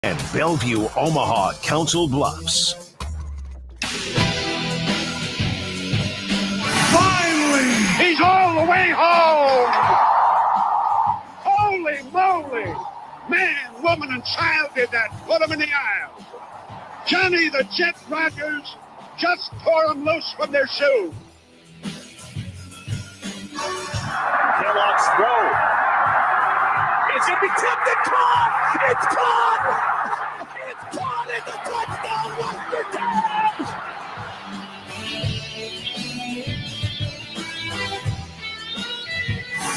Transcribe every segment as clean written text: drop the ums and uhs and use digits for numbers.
and Bellevue, Omaha, Council Bluffs. Finally! He's all the way home! Holy moly! Man, woman, and child did that. Put him in the aisle. Johnny the Jet Rogers just tore them loose from their shoe. Kellogg's throw. It's going to be tipped and caught! It's caught! It's caught! It's a touchdown, Western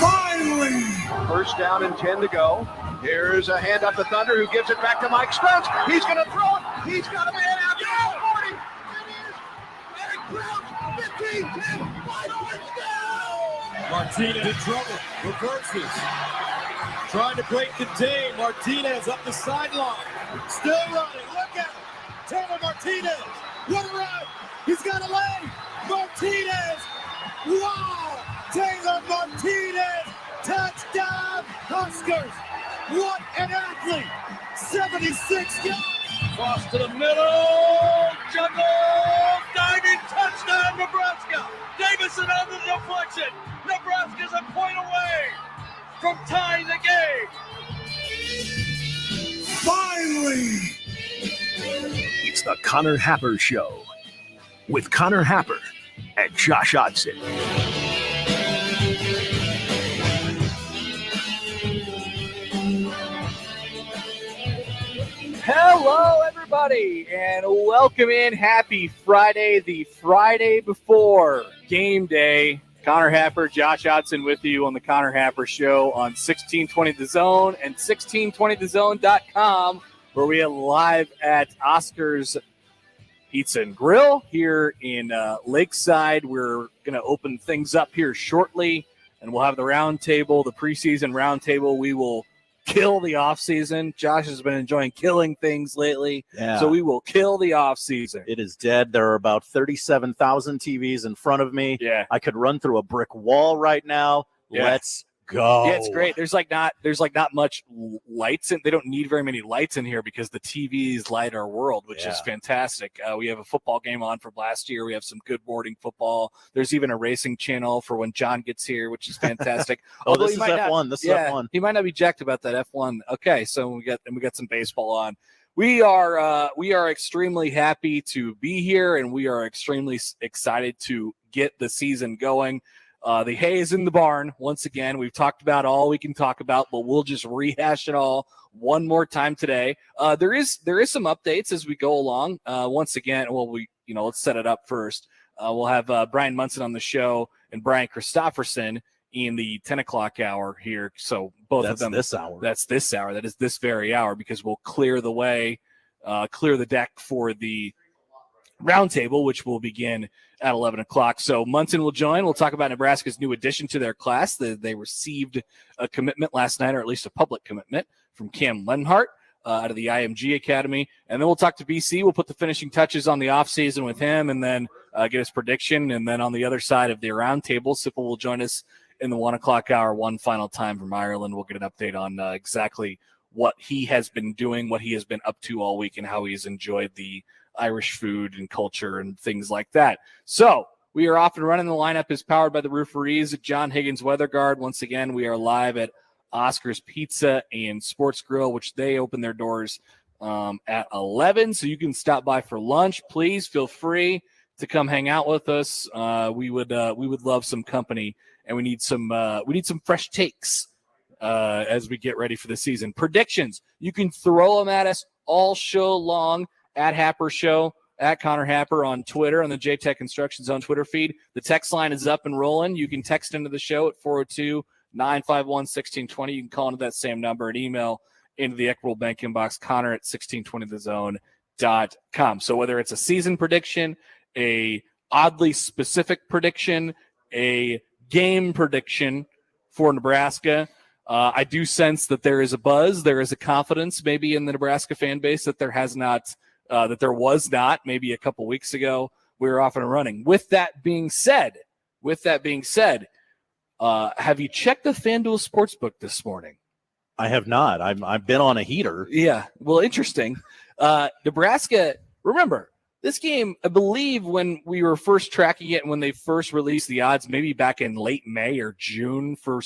Finally! First down and 10 to go. Here's a hand up to Thunder, who gives it back to Mike Spence. He's going to throw it. He's got a man out there. 40. It is. Eric Crouch. 15. 10. Final touchdown. Martinez in trouble. Reverses. Trying to break contain. Martinez up the sideline. Still running. Look at him. Taylor Martinez. What a run. He's got a leg. Martinez. Wow. Taylor Martinez. Touchdown, Huskers. What an athlete. 76 yards. Cross to the middle. Juggle. Diving touchdown, Nebraska. Davison on the deflection. Nebraska's a point away from tying the game. Finally! It's the Connor Happer Show with Connor Happer and Josh Odson. Hello, everybody, and welcome in. Happy Friday, the Friday before game day. Connor Happer, Josh Odson with you on the Connor Happer Show on 1620 The Zone and 1620thezone.com, where we are live at Oscar's Pizza and Grill here in Lakeside. We're going to open things up here shortly, and we'll have the roundtable, the preseason roundtable. We will kill the offseason. Josh has been enjoying killing things lately, so we will kill the offseason. It is dead. There are about 37,000 TVs in front of me. Yeah. I could run through a brick wall right now. Yeah. Let's go. Yeah, it's great. There's not much lights in. They don't need very many lights in here because the TVs light our world, which is fantastic. We have a football game on from last year. We have some good boarding football. There's even a racing channel for when John gets here, which is fantastic. This is F1. This is F1. He might not be jacked about that F1. Okay, so we got some baseball on. We are extremely happy to be here, and we are extremely excited to get the season going. The hay is in the barn. Once again, we've talked about all we can talk about, but we'll just rehash it all one more time today. There is some updates as we go along. Once again, let's set it up first. We'll have Brian Munson on the show and Brian Christopherson in the 10 o'clock hour here. So both of them. That's this hour. That's this hour. That is this very hour, because we'll clear the way, clear the deck for the roundtable, which will begin at 11 o'clock. So Munson will join. We'll talk about Nebraska's new addition to their class. They received a commitment last night, or at least a public commitment, from Len Hart out of the IMG Academy. And then we'll talk to BC. We'll put the finishing touches on the offseason with him, and then get his prediction. And then on the other side of the roundtable, Sipple will join us in the 1 o'clock hour one final time from Ireland. We'll get an update on exactly what he has been doing, what he has been up to all week, and how he's enjoyed the Irish food and culture and things like that. So we are off and running. The lineup is powered by the Rooferees, John Higgins Weather Guard. Once again, we are live at Oscar's Pizza and Sports Grill, which they open their doors at 11. So you can stop by for lunch. Please feel free to come hang out with us. We would love some company, and we need some fresh takes as we get ready for the season. Predictions, you can throw them at us all show long. At Happer Show, at Connor Happer on Twitter, on the JTech Construction Zone Twitter feed. The text line is up and rolling. You can text into the show at 402-951-1620. You can call into that same number and email into the Equitable Bank inbox, Connor at 1620thezone.com. So whether it's a season prediction, a oddly specific prediction, a game prediction for Nebraska, I do sense that there is a buzz, there is a confidence maybe in the Nebraska fan base that there was not maybe a couple weeks ago. We were off and running. With that being said, have you checked the FanDuel Sportsbook this morning? I have not. I've been on a heater. Yeah. Well, interesting. Nebraska, remember, this game, I believe when we were first tracking it, when they first released the odds, maybe back in late May or June for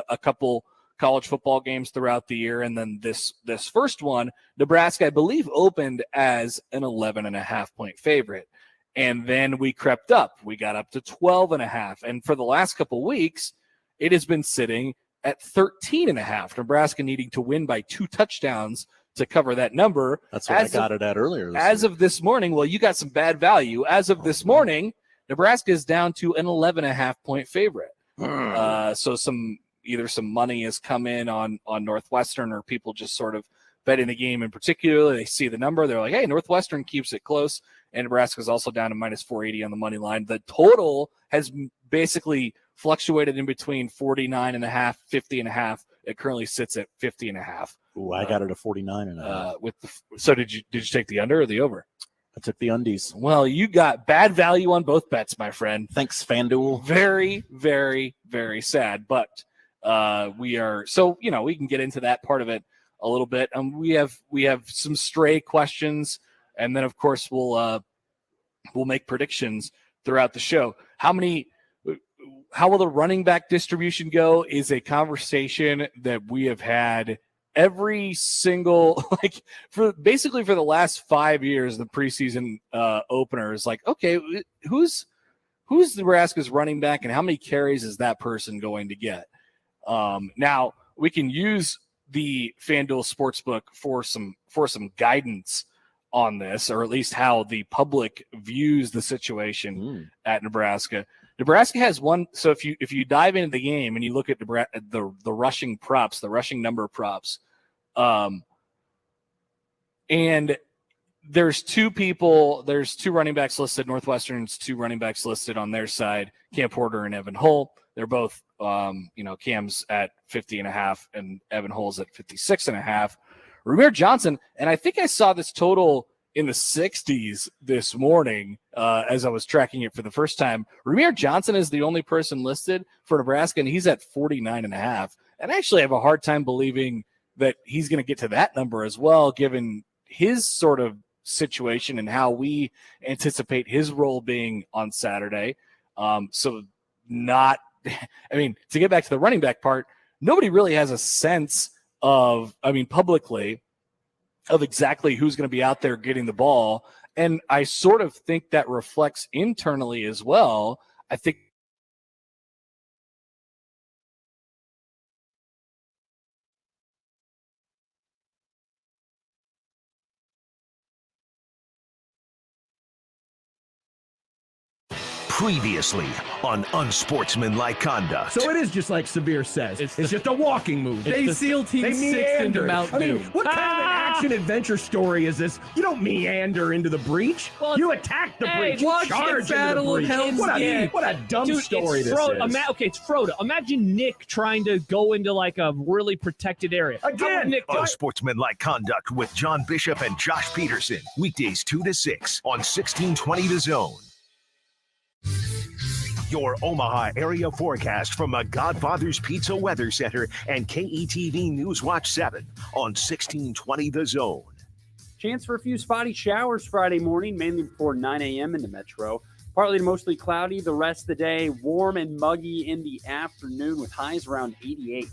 a couple college football games throughout the year. And then this first one, Nebraska, I believe, opened as an 11.5-point favorite. And then we crept up. We got up to 12.5. And for the last couple weeks, it has been sitting at 13.5. Nebraska needing to win by 2 touchdowns to cover that number. That's what I got it at earlier. As of this morning, well, you got some bad value. As of this morning, Nebraska is down to an 11.5-point favorite. So either some money has come in on Northwestern, or people just sort of betting the game in particular. They see the number. They're like, hey, Northwestern keeps it close. And Nebraska is also down to minus 480 on the money line. The total has basically fluctuated in between 49.5, 50.5. It currently sits at 50.5. Ooh, I got it at 49.5. So did you take the under or the over? I took the undies. Well, you got bad value on both bets, my friend. Thanks, FanDuel. Very, very, very sad. But we can get into that part of it a little bit. We have some stray questions, and then of course we'll make predictions throughout the show. How will the running back distribution go is a conversation that we have had every single, for the last 5 years, the preseason opener is like, okay, who's Nebraska's running back and how many carries is that person going to get? Now we can use the FanDuel Sportsbook for some guidance on this, or at least how the public views the situation at Nebraska. Nebraska has one. So if you dive into the game and you look at the rushing props, the rushing number props, and there's two running backs listed. Northwestern's 2 running backs listed on their side, Cam Porter and Evan Hull. They're both, Cam's at 50.5 and Evan Hull's at 56.5. Ramir Johnson, and I think I saw this total in the 60s this morning as I was tracking it for the first time. Ramir Johnson is the only person listed for Nebraska, and he's at 49.5. And I actually have a hard time believing that he's going to get to that number as well, given his sort of situation and how we anticipate his role being on Saturday. To get back to the running back part, nobody really has a sense publicly, of exactly who's going to be out there getting the ball. And I sort of think that reflects internally as well. I think previously on Unsportsmanlike Conduct. So it is just like Sabir says. It's just a walking move. They SEAL Team 6 into Mount Doom. What kind of an action-adventure story is this? You don't meander into the breach. Well, you attack the breach. You charge into the breach. What a dumb story this is. It's Frodo. Imagine Nick trying to go into like a really protected area. Again, Unsportsmanlike Conduct with John Bishop and Josh Peterson. Weekdays 2 to 6 on 1620 The Zone. Your Omaha area forecast from a Godfather's Pizza Weather Center and KETV News Watch 7 on 1620 The Zone. Chance for a few spotty showers Friday morning, mainly before 9 a.m. in the metro. Partly to mostly cloudy the rest of the day. Warm and muggy in the afternoon with highs around 88.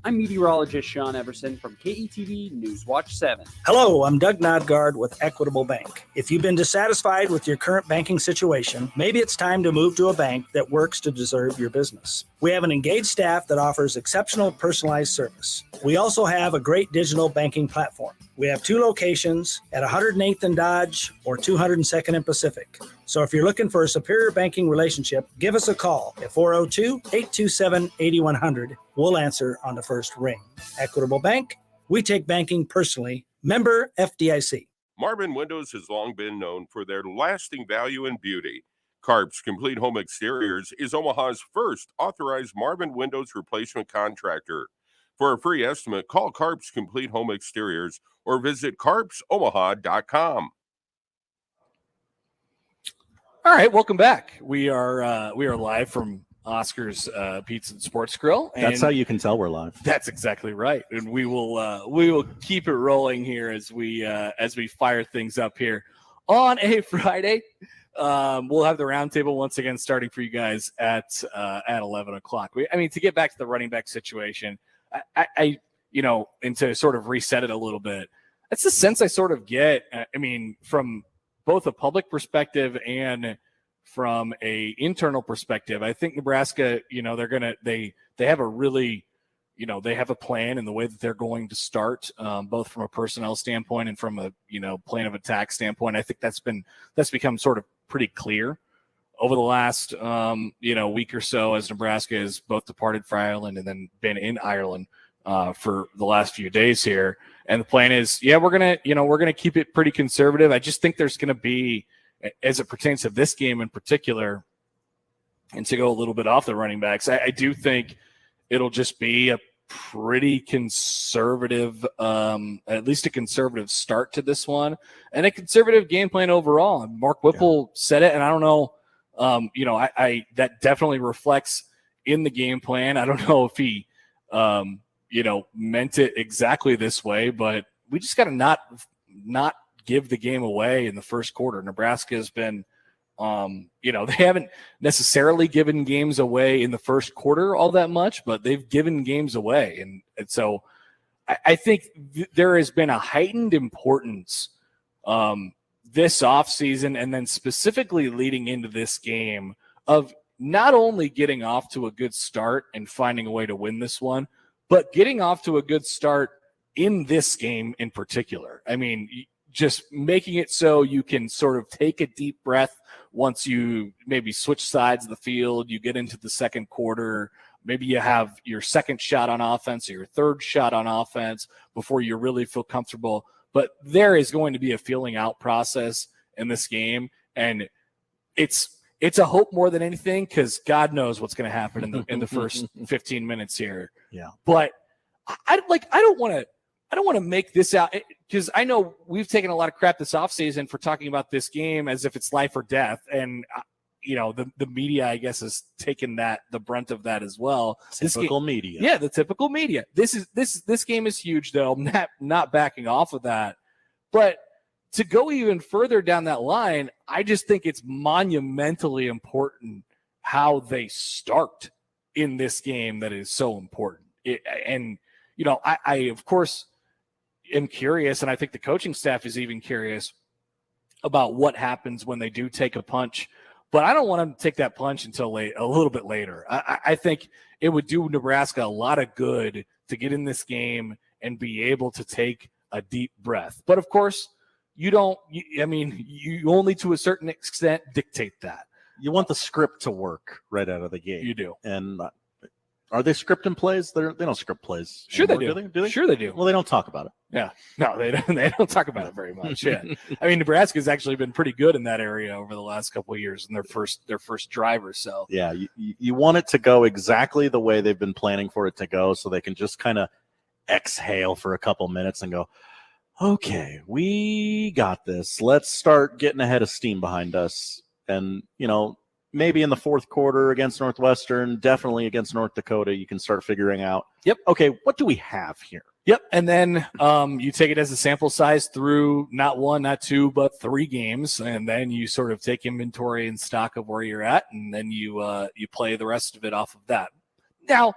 I'm meteorologist Sean Everson from KETV News Watch 7. Hello, I'm Doug Nodgard with Equitable Bank. If you've been dissatisfied with your current banking situation, maybe it's time to move to a bank that works to deserve your business. We have an engaged staff that offers exceptional personalized service. We also have a great digital banking platform. We have 2 locations at 108th and Dodge or 202nd and Pacific. So if you're looking for a superior banking relationship, give us a call at 402-827-8100. We'll answer on the first ring. Equitable Bank, we take banking personally. Member FDIC. Marvin Windows has long been known for their lasting value and beauty. Carp's Complete Home Exteriors is Omaha's first authorized Marvin Windows replacement contractor. For a free estimate, call Carp's Complete Home Exteriors or visit carpsomaha.com. All right, welcome back. We are live from Oscar's Pizza and Sports Grill. And that's how you can tell we're live. That's exactly right. And we will keep it rolling here as we fire things up here on a Friday. We'll have the roundtable once again starting for you guys at 11 o'clock. To get back to the running back situation, I and to sort of reset it a little bit, that's the sense I sort of get. From both a public perspective and from a internal perspective, I think Nebraska, they have a really, they have a plan in the way that they're going to start, both from a personnel standpoint and from a, plan of attack standpoint. I think that's become sort of pretty clear over the last, week or so as Nebraska has both departed for Ireland and then been in Ireland for the last few days here. And the plan is, we're going to keep it pretty conservative. I just think there's going to be, as it pertains to this game in particular, and to go a little bit off the running backs, I do think it'll just be a pretty conservative, at least a conservative start to this one, and a conservative game plan overall. Mark Whipple said it, and I don't know, I that definitely reflects in the game plan. I don't know if he, meant it exactly this way, but we just got to not give the game away in the first quarter. Nebraska has been, they haven't necessarily given games away in the first quarter all that much, but they've given games away. And so I think there has been a heightened importance this offseason, and then specifically leading into this game, of not only getting off to a good start and finding a way to win this one, but getting off to a good start in this game in particular. Just making it so you can sort of take a deep breath once you maybe switch sides of the field, you get into the second quarter, maybe you have your second shot on offense or your third shot on offense before you really feel comfortable. But there is going to be a feeling out process in this game, and it's a hope more than anything, because God knows what's going to happen in the first 15 minutes here. Yeah. But I don't want to make this out, because I know we've taken a lot of crap this offseason for talking about this game as if it's life or death. And, the media, I guess, has taken the brunt of that as well. Typical media. Yeah, the typical media. This game is huge, though. I'm not backing off of that. But to go even further down that line, I just think it's monumentally important how they start in this game that is so important. I of course am curious, and I think the coaching staff is even curious about what happens when they do take a punch. But I don't want them to take that punch until a little bit later. I think it would do Nebraska a lot of good to get in this game and be able to take a deep breath. But of course, you only to a certain extent dictate that. You want the script to work right out of the gate. You do. And are they scripting plays? They don't script plays. Sure anymore, they do. Do they? Sure they do. Well, they don't talk about it. Yeah. No, they don't. They don't talk about it very much. Yeah. Nebraska's actually been pretty good in that area over the last couple of years in their first drive or so. Yeah. You want it to go exactly the way they've been planning for it to go, so they can just kind of exhale for a couple minutes and go, okay, we got this. Let's start getting a head of steam behind us. And, maybe in the fourth quarter against Northwestern, definitely against North Dakota, you can start figuring out, okay, what do we have here? Yep. And then you take it as a sample size through not one, not two, but 3 games. And then you sort of take inventory and stock of where you're at. And then you play the rest of it off of that. Now,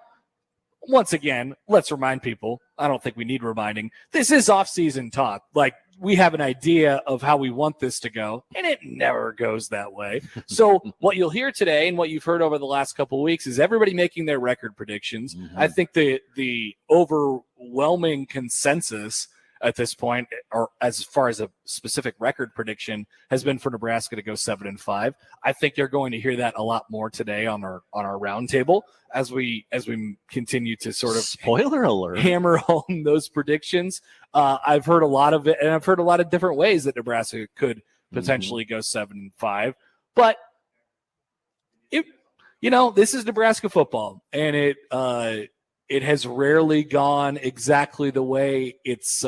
once again, let's remind people, I don't think we need reminding, this is off-season talk. Like, we have an idea of how we want this to go, and it never goes that way. So what you'll hear today and what you've heard over the last couple of weeks is everybody making their record predictions. Mm-hmm. I think the overwhelming consensus at this point, or as far as a specific record prediction, has been for Nebraska to go 7-5. I think you're going to hear that a lot more today on our roundtable as we continue to sort of spoiler alert hammer home those predictions. I've heard a lot of it, and I've heard a lot of different ways that Nebraska could potentially go 7-5. But this is Nebraska football, and it has rarely gone exactly the way it's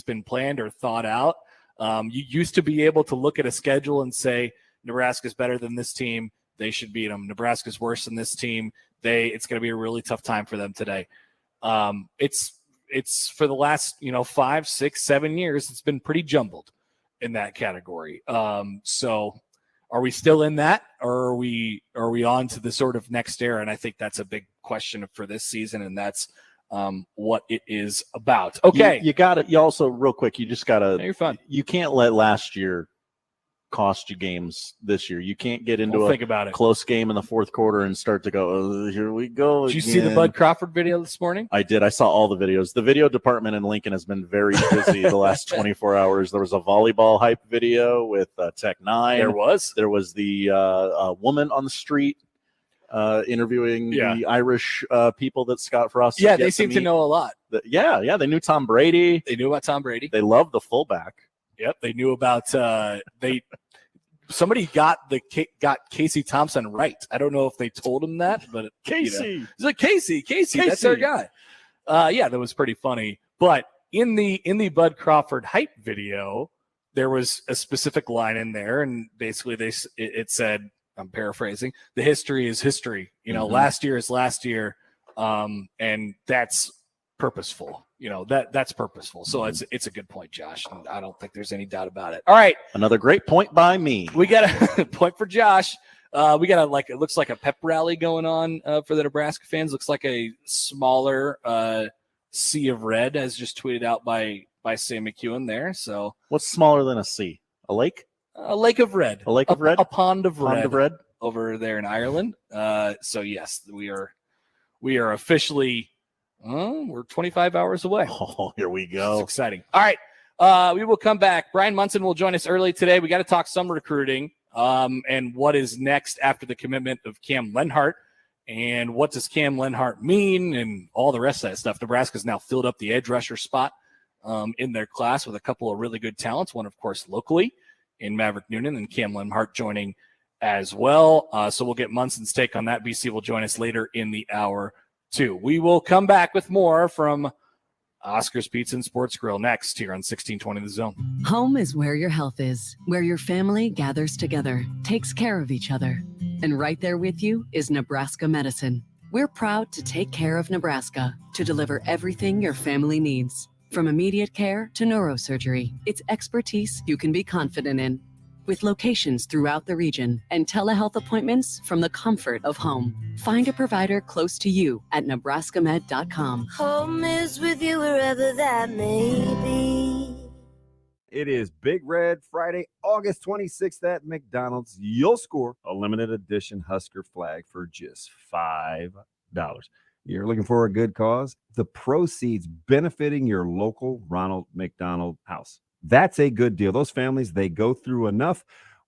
been planned or thought out. You used to be able to look at a schedule and say Nebraska's better than this team They should beat them. Nebraska's worse than this team. It's going to be a really tough time for them today. It's for the last 5, 6, 7 years. It's been pretty jumbled in that category. So are we still in that, or are we on to the sort of next era? And I think that's a big question for this season, and that's what it is about. Okay, you also real quick. You just gotta. You're fun. You can't let last year cost you games this year. You can't get into think about it. Close game in the fourth quarter and start to go, oh, here we go. Did you see the Bud Crawford video this morning? I did. I saw all the videos. The video department in Lincoln has been very busy the last 24 hours. There was a volleyball hype video with Tech 9. There was the woman on the street interviewing the Irish people that Scott Frost. Yeah, they seem to know a lot. They knew Tom Brady. They knew about Tom Brady. They love the fullback. Yep, they knew about somebody got Casey Thompson right. I don't know if they told him that, but Casey, he's like Casey, that's our guy. That was pretty funny. But in the Bud Crawford hype video, there was a specific line in there, and basically it said, I'm paraphrasing, the history is history. Last year is last year, and that's purposeful. That's purposeful. So it's a good point, Josh. And I don't think there's any doubt about it. All right. Another great point by me. We got a point for Josh. We got it looks like a pep rally going on for the Nebraska fans. Looks like a smaller sea of red, as just tweeted out by Sam McEwen there. So what's smaller than a sea? A lake? A lake of red. A lake of red? A pond of red. Pond of red? Over there in Ireland. So yes, we are officially we're 25 hours away. Oh, here we go. It's exciting. All right. We will come back. Brian Munson will join us early today. We got to talk some recruiting and what is next after the commitment of Cam Len Hart. And what does Cam Len Hart mean and all the rest of that stuff. Nebraska's now filled up the edge rusher spot in their class with a couple of really good talents. One, of course, locally in Maverick Noonan, and Cam Len Hart joining as well. So we'll get Munson's take on that. BC will join us later in the hour too. We will come back with more from Oscar's Pizza and Sports Grill next here on 1620 The Zone. Home is where your health is, where your family gathers together, takes care of each other. And right there with you is Nebraska Medicine. We're proud to take care of Nebraska, to deliver everything your family needs. From immediate care to neurosurgery, it's expertise you can be confident in. With locations throughout the region and telehealth appointments from the comfort of home. Find a provider close to you at nebraskamed.com. Home is with you wherever that may be. It is Big Red Friday, August 26th at McDonald's. You'll score a limited edition Husker flag for just $5. You're looking for a good cause? The proceeds benefiting your local Ronald McDonald House. That's a good deal. Those families, they go through enough.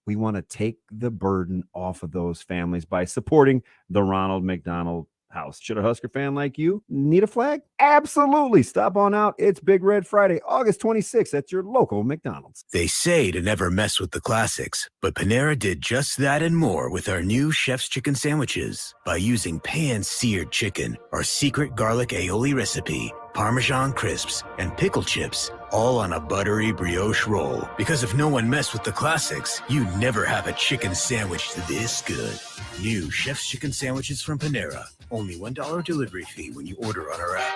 We want to take the burden off of those families by supporting the Ronald McDonald House. Should a Husker fan like you need a flag? Absolutely. Stop on out. It's Big Red Friday, August 26th at your local McDonald's. They say to never mess with the classics, but Panera did just that and more with our new Chef's Chicken Sandwiches. By using pan-seared chicken, our secret garlic aioli recipe, Parmesan crisps, and pickle chips, all on a buttery brioche roll. Because if no one messed with the classics, you never have a chicken sandwich this good. New Chef's Chicken Sandwiches from Panera. Only $1 delivery fee when you order on our app.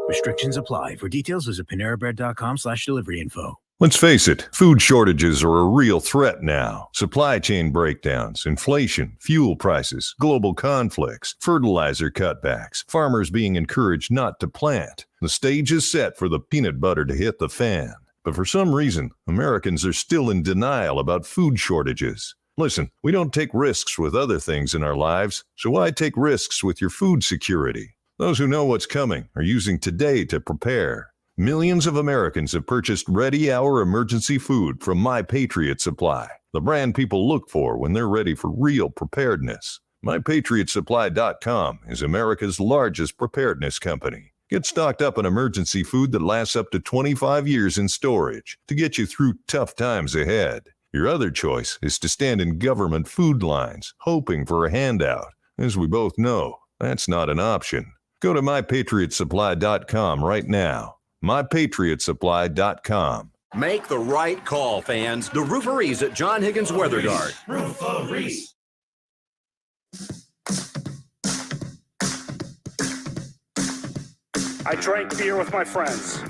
Restrictions apply. For details, visit PaneraBread.com/delivery info. Let's face it, food shortages are a real threat now. Supply chain breakdowns, inflation, fuel prices, global conflicts, fertilizer cutbacks, farmers being encouraged not to plant. The stage is set for the peanut butter to hit the fan. But for some reason, Americans are still in denial about food shortages. Listen, we don't take risks with other things in our lives, so why take risks with your food security? Those who know what's coming are using today to prepare. Millions of Americans have purchased ready-hour emergency food from My Patriot Supply, the brand people look for when they're ready for real preparedness. MyPatriotSupply.com is America's largest preparedness company. Get stocked up on emergency food that lasts up to 25 years in storage to get you through tough times ahead. Your other choice is to stand in government food lines, hoping for a handout. As we both know, that's not an option. Go to MyPatriotSupply.com right now. MyPatriotSupply.com. Make the right call, fans. The Rooferees at John Higgins Weather Guard. Rooferees. I drank beer with my friends.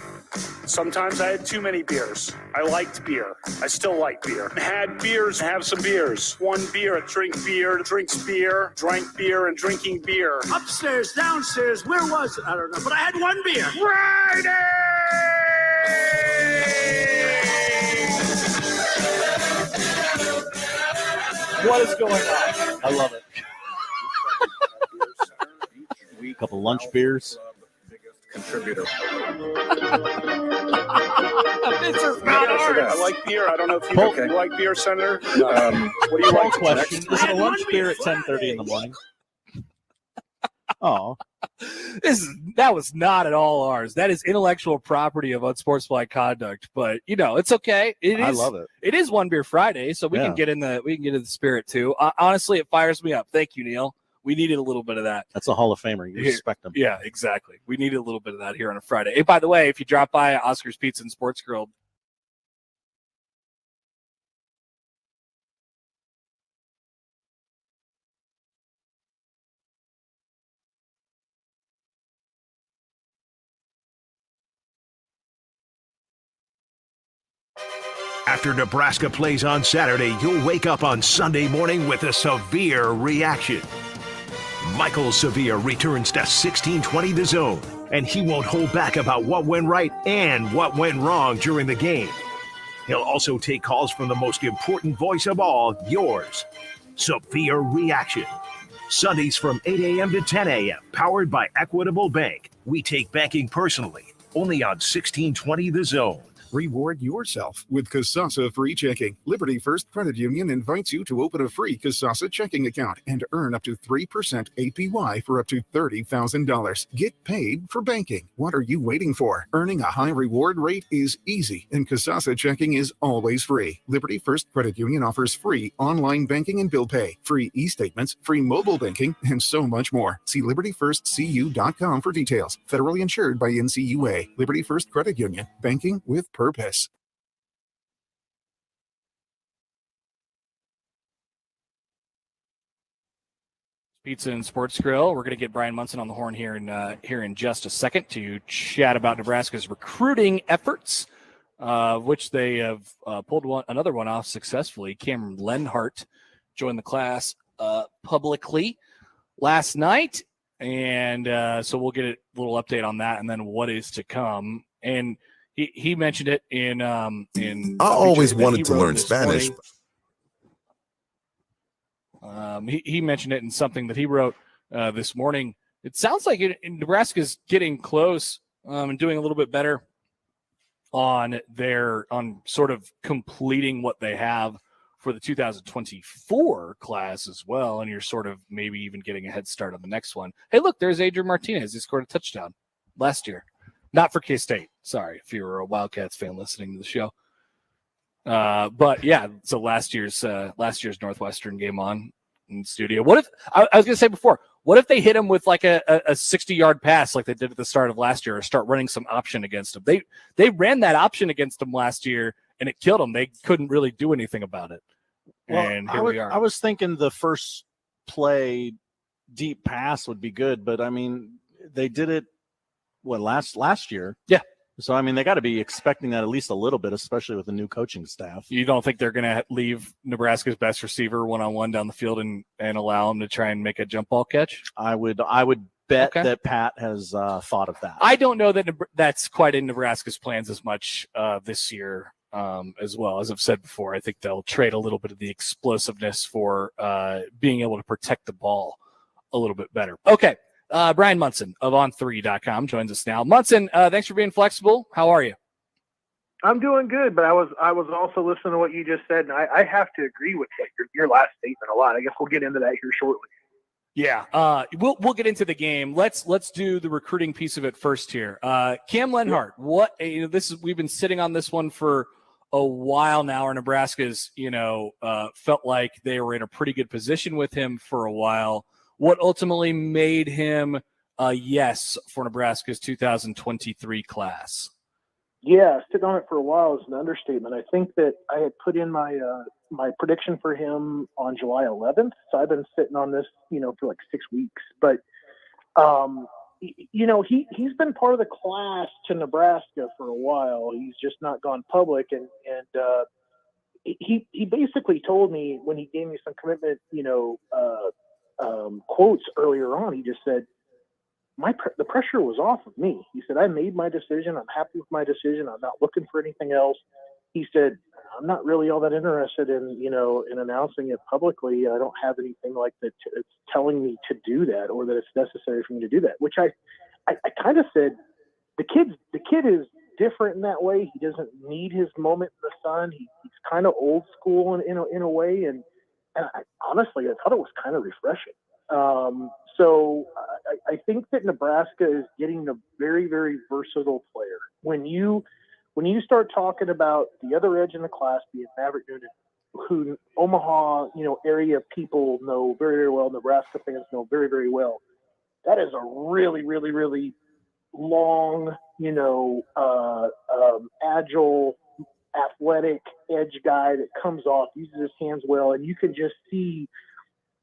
Sometimes I had too many beers. I liked beer. I still like beer. Had beers, have some beers. One beer, drink beer, drinks beer, drank beer, and drinking beer. Upstairs, downstairs, where was it? I don't know, but I had one beer. Friday! What is going on? I love it. A couple lunch beers. Contributor. This is not ours. I like beer. I don't know if you, Okay. you like beer, Senator. What do you like? Question: is it a lunch beer at 10:30 in the morning? Oh, That was not at all ours. That is intellectual property of unsportsmanlike conduct. But it's okay. I love it. It is One Beer Friday, so we can get in the spirit too. Honestly, it fires me up. Thank you, Neil. We needed a little bit of that. That's a Hall of Famer. You respect him. Yeah, exactly. We needed a little bit of that here on a Friday. Hey, by the way, if you drop by Oscar's Pizza and Sports Grill, After Nebraska plays on Saturday, you'll wake up on Sunday morning with a severe reaction. Michael Severe returns to 1620 The Zone, and he won't hold back about what went right and what went wrong during the game. He'll also take calls from the most important voice of all, yours. Severe Reaction. Sundays from 8 a.m. to 10 a.m., powered by Equitable Bank. We take banking personally, only on 1620 The Zone. Reward yourself with Kasasa Free Checking. Liberty First Credit Union invites you to open a free Kasasa checking account and earn up to 3% APY for up to $30,000. Get paid for banking. What are you waiting for? Earning a high reward rate is easy, and Kasasa checking is always free. Liberty First Credit Union offers free online banking and bill pay, free e-statements, free mobile banking, and so much more. See libertyfirstcu.com for details. Federally insured by NCUA. Liberty First Credit Union. Banking with purpose. Pizza and Sports Grill. We're going to get Brian Munson on the horn here in just a second to chat about Nebraska's recruiting efforts, which they have pulled another one off successfully. Cameron Len Hart joined the class publicly last night, and so we'll get a little update on that, and then what is to come. And he mentioned it in I always wanted to learn Spanish. He mentioned it in something that he wrote this morning. It sounds like Nebraska's getting close and doing a little bit better on sort of completing what they have for the 2024 class as well. And you're sort of maybe even getting a head start on the next one. Hey, look, there's Adrian Martinez. He scored a touchdown last year. Not for K-State. Sorry if you were a Wildcats fan listening to the show. But yeah, so last year's Northwestern game on in the studio. What if I was going to say before? What if they hit him with like a 60-yard pass like they did at the start of last year, or start running some option against him? They ran that option against him last year, and it killed him. They couldn't really do anything about it. Well, and here we are. I was thinking the first play deep pass would be good, but I mean they did it last year. Yeah. So, I mean, they got to be expecting that at least a little bit, especially with the new coaching staff. You don't think they're going to leave Nebraska's best receiver one-on-one down the field and allow him to try and make a jump ball catch? I would bet that Pat has thought of that. I don't know that that's quite in Nebraska's plans as much this year as well. As I've said before, I think they'll trade a little bit of the explosiveness for being able to protect the ball a little bit better. Okay. Brian Munson of On3.com joins us now. Munson, thanks for being flexible. How are you? I'm doing good, but I was also listening to what you just said, and I have to agree with your last statement a lot. I guess we'll get into that here shortly. Yeah, we'll get into the game. Let's do the recruiting piece of it first here. Cam Len Hart, we've been sitting on this one for a while now. Or Nebraska's felt like they were in a pretty good position with him for a while. What ultimately made him a yes for Nebraska's 2023 class? Yeah, sitting on it for a while is an understatement. I think that I had put in my my prediction for him on July 11th. So I've been sitting on this, for like 6 weeks. But he's been part of the class to Nebraska for a while. He's just not gone public, and he basically told me when he gave me some commitment, quotes earlier on. He just said, the pressure was off of me. He said, I made my decision. I'm happy with my decision. I'm not looking for anything else. He said, I'm not really all that interested in announcing it publicly. I don't have anything like that it's telling me to do that or that it's necessary for me to do that, which I kind of said, the kid is different in that way. He doesn't need his moment in the sun. He's kind of old school in a way. And honestly, I thought it was kind of refreshing. So I think that Nebraska is getting a very, very versatile player. When you start talking about the other edge in the class being Maverick Noonan, who Omaha, area people know very, very well, Nebraska fans know very, very well, that is a really, really, really long, agile, athletic edge guy that comes off, uses his hands well, and you can just see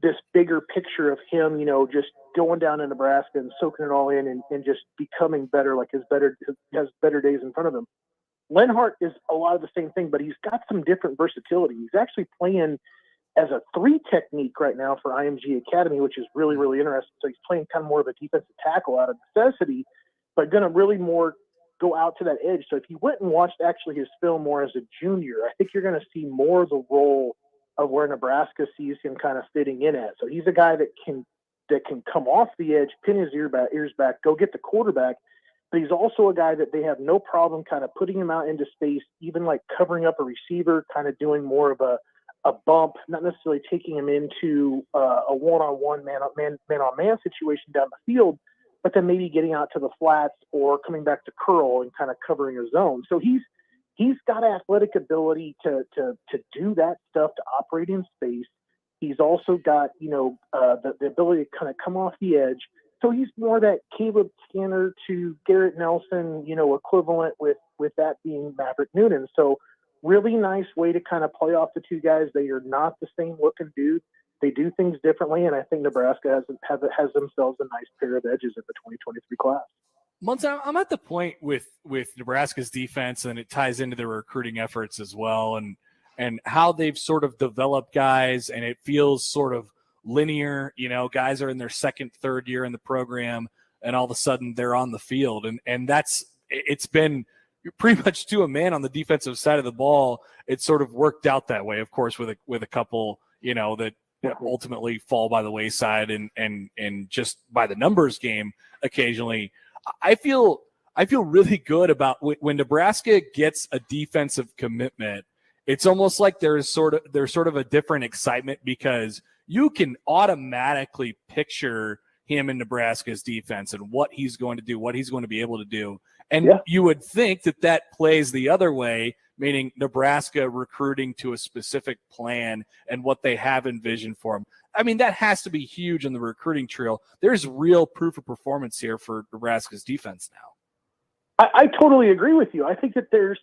this bigger picture of him, just going down to Nebraska and soaking it all in and just becoming better, like has better days in front of him. Len Hart is a lot of the same thing, but he's got some different versatility. He's actually playing as a 3 technique right now for IMG Academy, which is really, really interesting. So he's playing kind of more of a defensive tackle out of necessity, but going to really more go out to that edge. So if you went and watched actually his film more as a junior, I think you're going to see more of the role of where Nebraska sees him kind of fitting in at. So he's a guy that can come off the edge, pin his ears back, go get the quarterback. But he's also a guy that they have no problem kind of putting him out into space, even like covering up a receiver, kind of doing more of a bump, not necessarily taking him into a one-on-one man-on-man situation down the field, but then maybe getting out to the flats or coming back to curl and kind of covering a zone. So he's got athletic ability to do that stuff, to operate in space. He's also got, the ability to kind of come off the edge. So he's more that Caleb Skinner to Garrett Nelson, equivalent with that being Maverick Noonan. So really nice way to kind of play off the two guys. They are not the same looking dude. They do things differently, and I think Nebraska has themselves a nice pair of edges in the 2023 class. Munson, I'm at the point with Nebraska's defense, and it ties into their recruiting efforts as well, and how they've sort of developed guys, and it feels sort of linear. Guys are in their second, third year in the program, and all of a sudden they're on the field, and it's been pretty much to a man on the defensive side of the ball. It sort of worked out that way, of course, with a couple, that ultimately fall by the wayside and just by the numbers game occasionally. I feel really good about when Nebraska gets a defensive commitment. It's almost like there's sort of a different excitement because you can automatically picture him in Nebraska's defense and what he's going to do, what he's going to be able to do. And you would think that plays the other way, meaning Nebraska recruiting to a specific plan and what they have envisioned for him. I mean, that has to be huge in the recruiting trail. There's real proof of performance here for Nebraska's defense now. I totally agree with you. I think that there's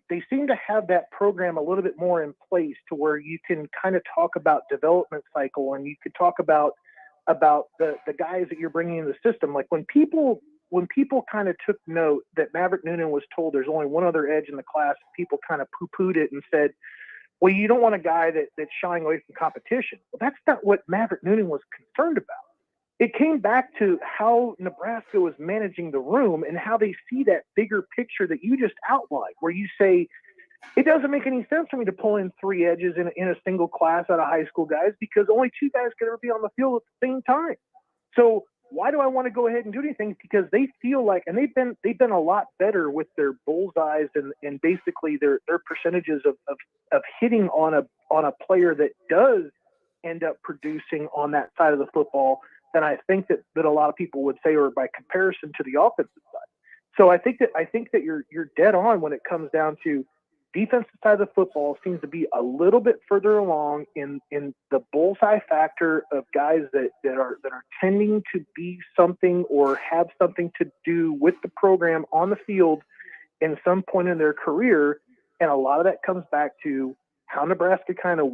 they seem to have that program a little bit more in place to where you can kind of talk about development cycle, and you could talk about the guys that you're bringing in the system. Like when people kind of took note that Maverick Noonan was told there's only one other edge in the class, people kind of poo-pooed it and said, well, you don't want a guy that's shying away from competition. Well, that's not what Maverick Noonan was concerned about. It came back to how Nebraska was managing the room and how they see that bigger picture that you just outlined, where you say, it doesn't make any sense for me to pull in 3 edges in a single class out of high school guys because only 2 guys can ever be on the field at the same time. So why do I want to go ahead and do anything? Because they feel like, and they've been a lot better with their bullseyes and basically their percentages of hitting on a player that does end up producing on that side of the football than I think that a lot of people would say, or by comparison to the offensive side. So I think that you're dead on when it comes down to defensive side of the football seems to be a little bit further along in the bullseye factor of guys that are tending to be something or have something to do with the program on the field in some point in their career. And a lot of that comes back to how Nebraska kind of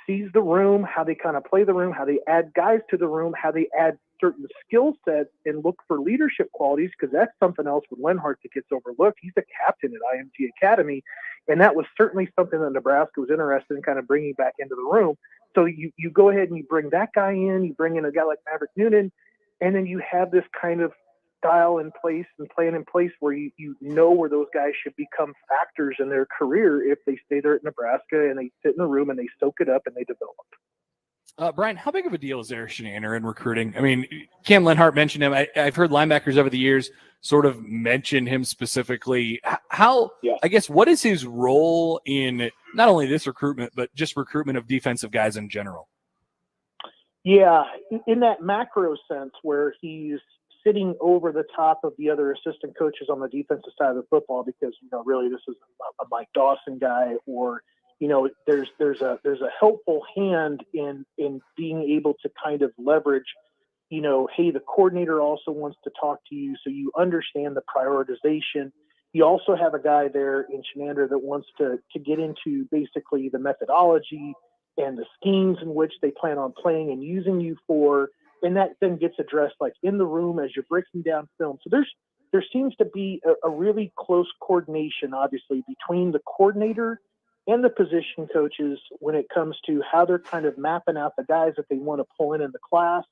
sees the room, how they kind of play the room, how they add guys to the room, how they add certain skill sets and look for leadership qualities, because that's something else with Len Hart that gets overlooked. He's the captain at IMG Academy, and that was certainly something that Nebraska was interested in kind of bringing back into the room. So you go ahead and you bring that guy in, you bring in a guy like Maverick Noonan, and then you have this kind of style in place and plan in place where you know where those guys should become factors in their career if they stay there at Nebraska and they sit in the room and they soak it up and they develop. Brian, how big of a deal is Eric Shenander in recruiting? I mean, Cam Len Hart mentioned him. I've heard linebackers over the years sort of mention him specifically. I guess, what is his role in not only this recruitment, but just recruitment of defensive guys in general? Yeah, in that macro sense where he's sitting over the top of the other assistant coaches on the defensive side of the football, because, really this is a Mike Dawson guy, or, there's a helpful hand in being able to kind of leverage, hey, the coordinator also wants to talk to you, so you understand the prioritization. You also have a guy there in Shenander that wants to get into basically the methodology and the schemes in which they plan on playing and using you for, and that then gets addressed like in the room as you're breaking down film. So there seems to be a really close coordination, obviously, between the coordinator and the position coaches when it comes to how they're kind of mapping out the guys that they want to pull in the class.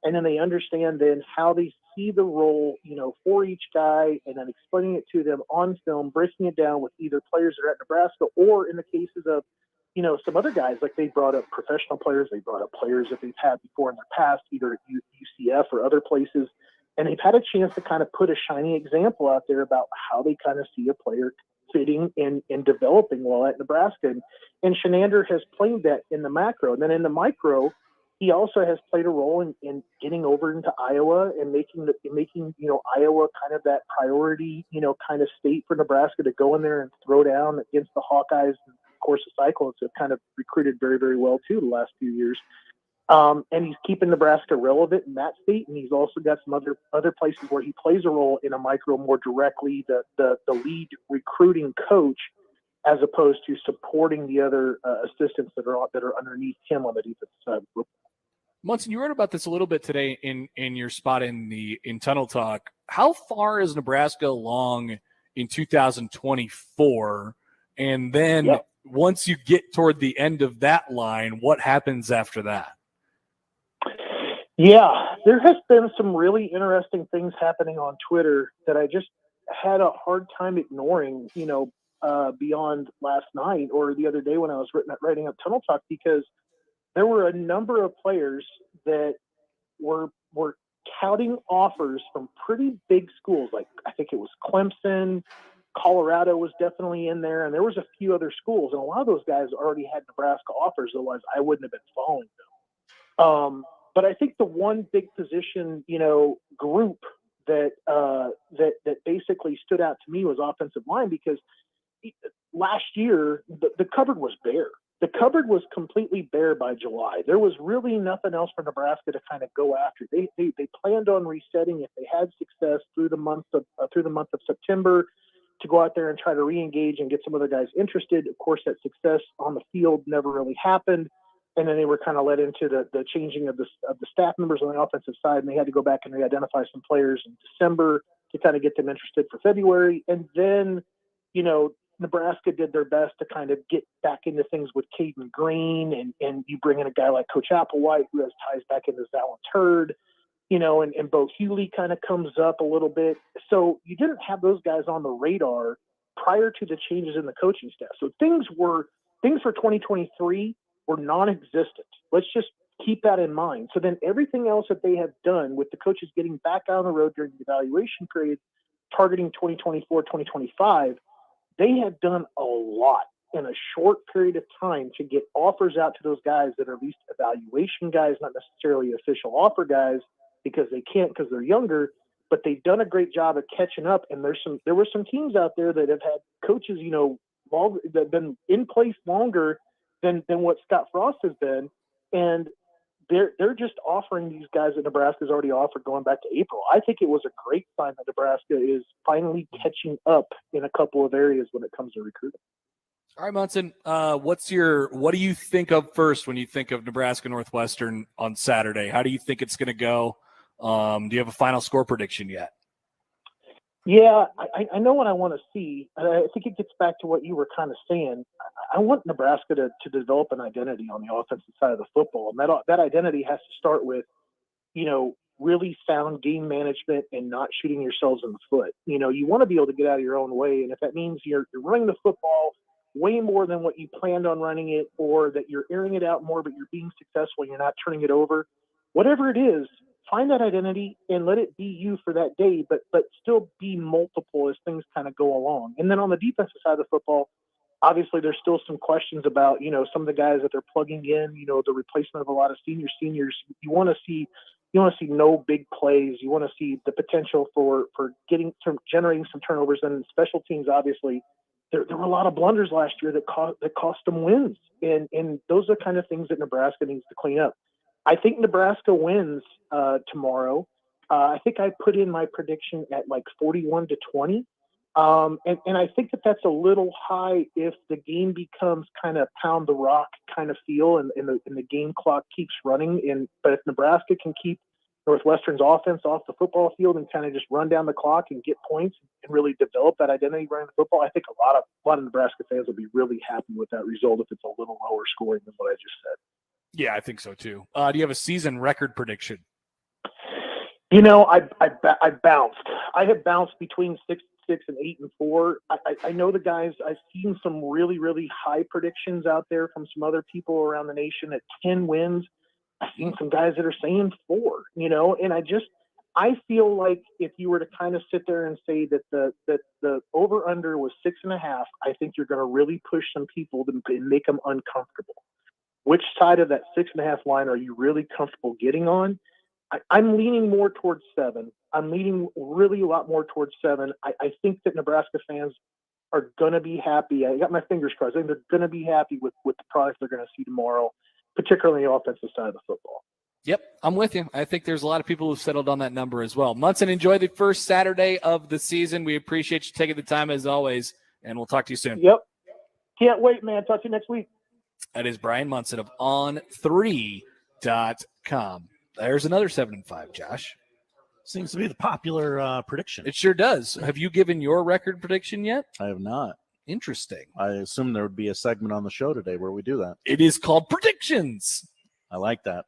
And then they understand then how they see the role, for each guy, and then explaining it to them on film, breaking it down with either players that are at Nebraska, or in the cases of, some other guys, like they brought up professional players, they brought up players that they've had before in their past, either at UCF or other places. And they've had a chance to kind of put a shining example out there about how they kind of see a player fitting and developing well at Nebraska. And Shenander has played that in the macro. And then in the micro, he also has played a role in getting over into Iowa and making Iowa kind of that priority, kind of state for Nebraska to go in there and throw down against the Hawkeyes. And of course, the Cyclones have kind of recruited very, very well too the last few years. And he's keeping Nebraska relevant in that state. And he's also got some other places where he plays a role in a micro more directly, the lead recruiting coach, as opposed to supporting the other assistants that are underneath him on the defensive side of the football. Munson, you wrote about this a little bit today in your spot in Tunnel Talk. How far is Nebraska along in 2024? And then once you get toward the end of that line, what happens after that? Yeah, there has been some really interesting things happening on Twitter that I just had a hard time ignoring, beyond last night or the other day when I was writing up Tunnel Talk, because there were a number of players that were touting offers from pretty big schools. Like I think it was Clemson, Colorado was definitely in there, and there was a few other schools. And a lot of those guys already had Nebraska offers, otherwise I wouldn't have been following them. But I think the one big position, group that basically stood out to me was offensive line, because last year the cupboard was bare. The cupboard was completely bare by July. There was really nothing else for Nebraska to kind of go after. They planned on resetting if they had success through the month of September to go out there and try to re-engage and get some other guys interested. Of course, that success on the field never really happened. And then they were kind of led into the changing of the staff members on the offensive side, and they had to go back and re-identify some players in December to kind of get them interested for February. And then, Nebraska did their best to kind of get back into things with Caden Green, and you bring in a guy like Coach Applewhite, who has ties back into Zalance Hurd, and Bo Hewley kind of comes up a little bit. So you didn't have those guys on the radar prior to the changes in the coaching staff. So things for 2023 were non-existent. Let's just keep that in mind. So then everything else that they have done with the coaches getting back out on the road during the evaluation period, targeting 2024, 2025, they have done a lot in a short period of time to get offers out to those guys that are at least evaluation guys, not necessarily official offer guys, because they can't because they're younger, but they've done a great job of catching up. And there were some teams out there that have had coaches, that have been in place longer than what Scott Frost has been. And they're just offering these guys that Nebraska's already offered going back to April. I think it was a great sign that Nebraska is finally catching up in a couple of areas when it comes to recruiting. All right, Munson, what do you think of first when you think of Nebraska Northwestern on Saturday? How do you think it's going to go? Do you have a final score prediction yet? Yeah, I know what I want to see. I think it gets back to what you were kind of saying. I want Nebraska to develop an identity on the offensive side of the football. And that identity has to start with, really sound game management and not shooting yourselves in the foot. You want to be able to get out of your own way. And if that means you're running the football way more than what you planned on running it, or that you're airing it out more, but you're being successful and you're not turning it over, whatever it is, find that identity and let it be you for that day, but still be multiple as things kind of go along. And then on the defensive side of the football, obviously there's still some questions about, some of the guys that they're plugging in, the replacement of a lot of seniors. You want to see no big plays. You want to see the potential for generating some turnovers. And special teams, obviously, there were a lot of blunders last year that cost them wins. And those are kind of things that Nebraska needs to clean up. I think Nebraska wins tomorrow. I think I put in my prediction at like 41-20. And I think that's a little high if the game becomes kind of pound the rock kind of feel and the game clock keeps running. But if Nebraska can keep Northwestern's offense off the football field and kind of just run down the clock and get points and really develop that identity running the football, I think a lot of Nebraska fans will be really happy with that result if it's a little lower scoring than what I just said. Yeah, I think so too. Do you have a season record prediction? I bounced. I have bounced between 6-6 and 8-4. I know the guys. I've seen some really, really high predictions out there from some other people around the nation at 10 wins. I've seen some guys that are saying 4. And I feel like if you were to kind of sit there and say that the over under was 6.5, I think you're going to really push some people and make them uncomfortable. Which side of that 6.5 line are you really comfortable getting on? I'm leaning more towards 7. I'm leaning really a lot more towards 7. I think that Nebraska fans are going to be happy. I got my fingers crossed. I think they're going to be happy with the product they're going to see tomorrow, particularly on the offensive side of the football. Yep, I'm with you. I think there's a lot of people who've settled on that number as well. Munson, enjoy the first Saturday of the season. We appreciate you taking the time as always, and we'll talk to you soon. Yep. Can't wait, man. Talk to you next week. That is Brian Munson of On3.com. There's another 7-5, Josh. Seems to be the popular prediction. It sure does. Have you given your record prediction yet? I have not. Interesting. I assume there would be a segment on the show today where we do that. It is called Predictions. I like that.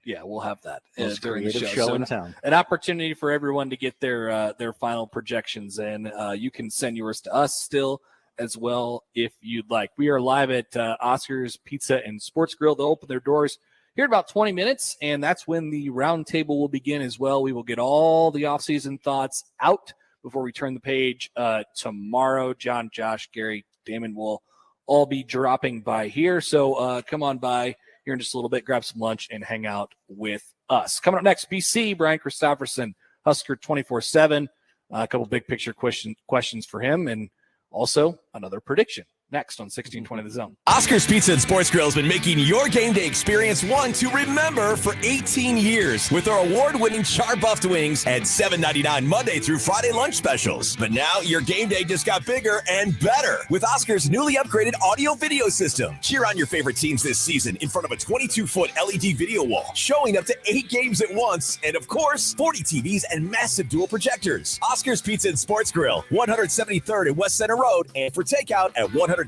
Yeah, we'll have that during the show in town. An opportunity for everyone to get their final projections in. You can send yours to us still as well if you'd like. We are live at Oscar's Pizza and Sports Grill. They'll open their doors here in about 20 minutes, and that's when the roundtable will begin as well. We will get all the offseason thoughts out before we turn the page tomorrow. John, Josh, Gary, Damon will all be dropping by here. So come on by here in just a little bit, grab some lunch, and hang out with us. Coming up next, BC, Brian Christopherson, Husker 24/7. A couple big picture questions for him, and also another prediction. Next on 1620 The Zone. Oscar's Pizza and Sports Grill has been making your game day experience one to remember for 18 years with our award-winning char-buffed wings and $7.99 Monday through Friday lunch specials. But now your game day just got bigger and better with Oscar's newly upgraded audio-video system. Cheer on your favorite teams this season in front of a 22-foot LED video wall, showing up to 8 games at once, and of course, 40 TVs and massive dual projectors. Oscar's Pizza and Sports Grill, 173rd and West Center Road, and for takeout at 162nd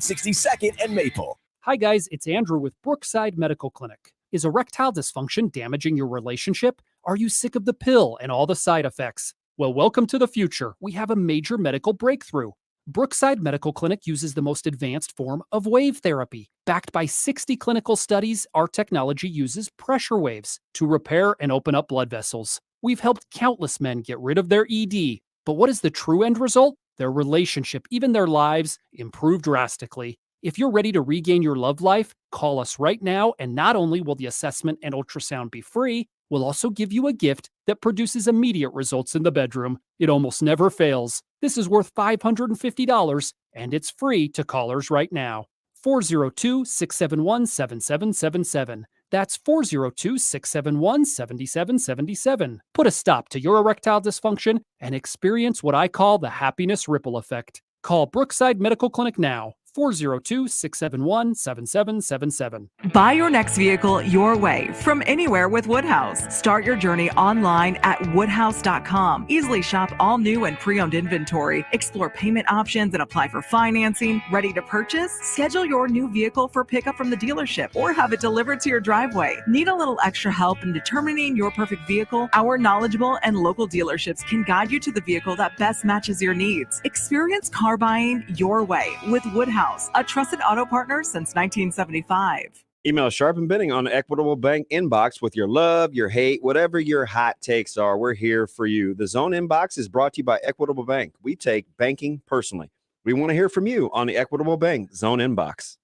and Maple. Hi guys, it's Andrew with Brookside Medical Clinic. Is erectile dysfunction damaging your relationship? Are you sick of the pill and all the side effects? Well, welcome to the future. We have a major medical breakthrough. Brookside Medical Clinic uses the most advanced form of wave therapy. Backed by 60 clinical studies, our technology uses pressure waves to repair and open up blood vessels. We've helped countless men get rid of their ED. But what is the true end result? Their relationship, even their lives, improve drastically. If you're ready to regain your love life, call us right now, and not only will the assessment and ultrasound be free, we'll also give you a gift that produces immediate results in the bedroom. It almost never fails. This is worth $550, and it's free to callers right now. 402-671-7777. That's 402-671-7777. Put a stop to your erectile dysfunction and experience what I call the happiness ripple effect. Call Brookside Medical Clinic now, 402-671-7777. Buy your next vehicle your way from anywhere with Woodhouse. Start your journey online at woodhouse.com. Easily shop all new and pre-owned inventory, explore payment options, and apply for financing. Ready to purchase? Schedule your new vehicle for pickup from the dealership or have it delivered to your driveway. Need a little extra help in determining your perfect vehicle? Our knowledgeable and local dealerships can guide you to the vehicle that best matches your needs. Experience car buying your way with Woodhouse, a trusted auto partner since 1975. Email Sharp and Benning on the Equitable Bank inbox with your love, your hate, whatever your hot takes are. We're here for you. The Zone inbox is brought to you by Equitable Bank. We take banking personally. We want to hear from you on the Equitable Bank Zone inbox.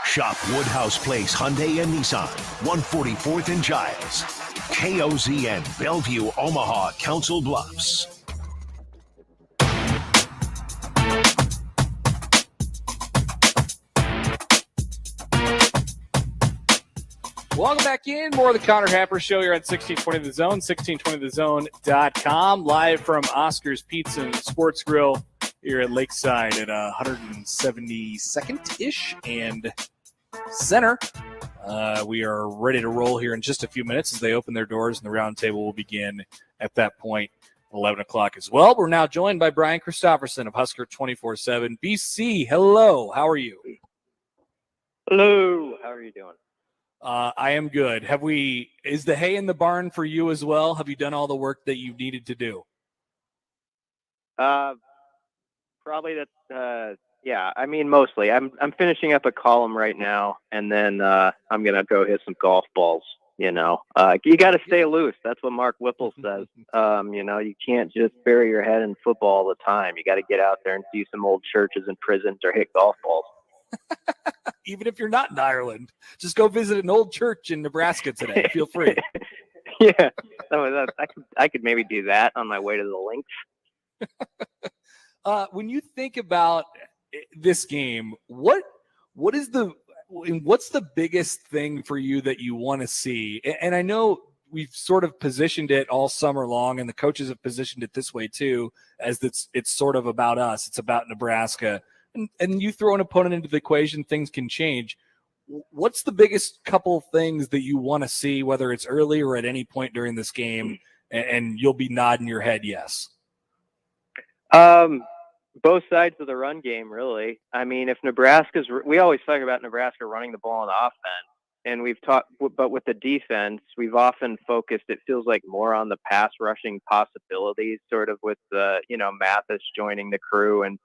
Shop Woodhouse Place Hyundai and Nissan, 144th and Giles. KOZN, Bellevue, Omaha, Council Bluffs. Welcome back in. More of the Connor Happer Show here at 1620 The Zone, 1620thezone.com, live from Oscar's Pizza and Sports Grill here at Lakeside at 172nd-ish and Center. We are ready to roll here in just a few minutes as they open their doors, and the roundtable will begin at that point, 11 o'clock as well. We're now joined by Brian Christopherson of Husker 24/7. BC, hello. How are you? Hello. How are you doing? I am good. Is the hay in the barn for you as well? Have you done all the work that you needed to do? Probably that. Yeah, I mean, mostly. I'm finishing up a column right now, and then I'm gonna go hit some golf balls. You know, you got to stay loose. That's what Mark Whipple says. You know, you can't just bury your head in football all the time. You got to get out there and see some old churches and prisons or hit golf balls. Even if you're not in Ireland, just go visit an old church in Nebraska today. Feel free. Yeah, I could maybe do that on my way to the links. When you think about this game, what's the biggest thing for you that you want to see? And I know we've sort of positioned it all summer long, and the coaches have positioned it this way too, as it's sort of about us. It's about Nebraska. And you throw an opponent into the equation, things can change. What's the biggest couple things that you want to see, whether it's early or at any point during this game, and you'll be nodding your head yes? Both sides of the run game, really. I mean, if we always talk about Nebraska running the ball on the offense, and but with the defense, we've often focused, it feels like, more on the pass rushing possibilities, sort of with Mathis joining the crew and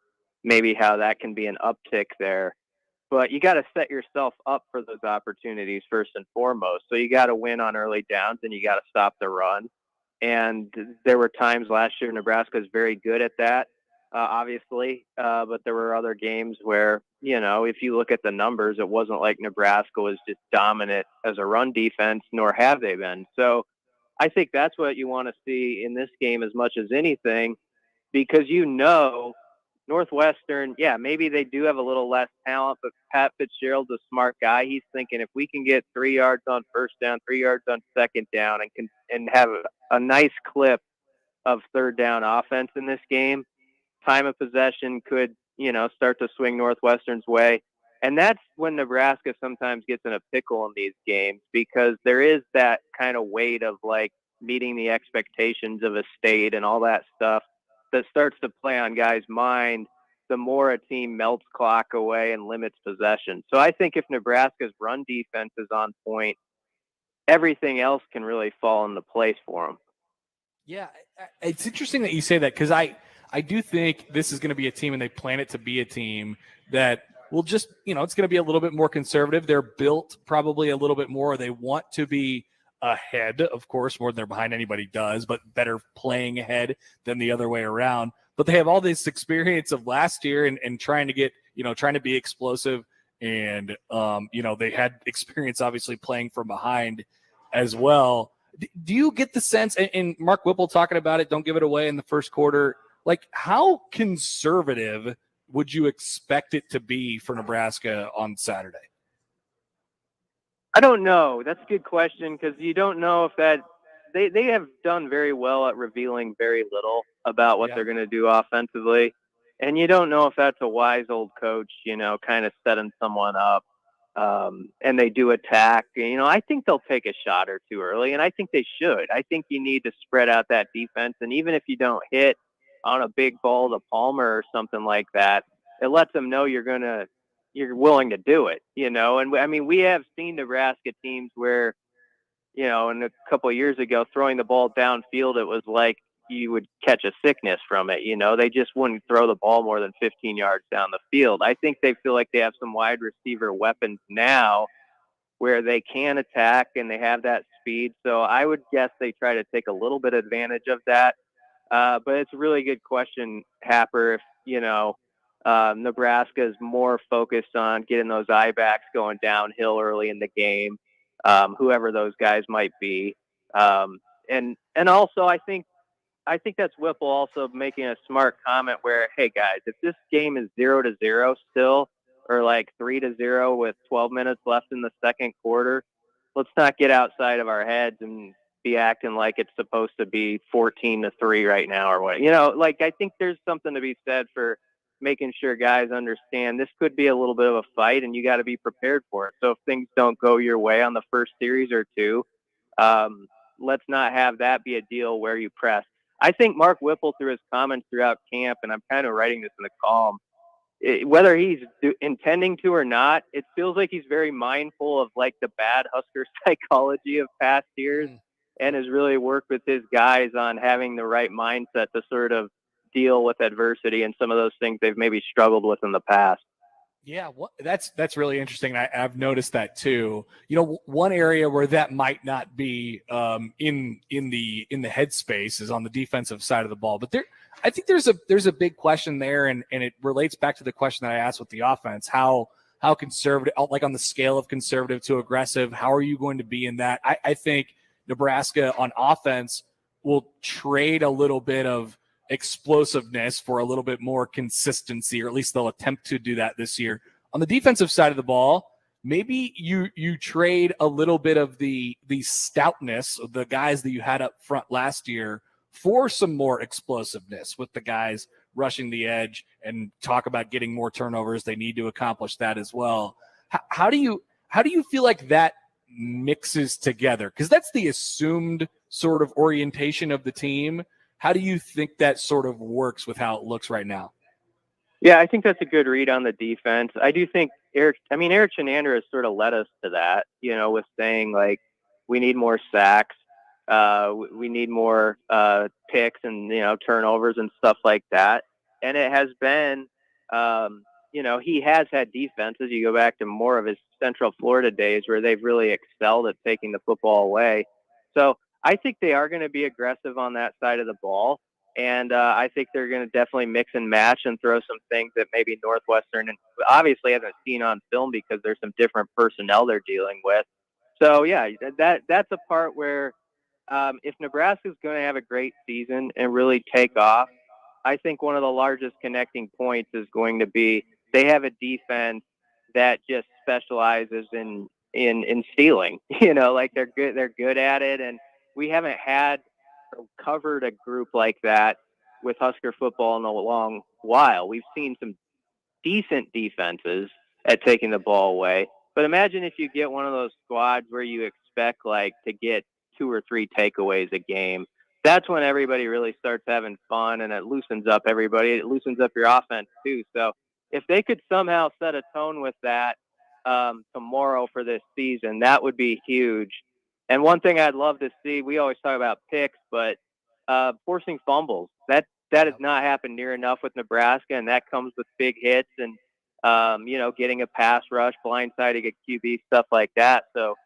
maybe how that can be an uptick there. But you got to set yourself up for those opportunities first and foremost. So you got to win on early downs, and you got to stop the run. And there were times last year Nebraska was very good at that, obviously. But there were other games where, if you look at the numbers, it wasn't like Nebraska was just dominant as a run defense, nor have they been. So I think that's what you want to see in this game as much as anything, because Northwestern, yeah, maybe they do have a little less talent, but Pat Fitzgerald's a smart guy. He's thinking, if we can get 3 yards on first down, 3 yards on second down, and have a nice clip of third down offense in this game, time of possession could, start to swing Northwestern's way. And that's when Nebraska sometimes gets in a pickle in these games, because there is that kind of weight of like meeting the expectations of a state and all that stuff that starts to play on guys' mind the more a team melts clock away and limits possession. So I think if Nebraska's run defense is on point, everything else can really fall into place for them. Yeah, it's interesting that you say that, because I do think this is going to be a team, and they plan it to be a team that will just, it's going to be a little bit more conservative. They're built probably a little bit more. They want to be ahead, of course, more than they're behind. Anybody does, but better playing ahead than the other way around. But they have all this experience of last year and trying to get, trying to be explosive. And, they had experience obviously playing from behind as well. Do you get the sense, and Mark Whipple talking about it, don't give it away in the first quarter, like how conservative would you expect it to be for Nebraska on Saturday? I don't know. That's a good question, because you don't know if that they have done very well at revealing very little about what they're going to do offensively. And you don't know if that's a wise old coach, kind of setting someone up. And they do attack. I think they'll take a shot or two early, and I think they should. I think you need to spread out that defense, and even if you don't hit on a big ball to Palmer or something like that, it lets them know you're willing to do it, And I mean, we have seen Nebraska teams where, and a couple of years ago, throwing the ball downfield, it was like you would catch a sickness from it. They just wouldn't throw the ball more than 15 yards down the field. I think they feel like they have some wide receiver weapons now where they can attack and they have that speed. So I would guess they try to take a little bit advantage of that. But it's a really good question, Happer, if, Nebraska is more focused on getting those eye backs going downhill early in the game, whoever those guys might be. And also I think that's Whipple also making a smart comment where, hey guys, if this game is 0-0 still, or like 3-0 with 12 minutes left in the second quarter, let's not get outside of our heads and be acting like it's supposed to be 14-3 right now or what. I think there's something to be said for making sure guys understand this could be a little bit of a fight and you got to be prepared for it. So if things don't go your way on the first series or two, let's not have that be a deal where you press. I think Mark Whipple, through his comments throughout camp, and I'm kind of writing this in the column, whether he's intending to or not, it feels like he's very mindful of like the bad Husker psychology of past years and has really worked with his guys on having the right mindset to sort of deal with adversity and some of those things they've maybe struggled with in the past. Yeah, that's really interesting. I've noticed that too. One area where that might not be in the headspace is on the defensive side of the ball. But I think there's a big question there, and it relates back to the question that I asked with the offense. How conservative, like on the scale of conservative to aggressive, how are you going to be in that? I think Nebraska on offense will trade a little bit of explosiveness for a little bit more consistency, or at least they'll attempt to do that this year. On the defensive side of the ball, maybe you trade a little bit of the stoutness of the guys that you had up front last year for some more explosiveness with the guys rushing the edge, and talk about getting more turnovers. They need to accomplish that as well. How do you feel like that mixes together? Because that's the assumed sort of orientation of the team. How do you think that sort of works with how it looks right now? Yeah, I think that's a good read on the defense. I do think Eric Chinander has sort of led us to that, with saying like, we need more sacks. We need more picks and, turnovers and stuff like that. And it has been, he has had defenses. You go back to more of his Central Florida days where they've really excelled at taking the football away. So I think they are going to be aggressive on that side of the ball. And I think they're going to definitely mix and match and throw some things that maybe Northwestern and obviously hasn't seen on film because there's some different personnel they're dealing with. So, yeah, that's a part where if Nebraska is going to have a great season and really take off, I think one of the largest connecting points is going to be they have a defense that just specializes in stealing. Like they're good at it, and we haven't had or covered a group like that with Husker football in a long while. We've seen some decent defenses at taking the ball away, but imagine if you get one of those squads where you expect like to get 2 or 3 takeaways a game. That's when everybody really starts having fun, and it loosens up everybody. It loosens up your offense too. So if they could somehow set a tone with that tomorrow for this season, that would be huge. And one thing I'd love to see, we always talk about picks, but forcing fumbles. That has not happened near enough with Nebraska, and that comes with big hits and, getting a pass rush, blindsiding a QB, stuff like that. So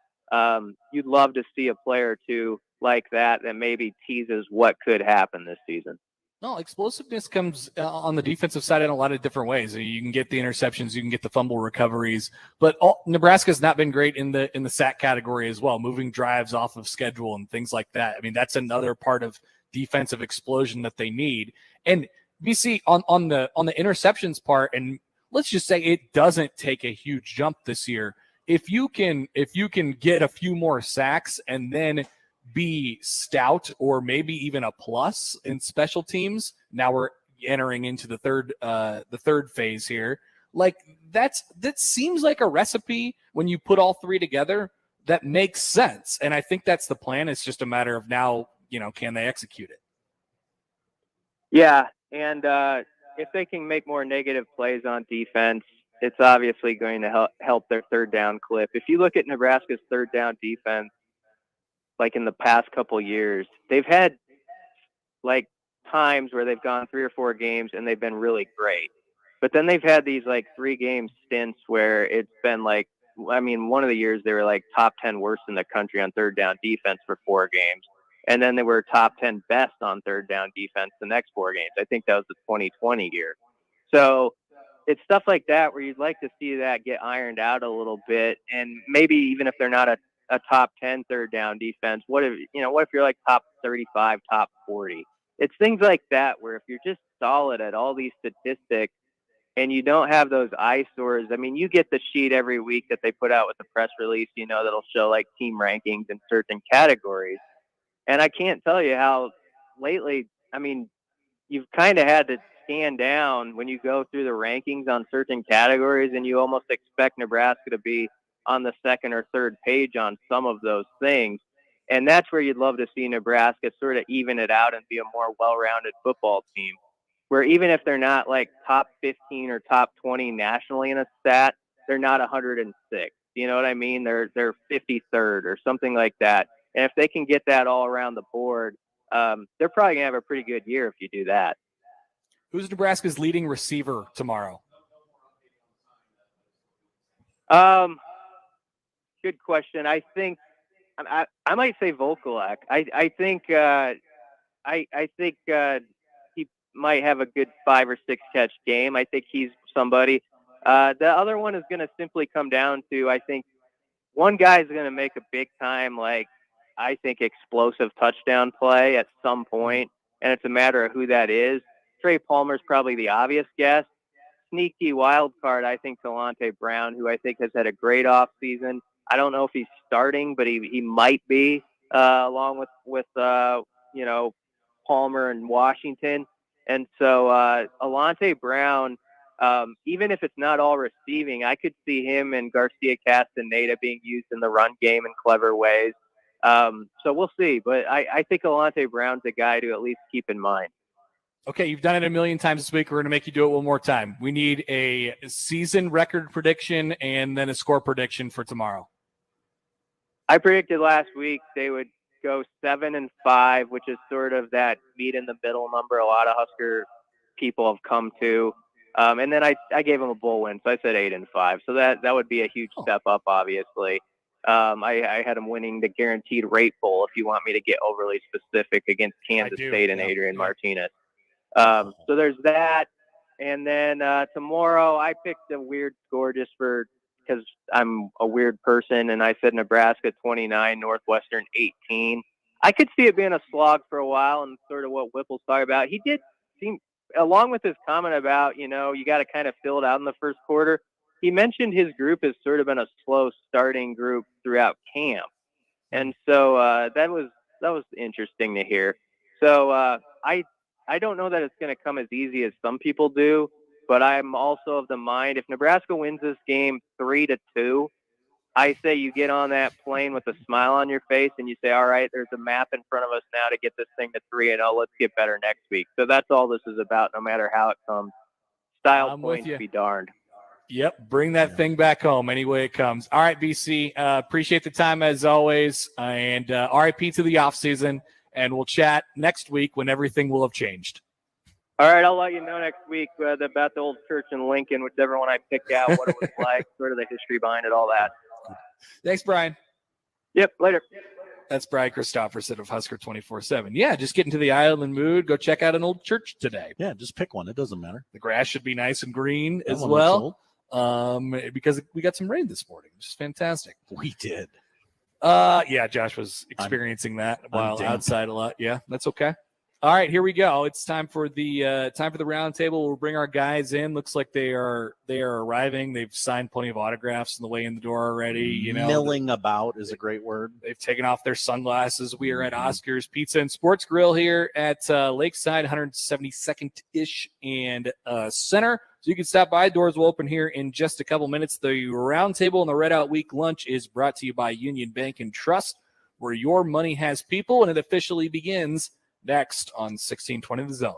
you'd love to see a player or two like that maybe teases what could happen this season. No, explosiveness comes on the defensive side in a lot of different ways. You can get the interceptions, you can get the fumble recoveries, but Nebraska's not been great in the sack category as well, moving drives off of schedule and things like that. I mean, that's another part of defensive explosion that they need. And BC on the interceptions part, and let's just say it doesn't take a huge jump this year. If you can get a few more sacks and then be stout or maybe even a plus in special teams, now we're entering into the third phase here. Like that seems like a recipe when you put all three together that makes sense. And I think that's the plan. It's just a matter of now, can they execute it? Yeah. And if they can make more negative plays on defense, it's obviously going to help their third down clip. If you look at Nebraska's third down defense, like in the past couple years, they've had like times where they've gone 3 or 4 games and they've been really great. But then they've had these like 3-game stints where it's been like, one of the years they were like top 10 worst in the country on third down defense for 4 games. And then they were top 10 best on third down defense the next 4 games. I think that was the 2020 year. So it's stuff like that where you'd like to see that get ironed out a little bit. And maybe even if they're not a top 10 third down defense, what if you're like top 35, top 40? It's things like that where if you're just solid at all these statistics and you don't have those eyesores, you get the sheet every week that they put out with the press release, that'll show like team rankings in certain categories. And I can't tell you how lately, you've kind of had to scan down when you go through the rankings on certain categories, and you almost expect Nebraska to be on the second or third page on some of those things. And that's where you'd love to see Nebraska sort of even it out and be a more well-rounded football team, where even if they're not like top 15 or top 20 nationally in a stat, they're not 106. You know what I mean? They're 53rd or something like that. And if they can get that all around the board, they're probably going to have a pretty good year if you do that. Who's Nebraska's leading receiver tomorrow? Good question. I think I might say Volkolak. I think he might have a good 5 or 6 catch game. I think he's somebody. The other one is going to simply come down to, I think one guy is going to make a big time, I think explosive touchdown play at some point, and it's a matter of who that is. Trey Palmer's probably the obvious guess. Sneaky wild card, I think Delonte Brown, who I think has had a great offseason. I don't know if he's starting, but he might be along with Palmer and Washington. And so Alante Brown, even if it's not all receiving, I could see him and Garcia Castaneda being used in the run game in clever ways. So we'll see. But I think Alante Brown's a guy to at least keep in mind. Okay, you've done it a million times this week. We're going to make you do it one more time. We need a season record prediction and then a score prediction for tomorrow. I predicted last week they would go 7-5, which is sort of that meet in the middle number a lot of Husker people have come to. And then I gave them a bowl win, so I said 8-5. So that would be a huge step up, obviously. I had them winning the guaranteed rate bowl, if you want me to get overly specific, against Kansas State and Adrian Martinez. So there's that. And then tomorrow I picked a weird score just because I'm a weird person, and I said Nebraska 29, Northwestern 18. I could see it being a slog for a while, and sort of what Whipple's talking about. He did seem, along with his comment about, you got to kind of fill it out in the first quarter, he mentioned his group has sort of been a slow starting group throughout camp. And so that was interesting to hear. So I don't know that it's going to come as easy as some people do, but I'm also of the mind, if Nebraska wins this game 3-2, I say you get on that plane with a smile on your face and you say, all right, there's a map in front of us now to get this thing to 3-0. Let's get better next week. So that's all this is about, no matter how it comes. Style points be darned. Yep, bring that thing back home any way it comes. All right, BC, appreciate the time as always, and RIP to the offseason, and we'll chat next week when everything will have changed. All right, I'll let you know next week about the old church in Lincoln, whichever one I picked out, what it was like, sort of the history behind it, all that. Thanks, Brian. Yep, later. That's Brian Christopherson of Husker 24/7. Yeah, just get into the island mood. Go check out an old church today. Yeah, just pick one. It doesn't matter. The grass should be nice and green as well. Because we got some rain this morning, which is fantastic. We did. Yeah, Josh was experiencing that while outside a lot. Yeah, that's okay. All right, here we go. It's time for the roundtable. We'll bring our guys in. Looks like they are arriving. They've signed plenty of autographs on the way in the door already. You know, milling about is a great word. They've taken off their sunglasses. We are at Oscar's Pizza and Sports Grill here at Lakeside, 172nd-ish and Center. So you can stop by. Doors will open here in just a couple minutes. The roundtable and the Red Out Week lunch is brought to you by Union Bank and Trust, where your money has people, and it officially begins next on 1620 The Zone.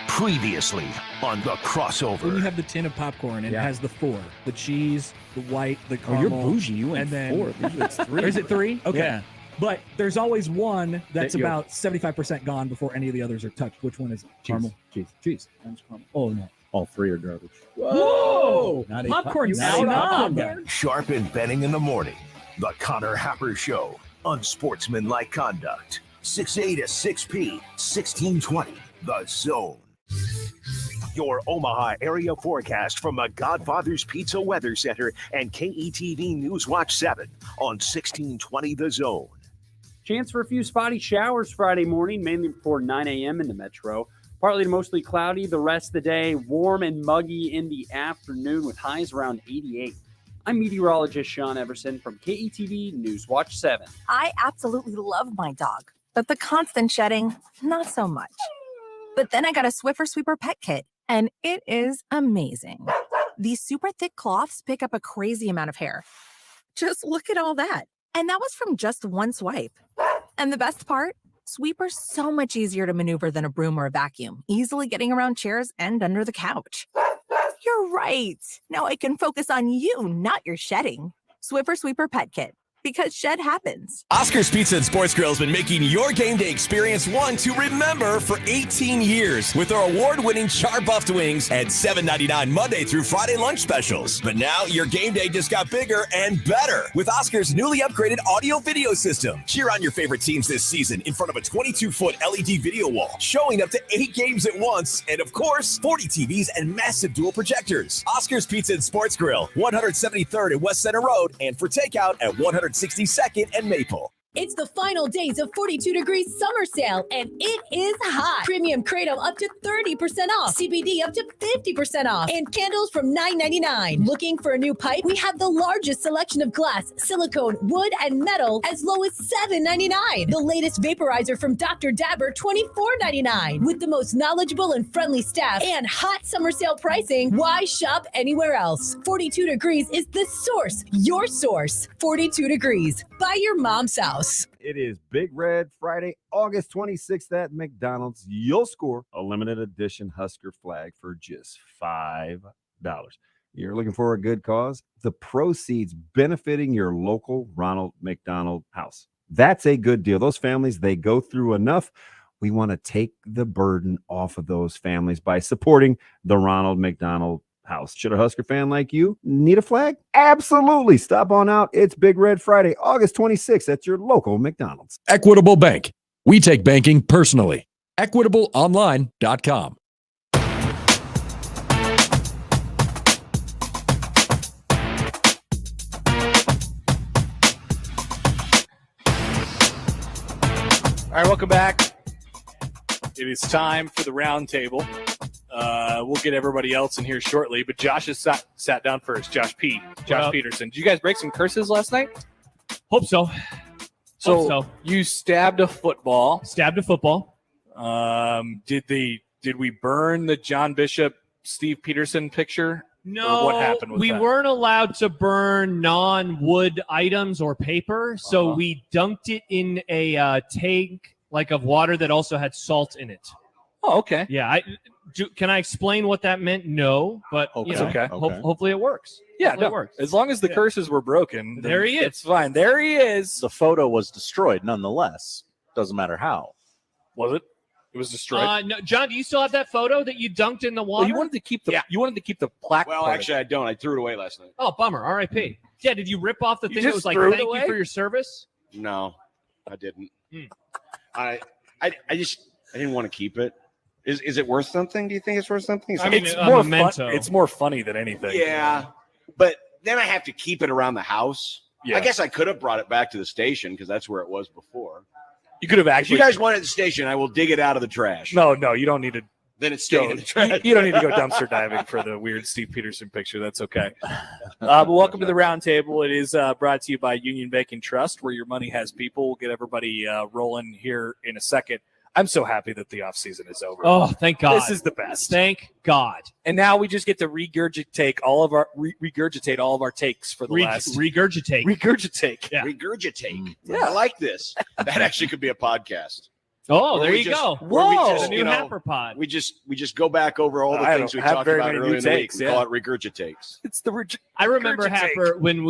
Previously on the crossover. When you have the tin of popcorn and it has the 4, the cheese, the white, the caramel. Oh, you're bougie. You went and then 4. Usually it's 3. Or is it 3? Okay. Yeah. But there's always one that's about 75% gone before any of the others are touched. Which one is it? Caramel. Cheese. Oh, no. All 3 are garbage. Whoa! Popcorn's Sharp and Benning in the morning. The Connor Happer Show. Unsportsmanlike conduct. 6A to 6P. 1620. The Zone. Your Omaha area forecast from the Godfather's Pizza Weather Center and KETV Newswatch 7 on 1620 The Zone. Chance for a few spotty showers Friday morning, mainly before 9 a.m. in the metro. Partly to mostly cloudy the rest of the day. Warm and muggy in the afternoon with highs around 88. I'm meteorologist Sean Everson from KETV Newswatch 7. I absolutely love my dog, but the constant shedding, not so much. But then I got a Swiffer Sweeper Pet Kit, and it is amazing. These super thick cloths pick up a crazy amount of hair. Just look at all that. And that was from just one swipe. And the best part? Sweeper's so much easier to maneuver than a broom or a vacuum, easily getting around chairs and under the couch. You're right. Now I can focus on you, not your shedding. Swiffer Sweeper Pet Kit. Because shed happens. Oscar's Pizza and Sports Grill has been making your game day experience one to remember for 18 years with our award-winning char-buffed wings and $7.99 Monday through Friday lunch specials. But now your game day just got bigger and better with Oscar's newly upgraded audio-video system. Cheer on your favorite teams this season in front of a 22-foot LED video wall, showing up to 8 games at once, and of course, 40 TVs and massive dual projectors. Oscar's Pizza and Sports Grill, 173rd and West Center Road, and for takeout at 162nd and Maple. It's the final days of 42 Degrees Summer Sale, and it is hot. Premium Kratom up to 30% off. CBD up to 50% off. And candles from $9.99. Looking for a new pipe? We have the largest selection of glass, silicone, wood, and metal as low as $7.99. The latest vaporizer from Dr. Dabber, $24.99. With the most knowledgeable and friendly staff and hot summer sale pricing, why shop anywhere else? 42 Degrees is the source, your source. 42 Degrees. By your mom's house. It is Big Red Friday, August 26th at McDonald's. You'll score a limited edition Husker flag for just $5. You're looking for a good cause? The proceeds benefiting your local Ronald McDonald House. That's a good deal. Those families, they go through enough. We want to take the burden off of those families by supporting the Ronald McDonald House. Should a Husker fan like you need a flag? Absolutely. Stop on out. It's Big Red Friday, August 26th at your local McDonald's. Equitable Bank. We take banking personally. EquitableOnline.com. All right, welcome back. It is time for the roundtable. We'll get everybody else in here shortly, but Josh has sat down first. Josh Peterson. Did you guys break some curses last night? Hope so. So you stabbed a football. Did we burn the John Bishop, Steve Peterson picture? No, or what happened with we that? weren't allowed to burn non-wood items or paper, so we dunked it in a tank of water that also had salt in it. Oh, okay. Yeah, can I explain what that meant? No, but hopefully it works. Yeah, Hopefully it works. As long as the curses were broken, There he is. It's fine. There he is. The photo was destroyed nonetheless. Doesn't matter how. Was it? It was destroyed. No, John, do you still have that photo that you dunked in the water? Well, you wanted to keep the plaque. Well, part actually, I don't. I threw it away last night. Oh, bummer. R.I.P. Yeah, did you rip off the thing that just was like, threw it thank you away? for your service? No, I didn't. I didn't want to keep it. Is it worth something? Do you think it's worth something? I mean, it's a more memento. It's more funny than anything. Yeah, but then I have to keep it around the house. I guess I could have brought it back to the station because that's where it was before. You could have If actually. you guys want it at the station, I will dig it out of the trash. No, you don't need to. Then it's staying in the trash. You don't need to go dumpster diving for the weird Steve Peterson picture. That's okay. But welcome to the Roundtable. It is brought to you by Union Banking Trust, where your money has people. We'll get everybody rolling here in a second. I'm so happy that the offseason is over. Oh, thank God. This is the best. Thank God. And now we just get to regurgitate all of our takes for the last regurgitate. Yeah. Regurgitate. Yeah. I like this. That actually could be a podcast. Oh, there you go. Whoa. The new Happer pod. We just go back over all the things we talked about earlier in the week. We call it regurgitates. It's the I remember, Happer, when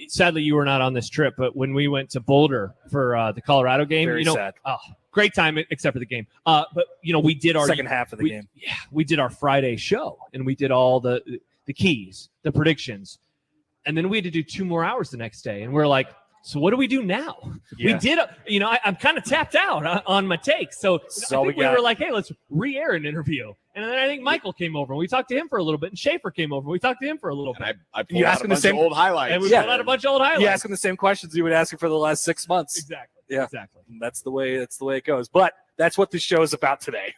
sadly you were not on this trip, but when we went to Boulder for the Colorado game, Very sad. Oh, great time except for the game. But we did our second half of the game. Yeah, we did our Friday show and we did all the keys, the predictions, and then we had to do 2 more hours the next day, and we're like, so what do we do now? Yeah. We did, I'm kind of tapped out on my takes. So I think we were like, hey, let's re-air an interview. And then I think Michael came over and we talked to him for a little bit, and Schaefer came over and we talked to him for a little bit. I pulled out a bunch of old highlights. And we pulled out a bunch of old highlights. You ask him the same questions you would ask him for the last 6 months. Exactly. Yeah. Exactly. And that's the way it goes. But that's what the show is about today.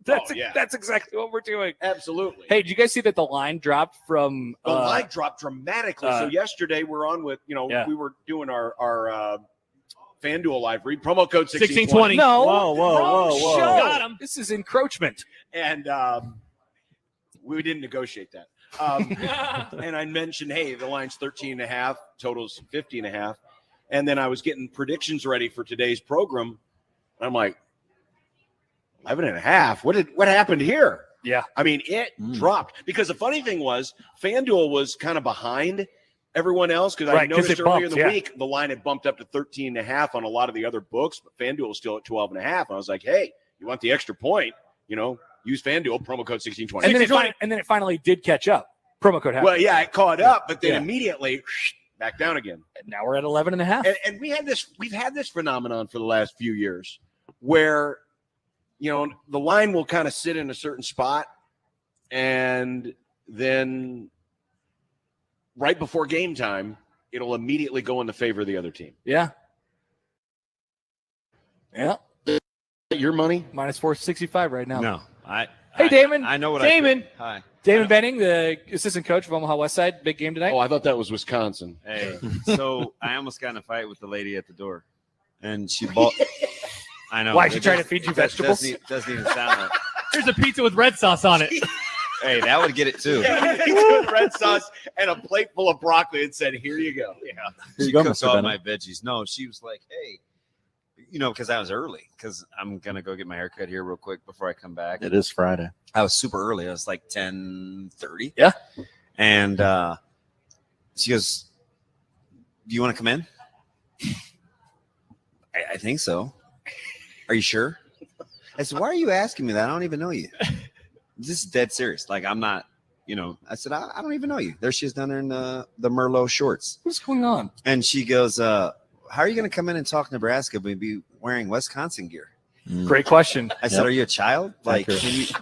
That's exactly what we're doing. Absolutely. Hey, did you guys see that the line dropped from the line dropped dramatically? So yesterday we're on with we were doing our FanDuel live read promo code 1620. No, whoa. Got him. This is encroachment, and we didn't negotiate that. And I mentioned, hey, the line's 13.5, totals 50.5, and then I was getting predictions ready for today's program. And I'm like, 11.5. What happened here? Yeah. I mean, it dropped because the funny thing was FanDuel was kind of behind everyone else because I noticed earlier in the week the line had bumped up to 13.5 on a lot of the other books, but FanDuel was still at 12.5. I was like, hey, you want the extra point? Use FanDuel, promo code 1620. And then it finally did catch up. Promo code Happer. Well, yeah, it caught up, but then immediately back down again. And now we're at 11.5. And we've had this phenomenon for the last few years where the line will kind of sit in a certain spot, and then right before game time, it'll immediately go in the favor of the other team. Yeah. Yeah. Your money? Minus 465 right now. No. Hey, Damon. I know what Damon. Hi. Damon Benning, the assistant coach of Omaha West Side. Big game tonight. Oh, I thought that was Wisconsin. Hey, so I almost got in a fight with the lady at the door, and she bought. I know. Why, she trying to feed you vegetables? Doesn't even sound like. Here's a pizza with red sauce on it. Hey, that would get it too. Yeah, with red sauce and a plate full of broccoli and said, here you go. Yeah. Here She you go, cooked Mr. all Bennett. my veggies. No, she was like, hey, because I was early because I'm going to go get my haircut here real quick before I come back. It is Friday. I was super early. I was like 10:30. Yeah. And she goes, do you want to come in? I think so. Are you sure? I said, why are you asking me that? I don't even know you. This is dead serious. Like, I'm not, I said, I don't even know you. There she is down there in the Merlot shorts. What's going on? And she goes, how are you going to come in and talk Nebraska but be wearing Wisconsin gear? Great question. I said, are you a child? Like,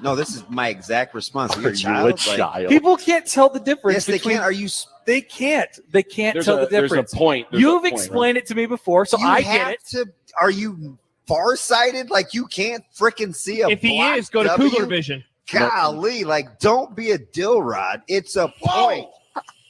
no, this is my exact response. Are you a child? People can't tell the difference. Yes, they can. Are you? They can't. They can't There's tell the there's difference. a point. You've explained it to me before, so I get it. Are you farsighted? Like, you can't freaking see a If he black is, go to W? Cougar Vision. Golly, like, don't be a dill rod. It's a point.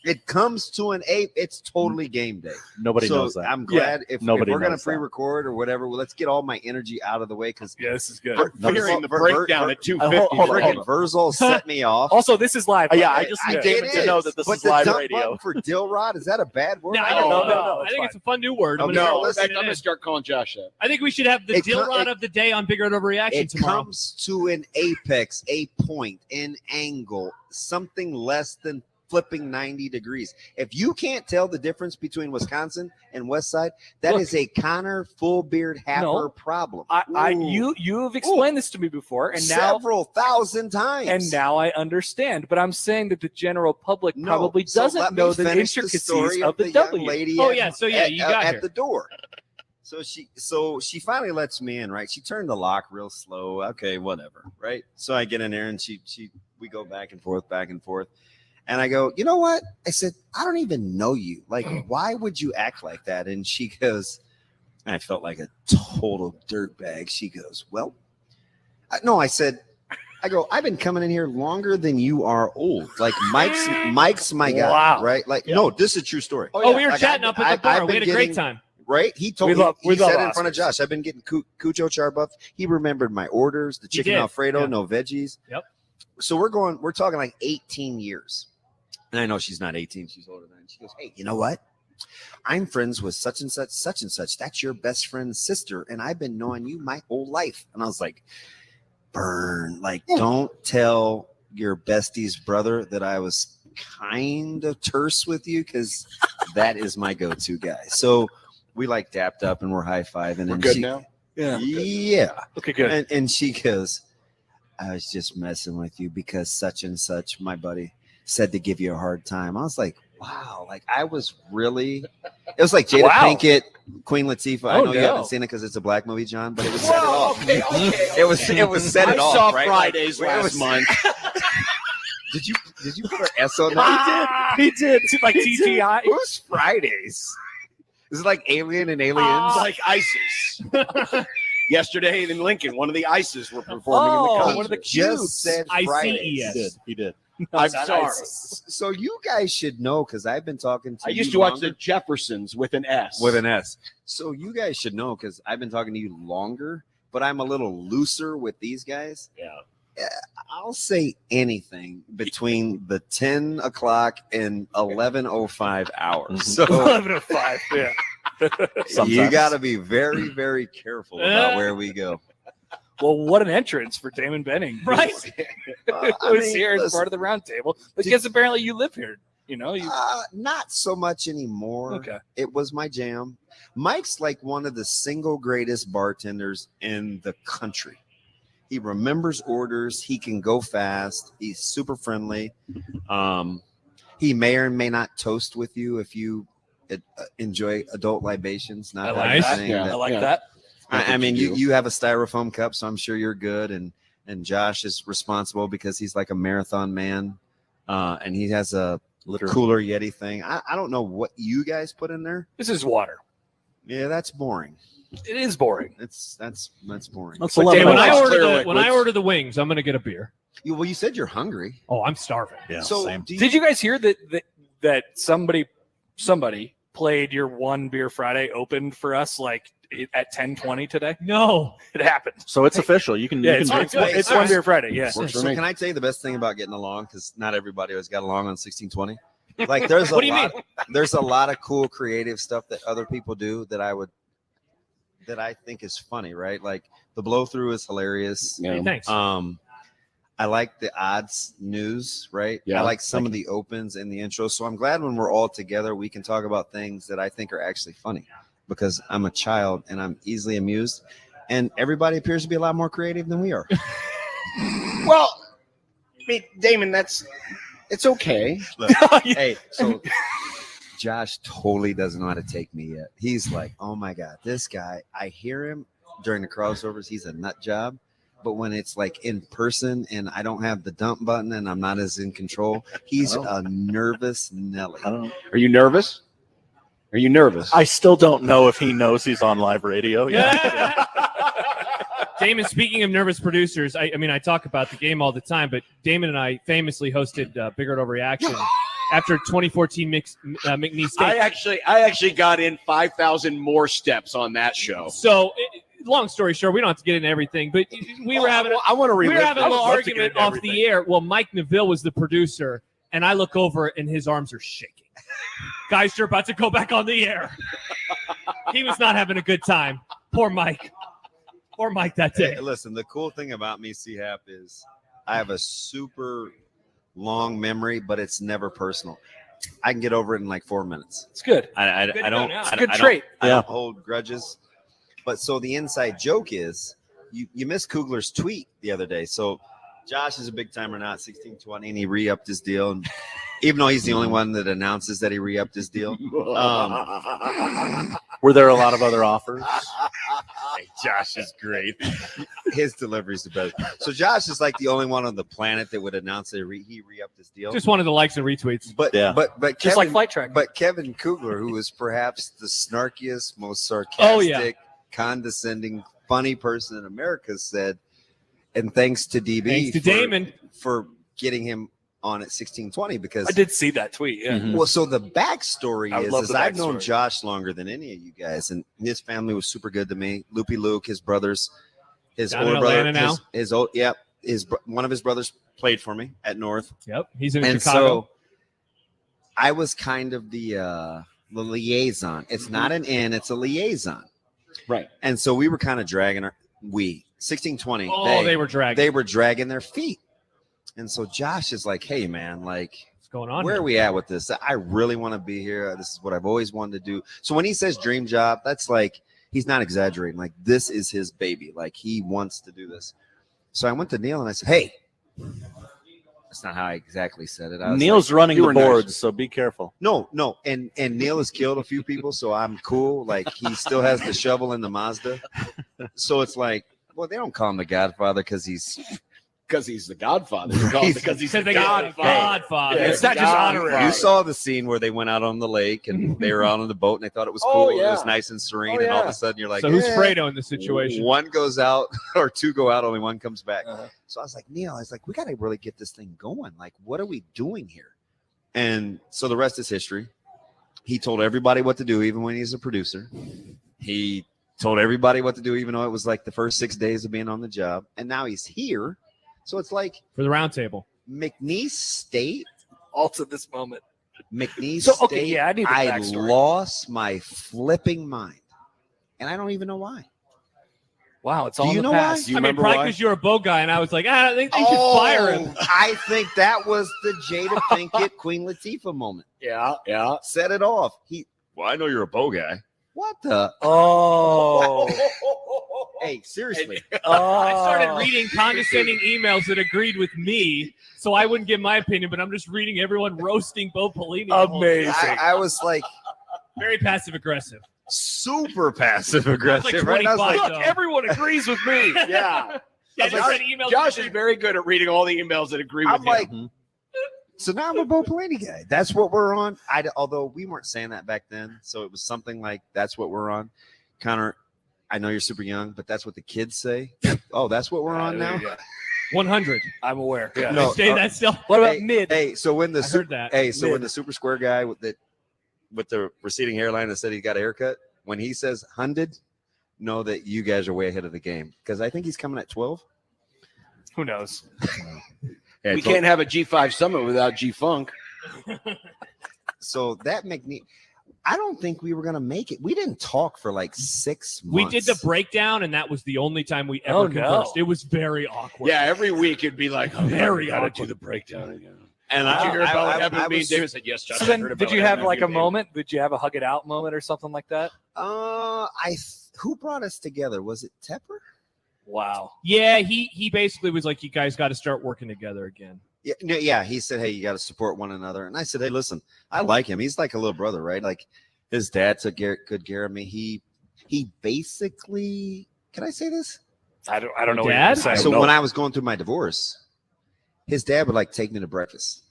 It comes to an ape. It's totally game day. Nobody So knows that. I'm glad if Nobody we're going to knows that. pre-record or whatever, well, let's get all my energy out of the way because this is good. Figuring the breakdown at 250. Verzal set me off. Also, this is live. Yeah, I just need Damon to know that this is live radio. For dill rod, is that a bad word? No, I think it's a fun new word. I'm going to start calling Josh that. I think we should have the deal rod of the day on Big Red Overreaction It tomorrow. comes to an apex, a point, an angle, something less than flipping 90 degrees. If you can't tell the difference between Wisconsin and West Side, that is a Connor Full-Beard Happer problem. You have explained this to me before, and now several thousand times. And now I understand. But I'm saying that the general public probably doesn't know the intricacies of the W. Lady Oh, at, yeah. So, yeah, you got at here. the door. So she finally lets me in, right? She turned the lock real slow. Okay, whatever, right? So I get in there and we go back and forth. And I go, you know what? I said, I don't even know you. Like, why would you act like that? And she goes, and I felt like a total dirtbag. She goes, well, I said, I've been coming in here longer than you are old. Like Mike's my guy, right? Like, no, this is a true story. Oh, we were chatting up at the bar. We had a great time. Right? He told me, he said in front of Josh, I've been getting Cucho Charbuff. He remembered my orders, the chicken Alfredo, no veggies. Yep. So we're talking like 18 years. And I know she's not 18, she's older than. She goes, hey, you know what? I'm friends with such and such, such and such. That's your best friend's sister. And I've been knowing you my whole life. And I was like, burn. Like, don't tell your bestie's brother that I was kind of terse with you, because that is my go-to guy. So we like dapped up and we're high-fiving. We're good now? Yeah. Okay, good. And she goes, I was just messing with you because such and such, my buddy, said to give you a hard time. I was like, wow. Like, I was really, it was like Jada Pinkett, Queen Latifah. I know you haven't seen it because it's a black movie, John, but it was set it off. Okay. It was set it off. I saw right? Fridays like, last month. Did you put an S on that? He did. Like TGI. Who's Fridays? Is it like Alien and Aliens? Like ISIS. Yesterday in Lincoln, one of the ISIS were performing in the concert. One of the just said Fridays. He did. I'm sorry. So you guys should know, because I've been talking to I you used to watch longer. the Jeffersons with an S. With an S. So you guys should know, because I've been talking to you longer, but I'm a little looser with these guys. Yeah. I'll say anything between the 10 o'clock and 11:05 hours. So 11:05, yeah. You got to be very, very careful about where we go. Well, what an entrance for Damon Benning, right? Was here as part of the Roundtable, because apparently you live here. You know, not so much anymore. Okay. It was my jam. Mike's like one of the single greatest bartenders in the country. He remembers orders. He can go fast. He's super friendly. He may or may not toast with you if you enjoy adult libations. Not I like that. I mean, you have a styrofoam cup, so I'm sure you're good. And Josh is responsible because he's like a marathon man, and he has a cooler Yeti thing. I don't know what you guys put in there. This is water. Yeah, that's boring. It is boring. That's boring. When I order the wings, I'm gonna get a beer. Well, you said you're hungry. Oh, I'm starving. Yeah. So did you guys hear that somebody played your one beer Friday open for us like at 10:20 today? No, it happened. So it's official. You can. Yeah, it's one beer Friday. Yeah. So can I tell you the best thing about getting along? Because not everybody always got along on 1620. Like there's there's a lot of cool creative stuff that other people do that I think is funny, right? Like the blow through is hilarious. Yeah. Hey, thanks. I like the odds news, right? Yeah. I like some of the opens and the intros. So I'm glad when we're all together, we can talk about things that I think are actually funny, because I'm a child and I'm easily amused, and everybody appears to be a lot more creative than we are. Well, I mean, Damon, it's okay. Look, hey, so Josh totally doesn't know how to take me yet. He's like, oh my God, this guy, I hear him during the crossovers. He's a nut job. But when it's like in person and I don't have the dump button and I'm not as in control, he's a nervous Nelly. Are you nervous? Are you nervous? I still don't know if he knows he's on live radio. Yeah. Damon, speaking of nervous producers, I mean, I talk about the game all the time, but Damon and I famously hosted Big Red Overreaction after 2014 McNeese State. I actually got in 5,000 more steps on that show. So, long story short, we don't have to get into everything, but we were having a little argument off the air. Well, Mike Neville was the producer, and I look over and his arms are shaking. Guys, you're about to go back on the air. He was not having a good time. Poor Mike. Poor Mike that day. Hey, listen, the cool thing about me, C-Hap, is I have a super long memory, but it's never personal. I can get over it in like 4 minutes. It's good. I don't. It's a good trait. I don't hold grudges. But so the inside joke is you missed Kugler's tweet the other day. So Josh is a big timer now at 1620, and he re-upped his deal. And even though he's the only one that announces that he re-upped his deal. Were there a lot of other offers? Josh is great. His delivery is the best. So Josh is like the only one on the planet that would announce that he re-upped his deal. Just wanted the likes and retweets. But just Kevin, like Flight Track. But Kevin Kugler, who is perhaps the snarkiest, most sarcastic, condescending, funny person in America, said, and thanks to DB, thanks to Damon for getting him on at 1620, because I did see that tweet. Yeah. Well, so the backstory is I've known backstory. Josh longer than any of you guys, and his family was super good to me. Loopy Luke, his brothers, his Down older in brother, Atlanta now? one of his brothers played for me at North. Yep, he's in And Chicago. so I was kind of the liaison. It's not an in, it's a liaison. Right. And so we were kind of dragging 1620. Oh, they were dragging. They were dragging their feet. And so Josh is like, hey, man, like, what's going on? Where here? are we at with this? I really want to be here. This is what I've always wanted to do. So when he says dream job, that's like, he's not exaggerating. Like, this is his baby. Like, he wants to do this. So I went to Neil and I said, hey, that's not how I exactly said it. I was Neil's like, running the boards, nice. so be careful. No. And Neil has killed a few people, so I'm cool. Like, he still has the shovel in the Mazda. So it's like, well, they don't call him the Godfather because he's the Godfather. Because he's the Godfather. Yeah, it's not just honorary. You saw the scene where they went out on the lake and they were out on the boat and they thought it was cool. It was nice and serene. And all of a sudden you're like, so who's Fredo in this situation? One goes out or two go out, only one comes back. So I was like, Neil, we got to really get this thing going. Like, what are we doing here? And so the rest is history. He told everybody what to do, even when he's a producer. He told everybody what to do, even though it was like the first 6 days of being on the job. And now he's here. So it's like for the roundtable, McNeese State, all to this moment. McNeese So, State. okay, yeah, I need the I backstory. lost my flipping mind, and I don't even know why. Wow, it's all Do in you the know past. why? Do you I mean, remember probably why? because you're a bow guy, and I was like, I think they should fire him. I think that was the Jada Pinkett Queen Latifah moment. Yeah. Set it off. Well, I know you're a bow guy. What the? Oh. Hey, seriously. I started reading condescending emails that agreed with me, so I wouldn't give my opinion, but I'm just reading everyone roasting Bo Pelini. Amazing. I was like, very passive aggressive. super passive aggressive. Like right? I was 25, like, though. Everyone agrees with me. Yeah. Yeah, just read emails. Josh is very good at reading all the emails that agree with I'm him. like, so now I'm a Bo Pelini guy. That's what we're on. Although we weren't saying that back then, so it was something like that's what we're on. Connor, I know you're super young, but that's what the kids say. Oh, that's what we're on now. 100. I'm aware. Yeah. No, Say that still. What about mid? Hey, so when the I heard that. when the super square guy with the receding hairline that said he got a haircut, when he says 100, know that you guys are way ahead of the game because I think he's coming at 12. Who knows? Yeah, we can't have a G5 summit without G-Funk. So that McNeese, I don't think we were going to make it. We didn't talk for like 6 months. We did the breakdown, and that was the only time we ever conversed. It was very awkward. Yeah, every week it'd be like, Very gotta awkward. do the breakdown again. And Did you hear about what happened to me? was- David said, yes, Josh. So I then, heard about did you what have happened like to a me." moment? Did you have a hug it out moment or something like that? Who brought us together? Was it Tepper? Wow. Yeah, he basically was like, you guys got to start working together again. Yeah. He said, hey, you got to support one another. And I said, hey, listen, I like him. He's like a little brother, right? Like his dad took good care of me. He basically, can I say this? I don't know. Dad? What you're saying. So when I was going through my divorce, his dad would like take me to breakfast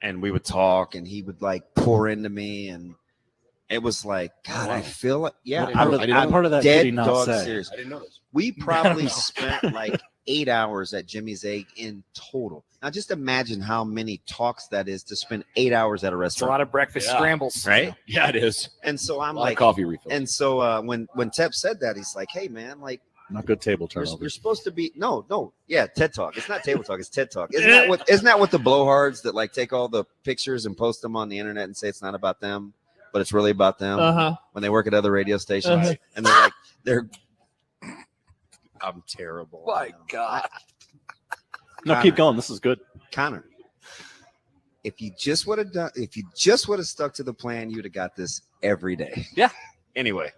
and we would talk and he would like pour into me. And it was like, God, I feel like, I'm part of that dead did he not dog say? serious. I didn't know this. We probably spent like 8 hours at Jimmy's Egg in total. Now, just imagine how many talks that is to spend 8 hours at a It's a restaurant. lot of breakfast scrambles. Right? Yeah, it is. And so I'm A lot of like, coffee refills. and so when Tep said that, he's like, hey, man, like, Not good table you're turnovers. supposed to be yeah, TED Talk. It's not table talk, it's TED Talk. Isn't that what the blowhards that like take all the pictures and post them on the internet and say it's not about them, but it's really about them when they work at other radio stations and they're I'm terrible. My God. No, keep going. This is good. Connor, if you just would have stuck to the plan, you'd have got this every day. Yeah. Anyway.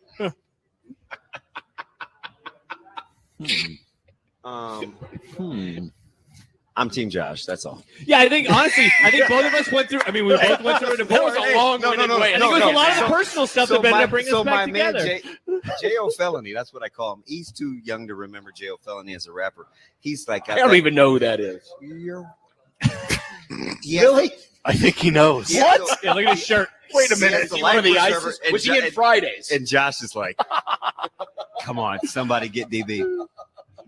I'm Team Josh. That's all. Yeah, I think honestly, both of us went through. I mean, we both went through a divorce. That was a long-winded way. I think it was a lot of the personal stuff that ended up bringing us back together. J.O. Felony. That's what I call him. He's too young to remember J.O. Felony as a rapper. He's like, I don't even know who that is. Really? I think he knows. Yeah, What? Yeah, look at his shirt. Wait a He minute. has the Is he one of the life ISIS? preserver, and Was he in and- Fridays? And Josh is like, come on, somebody get DB.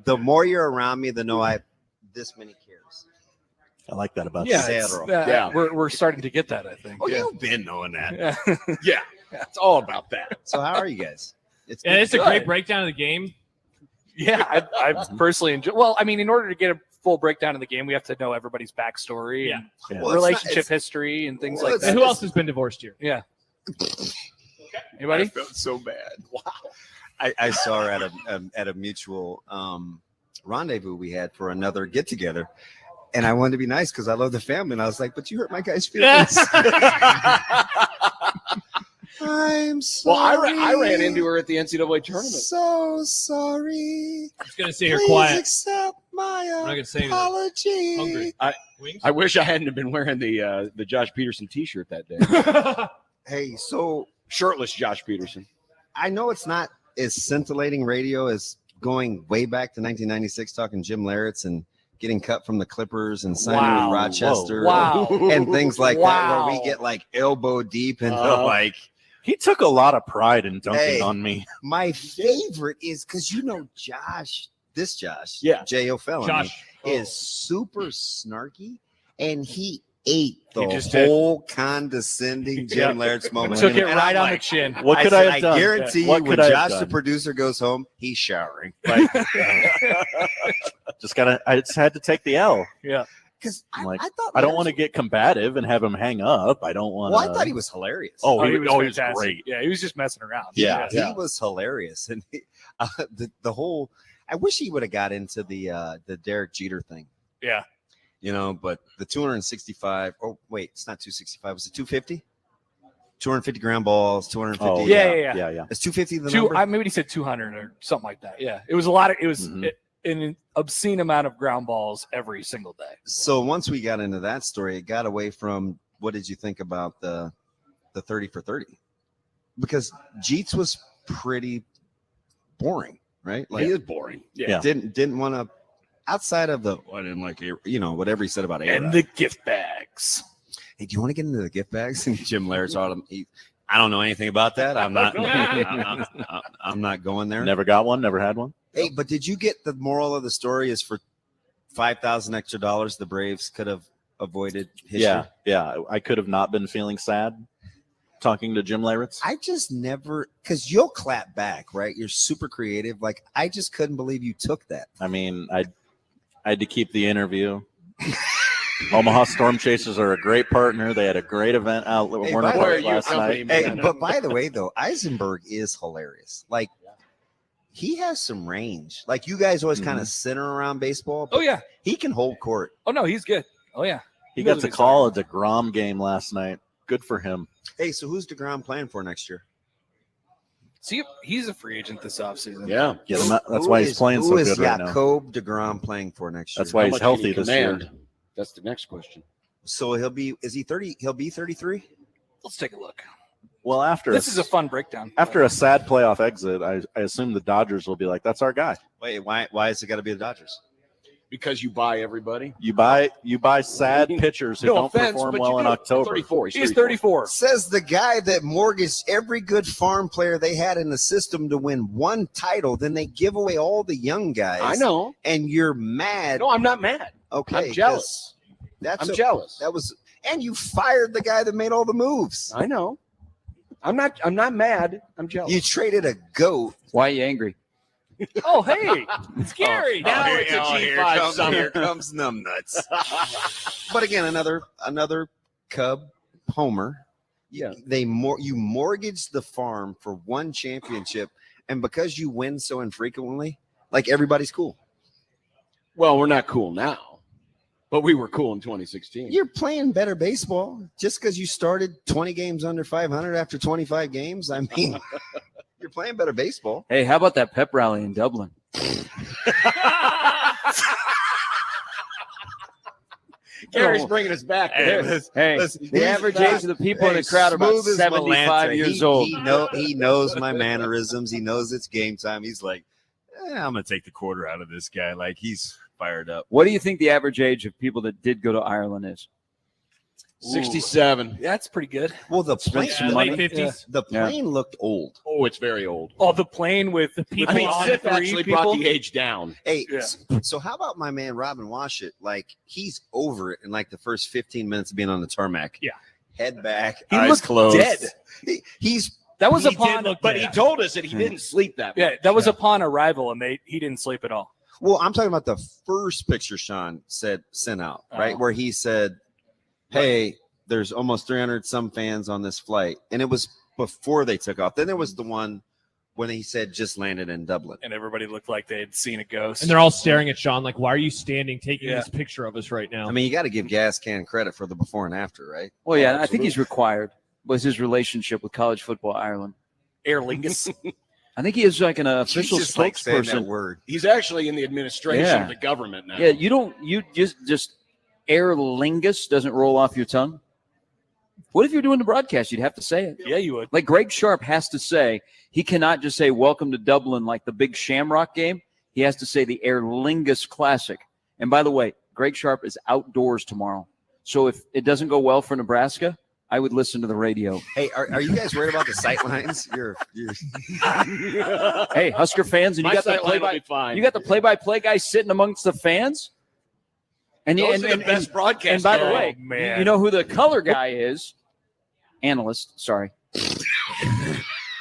The more you're around me, the know I have this many cares. I like that about Yeah, you. it's, Yeah. we're starting to get that, I think. Oh, yeah. you've been knowing that. Yeah. Yeah. It's all about that. So how are you guys? And been it's a good. great breakdown of the game. Yeah, I personally enjoy. Well, I mean, in order to get a full breakdown of the game, we have to know everybody's backstory and Well, it's relationship not- history and things Well, like it's- that. And who else has been divorced here? Yeah. Anybody? I felt so bad. Wow. I saw her at a mutual rendezvous we had for another get together, and I wanted to be nice because I love the family, and I was like, "But you hurt my guy's feelings." I'm sorry. Well, I ran into her at the NCAA tournament. So sorry. I was going to say her Please quiet. accept my I'm not going to say anything. apology. Hungry. Wings? I wish I hadn't been wearing the Josh Peterson T-shirt that day. Hey, so Shirtless Josh Peterson. I know it's not as scintillating radio as going way back to 1996, talking Jim Larratt's and getting cut from the Clippers and signing Wow. with Rochester Wow. and things like that, Wow. where we get like elbow deep into like. He took a lot of pride in dunking Hey. on me. My favorite is because Josh, Yeah. J.O. Felony, Josh. is super snarky, and he ate the He just did. whole condescending Jim Yeah. Larratt's moment. Took it And right I'm on the like, chin. What could I said, have done? guarantee What you, when could I have Josh, the done? producer, goes home, he's showering. Like, I just had to take the L. Yeah. Because I'm like, I thought I don't want to get combative and have him hang up. I don't want. Well, I thought he was hilarious. Oh, he was was fantastic. great. Yeah, he was just messing around. Yeah. He was hilarious, and the whole. I wish he would have got into the Derek Jeter thing. Yeah. But the 265. Oh wait, it's not 265. Was it 250? 250 ground balls. 250. Oh, Yeah. It's 250 the number. Maybe he said 200 or something like that. Yeah, it was a lot. It was an obscene amount of ground balls every single day. So once we got into that story, it got away from what did you think about the 30 for 30? Because Jeets was pretty boring, right? He is boring. Yeah. Didn't want to outside of the I didn't like whatever he said about A-Rod. And the gift bags. Hey, do you want to get into the gift bags? And Jim Larratt's autumn. I don't know anything about that. I'm not. I'm not going there. Never got one. Never had one. Hey, but did you get the moral of the story? Is for $5,000 extra, the Braves could have avoided history. Yeah. I could have not been feeling sad talking to Jim Larratt's. I just never, because you'll clap back, right? You're super creative. Like I just couldn't believe you took that. I mean, I had to keep the interview. Omaha Storm Chasers are a great partner. They had a great event out at Warner Park last night. Hey, but by the way, though, Eisenberg is hilarious. Like he has some range. Like you guys always kind of center around baseball. Oh yeah, he can hold court. Oh no, he's good. Oh yeah, He got to call a DeGrom game last night. Good for him. Hey, so who's DeGrom playing for next year? See, he's a free agent this offseason. Yeah. Get him out. That's why he's playing so good right now. Who is Jacob DeGrom playing for next year? That's why he's healthy this year. That's the next question. So is he 30? He'll be 33? Let's take a look. Well, This is a fun breakdown. After a sad playoff exit, I assume the Dodgers will be like, that's our guy. Wait, why has it got to be the Dodgers? Because you buy everybody. You buy sad pitchers who No don't offense, perform but well you in do. October. 34. He's 34. Says the guy that mortgaged every good farm player they had in the system to win one title. Then they give away all the young guys. I know. And you're mad. No, I'm not mad. Okay. I'm jealous. I'm jealous. That was, and you fired the guy that made all the moves. I know. I'm not mad. I'm jealous. You traded a goat. Why are you angry? Oh, hey, it's Gary. Now it's a G5 summer. Here comes numbnuts. But again, another Cub homer. Yeah. You mortgaged the farm for one championship, and because you win so infrequently, like everybody's cool. Well, we're not cool now, but we were cool in 2016. You're playing better baseball just because you started 20 games under 500 after 25 games. I mean, you're playing better baseball. Hey, how about that pep rally in Dublin? Gary's bringing us back. The average age of the people in the crowd are about smooth as 75 Melantra. years old. He knows my mannerisms. He knows it's game time. He's like, I'm going to take the quarter out of this guy. Like, he's fired up. What do you think the average age of people that did go to Ireland is? 67. Yeah, that's pretty good. Well, the plane, late 50s. The plane looked old. Oh, it's very old. Oh, the plane with the people. I mean, on Sif three actually people? brought the age down. Hey, so how about my man Robin Washut? Like, he's over it in like the first 15 minutes of being on the tarmac. Yeah. Head back, He eyes looked closed. dead. He's That was He upon, did look but he told us that he didn't sleep that much. Yeah, that was upon arrival, and he didn't sleep at all. Well, I'm talking about the first picture Sean sent out, right? Oh. Where he said, hey, there's almost 300 some fans on this flight. And it was before they took off. Then there was the one when he said just landed in Dublin. And everybody looked like they had seen a ghost. And they're all staring at Sean like, why are you standing taking this picture of us right now? I mean, you got to give Gas Can credit for the before and after, right? Well, yeah, I think he's required. Was his relationship with college football Ireland? Aer Lingus. I think he is like an official just like saying that spokesperson. word. He's actually in the administration of the government now. Yeah, you just Aer Lingus doesn't roll off your tongue. What if you're doing the broadcast? You'd have to say it. Yeah, you would. Like Greg Sharp has to say, he cannot just say welcome to Dublin like the big Shamrock game. He has to say the Aer Lingus Classic. And by the way, Greg Sharp is outdoors tomorrow. So if it doesn't go well for Nebraska, I would listen to the radio. Hey, are you guys worried about the sight lines? You're Hey, Husker fans, and My you got the sight line will play-by be fine. you got the play-by-play guy sitting amongst the fans. And Those are the best broadcast And by the guys. way, Oh, man. you know who the color guy is? Analyst, sorry.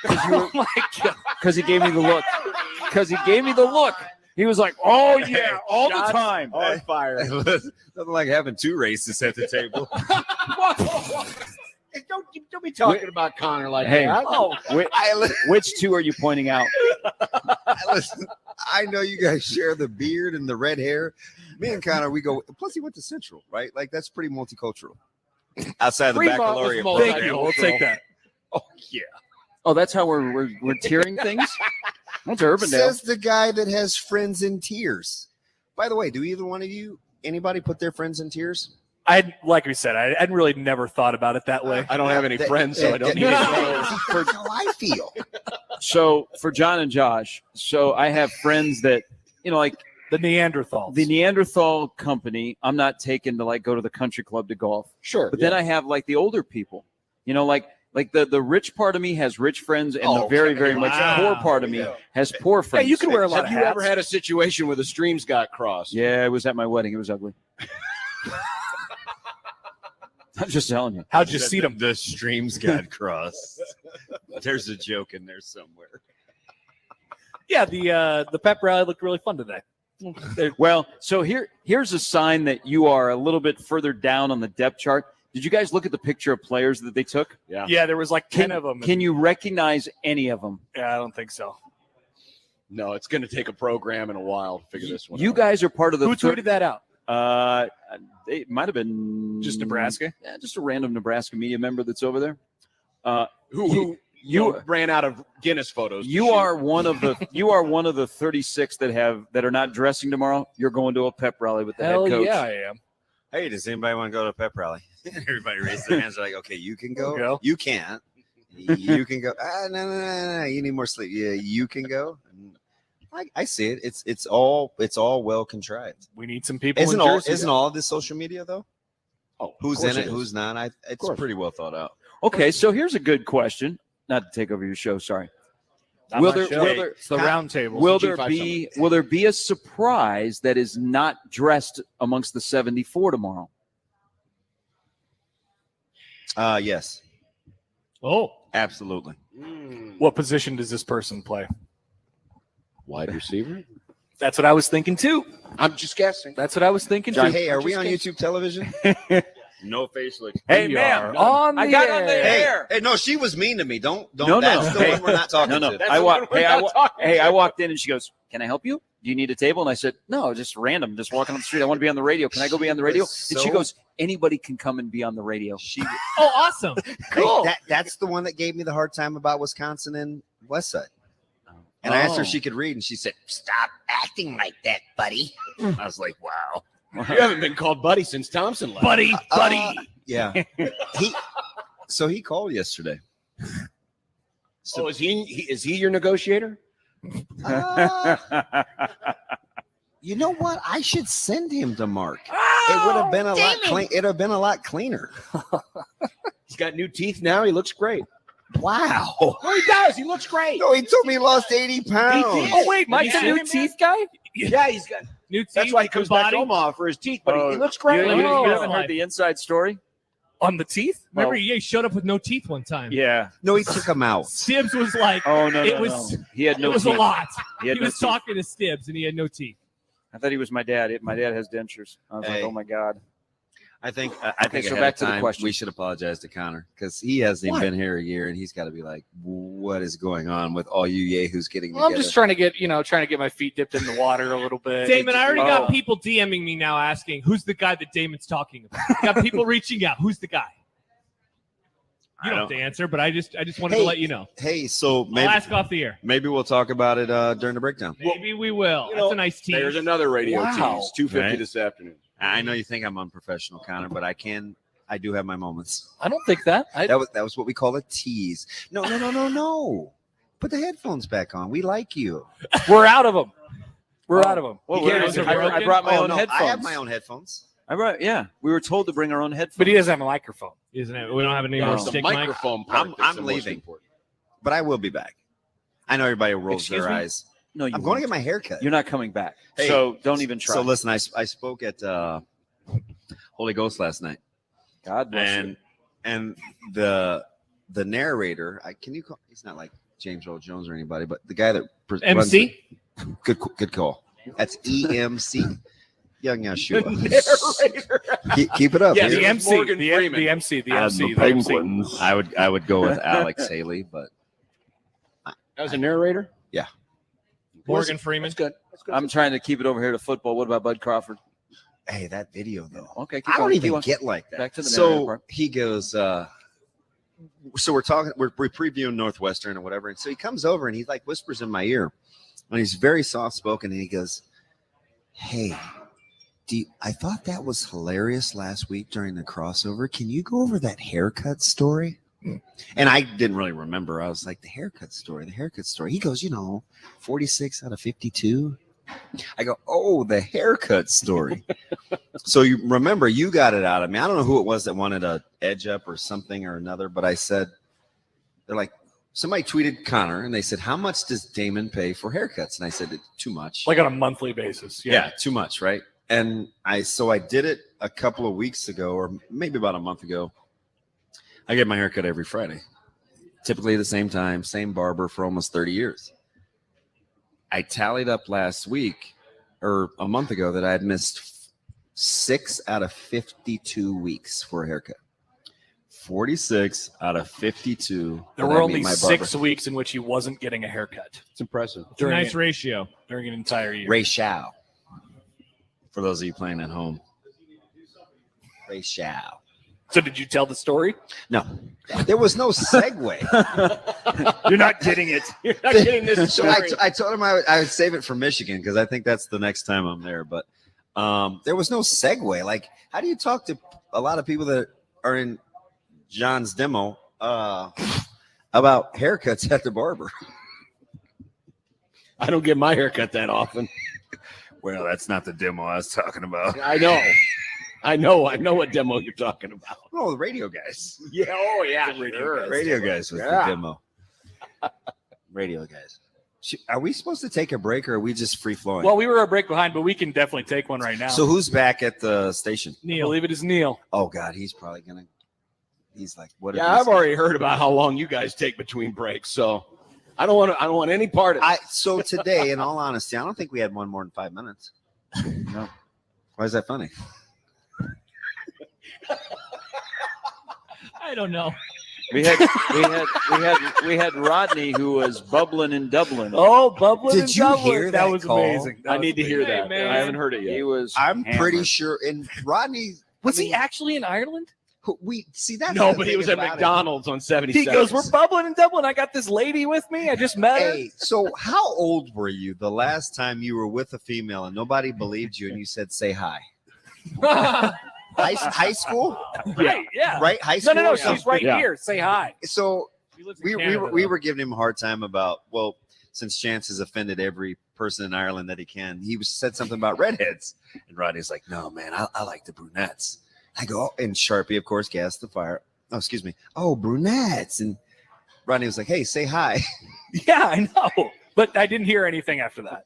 Oh my God. Because he gave me the look. He was like, "Oh yeah, all the Shots time." on fire. Nothing like having two racists at the table. Hey, don't be talking about Connor like Hey, that. Oh, which two are you pointing out? Listen, I know you guys share the beard and the red hair. Me and Connor, we go. Plus, he went to Central, right? Like that's pretty multicultural. Outside the baccalaureate. Thank you. We'll take that. Oh yeah. Oh, that's how we're tiering things. That's Urbandale. Says the guy that has friends in tears. By the way, do either one of you, anybody put their friends in tears? Like we said, I hadn't really never thought about it that way. I don't have any friends, so I don't need That's how I feel. So for John and Josh, so I have friends that like the Neanderthals. The Neanderthal company. I'm not taken to like go to the country club to golf. Sure. But then I have like the older people. Like the rich part of me has rich friends, and the very, very much poor part of me has poor friends. Yeah, you can wear a lot of hats. Have you ever had a situation where the streams got crossed? Yeah, it was at my wedding. It was ugly. I'm just telling you. How'd you see them? The streams got crossed. There's a joke in there somewhere. Yeah, the pep rally looked really fun today. Well, so here's a sign that you are a little bit further down on the depth chart. Did you guys look at the picture of players that they took? Yeah. Yeah, there was like 10 of them. Can you recognize any of them? Yeah, I don't think so. No, it's going to take a program and a while to figure this one out. You guys are part of the. Who tweeted that out? It might have been just Nebraska. Yeah, just a random Nebraska media member that's over there. Who ran out of Guinness photos. You are one of the 36 that are not dressing tomorrow. You're going to a pep rally with the head coach. Yeah, I am. Hey, does anybody want to go to a pep rally? Everybody raised their hands. They're like, okay, you can go. Go. You can't. You can go. No. You need more sleep. Yeah, you can go. I see it. It's all well contrived. We need some people. Isn't all of this social media though? Oh, who's in it? Who's not? It's pretty well thought out. Okay, so here's a good question. Not to take over your show. Sorry. It's the Roundtable. Will there be a surprise that is not dressed amongst the 74 tomorrow? Yes. Oh, absolutely. What position does this person play? Wide receiver. That's what I was thinking too. I'm just guessing. That's what I was thinking too. Hey, are we on YouTube television? No face looks. Hey, ma'am, on the air. Hey, no, she was mean to me. Don't. That's the one we're not talking to. I walked in and she goes, "Can I help you? Do you need a table?" And I said, "No, just random, just walking on the street. I want to be on the radio. Can I go be on the radio?" And she goes, "Anybody can come and be on the radio." Oh, awesome. Cool. That's the one that gave me the hard time about Wisconsin and Westside. And I asked her if she could read, and she said, "Stop acting like that, buddy." I was like, "Wow." You haven't been called buddy since Thompson left. Buddy. Yeah. He called yesterday. So is he your negotiator? You know what? I should send him to Mark. It would have been a lot clean. It'd have been a lot cleaner. He's got new teeth now. He looks great. Wow. Oh, he does. He looks great. No, he told me he lost 80 pounds. Oh, wait, Mike's a new teeth guy? Yeah, he's got new teeth. That's why he comes back to Omaha for his teeth, but he looks great. You haven't heard the inside story? On the teeth? Remember, he showed up with no teeth one time. Yeah. No, he took them out. Stibbs was like, no. He had no It was teeth. a lot. He He had no was teeth. talking to Stibbs, and he had no teeth. I thought he was my dad. My dad has dentures. I was like, oh my God. I think so ahead back of to the time, question. we should apologize to Connor because he hasn't even What? been here a year, and he's got to be like, "What is going on with all you yahoos getting Well, together?" I'm just trying to get my feet dipped in the water a little bit. Damon, I already got people DMing me now asking, who's the guy that Damon's talking about? I got people reaching out. Who's the guy? You don't have to answer, but I just wanted to let you know. Hey, so maybe I'll ask off the air. Maybe we'll talk about it during the breakdown. Maybe we will. That's a nice team. There's another radio Wow. tease, 2:50 Right. this afternoon. I know you think I'm unprofessional, Connor, but I do have my moments. I don't think that. That was what we call a tease. No. Put the headphones back on. We like you. We're out of them. We're out of them. Well, I brought my own headphones. I have my own headphones. We were told to bring our own headphones. But he doesn't have a microphone. Isn't it? We don't have any No, more it's the stick microphone mic. part that's I'm the most leaving, important. but I will be back. I know everybody rolls Excuse their me? eyes. No, I'm going to get my hair cut. You're not coming back. Hey, So don't even try. So listen, I spoke at Holy Ghost last night. God bless and you. and the narrator, can you call? He's not like James Earl Jones or anybody, but the guy that MC. Good call. That's EMC. Young Yeshua. Narrator. Keep it up. Yes, dude. it was Morgan Freeman. The MC. I would go with Alex Haley, but That was a narrator? yeah. Morgan Freeman. That's good. I'm trying to keep it over here to football. What about Bud Crawford? Hey, that video though. Okay, I don't even get like that. Back to the narrative So part. he goes, so we're previewing Northwestern or whatever. And so he comes over and he like whispers in my ear, and he's very soft spoken. And he goes, "Hey, I thought that was hilarious last week during the crossover. Can you go over that haircut story?" And I didn't really remember. I was like, the haircut story. He goes, 46 out of 52. I go, oh, the haircut story. So you remember, you got it out of me. I don't know who it was that wanted a edge up or something or another, but I said, they're like, somebody tweeted Connor and they said, how much does Damon pay for haircuts? And I said, it's too much. Like on a monthly basis. Yeah, too much, right? And I did it a couple of weeks ago, or maybe about a month ago. I get my haircut every Friday, typically the same time, same barber for almost 30 years. I tallied up last week or a month ago that I had missed 6 out of 52 weeks for a haircut. 46 out of 52. There were only 6 weeks in which he wasn't getting a haircut. It's impressive. It's a nice ratio. During an entire year. Ratio. For those of you playing at home. Ratio. So did you tell the story? No. There was no segue. You're not getting it. You're not getting this So story. I told him I would save it for Michigan because I think that's the next time I'm there. But there was no segue. Like, how do you talk to a lot of people that are in John's demo about haircuts at the barber? I don't get my haircut that often. Well, that's not the demo I was talking about. I know what demo you're talking about. Oh, the radio guys. Yeah. Oh, yeah. Radio guys with the demo. Radio guys. Are we supposed to take a break or are we just free flowing? Well, we were a break behind, but we can definitely take one right now. So who's back at the station? Neil. I believe it is Neil. Oh God, he's probably gonna. He's like, what? Yeah, I've already heard about how long you guys take between breaks, so I don't want any part of it. So today, in all honesty, I don't think we had one more than 5 minutes. No. Why is that funny? I don't know. We had Rodney who was bubbling in Dublin. Oh, bubbling Did in you Dublin. hear that was call? amazing. I need to hear that. man. I haven't heard it yet. He was. I'm pretty hammered. sure. And Rodney, Was he actually in Ireland? we see that. No, but he was at McDonald's on 77. He goes, we're bubbling in Dublin. I got this lady with me. I just met her. Hey, so how old were you the last time you were with a female and nobody believed you and you said, say hi? High school? Right, yeah. Right? High school? No. She's right here. Say hi. So we Canada, were giving him a hard time about, well, since Chance has offended every person in Ireland that he can, he said something about redheads. And Rodney's like, no, man, I like the brunettes. I go, oh, and Sharpie, of course, gassed the fire. Oh, excuse me. Oh, brunettes. And Rodney was like, hey, say hi. Yeah, I know. But I didn't hear anything after that.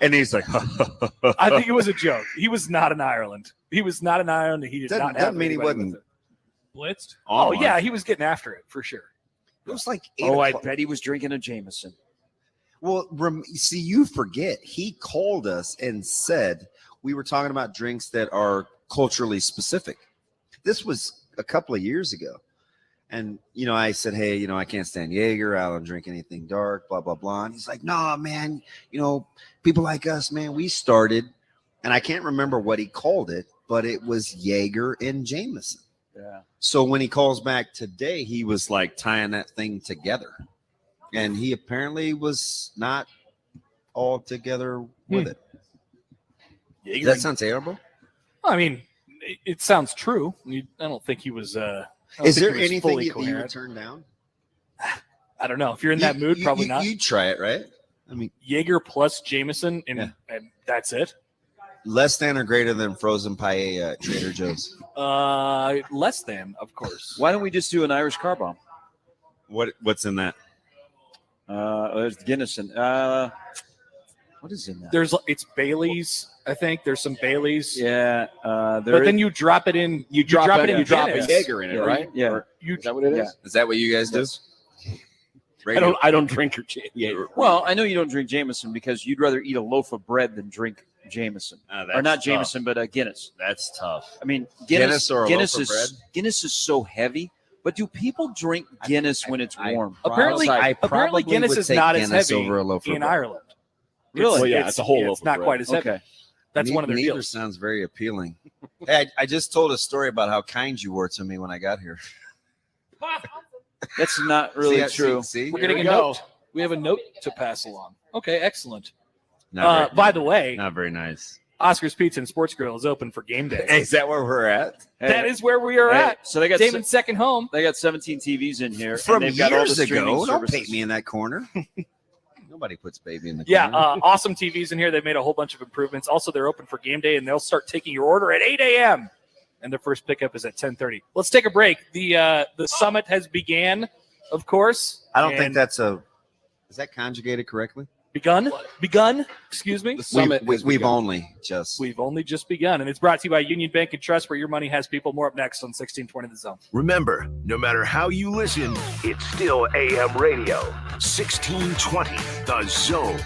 And he's like, I think it was a joke. He was not in Ireland. He was not in Ireland. He did not have doesn't mean he anybody wasn't with it. Blitzed? Oh, yeah, he was getting after it for sure. It was like 8 Oh, I o'clock. bet he was drinking a Jameson. Well, see, you forget. He called us and said we were talking about drinks that are culturally specific. This was a couple of years ago. And, I said, hey, I can't stand Jaeger. I don't drink anything dark, blah, blah, blah. And he's like, no, man, people like us, man, we started. And I can't remember what he called it, but it was Jaeger and Jameson. Yeah. So when he calls back today, he was like tying that thing together. And he apparently was not all together with it. Does that sound terrible? I mean, it sounds true. I don't think he was. Is there anything you would turn down? I don't know. If you're in that mood, probably not. You'd try it, right? I mean, Jaeger plus Jameson, and that's it. Less than or greater than frozen paella at Trader Joe's? Less than, of course. Why don't we just do an Irish car bomb? What's in that? There's Guinness and what is in that? It's Bailey's. I think there's some Bailey's. Yeah, but then you drop it in. You drop it in. You drop a Guinness. Jaeger in it, right? Yeah. Or, is that what it is? Yeah. Is that what you guys do? I don't drink your Jaeger. Well, I know you don't drink Jameson because you'd rather eat a loaf of bread than drink Jameson. Or not Jameson, but Guinness. That's tough. I mean, Guinness or a Guinness loaf of bread? Guinness is so heavy. But do people drink Guinness when it's warm? Apparently Guinness is not as heavy over a loaf of in bread. Ireland. Really? Well, yeah, it's a whole loaf It's of not bread. quite as heavy. Okay. That's one of their Neither deals. sounds very appealing. Hey, I just told a story about how kind you were to me when I got here. That's not really true. See? We're getting a note. We have a note to pass along. Okay, excellent. By the way, not very nice. Oscar's Pizza and Sports Grill is open for game day. Is that where we're at? That is where we are at. So they got Damon's second home. They got 17 TVs in here. From and they've got all the years streaming ago. Don't services. paint me in that corner. Nobody puts baby in the Yeah, corner. awesome TVs in here. They've made a whole bunch of improvements. Also, they're open for game day, and they'll start taking your order at 8 a.m. And their first pickup is at 10:30. Let's take a break. The summit has began, of course. I don't think that's is that conjugated correctly? Begun. Excuse me. The summit. We've only just begun, and it's brought to you by Union Bank and Trust, where your money has people. More up next on 1620 The Zone. Remember, no matter how you listen, it's still AM radio. 1620 The Zone.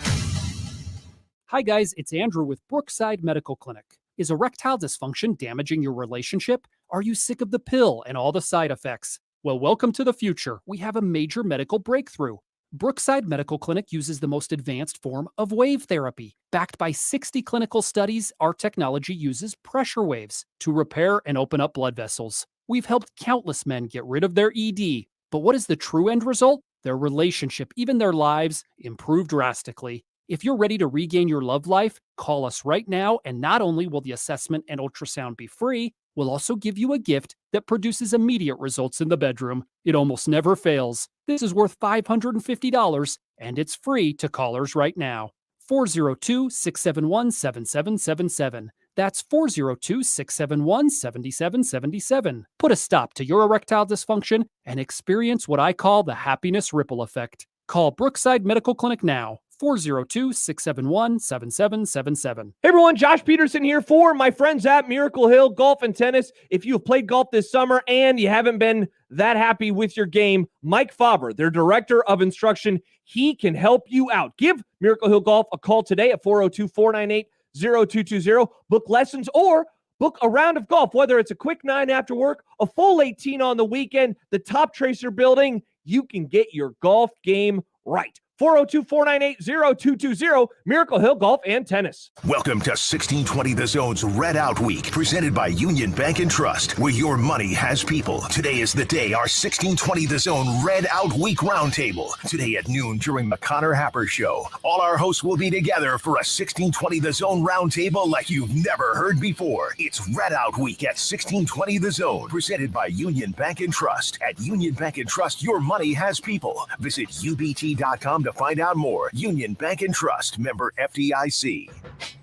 Hi, guys. It's Andrew with Brookside Medical Clinic. Is erectile dysfunction damaging your relationship? Are you sick of the pill and all the side effects? Well, welcome to the future. We have a major medical breakthrough. Brookside Medical Clinic uses the most advanced form of wave therapy. Backed by 60 clinical studies, our technology uses pressure waves to repair and open up blood vessels. We've helped countless men get rid of their ED. But what is the true end result? Their relationship, even their lives, improve drastically. If you're ready to regain your love life, call us right now, and not only will the assessment and ultrasound be free, we'll also give you a gift that produces immediate results in the bedroom. It almost never fails. This is worth $550, and it's free to callers right now. 402-671-7777. That's 402-671-7777. Put a stop to your erectile dysfunction and experience what I call the happiness ripple effect. Call Brookside Medical Clinic now. 402-671-7777. Hey everyone, Josh Peterson here for my friends at Miracle Hill Golf and Tennis. If you have played golf this summer and you haven't been that happy with your game, Mike Faber, their director of instruction, he can help you out. Give Miracle Hill Golf a call today at 402-498-0220. Book lessons or book a round of golf, whether it's a quick 9 after work, a full 18 on the weekend, the Top Tracer building, you can get your golf game right. 402-498-0220, Miracle Hill Golf and Tennis. Welcome to 1620 The Zone's Red Out Week, presented by Union Bank and Trust, where your money has people. Today is the day our 1620 The Zone Red Out Week Roundtable. Today at noon during the Connor Happer Show. All our hosts will be together for a 1620 The Zone Roundtable like you've never heard before. It's Red Out Week at 1620 The Zone, presented by Union Bank and Trust. At Union Bank and Trust, your money has people. Visit UBT.com to find out more. Union Bank and Trust, member FDIC.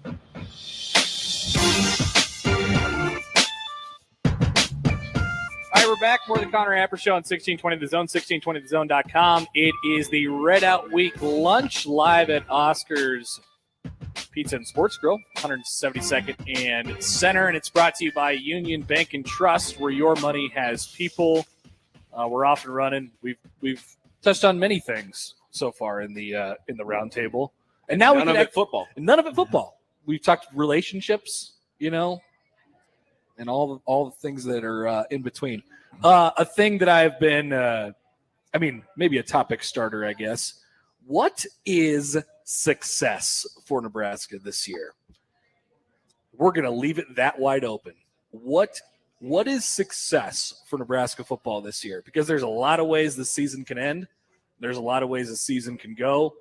All right, we're back. More of the Connor Happer Show on 1620 The Zone, 1620thezone.com. It is the Red Out Week lunch live at Oscar's Pizza and Sports Grill, 172nd and Center, and it's brought to you by Union Bank and Trust, where your money has people. We're off and running. We've touched on many things so far in the roundtable, and now none of it football. None of it football. We've talked relationships, and all the things that are in between. A thing that I've been, maybe a topic starter, I guess. What is success for Nebraska this year? We're going to leave it that wide open. What is success for Nebraska football this year? Because there's a lot of ways the season can end. There's a lot of ways the season can go.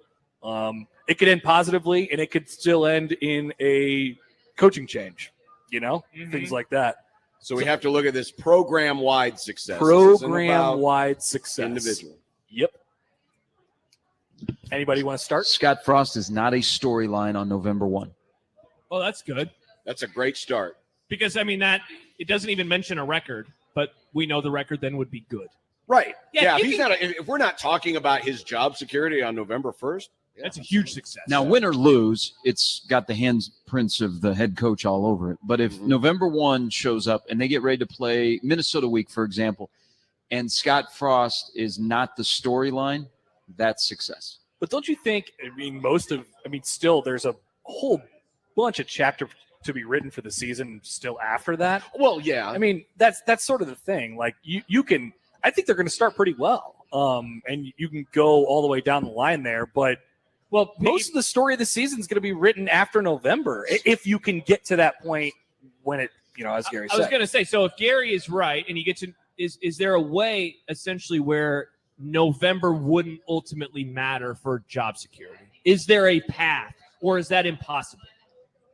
It could end positively, and it could still end in a coaching change, things like that. So we have to look at this program-wide success. Program-wide success. Individual. Yep. Anybody want to start? Scott Frost is not a storyline on November 1. Oh, that's good. That's a great start. Because, that it doesn't even mention a record, but we know the record then would be good. Right. Yeah, if we're not talking about his job security on November 1st, that's a huge success. Now, win or lose, it's got the handprints of the head coach all over it. But if November 1 shows up and they get ready to play Minnesota week, for example, and Scott Frost is not the storyline, that's success. But don't you think, still there's a whole bunch of chapters to be written for the season still after that? Well, yeah. That's sort of the thing. Like you can, I think they're going to start pretty well. And you can go all the way down the line there, but most of the story of the season is going to be written after November, if you can get to that point when it, as Gary said. I was going to say, so if Gary is right and you get to, is there a way essentially where November wouldn't ultimately matter for job security? Is there a path, or is that impossible?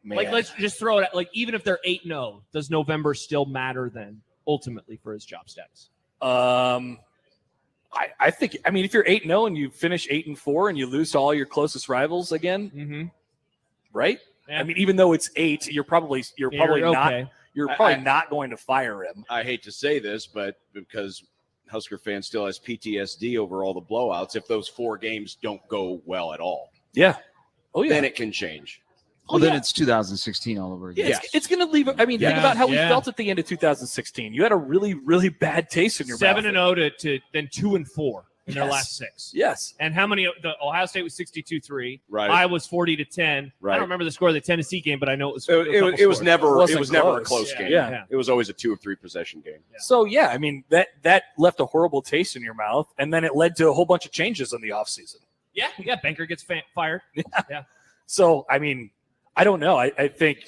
Man. Like, let's just throw it at, even if they're 8-0, does November still matter then ultimately for his job status? I think, if you're 8-0 and you finish 8-4 and you lose to all your closest rivals again, right? Yeah. Even though it's 8, you're probably okay. not going to fire him. I hate to say this, but because Husker fan still has PTSD over all the blowouts, if those 4 games don't go well at all, then it can change. Then it's 2016 all over again. Yeah, it's going to leave. Think about how we felt at the end of 2016. You had a really, really bad taste in your mouth. 7-0 to then 2-4 in their last 6. Yes. And how many? The Ohio State was 62-3. Right. Iowa was 40-10. Right. I don't remember the score of the Tennessee game, but I know it was. It was never a close game. Yeah. It was always a 2 or 3 possession game. Yeah. So that left a horrible taste in your mouth, and then it led to a whole bunch of changes in the offseason. Yeah. Banker gets fired. Yeah. So I don't know. I think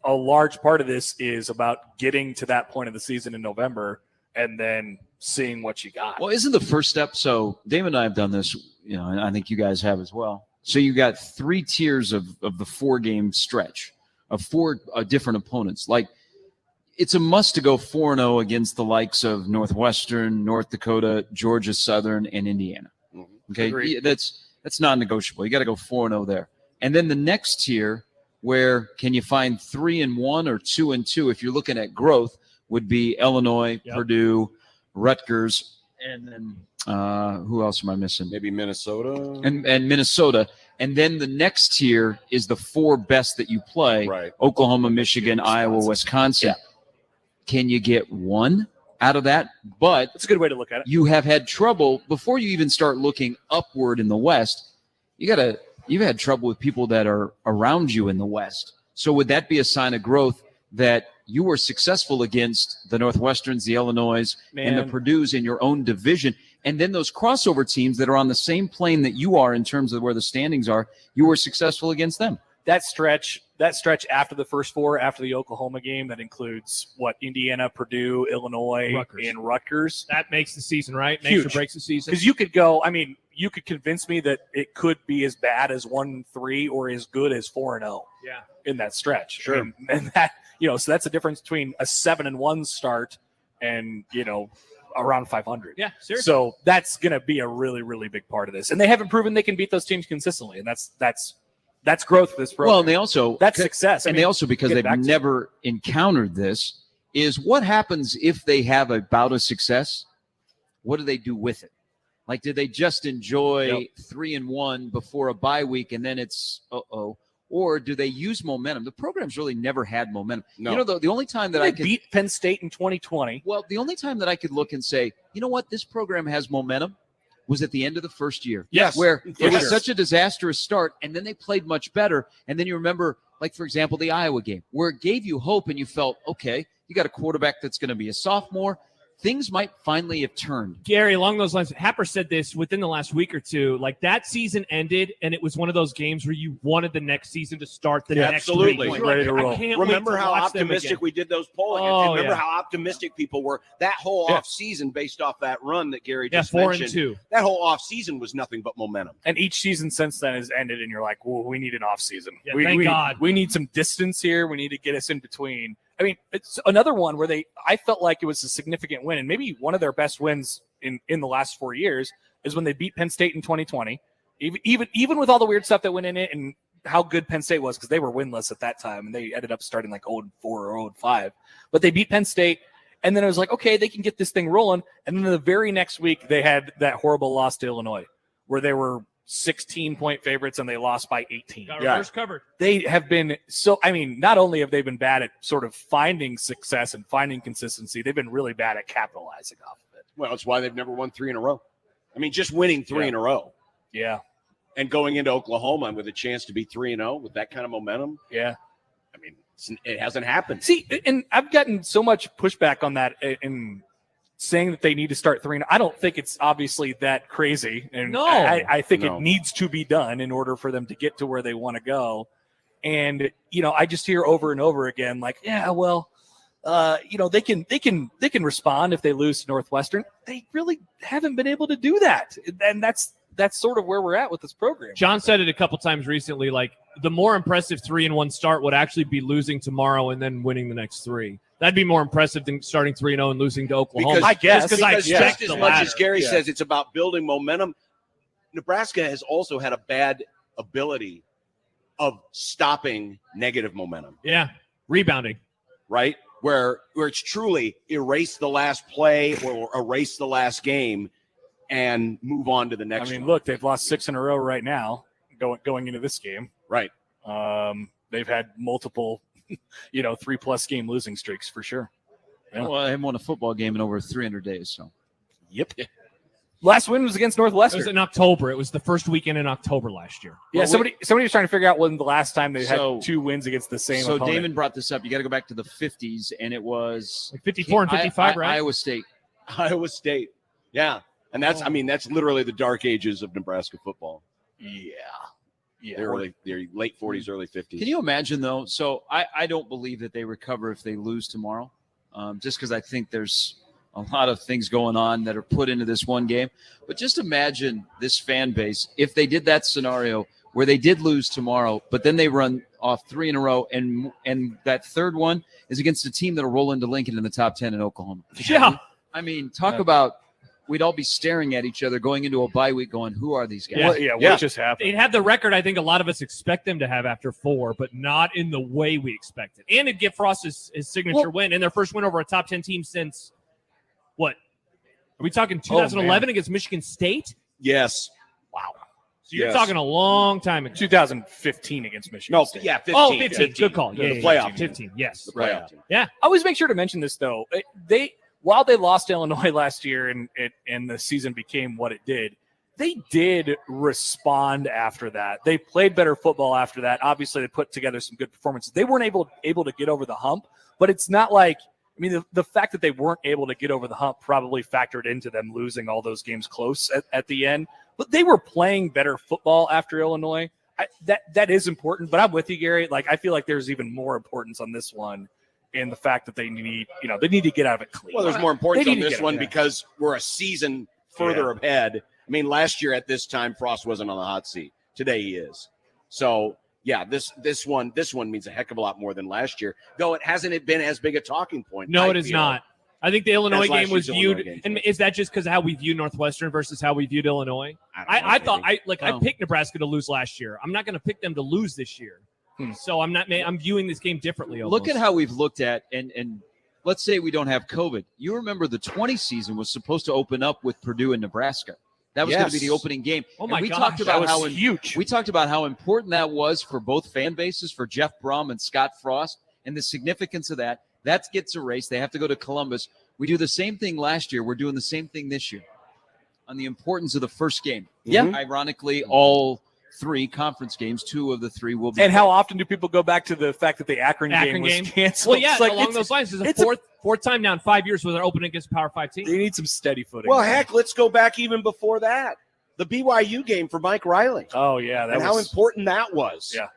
a large part of this is about getting to that point of the season in November and then seeing what you got. Well, isn't the first step? So Damon and I have done this, and I think you guys have as well. So you got 3 tiers of the 4-game stretch of 4 different opponents. Like, it's a must to go 4-0 against the likes of Northwestern, North Dakota, Georgia Southern, and Indiana. Okay, Agreed. that's non-negotiable. You got to go 4-0 there. And then the next tier, where can you find 3-1 or 2-2 if you're looking at growth, would be Illinois, Purdue, Rutgers, and then who else am I missing? Maybe Minnesota. And Minnesota. And then the next tier is the 4 best that you play, Oklahoma, Michigan, Iowa, Wisconsin. Yeah. Can you get 1 out of that? But that's a good way to look at it. You have had trouble before you even start looking upward in the West. You've had trouble with people that are around you in the West. So would that be a sign of growth that you were successful against the Northwesterns, the Illinois, and the Man. Purdues in your own division. And then those crossover teams that are on the same plane that you are in terms of where the standings are, you were successful against them. That stretch after the first four, after the Oklahoma game, that includes Indiana, Purdue, Illinois, and Rutgers. That makes the season, right? Makes Huge. or breaks the season. Because you could go, you could convince me that it could be as bad as 1-3 or as good as 4-0. Yeah. In that stretch. Sure. And that, so that's the difference between a 7-1 start and, around 500. Yeah, seriously. So that's going to be a really, really big part of this. And they haven't proven they can beat those teams consistently. And that's growth for this program. Well, and they also that's success. And they also, because get they've back to never encountered this, is what happens if they have a bout of success? What do they do with it? Like, did they just enjoy 3-1 before a bye week and then it's or do they use momentum? The program's really never had momentum. No. The only time that They I could beat Penn State in 2020. Well, the only time that I could look and say, you know what, this program has momentum was at the end of the first year. Yes, Where for it was sure. such a disastrous start, and then they played much better. And then you remember, like, for example, the Iowa game, where it gave you hope and you felt, okay, you got a quarterback that's going to be a sophomore. Things might finally have turned. Gary, along those lines, Happer said this within the last week or two. Like, that season ended, and it was one of those games where you wanted the next season to start the next absolutely week. ready to I roll. can't Remember wait to how watch them optimistic again. we did those polling? Oh, Remember yeah. how optimistic people were? That whole off season, based off that run that Gary just 4-2. mentioned, that whole off season was nothing but momentum. And each season since then has ended, and you're like, well, we need an off season. Yeah, thank God. We need some distance here. We need to get us in between. It's another one where I felt like it was a significant win, and maybe one of their best wins in the last 4 years is when they beat Penn State in 2020. Even with all the weird stuff that went in it and how good Penn State was, because they were winless at that time, and they ended up starting like 0-4 or 0-5. But they beat Penn State, and then it was like, okay, they can get this thing rolling. And then the very next week, they had that horrible loss to Illinois, where they were 16-point favorites and they lost by 18. Got reverse covered. They have been not only have they been bad at sort of finding success and finding consistency, they've been really bad at capitalizing off of it. Well, it's why they've never won 3 in a row. Just winning 3 in a row. Yeah. And going into Oklahoma with a chance to be 3-0 with that kind of momentum. Yeah. It hasn't happened. See, and I've gotten so much pushback on that in saying that they need to start 3-0. I don't think it's obviously that crazy. And No. I think No. it needs to be done in order for them to get to where they want to go. And, I just hear over and over again, like, yeah, well, they can respond if they lose to Northwestern. They really haven't been able to do that. And that's sort of where we're at with this program. John said it a couple times recently, like, the more impressive 3-1 start would actually be losing tomorrow and then winning the next 3. That'd be more impressive than starting 3-0 and losing to Oklahoma. Because I just expect as the much latter. as Gary says it's about building momentum, Nebraska has also had a bad ability of stopping negative momentum. Yeah, rebounding. Right? Where it's truly erase the last play or erase the last game and move on to the next one. Look, they've lost 6 in a row right now going into this game. Right. They've had multiple 3+ game losing streaks for sure. Yeah. Well, I haven't won a football game in over 300 days. So, yep. Last win was against Northwestern. It was in October. It was the first weekend in October last year. Yeah, somebody was trying to figure out when the last time they So- had 2 wins against the same So opponent. Damon brought this up. You got to go back to the 50s, and it was like 54 and 55, right? Iowa State. Iowa State. Yeah. And that's literally the dark ages of Nebraska football. Yeah. They're late 40s, early 50s. Can you imagine, though? So I don't believe that they recover if they lose tomorrow, just because I think there's a lot of things going on that are put into this one game. But just imagine this fan base if they did that scenario where they did lose tomorrow, but then they run off 3 in a row, and that third one is against a team that'll roll into Lincoln in the top 10 in Oklahoma. Yeah. Talk about we'd all be staring at each other going into a bye week going, who are these guys? Yeah. What just happened? They'd have the record I think a lot of us expect them to have after 4, but not in the way we expected. And it'd give Frost his signature win and their first win over a top 10 team since what? Are we talking 2011 against Michigan State? Yes. Wow. So you're talking a long time ago. 2015 against Michigan No, State. yeah, 15. Oh, 15. Good call. The Yeah, playoff. 15. Yes. The playoff team. Yeah. I always make sure to mention this, though. While they lost Illinois last year and the season became what it did, they did respond after that. They played better football after that. Obviously, they put together some good performances. They weren't able to get over the hump, But it's not like, I mean, the fact that they weren't able to get over the hump probably factored into them losing all those games close at the end. But they were playing better football after Illinois. That is important. But I'm with you, Gary. Like, I feel like there's even more importance on this one in the fact that they need to get out of it clean. Well, there's more importance on this one because we're a season further ahead. I mean, last year at this time, Frost wasn't on the hot seat. Today he is. So, yeah, this one means a heck of a lot more than last year, though it hasn't been as big a talking point. No, it is not. I think the Illinois game was viewed, game. and is that just because of how we view Northwestern versus how we viewed Illinois? I picked Nebraska to lose last year. I'm not going to pick them to lose this year. So I'm viewing this game differently. Look at how we've looked at, and let's say we don't have COVID. You remember the 20 season was supposed to open up with Purdue and Nebraska. That was going to be the opening game. Oh my gosh, talked about that was huge. We talked about how important that was for both fan bases, for Jeff Brom and Scott Frost, and the significance of that. That gets erased. They have to go to Columbus. We do the same thing last year. We're doing the same thing this year on the importance of the first game. Yeah. Ironically, all 3 conference games, 2 of the 3 will be. And how often do people go back to the fact that the Akron game was canceled? Well, yeah, along those lines. It's a fourth time now in 5 years where they're opening against a Power 5 team. They need some steady footing. Well, heck, let's go back even before that. The BYU game for Mike Riley. Oh, yeah. How important that was. Yeah.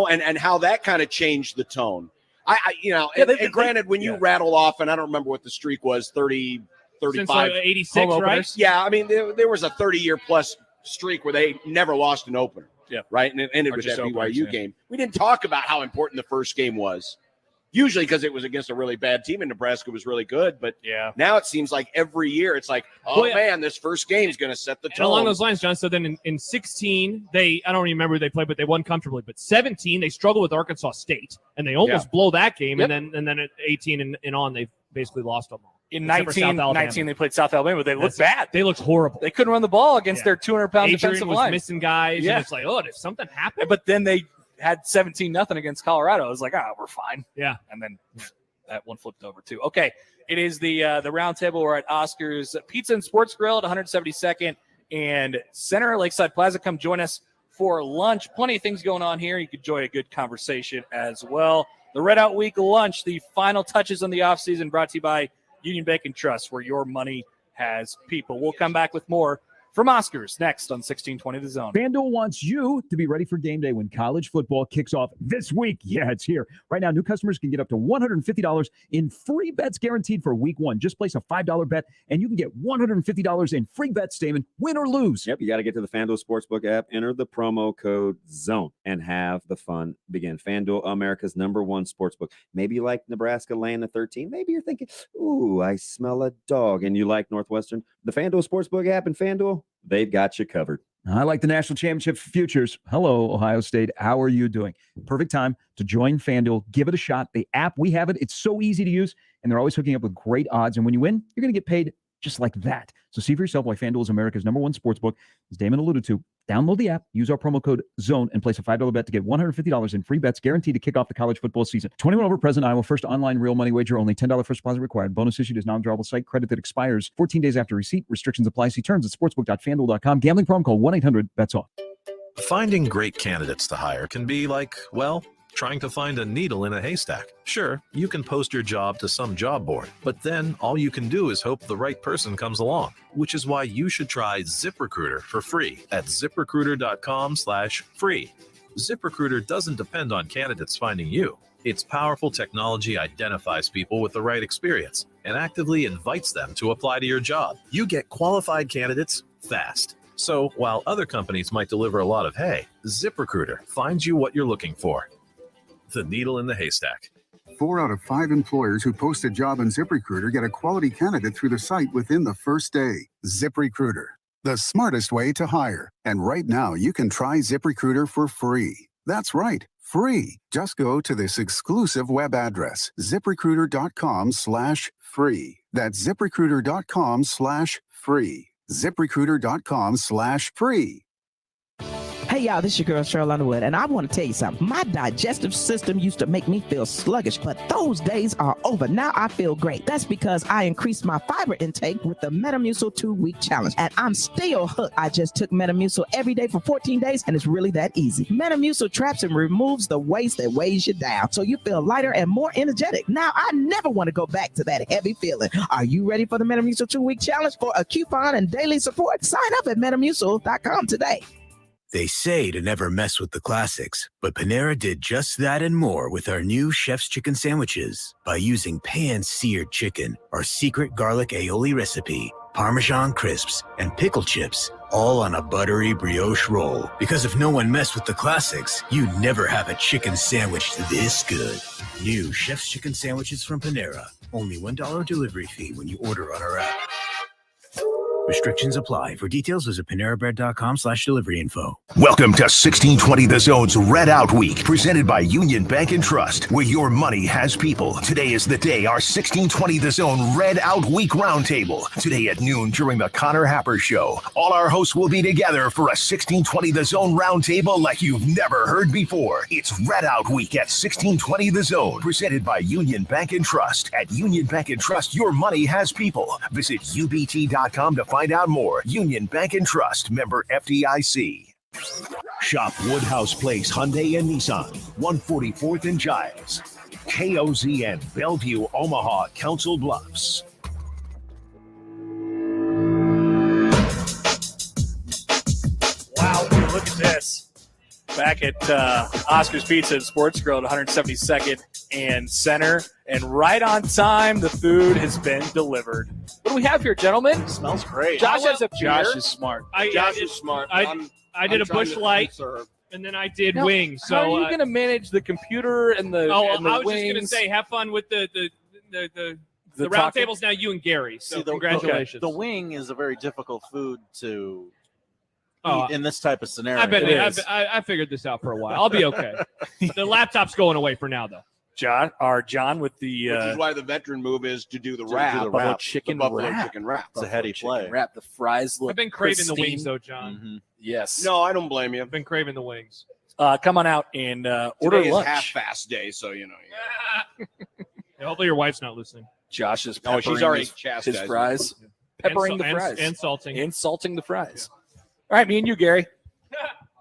And how that kind of changed the tone. And granted, when you rattle off, and I don't remember what the streak was, 30, 35. Since 86, right? Yeah, I mean, there was a 30-year plus streak where they never lost an opener. Yeah. Right? And it ended with that BYU game. We didn't talk about how important the first game was. Usually because it was against a really bad team and Nebraska was really good. But now it seems like every year it's like, man, this first game is going to set the tone. And along those lines, John, so then in 16, I don't remember who they played, but they won comfortably. But 17, they struggled with Arkansas State, and they almost blow that game. Yep. And then at 18 and on, they basically lost them all. In 19, they played South Alabama, but they looked bad. They looked horrible. They couldn't run the ball against their 200-pound defensive was line. Missing guys, and it's like, did something happen? But then they had 17-0 against Colorado. I was like, we're fine. Yeah. And then that one flipped over too. Okay, it is the Roundtable. We're at Oscar's Pizza and Sports Grill at 172nd and Center Lakeside Plaza. Come join us for lunch. Plenty of things going on here. You could enjoy a good conversation as well. The Red Out Week lunch, the final touches on the offseason, brought to you by Union Bank and Trust, where your money has people. We'll come back with more from Oscars next on 1620 The Zone. FanDuel wants you to be ready for game day when college football kicks off this week. Yeah, it's here. Right now, new customers can get up to $150 in free bets guaranteed for week 1. Just place a $5 bet, and you can get $150 in free bets, Damon, win or lose. Yep, you got to get to the FanDuel Sportsbook app, enter the promo code ZONE, and have the fun begin. FanDuel, America's #1 sportsbook. Maybe you like Nebraska laying the 13. Maybe you're thinking, ooh, I smell a dog, and you like Northwestern. The FanDuel Sportsbook app and FanDuel, they've got you covered. I like the national championship futures. Hello, Ohio State. How are you doing? Perfect time to join FanDuel. Give it a shot. The app, we have it. It's so easy to use, and they're always hooking up with great odds. And when you win, you're going to get paid just like that. So see for yourself why FanDuel is America's #1 sportsbook. As Damon alluded to, download the app, use our promo code ZONE, and place a $5 bet to get $150 in free bets guaranteed to kick off the college football season. 21 over, present, Iowa. First online real money wager. Only $10 first deposit required. Bonus issued as non-withdrawable site credit that expires 14 days after receipt. Restrictions apply. See terms at sportsbook.fanduel.com. Gambling problem? Call 1-800-BETS-OFF. Finding great candidates to hire can be like, well, trying to find a needle in a haystack. Sure, you can post your job to some job board, but then all you can do is hope the right person comes along, which is why you should try ZipRecruiter for free at ZipRecruiter.com/free. ZipRecruiter doesn't depend on candidates finding you. Its powerful technology identifies people with the right experience and actively invites them to apply to your job. You get qualified candidates fast. So while other companies might deliver a lot of hay, ZipRecruiter finds you what you're looking for. The needle in the haystack. 4 out of 5 employers who post a job on ZipRecruiter get a quality candidate through the site within the first day. ZipRecruiter, the smartest way to hire. And right now, you can try ZipRecruiter for free. That's right, free. Just go to this exclusive web address, ZipRecruiter.com/free. That's ZipRecruiter.com/free. ZipRecruiter.com/free. Hey, y'all, this is your girl, Cheryl Underwood, and I want to tell you something. My digestive system used to make me feel sluggish, but those days are over. Now I feel great. That's because I increased my fiber intake with the Metamucil 2-week challenge, and I'm still hooked. I just took Metamucil every day for 14 days, and it's really that easy. Metamucil traps and removes the waste that weighs you down, so you feel lighter and more energetic. Now I never want to go back to that heavy feeling. Are you ready for the Metamucil 2-week challenge? For a coupon and daily support, sign up at Metamucil.com today. They say to never mess with the classics, but Panera did just that and more with our new Chef's Chicken Sandwiches. By using pan-seared chicken, our secret garlic aioli recipe, Parmesan crisps, and pickle chips, all on a buttery brioche roll. Because if no one messed with the classics, you'd never have a chicken sandwich this good. New Chef's Chicken Sandwiches from Panera. Only $1 delivery fee when you order on our app. Restrictions apply. For details, visit PaneraBread.com/delivery info. Welcome to 1620 The Zone's Red Out Week, presented by Union Bank and Trust, where your money has people. Today is the day our 1620 The Zone Red Out Week Roundtable. Today at noon during the Connor Happer Show. All our hosts will be together for a 1620 The Zone Roundtable like you've never heard before. It's Red Out Week at 1620 The Zone, presented by Union Bank and Trust. At Union Bank and Trust, your money has people. Visit UBT.com to find out more. Union Bank and Trust, member FDIC. Shop Woodhouse Place Hyundai and Nissan, 144th and Giles. KOZN, Bellevue, Omaha, Council Bluffs. Wow, look at this. Back at Oscar's Pizza and Sports Grill at 172nd and Center. And right on time, the food has been delivered. What do we have here, gentlemen? It smells great. Josh has a Josh beer. is smart. Josh is smart. I did a Busch Light, and then I did wings. So how are you going to manage the computer and the I and the was wings? just going to say, have fun with the round talking? table's now you and Gary. So See, congratulations. The wing is a very difficult food to Oh, eat in this type of scenario. I figured this out for a while. I'll be okay. The laptop's going away for now, though. John with the which is why the veteran move is to do the wrap. Buffalo chicken Buffalo wrap. chicken wrap. It's a heady play. Wrap. The fries look I've been craving the pristine. wings, though, John. Mm-hmm. Yes. No, I don't blame you. I've been craving the wings. Come on out and order Today is lunch. half fast day, so you know. Yeah, hopefully your wife's not listening. Josh is Oh, she's peppering already his chastised fries. Peppering And the sal- fries. and salting. And salting the fries. All right, me and you, Gary.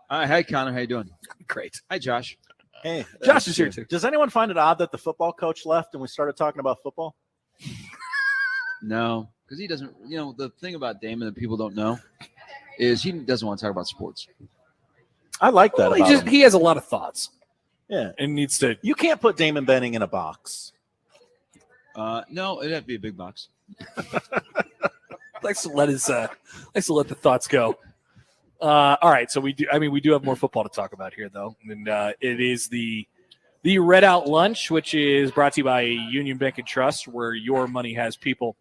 Hi, Connor. How you doing? Great. Hi, Josh. Hey, Josh is here too. Does anyone find it odd that the football coach left and we started talking about football? No, because he doesn't. You know, the thing about Damon that people don't know is he doesn't want to talk about sports. I like that. Well, about him. he has a lot of thoughts. Yeah, and needs to. You can't put Damon Benning in a box. No, it'd have to be a big box. Likes to let the thoughts go. All right, so we do have more football to talk about here, though, and it is the Red Out Lunch, which is brought to you by Union Bank and Trust, where your money has people.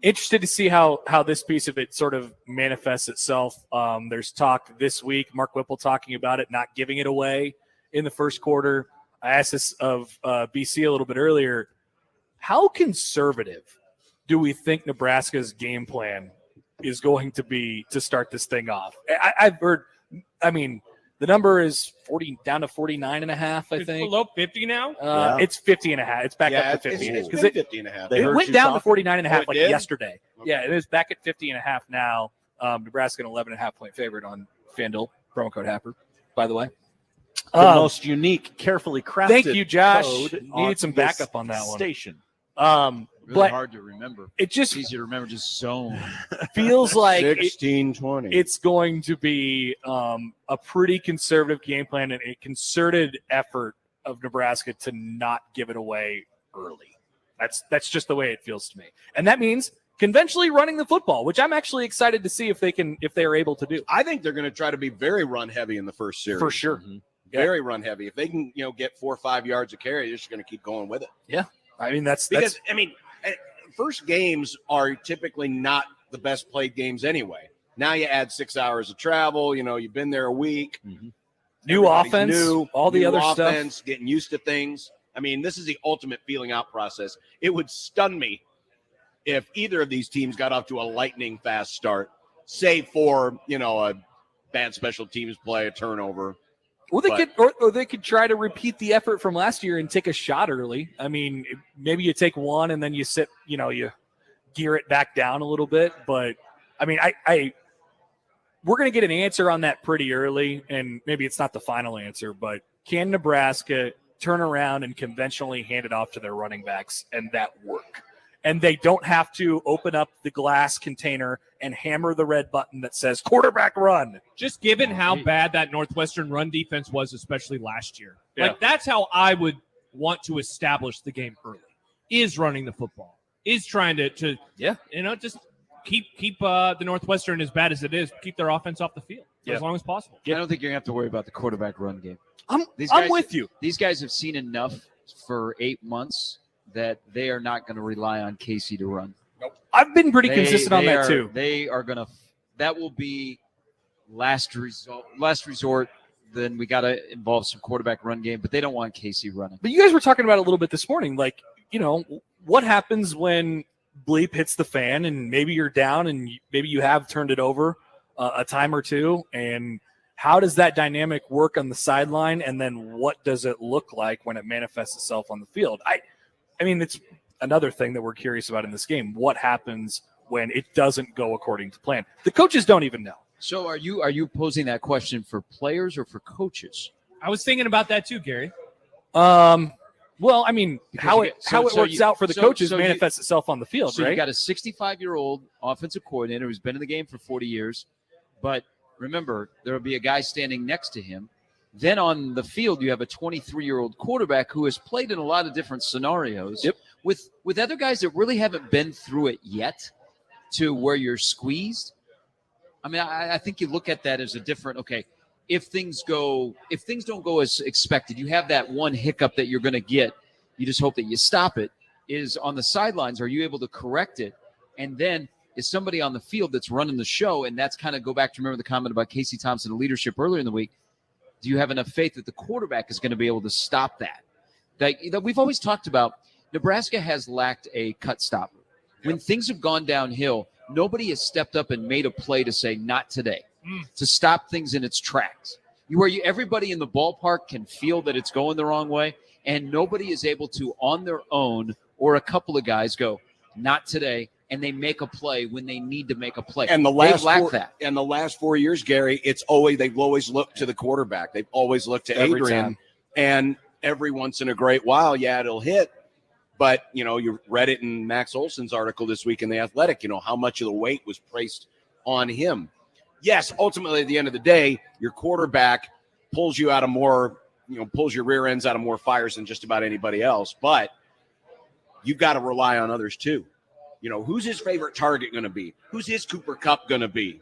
Interested to see how this piece of it sort of manifests itself. There's talk this week, Mark Whipple talking about it, not giving it away in the first quarter. I asked this of BC a little bit earlier. How conservative do we think Nebraska's game plan is going to be to start this thing off? I've heard, the number is 40 down to 49.5, I think. Below 50 now? It's 50.5. It's back up to 50. It's been 50.5. It went down to 49.5 it did? yesterday. Okay. Yeah, it is back at 50.5 now. Nebraska an 11.5 point favorite on FanDuel. Promo code Happer, by the way. The most unique, carefully crafted. Thank you, Josh. code Needed some on backup this on that one. station. Really But hard to remember. It just it's easy to remember. Just zone. feels like 16-20. It's going to be a pretty conservative game plan and a concerted effort of Nebraska to not give it away early. That's just the way it feels to me, and that means conventionally running the football, which I'm actually excited to see if they are able to do. I think they're going to try to be very run heavy in the first series. For sure. Mm-hmm. Very run heavy. If they can, get 4 or 5 yards of carry, they're just going to keep going with it. Yeah. I mean, that's first games are typically not the best played games anyway. Now you add 6 hours of travel. You've been there a week. Mm-hmm. New offense, all the other stuff. Getting used to things. I mean, this is the ultimate feeling out process. It would stun me if either of these teams got off to a lightning fast start, say for, a bad special teams play, a turnover. Well, they could try to repeat the effort from last year and take a shot early. I mean, maybe you take one and then you you gear it back down a little bit. But I mean, we're going to get an answer on that pretty early, and maybe it's not the final answer, but can Nebraska turn around and conventionally hand it off to their running backs and that work? And they don't have to open up the glass container and hammer the red button that says quarterback run. Just given how bad that Northwestern run defense was, especially last year. Yeah. Like, that's how I would want to establish the game early, is running the football, is trying to just keep the Northwestern, as bad as it is, keep their offense off the field for as long as possible. I don't think you're going to have to worry about the quarterback run game. I'm with you. These guys have seen enough for 8 months that they are not going to rely on Casey to run. Nope. I've been pretty consistent on that too. They are going to – that will be last resort. Then we got to involve some quarterback run game, but they don't want Casey running. But you guys were talking about it a little bit this morning. Like, what happens when bleep hits the fan and maybe you're down and maybe you have turned it over a time or two, and how does that dynamic work on the sideline, and then what does it look like when it manifests itself on the field? I mean, it's another thing that we're curious about in this game. What happens when it doesn't go according to plan? The coaches don't even know. So are you posing that question for players or for coaches? I was thinking about that too, Gary. Well, I mean, how it works out for the coaches manifests itself on the field, so right? You got a 65-year-old offensive coordinator who's been in the game for 40 years, but remember, there will be a guy standing next to him. Then on the field, you have a 23-year-old quarterback who has played in a lot of different scenarios with other guys that really haven't been through it yet to where you're squeezed. I mean, I think you look at that as a different, okay, if things don't go as expected, you have that one hiccup that you're going to get. You just hope that you stop it. Is on the sidelines, are you able to correct it? And then is somebody on the field that's running the show? And that's kind of go back to remember the comment about Casey Thompson and leadership earlier in the week. Do you have enough faith that the quarterback is going to be able to stop that? That we've always talked about. Nebraska has lacked a cut stopper. When things have gone downhill, nobody has stepped up and made a play to say, not today, to stop things in its tracks. Everybody in the ballpark can feel that it's going the wrong way, and nobody is able to, on their own, or a couple of guys go, not today, and they make a play when they need to make a play. And the last 4 years, Gary, they've always looked to the quarterback. They've always looked to Every Adrian. time. And every once in a great while, it'll hit. But, you read it in Max Olson's article this week in The Athletic, how much of the weight was placed on him. Yes, ultimately, at the end of the day, your quarterback pulls you out of more, pulls your rear ends out of more fires than just about anybody else. But you've got to rely on others too. Who's his favorite target going to be? Who's his Cooper Kupp going to be?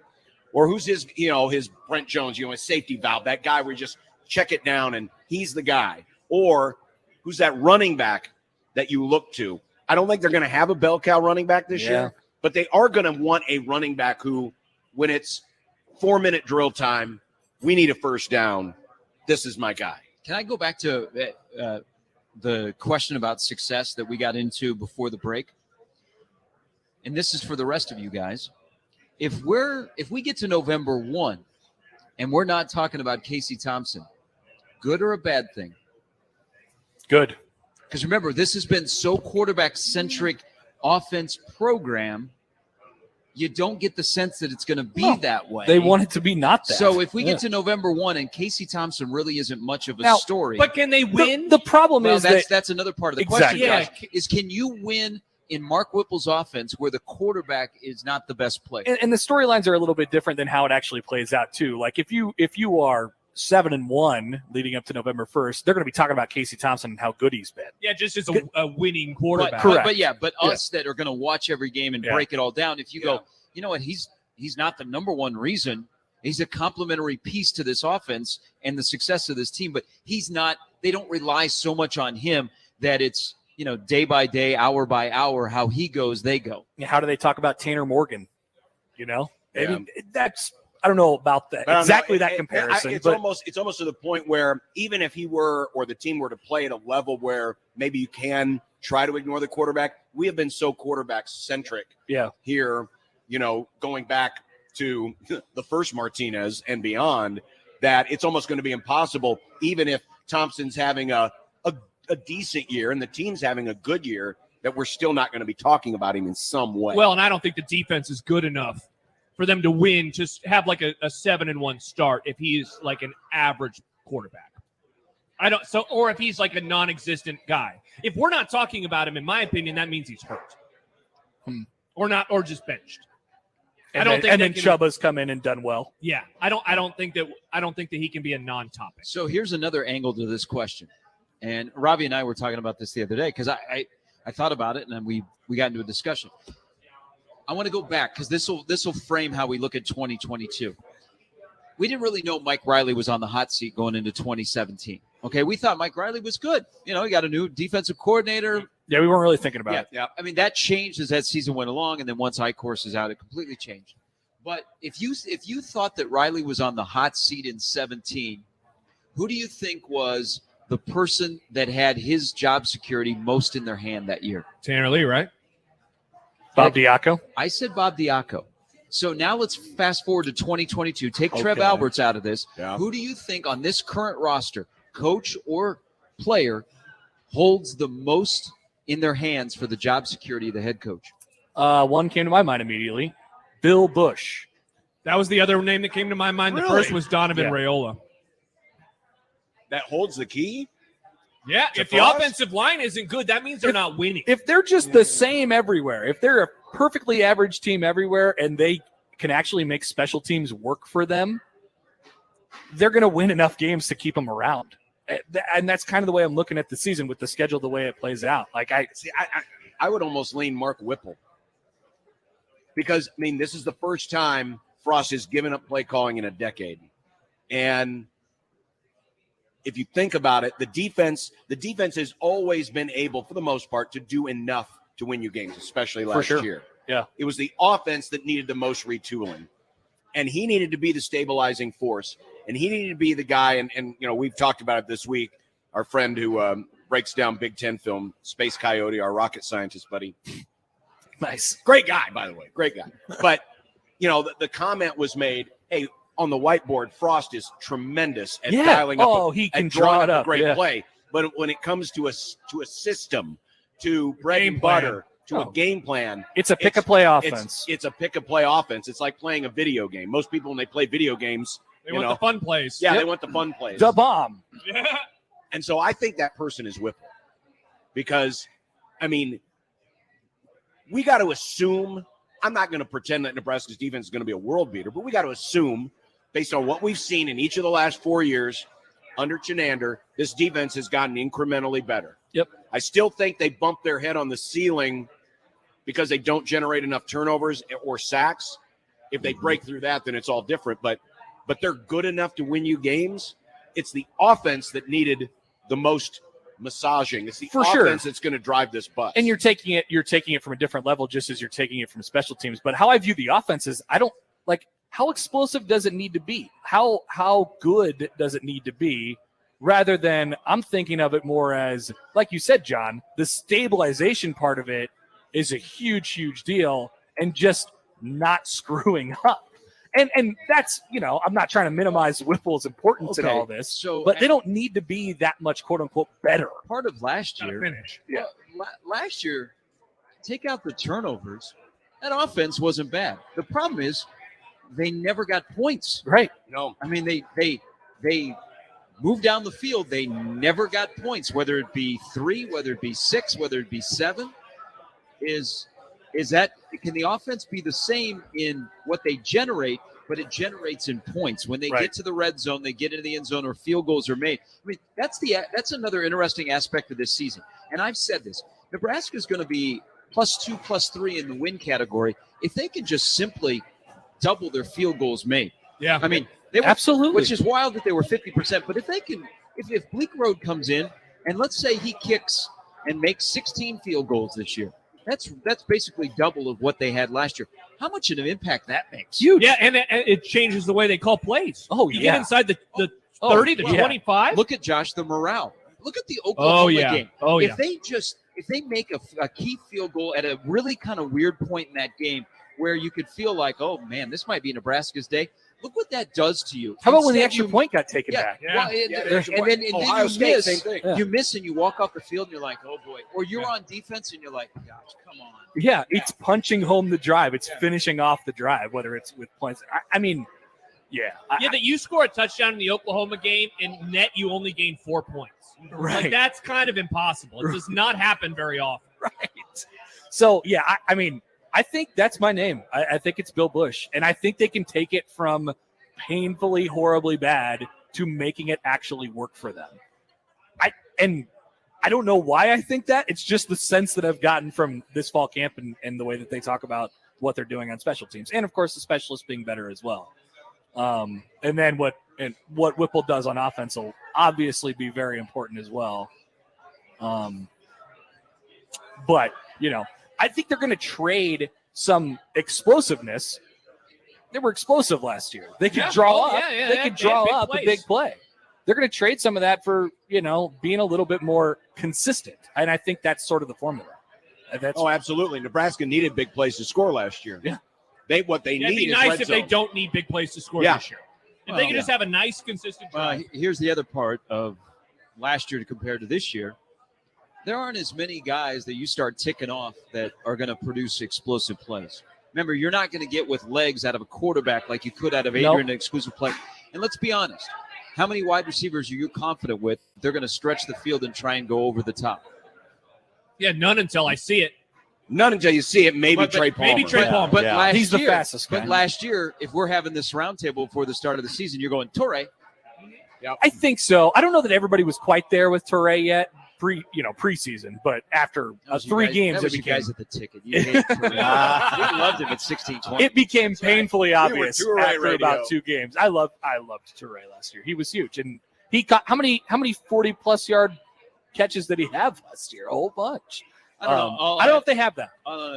Or who's his, his Brent Jones, his safety valve, that guy where you just check it down and he's the guy. Or who's that running back that you look to? I don't think they're going to have a bell cow running back this year, but they are going to want a running back who, when it's 4-minute drill time, we need a first down. This is my guy. Can I go back to the question about success that we got into before the break? And this is for the rest of you guys. If we get to November 1 and we're not talking about Casey Thompson, good or a bad thing? Good. Because remember, this has been so quarterback-centric offense program, you don't get the sense that it's going to be that way. They want it to be not that. So if we get to November 1 and Casey Thompson really isn't much of a story. But can they win? The problem is that's another part of the question, guys, is can you win in Mark Whipple's offense where the quarterback is not the best player? And the storylines are a little bit different than how it actually plays out too. Like if you are 7-1 leading up to November 1st, they're going to be talking about Casey Thompson and how good he's been. Yeah, just as a winning quarterback. But us that are going to watch every game and break it all down, if you go, you know what, he's not the number one reason. He's a complementary piece to this offense and the success of this team, but he's not. They don't rely so much on him that it's, day by day, hour by hour, how he goes, they go. How do they talk about Tanner Morgan? I mean, I don't know about that that comparison. It's almost to the point where even if he were or the team were to play at a level where maybe you can try to ignore the quarterback, we have been so quarterback centric. Yeah. Here, going back to the first Martinez and beyond, that it's almost going to be impossible, even if Thompson's having a decent year and the team's having a good year, that we're still not going to be talking about him in some way. Well, and I don't think the defense is good enough for them to win, just have like a 7-1 start if he's like an average quarterback. Or if he's like a non-existent guy. If we're not talking about him, in my opinion, that means he's hurt. Or just benched. And then Chubba's come in and done well. Yeah. I don't think that he can be a non-topic. So here's another angle to this question. And Robbie and I were talking about this the other day because I thought about it and then we got into a discussion. I want to go back because this will frame how we look at 2022. We didn't really know Mike Riley was on the hot seat going into 2017. Okay, we thought Mike Riley was good. He got a new defensive coordinator. Yeah, we weren't really thinking about it. Yeah, I mean, that changed as that season went along, and then once I-Course is out, it completely changed. But if you thought that Riley was on the hot seat in 17, who do you think was the person that had his job security most in their hand that year? Tanner Lee, right? Bob Diaco? I said Bob Diaco. So now let's fast forward to 2022. Take Trev Alberts out of this. Yeah. Who do you think on this current roster, coach or player, holds the most in their hands for the job security of the head coach? One came to my mind immediately. Bill Bush. That was the other name that came to my mind. Really? The first was Donovan Raiola. That holds the key? Yeah, if the offensive line isn't good, that means they're not winning. If they're just the same everywhere, if they're a perfectly average team everywhere and they can actually make special teams work for them, they're going to win enough games to keep them around. And that's kind of the way I'm looking at the season with the schedule, the way it plays out. Like I would almost lean Mark Whipple because, I mean, this is the first time Frost has given up play calling in a decade. And if you think about it, the defense has always been able, for the most part, to do enough to win you games, especially last year. Yeah. It was the offense that needed the most retooling. And he needed to be the stabilizing force. And he needed to be the guy, and we've talked about it this week, our friend who breaks down Big Ten film, Space Coyote, our rocket scientist buddy. Nice. Great guy, by the way. Great guy. But, the comment was made, hey, on the whiteboard, Frost is tremendous at dialing up. He can draw it up. A great play. But when it comes to a system, to bread and butter, to a game plan, it's a pick-a-play offense. It's a pick-a-play offense. It's like playing a video game. Most people, when they play video games, they want the fun plays. Yeah, they want the fun plays. The bomb. Yeah. And so I think that person is Whipple because, I mean, we got to assume. I'm not going to pretend that Nebraska's defense is going to be a world beater, but we got to assume, based on what we've seen in each of the last 4 years under Chenander, this defense has gotten incrementally better. Yep. I still think they bump their head on the ceiling because they don't generate enough turnovers or sacks. If they break through that, then it's all different. But they're good enough to win you games. It's the offense that needed the most massaging. It's the offense that's going to drive this bus. And you're taking it from a different level, just as you're taking it from special teams. But how I view the offense is, I don't like, how explosive does it need to be? How good does it need to be? Rather than, I'm thinking of it more as, like you said, John, the stabilization part of it is a huge, huge deal, and just not screwing up. And that's, I'm not trying to minimize Whipple's importance in all this, but they don't need to be that much, quote unquote, better. Part of last year, Yeah. last year, take out the turnovers, that offense wasn't bad. The problem is they never got points. Right. No. I mean, they moved down the field. They never got points, whether it be 3, whether it be 6, whether it be 7. Can the offense be the same in what they generate, but it generates in points? When they get to the red zone, they get into the end zone, or field goals are made. I mean, that's another interesting aspect of this season. And I've said this, Nebraska is going to be +2, +3 in the win category if they can just simply double their field goals made. Yeah. I mean, they were, absolutely, which is wild that they were 50%. But if they can, if Bleak Road comes in and let's say he kicks and makes 16 field goals this year, that's basically double of what they had last year. How much of an impact that makes? Huge. Yeah, and it changes the way they call plays. Oh, you get inside the 30 to 25. Look at Josh, the morale. Look at the Oklahoma game. Oh, if they make a key field goal at a really kind of weird point in that game, where you could feel like, oh man, this might be Nebraska's day. Look what that does to you. How about when the Instead, extra point got taken back? Well, and then Ohio you State, miss. same thing. You miss and you walk off the field and you're like, oh boy. Or you're on defense and you're like, gosh, come on. Yeah, it's punching home the drive. It's finishing off the drive, whether it's with points. I mean, yeah. That you score a touchdown in the Oklahoma game and net you only gain 4 points. Right. Like, that's kind of impossible. It does not happen very often. Right. So, yeah, I mean, I think that's my name. I think it's Bill Busch. And I think they can take it from painfully, horribly bad to making it actually work for them. I don't know why I think that. It's just the sense that I've gotten from this fall camp and the way that they talk about what they're doing on special teams. And, of course, the specialists being better as well. And then what Whipple does on offense will obviously be very important as well. But, I think they're going to trade some explosiveness. They were explosive last year. They could draw up. They could draw up a big play. They're going to trade some of that for, being a little bit more consistent. And I think that's sort of the formula. Absolutely. Nebraska needed big plays to score last year. Yeah. What they need It'd be is nice red if zone. they don't need big plays to score this year. If they can just have a nice, consistent drive. Here's the other part of last year compared to this year. There aren't as many guys that you start ticking off that are going to produce explosive plays. Remember, you're not going to get with legs out of a quarterback like you could out of Adrian, an exclusive play. And let's be honest, how many wide receivers are you confident with? They're going to stretch the field and try and go over the top. Yeah, none until I see it. None until you see it. Maybe Trey Palmer. Maybe Trey Palmer. But last he's the year, fastest guy. But last year, if we're having this roundtable before the start of the season, you're going, Torrey. I think so. I don't know that everybody was quite there with Torrey yet, preseason, but after 3 games, that was it became. You guys at the ticket. You hate Torrey. We loved him at 16-20. It became painfully obvious after radio. about 2 games. I loved Torrey last year. He was huge, and he got how many 40+ yard catches did he have last year? A whole bunch. I don't know. I don't know if they have that.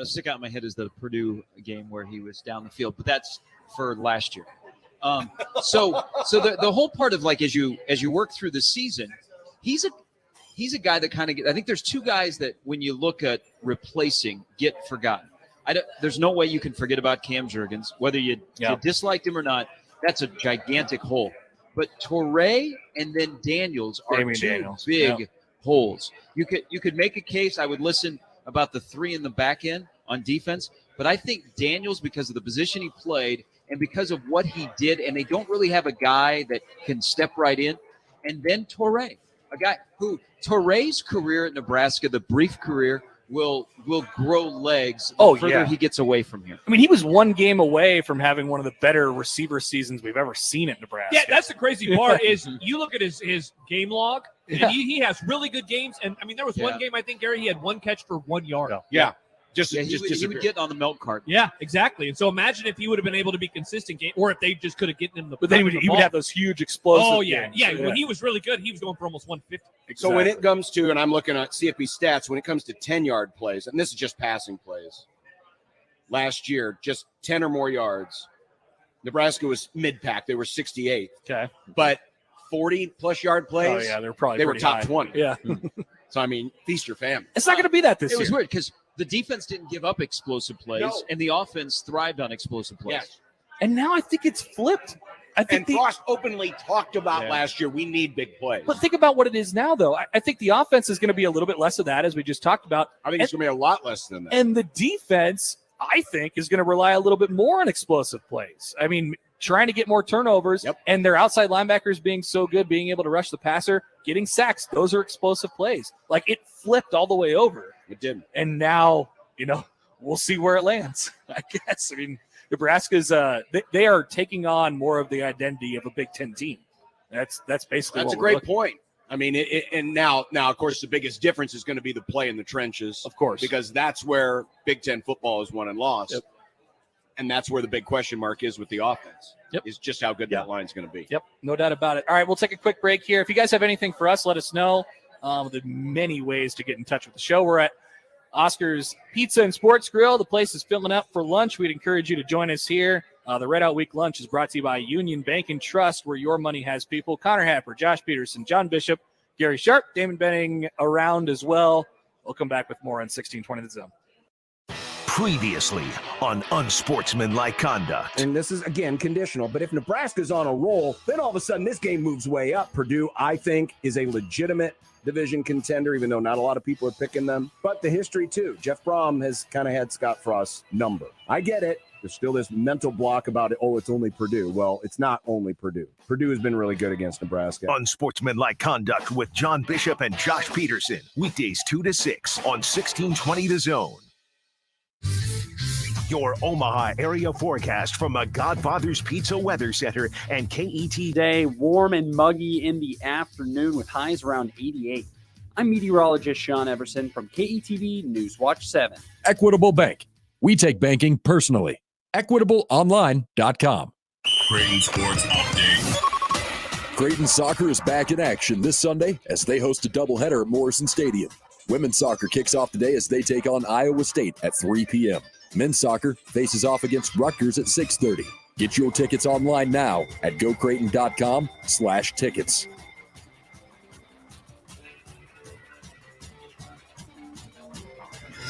Stick out in my head is the Purdue game where he was down the field, but that's for last year. So the whole part of as you work through the season, he's a guy that kind of I think there's 2 guys that when you look at replacing get forgotten. There's no way you can forget about Cam Jurgens, whether you disliked him or not. That's a gigantic hole. But Torrey and then Daniels are Damon 2 Daniels. big holes. You could make a case. I would listen about the 3 in the back end on defense, but I think Daniels, because of the position he played and because of what he did, and they don't really have a guy that can step right in, and then Torrey, a guy who Torrey's career at Nebraska, the brief career, will grow legs the further he gets away from here. I mean, he was 1 game away from having one of the better receiver seasons we've ever seen at Nebraska. Yeah, that's the crazy part is you look at his game log, and he has really good games. And, I mean, there was one game, I think, Gary, he had 1 catch for 1 yard. Yeah. He would get on the milk cart. Yeah, exactly. And so imagine if he would have been able to be consistent, or if they just could have gotten him the. But then he would have those huge explosive. Oh yeah, games. yeah. When he was really good, he was going for almost 150. So when it comes to, and I'm looking at CFP stats, when it comes to 10-yard plays, and this is just passing plays, last year, just 10 or more yards, Nebraska was mid-pack. They were 68th. Okay. But 40+ yard plays, they were top high. 20. Yeah. So, I mean, feast your family. It's not going to be that this year. It was weird because the defense didn't give up explosive plays, and the offense thrived on explosive plays. Yes. And now I think it's flipped. I think Frost openly talked about last year, we need big plays. But think about what it is now, though. I think the offense is going to be a little bit less of that, as we just talked about. I think it's going to be a lot less than that. And the defense, I think, is going to rely a little bit more on explosive plays. I mean, trying to get more turnovers, and their outside linebackers being so good, being able to rush the passer, getting sacks, those are explosive plays. Like, it flipped all the way over. It did. And now, we'll see where it lands, I guess. I mean, Nebraska's they are taking on more of the identity of a Big Ten team. That's basically That's what a great point. I mean, and now, of course, the biggest difference is going to be the play in the trenches. Of course. Because that's where Big Ten football is won and lost. Yep. And that's where the big question mark is with the offense. Yep. Is just how good that line's going to be. Yep, no doubt about it. All right, we'll take a quick break here. If you guys have anything for us, let us know. There are many ways to get in touch with the show. We're at Oscar's Pizza and Sports Grill. The place is filling up for lunch. We'd encourage you to join us here. The Red Out Week lunch is brought to you by Union Bank and Trust, where your money has people. Connor Happer, Josh Peterson, John Bishop, Gary Sharp, Damon Benning around as well. We'll come back with more on 1620 The Zone. Previously on Unsportsmanlike Conduct. And this is, again, conditional, but if Nebraska's on a roll, then all of a sudden this game moves way up. Purdue, I think, is a legitimate division contender, even though not a lot of people are picking them. But the history, too. Jeff Brom has kind of had Scott Frost's number. I get it. There's still this mental block about it. Oh, it's only Purdue. Well, it's not only Purdue. Purdue has been really good against Nebraska. Unsportsmanlike Conduct with John Bishop and Josh Peterson. Weekdays 2 to 6 on 1620 The Zone. Your Omaha area forecast from the Godfather's Pizza Weather Center and KET. Day, warm and muggy in the afternoon with highs around 88. I'm meteorologist Sean Everson from KETV News Watch 7. Equitable Bank. We take banking personally. EquitableOnline.com. Creighton Sports Update. Creighton soccer is back in action this Sunday as they host a doubleheader at Morrison Stadium. Women's soccer kicks off today as they take on Iowa State at 3 p.m. Men's soccer faces off against Rutgers at 6:30. Get your tickets online now at gocreighton.com/tickets.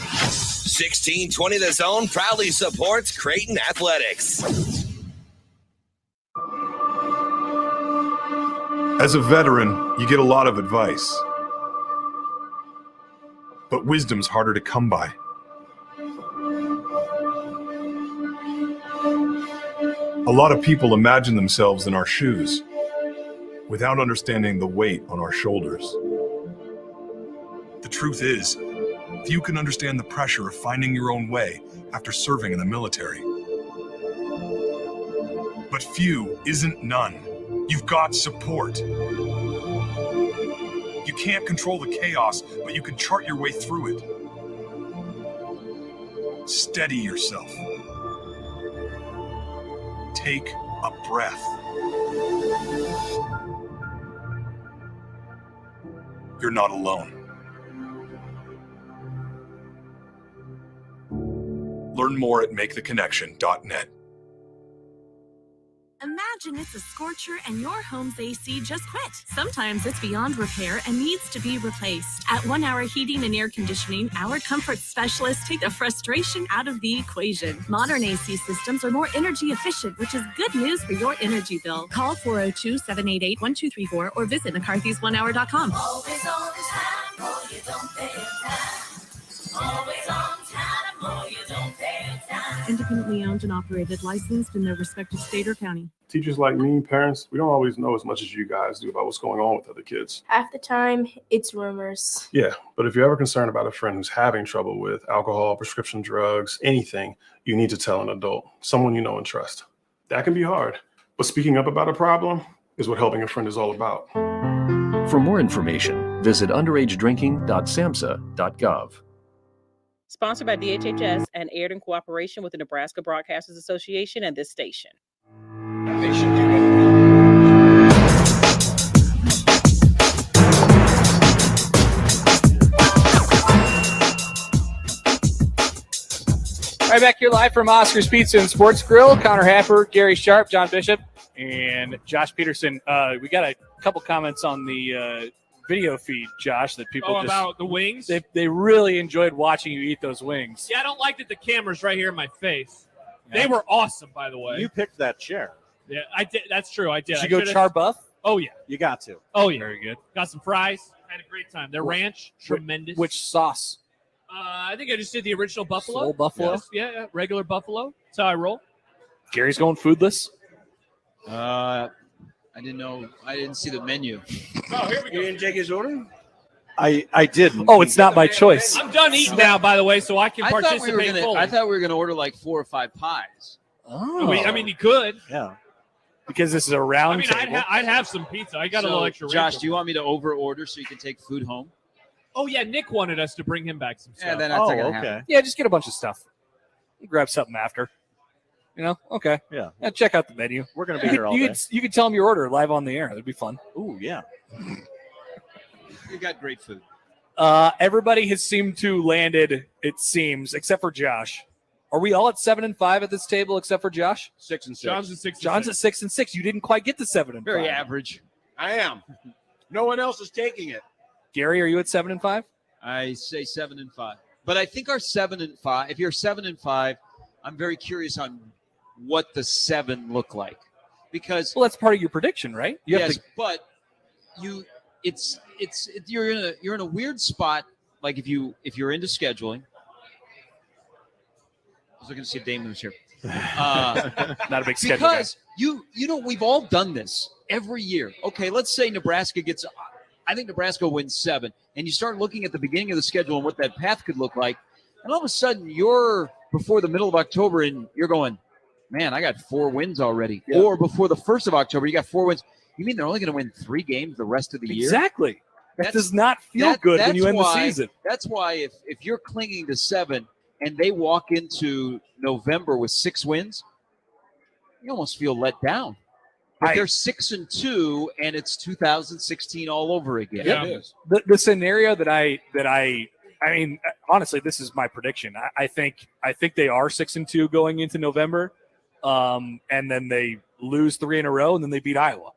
$16.20 The Zone proudly supports Creighton Athletics. As a veteran, you get a lot of advice. But wisdom's harder to come by. A lot of people imagine themselves in our shoes without understanding the weight on our shoulders. The truth is, few can understand the pressure of finding your own way after serving in the military. But few isn't none. You've got support. You can't control the chaos, but you can chart your way through it. Steady yourself. Take a breath. You're not alone. Learn more at maketheconnection.net. Imagine it's a scorcher and your home's AC just quit. Sometimes it's beyond repair and needs to be replaced. At 1 Hour Heating and Air Conditioning, our comfort specialists take the frustration out of the equation. Modern AC systems are more energy efficient, which is good news for your energy bill. Call 402-788-1234 or visit McCarthy's1hour.com. Always on time, boy, you don't pay time. Always on time, boy, you don't pay time. Independently owned and operated, licensed in their respective state or county. Teachers like me, parents, we don't always know as much as you guys do about what's going on with other kids. Half the time, it's rumors. Yeah, but if you're ever concerned about a friend who's having trouble with alcohol, prescription drugs, anything, you need to tell an adult, someone you know and trust. That can be hard, but speaking up about a problem is what helping a friend is all about. For more information, visit underagedrinking.samhsa.gov. Sponsored by DHHS and aired in cooperation with the Nebraska Broadcasters Association and this station. All right, back here live from Oscar's Pizza and Sports Grill. Connor Happer, Gary Sharp, John Bishop, and Josh Peterson. We got a couple comments on the video feed, Josh, that people about the wings? They really enjoyed watching you eat those wings. Yeah, I don't like that the camera's right here in my face. Yeah. They were awesome, by the way. You picked that chair. Yeah, I did. That's true. I did. Did you go char buff? Oh, yeah. You got to. Oh, yeah. Very good. Got some fries. Had a great time. Their ranch, tremendous. Which sauce? I think I just did the original buffalo. Soul buffalo? Yes, yeah, regular buffalo. That's how I roll. Gary's going foodless? I didn't know. I didn't see the menu. Oh, here we go. You didn't take his order? I didn't. Oh, it's not by choice. I'm done eating now, by the way, so I can participate fully. I thought we were going to order like 4 or 5 pies. Oh. I mean, you could. Yeah. Because this is a round table. I'd have some pizza. I got a little extra. Josh, do you want me to over order so you can take food home? Oh, yeah. Nick wanted us to bring him back some stuff. Yeah, then that's okay. Yeah, just get a bunch of stuff. Grab something after. You know? Okay. Yeah. Check out the menu. We're going to be here all day. You could tell them your order live on the air. That'd be fun. Ooh, yeah. You got great food. Everybody has seemed to landed, it seems, except for Josh. Are we all at 7 and 5 at this table except for Josh? 6 and 6. John's at 6. John's at 6 and 6. You didn't quite get to 7 and 5. Very average. I am. No one else is taking it. Gary, are you at 7 and 5? I say 7 and 5. But I think our 7-5. If you're 7-5, I'm very curious on what the 7 look like, because that's part of your prediction, right? But you're in a weird spot. Like if you're into scheduling. I was looking to see if Damon was here. Not a big schedule because guy. We've all done this every year. Okay, let's say Nebraska gets. I think Nebraska wins 7, and you start looking at the beginning of the schedule and what that path could look like, and all of a sudden you're before the middle of October and you're going, man, I got 4 wins already. Yeah. Or before the 1st of October, you got 4 wins. You mean they're only going to win 3 games the rest of the year? Exactly. That does not feel good when you end the season. That's why if you're clinging to 7 and they walk into November with 6 wins, you almost feel let down. But they're 6-2, and it's 2016 all over again. Yeah, it is. The scenario that I mean, honestly, this is my prediction. I think they are 6-2 going into November, and then they lose 3 in a row, and then they beat Iowa.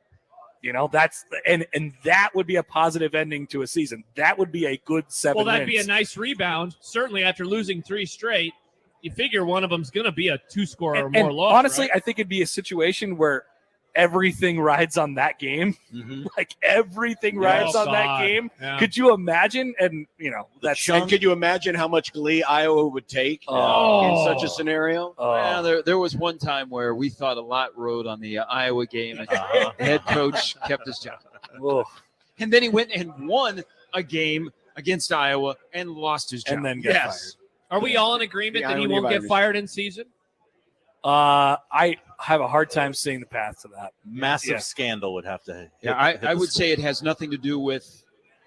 That's and that would be a positive ending to a season. That would be a good 7 Well, that'd wins. be a nice rebound. Certainly, after losing 3 straight, you figure one of them's going to be a 2-score or more loss. Honestly, right? I think it'd be a situation where everything rides on that game. Mm-hmm. Like everything rides on that game. Yeah. Could you imagine? And and could you imagine how much glee Iowa would take in such a scenario? Yeah, there was one time where we thought a lot rode on the Iowa game, and the head coach kept his job. And then he went and won a game against Iowa and lost his job. And then got fired. Are we all in agreement that he won't get fired in season? I have a hard time seeing the path to that. Massive scandal would have to hit. I would say it has nothing to do with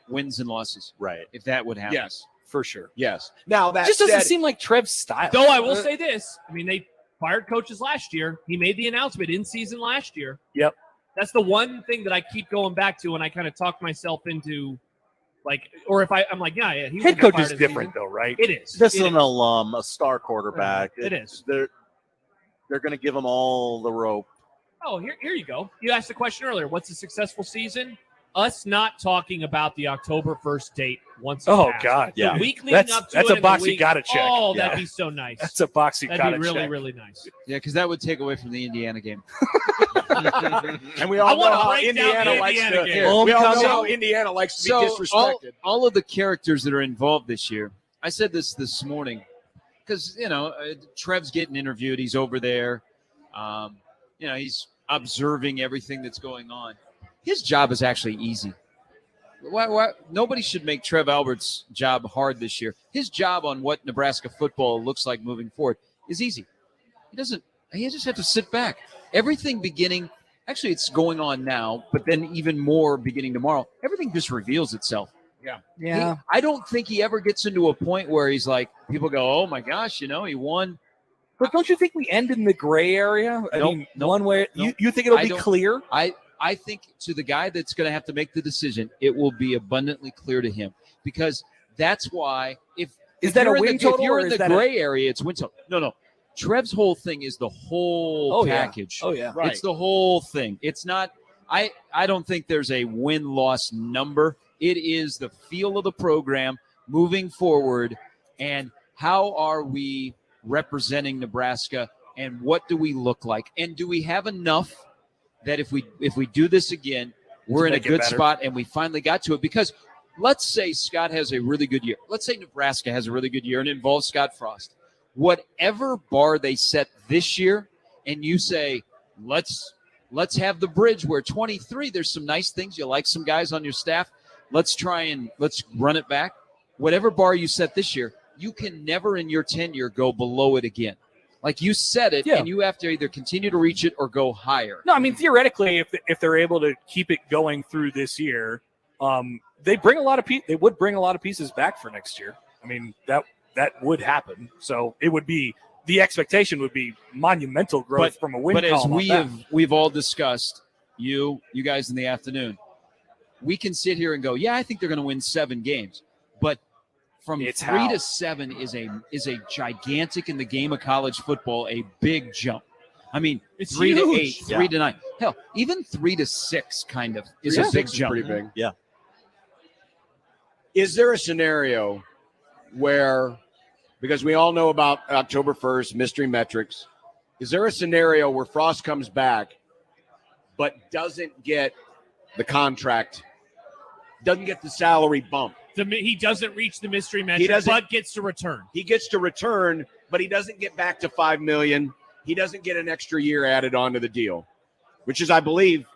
wins and losses. Right. If that would happen. Yes, for sure. Yes. Now that just doesn't seem like Trev's style. Though I will say this. I mean, they fired coaches last year. He made the announcement in season last year. Yep. That's the one thing that I keep going back to when I kind of talk myself into or if I'm like, yeah. He head coach is different though, right? It is. This is an alum, a star quarterback. It is. They're going to give him all the rope. Oh, here you go. You asked the question earlier. What's a successful season? Us not talking about the October 1st date once. God, The week leading up to that's it a box and the you got to check. Oh, that'd be so nice. That's a box you got to check. That'd be really, really nice. Yeah, because that would take away from the Indiana game. And we all know how Indiana likes to. We all know how Indiana likes to be disrespected. All of the characters that are involved this year. I said this morning because Trev's getting interviewed. He's over there. He's observing everything that's going on. His job is actually easy. Nobody should make Trev Albert's job hard this year. His job on what Nebraska football looks like moving forward is easy. He just have to sit back. Everything beginning, actually it's going on now, but then even more beginning tomorrow, everything just reveals itself. Yeah. I don't think he ever gets into a point where he's like, people go, oh my gosh, he won. But don't you think we end in the gray area? I mean, one way. You think it'll be clear? I think to the guy that's going to have to make the decision, it will be abundantly clear to him, because that's why if you're in the gray area, it's win total. No. Trev's whole thing is the whole package. Yeah. Oh yeah, right. It's the whole thing. It's not. I don't think there's a win-loss number. It is the feel of the program moving forward, and how are we representing Nebraska, and what do we look like, and do we have enough that if we do this again, we're in a good spot and we finally got to it? Because let's say Scott has a really good year. Let's say Nebraska has a really good year and it involves Scott Frost. Whatever bar they set this year, and you say, let's have the bridge where 23, there's some nice things. You like some guys on your staff. Let's run it back. Whatever bar you set this year, you can never in your tenure go below it again. Like you set it, and you have to either continue to reach it or go higher. No, I mean, theoretically, if they're able to keep it going through this year, they would bring a lot of pieces back for next year. I mean, that would happen. So it would be, the expectation would be monumental growth from a win column. But as we've all discussed, you guys in the afternoon, we can sit here and go, yeah, I think they're going to win 7 games, but from 3 to 7 is a gigantic, in the game of college football, a big jump. I mean, it's 3 to 8, 3 to 9. Hell, even 3 to 6 kind of is a big jump. Pretty big. Yeah. Is there a scenario where because we all know about October 1st, mystery metrics. Is there a scenario where Frost comes back but doesn't get the contract, doesn't get the salary bump? He doesn't reach the mystery metric, but gets to return. He gets to return, but he doesn't get back to $5 million. He doesn't get an extra year added onto the deal, which is, I believe,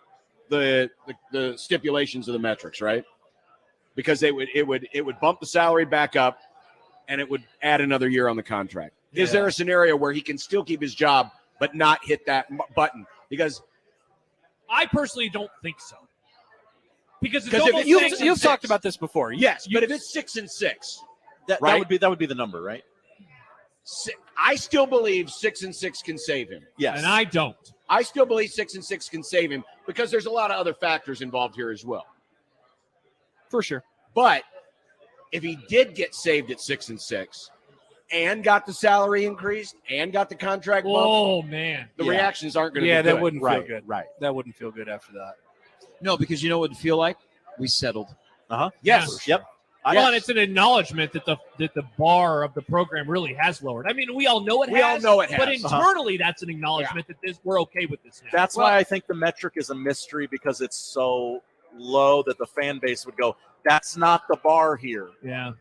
the stipulations of the metrics, right? Because it would bump the salary back up, and it would add another year on the contract. Yeah. Is there a scenario where he can still keep his job but not hit that button? Because I personally don't think so. Because you've talked about this before, yes. But if it's 6-6, that would be the number, right? I still believe 6-6 can save him. Yes, and I don't. I still believe 6-6 can save him because there's a lot of other factors involved here as well. For sure. But if he did get saved at 6-6 and got the salary increased and got the contract bump, oh man, the reactions aren't going to be good. Yeah, that wouldn't feel good. Right. That wouldn't feel good after that. No, because you know what it would feel like? We settled. Yes. Yep. Well, and it's an acknowledgement that the bar of the program really has lowered. I mean, we all know it has. But internally, that's an acknowledgement that we're okay with this now. That's why I think the metric is a mystery, because it's so low that the fan base would go, that's not the bar here. Yeah.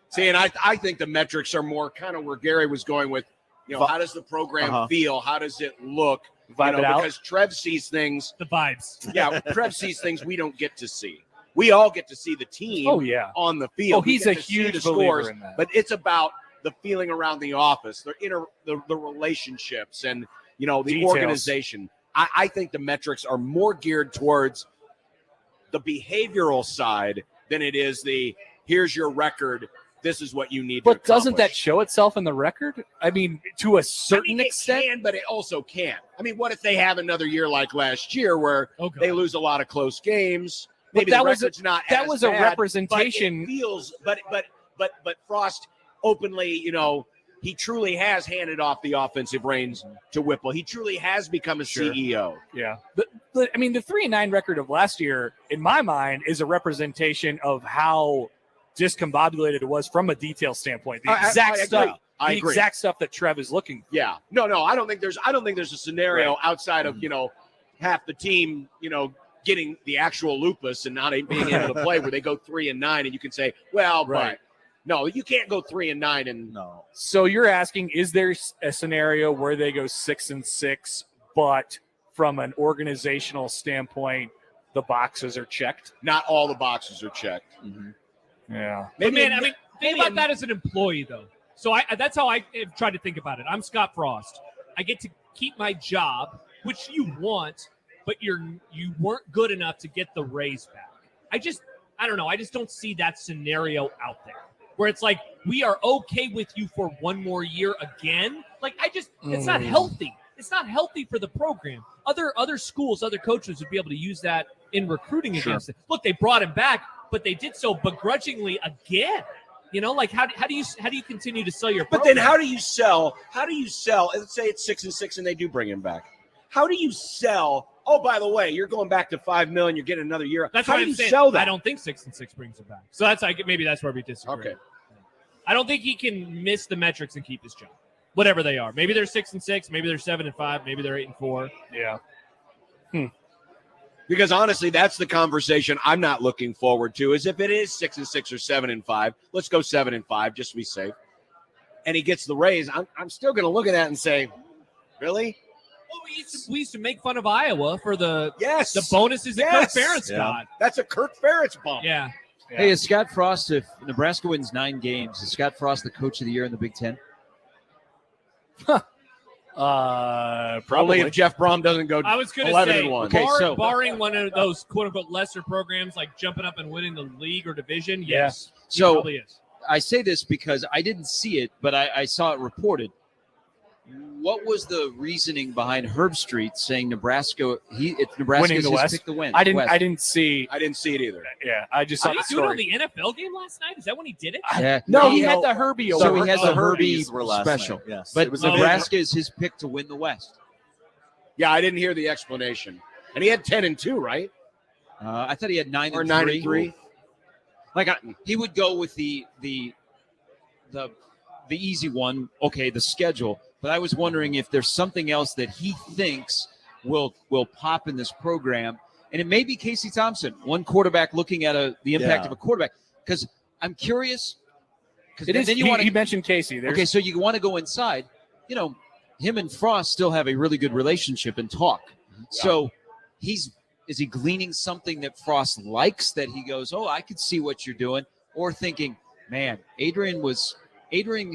See, and I think the metrics are more kind of where Gary was going with, how does the program feel? How does it look? Because Trev sees things. The vibes. Yeah, Trev sees things we don't get to see. We all get to see the team on the field. Oh, he's a huge believer in that. But it's about the feeling around the office, the relationships, and the Details. organization. I think the metrics are more geared towards the behavioral side than it is the here's your record. This is what you need to accomplish. But doesn't that show itself in the record? I mean, to a certain extent. It can, but it also can't. I mean, what if they have another year like last year where they lose a lot of close games? Maybe that the was record's not that as was bad, a representation. But it feels, but Frost openly, he truly has handed off the offensive reins to Whipple. He truly has become a CEO. Yeah, but I mean, the 3-9 record of last year, in my mind, is a representation of how discombobulated it was from a detail standpoint. The exact stuff. I agree. Exact stuff that Trev is looking for. Yeah. No, I don't think there's a scenario outside of, half the team, getting the actual lupus and not being able to play where they go 3-9 and you can say, but no, you can't go 3-9 and no. So you're asking, is there a scenario where they go 6-6, but from an organizational standpoint, the boxes are checked? Not all the boxes are checked. Mm-hmm. Yeah. Think about that as an employee, though. So that's how I have tried to think about it. I'm Scott Frost. I get to keep my job, which you want, but you weren't good enough to get the raise back. I don't know. I just don't see that scenario out there where it's like, we are okay with you for one more year again. Like, it's not healthy. It's not healthy for the program. Other schools, other coaches would be able to use that in recruiting against it. Look, they brought him back, but they did so begrudgingly again. How do you continue to sell your program? But then how do you sell? Let's say it's 6-6 and they do bring him back. How do you sell? Oh, by the way, you're going back to $5 million. You're getting another year. That's how what do I'm you saying. sell that? I don't think 6-6 brings him back. So maybe that's where we disagree. Okay. I don't think he can miss the metrics and keep his job, whatever they are. Maybe they're 6-6. Maybe they're 7-5. Maybe they're 8-4. Yeah. Because honestly, that's the conversation I'm not looking forward to. Is if it is 6-6 or 7-5, let's go 7-5 just to be safe. And he gets the raise. I'm still going to look at that and say, really? Well, we used to make fun of Iowa for the bonuses that Kirk Ferentz got. That's a Kirk Ferentz bump. Yeah. Hey, is Scott Frost, if Nebraska wins 9 games, is Scott Frost the coach of the year in the Big Ten? Probably if Jeff Brom doesn't go 11-1. Okay, barring one of those quote-unquote lesser programs like jumping up and winning the league or division, yes. He probably is. I say this because I didn't see it, but I saw it reported. What was the reasoning behind Herb Street saying Nebraska? Nebraska's his pick to win. I didn't see it either. Yeah, I just saw did the he do it on story. the NFL game last night? Is that when he did it? Yeah. No, he had the Herbie. So he has the Herbie special. Night. Yes, but Nebraska is his pick to win the West. Yeah, I didn't hear the explanation. And he had 10-2, right? I thought he had 9 or 9-3. Like he would go with the the easy one, okay, the schedule. But I was wondering if there's something else that he thinks will pop in this program. And it may be Casey Thompson, one quarterback looking at the impact of a quarterback. Because I'm curious. Then you mentioned Casey. Okay, so you want to go inside. You know, him and Frost still have a really good relationship and talk. Yeah. So is he gleaning something that Frost likes that he goes, oh, I could see what you're doing? Or thinking, man, Adrian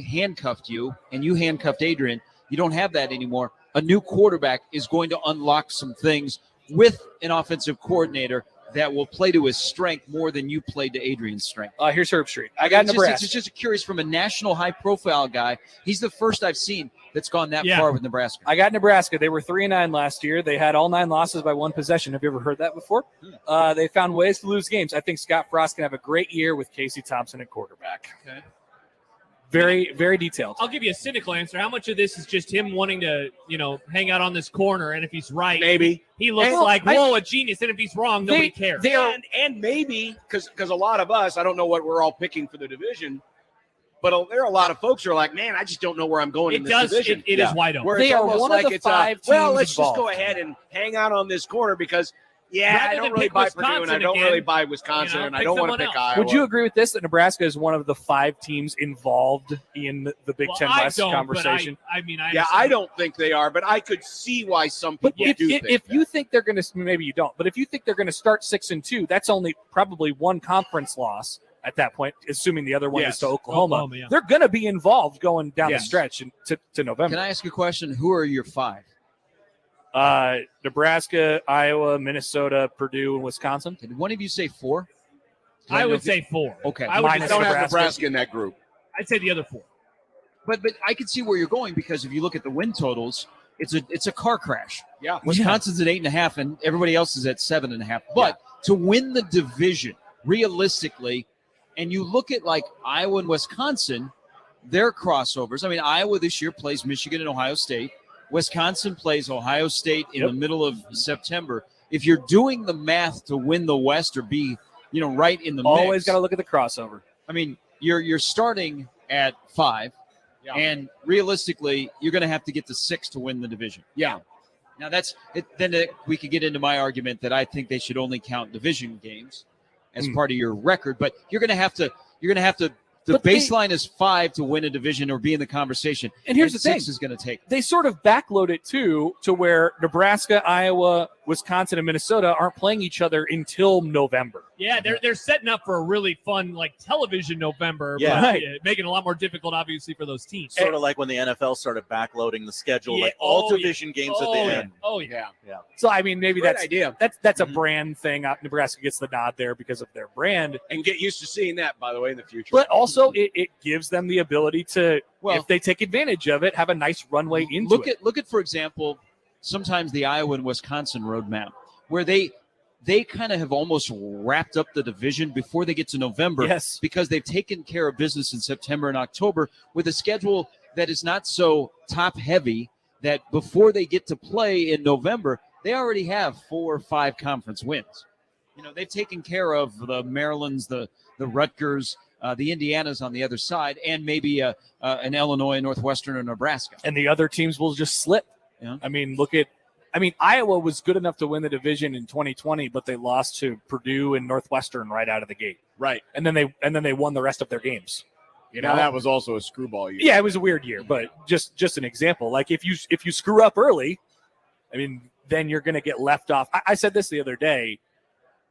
handcuffed you and you handcuffed Adrian. You don't have that anymore. A new quarterback is going to unlock some things with an offensive coordinator that will play to his strength more than you played to Adrian's strength. Here's Herb Street. I got Nebraska. It's just curious from a national high-profile guy. He's the first I've seen that's gone that far with Nebraska. I got Nebraska. They were 3-9 last year. They had all 9 losses by 1 possession. Have you ever heard that before? They found ways to lose games. I think Scott Frost can have a great year with Casey Thompson at quarterback. Okay. Very, very detailed. I'll give you a cynical answer. How much of this is just him wanting to, hang out on this corner? And if he's right, maybe he looks a genius. And if he's wrong, nobody cares. And maybe because a lot of us, I don't know what we're all picking for the division, but there are a lot of folks who are like, man, I just don't know where I'm going in this division. It is wide open. Where they it's are almost one like of the it's 5 teams let's involved. just go ahead and hang out on this corner because. Yeah, Rather I don't really pick buy Wisconsin Purdue, and I don't again, really buy Wisconsin, and I don't want to pick Iowa. Would you agree with this, that Nebraska is one of the 5 teams involved in the Big Ten West conversation? I don't think they are, but I could see why some people do think if you think they're going to, maybe you don't, but if you think they're going to start 6-2, that's only probably 1 conference loss at that point, assuming the other one is to Oklahoma. They're going to be involved going down the stretch to November. Can I ask a question? Who are your 5? Nebraska, Iowa, Minnesota, Purdue, and Wisconsin. Did one of you say 4? I would say 4. Okay. I don't have Nebraska in that group. I'd say the other 4. But I can see where you're going because if you look at the win totals, it's a car crash. Yeah. Wisconsin's at 8.5 and everybody else is at 7.5. But to win the division, realistically, and you look at like Iowa and Wisconsin, their crossovers. I mean, Iowa this year plays Michigan and Ohio State. Wisconsin plays Ohio State in the middle of September. If you're doing the math to win the West or be, right in the always got to look at the crossover. I mean, you're starting at 5, and realistically, you're going to have to get to 6 to win the division. Yeah. Now that's it. Then we could get into my argument that I think they should only count division games as part of your record, but you're going to have to. The baseline is 5 to win a division or be in the conversation. And here's the 6 thing. is going to take. They sort of backload it, too, to where Nebraska, Iowa, Wisconsin, and Minnesota aren't playing each other until November. Yeah, they're setting up for a really fun, television November. Yeah. But making it a lot more difficult, obviously, for those teams. Sort of like when the NFL started backloading the schedule, all division games at the end. Oh, yeah. So, I mean, maybe Great idea. That's a brand thing. Nebraska gets the nod there because of their brand. And get used to seeing that, by the way, in the future. But also, it gives them the ability to, if they take advantage of it, have a nice runway into it. Look at, for example, sometimes the Iowa and Wisconsin roadmap, where they kind of have almost wrapped up the division before they get to November. Yes. Because they've taken care of business in September and October with a schedule that is not so top heavy that before they get to play in November, they already have 4 or 5 conference wins. They've taken care of the Marylands, the Rutgers, the Indianas on the other side, and maybe an Illinois, Northwestern, or Nebraska. And the other teams will just slip. Yeah. I mean, Iowa was good enough to win the division in 2020, but they lost to Purdue and Northwestern right out of the gate. Right. And then they won the rest of their games. Now that was also a screwball year. Yeah, it was a weird year, but just an example. Like if you screw up early, I mean, then you're going to get left off. I said this the other day.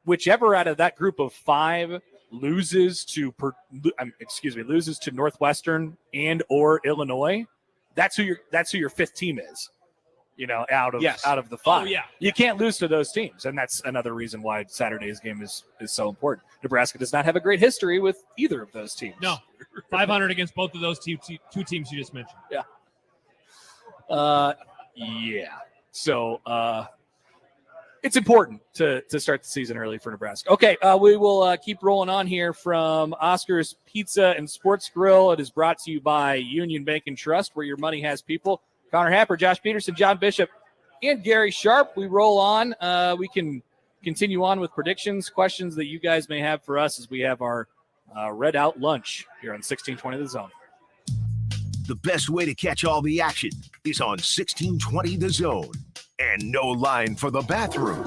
Whichever out of that group of 5 loses to Northwestern and or Illinois, that's who your 5th team is. Out of the 5. Oh, yeah. You can't lose to those teams, and that's another reason why Saturday's game is so important. Nebraska does not have a great history with either of those teams. No, 500 against both of those two teams you just mentioned. Yeah. So it's important to start the season early for Nebraska. Okay, we will keep rolling on here from Oscar's Pizza and Sports Grill. It is brought to you by Union Bank and Trust, where your money has people. Connor Happer, Josh Peterson, John Bishop, and Gary Sharp. We roll on. We can continue on with predictions, questions that you guys may have for us as we have our read out lunch here on 1620 The Zone. The best way to catch all the action is on 1620 The Zone. And no line for the bathroom.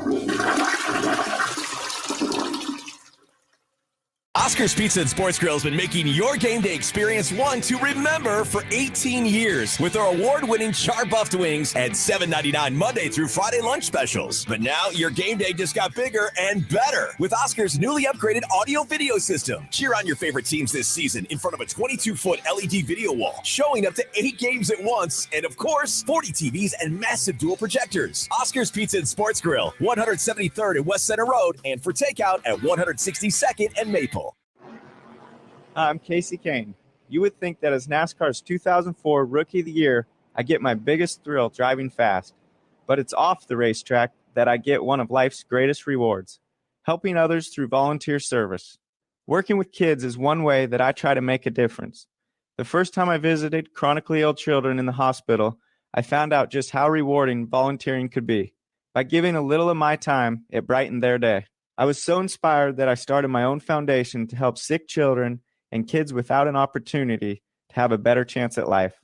Oscar's Pizza and Sports Grill has been making your game day experience one to remember for 18 years with our award-winning char-buffed wings and $7.99 Monday through Friday lunch specials. But now your game day just got bigger and better with Oscar's newly upgraded audio-video system. Cheer on your favorite teams this season in front of a 22-foot LED video wall, showing up to 8 games at once, and of course, 40 TVs and massive dual projectors. Oscar's Pizza and Sports Grill, 173rd and West Center Road, and for takeout at 162nd and Maple. I'm Casey Kane. You would think that as NASCAR's 2004 Rookie of the Year, I get my biggest thrill driving fast. But it's off the racetrack that I get one of life's greatest rewards, helping others through volunteer service. Working with kids is one way that I try to make a difference. The first time I visited chronically ill children in the hospital, I found out just how rewarding volunteering could be. By giving a little of my time, it brightened their day. I was so inspired that I started my own foundation to help sick children and kids without an opportunity to have a better chance at life.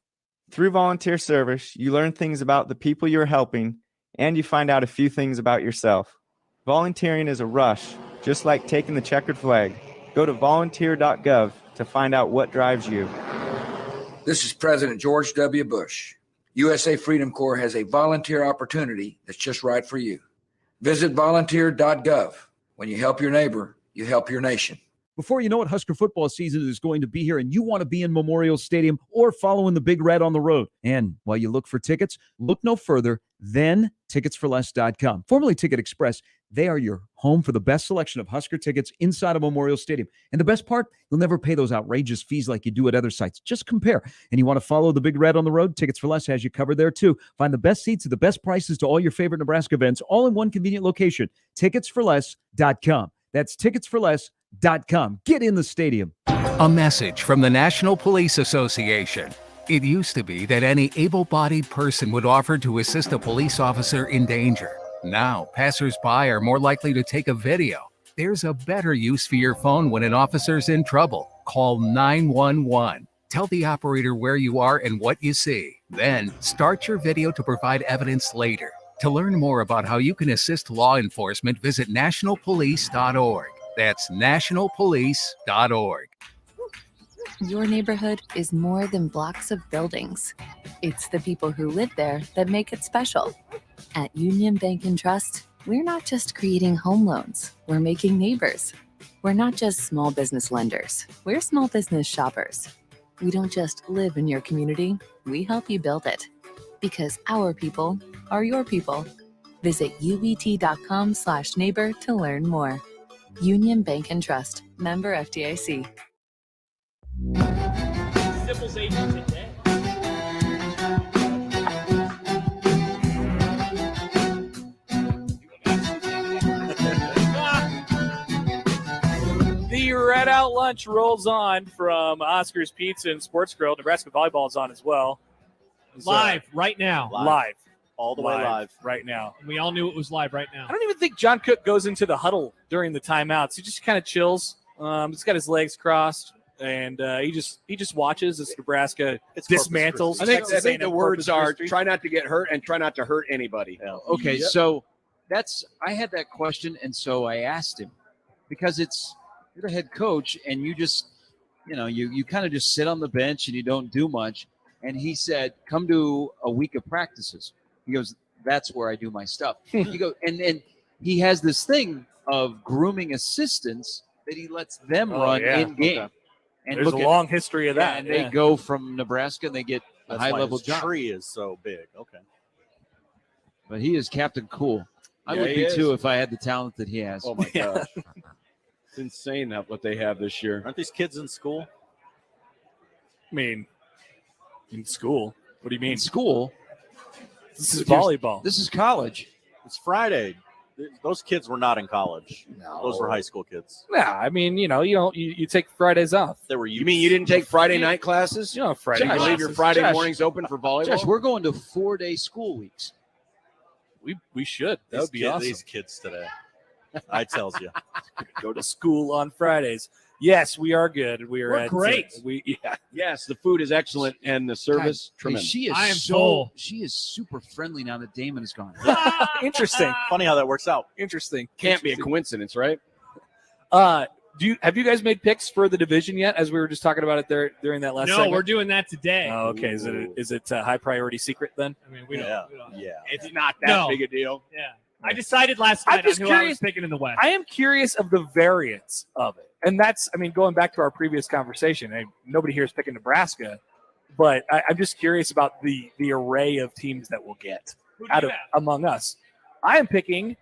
Through volunteer service, you learn things about the people you're helping, and you find out a few things about yourself. Volunteering is a rush, just like taking the checkered flag. Go to volunteer.gov to find out what drives you. This is President George W. Bush. USA Freedom Corps has a volunteer opportunity that's just right for you. Visit volunteer.gov. When you help your neighbor, you help your nation. Before you know it, Husker football season is going to be here, and you want to be in Memorial Stadium or following the Big Red on the road. And while you look for tickets, look no further than ticketsforless.com. Formerly Ticket Express, they are your home for the best selection of Husker tickets inside of Memorial Stadium. And the best part, you'll never pay those outrageous fees like you do at other sites. Just compare. And you want to follow the Big Red on the road? Tickets for Less has you covered there, too. Find the best seats at the best prices to all your favorite Nebraska events, all in one convenient location. Ticketsforless.com. That's ticketsforless.com. Get in the stadium. A message from the National Police Association. It used to be that any able-bodied person would offer to assist a police officer in danger. Now, passers-by are more likely to take a video. There's a better use for your phone when an officer's in trouble. Call 911. Tell the operator where you are and what you see. Then, start your video to provide evidence later. To learn more about how you can assist law enforcement, visit nationalpolice.org. That's nationalpolice.org. Your neighborhood is more than blocks of buildings. It's the people who live there that make it special. At Union Bank and Trust, we're not just creating home loans, we're making neighbors. We're not just small business lenders, we're small business shoppers. We don't just live in your community, we help you build it. Because our people are your people. Visit ubt.com/neighbor to learn more. Union Bank and Trust, member FDIC. Sybil's agent today. The Red Out Lunch rolls on from Oscar's Pizza and Sports Grill. Nebraska Volleyball is on as well. Live right now. Live. All the way live. Right now. We all knew it was live right now. I don't even think John Cook goes into the huddle during the timeouts. He just kind of chills. He's got his legs crossed, and he just watches as Nebraska dismantles. I think the words are try not to get hurt and try not to hurt anybody. Yeah. Okay, Yep. so I had that question, and so I asked him because you're the head coach, and you just you kind of just sit on the bench and you don't do much. And he said, "Come to a week of practices." He goes, "That's where I do my stuff." He goes, and he has this thing of grooming assistants that he lets them run in game. Okay. And there's a long history of that. And they go from Nebraska and they get a high level job. Tree is so big. Okay. But he is Captain Cool. I Yeah, would he be is. too if I had the talent that he has. Oh my gosh. It's insane what they have this year. Aren't these kids in school? I mean, in school. What do you mean? In school? This is volleyball. This is college. It's Friday. Those kids were not in college. No. Those were high school kids. Yeah, I mean, you take Fridays off. They were. You mean you didn't take Friday night classes? You know, Friday. You leave your Friday mornings open for volleyball? Josh, we're going to 4-day school weeks. We should. That would be awesome. These kids today. I tells you. Go to school on Fridays. Yes, we are good. We're at great. Yes, the food is excellent and the service tremendous. She is I am so full. she is super friendly now that Damon is gone. Interesting. Funny how that works out. Interesting. Can't be a coincidence, right? Have you guys made picks for the division yet? As we were just talking about it there during that last. No, segment? we're doing that today. Oh, okay. Is it a high priority secret then? I mean, we don't. Yeah. It's not that big a deal. Yeah. I decided last night on who I was picking in the West. I am curious of the variance of it. And that's, going back to our previous conversation, nobody here is picking Nebraska, but I'm just curious about the array of teams that we'll get among us. I am picking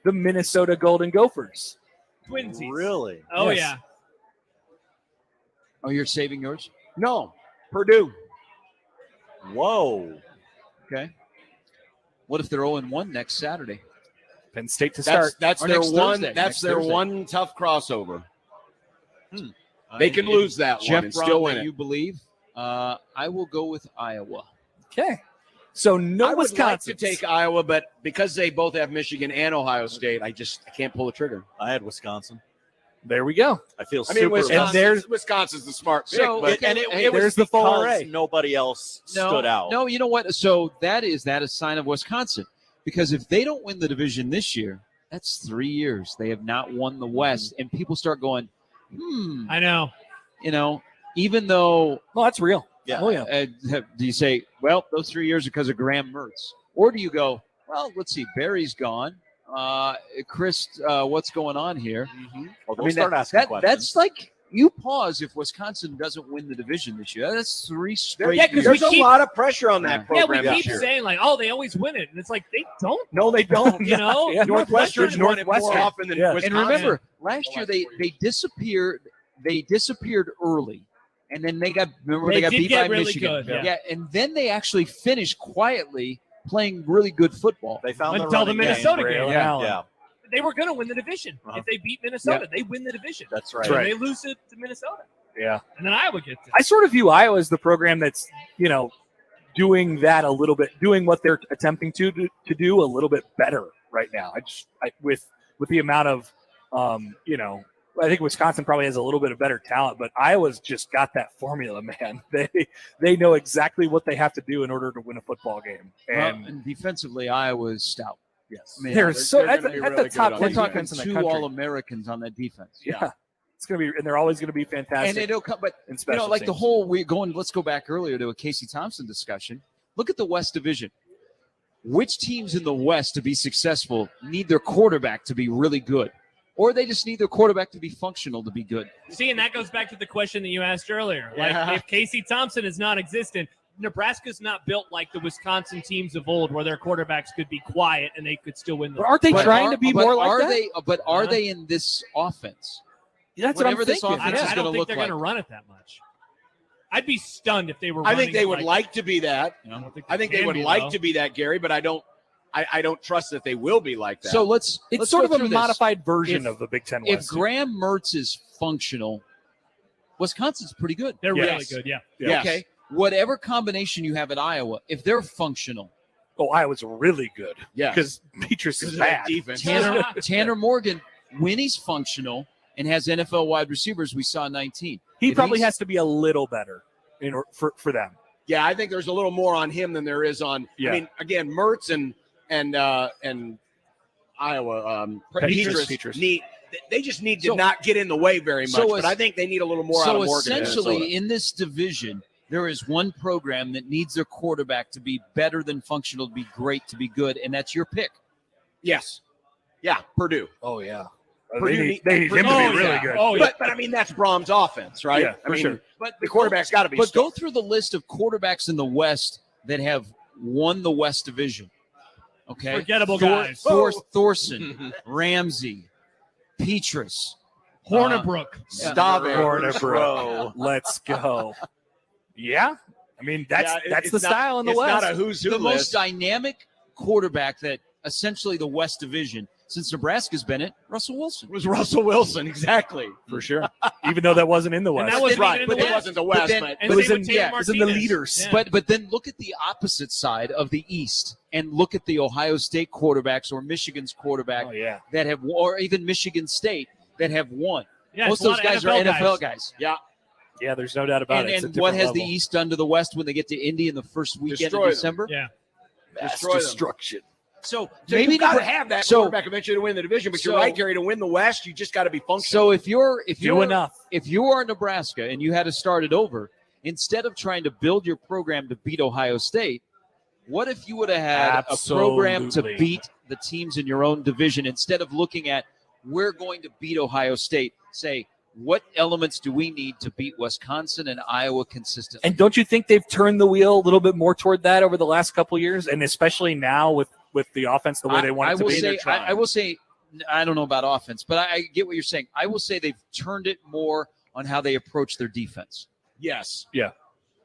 the Minnesota Golden Gophers. Twinsies. Really? Oh, Yes. yeah. Oh, you're saving yours? No, Purdue. Whoa. Okay. What if they're 0-1 next Saturday? Penn State to start. That's Or their next one. Thursday. That's Next their Thursday. one tough crossover. They can lose that Jeff one and Brown, still win that it. you believe? I will go with Iowa. Okay. So no I would like Wisconsin. to take Iowa, but because they both have Michigan and Ohio State, I can't pull the trigger. I had Wisconsin. There we go. I feel I mean, super. Wisconsin's the smart pick. So, but it was there's the full because array. nobody else stood out. No, you know what? So that is a sign of Wisconsin. Because if they don't win the division this year, that's 3 years. They have not won the West. And people start going, I know. Even though. Well, that's real. Yeah. Oh, yeah. Do you say, well, those 3 years are because of Graham Mertz? Or do you go, well, let's see, Barry's gone. Chris, what's going on here? Well, they'll start asking questions. That's like you pause if Wisconsin doesn't win the division this year. That's 3 straight. Yeah, 'cause years. There's a lot of pressure on that Yeah, program we this keep year. saying like, oh, they always win it, and it's like they don't. No, they don't. You know, Yeah. Northwestern's won it more Northwestern. often than Yeah. Wisconsin. And remember, last year they disappeared. They disappeared early, and then they got They got did beat get by really Michigan. good, yeah. And then they actually finished quietly playing really good football. They found Until the Minnesota game. Yeah. They were going to win the division. If they beat Minnesota, they win the division. That's right. So Right. they lose it to Minnesota, Yeah. and then Iowa gets it. I sort of view Iowa as the program that's, doing that a little bit, doing what they're attempting to do a little bit better right now. With the amount of, I think Wisconsin probably has a little bit of better talent, but Iowa's just got that formula, man. They know exactly what they have to do in order to win a football game. And defensively, Iowa is stout. Yes, I mean, they're so gonna at be the really top. good We're on talking defense in the 2 country. All-Americans on that defense. Yeah, it's gonna be, and they're always gonna be fantastic. And it'll come, but in special like the teams. whole let's go back earlier to a Casey Thompson discussion. Look at the West Division. Which teams in the West to be successful need their quarterback to be really good, or they just need their quarterback to be functional to be good? See, and that goes back to the question that you asked earlier. Yeah. Like, if Casey Thompson is non-existent, Nebraska's not built like the Wisconsin teams of old, where their quarterbacks could be quiet and they could still win. But aren't they trying to be more like that? Are they in this offense? That's Whatever what I'm this thinking. offense is I going don't to think look they're like. going to run it that much. I'd be stunned if they were. I think running they it would like to be that. I think they can would be, like though. to be that, Gary, but I don't trust that they will be like that. So let's sort go of a through this. modified version If- of the Big Ten If West. Graham Mertz is functional, Wisconsin's pretty good. They're Yes. really good. Yeah. Yes. Okay. Whatever combination you have at Iowa, if they're functional, Iowa's really good. Yeah. Because Petrus is of that bad. defense. Tanner Morgan, when he's functional and has NFL wide receivers, we saw 19. He If probably he's- has to be a little better for them. Yeah, I think there's a little more on him than there is on. Yeah. I mean, again, Mertz and Iowa, Petrus. They just need to So- not get in the way very much. so But I think they need a little more out So of Morgan. essentially, in this division, there is one program that needs their quarterback to be better than functional, to be great, to be good, and that's your pick. Yes. Yeah, Purdue. Oh, yeah. Purdue They need him to be really good. Oh, yeah. But I mean, that's Brom's offense, right? Yeah, for sure. But the quarterback's got to be. But go through the list of quarterbacks in the West that have won the West Division. Okay, Forgettable guys. Thorson, Ramsey, Petrus, Hornibrook. Stop it. Bro, let's go. Yeah, I mean that's it's the not- style in the it's West. not a who's who the most list. dynamic quarterback that essentially the West Division since Nebraska's been it, Russell Wilson. It was Russell Wilson, exactly. For sure. Even though that wasn't in the West. And that was Right, right, but it wasn't the West. then- But And it was same in, with Taylor it was in the Martinez. leaders. Yeah. But then look at the opposite side of the East and look at the Ohio State quarterbacks or Michigan's quarterback Oh, yeah. that have, or even Michigan State that have won. Yeah, Most of those guys are NFL guys. Yeah. Yeah, there's no doubt about it. And what has the East done to the West when they get to Indy in the first weekend of December? Yeah. Destroy destruction. So maybe maybe you got to have that quarterback eventually to win the division. But you're right, Gary. To win the West, you just got to be functional. So if you are Nebraska and you had to start it over, instead of trying to build your program to beat Ohio State, what if you would have had a program to beat the teams in your own division instead of looking at we're going to beat Ohio State? Say, what elements do we need to beat Wisconsin and Iowa consistently? And don't you think they've turned the wheel a little bit more toward that over the last couple of years, and especially now with the offense the way they want it to be? I will say, I don't know about offense, but I get what you're saying. I will say they've turned it more on how they approach their defense. Yes. Yeah.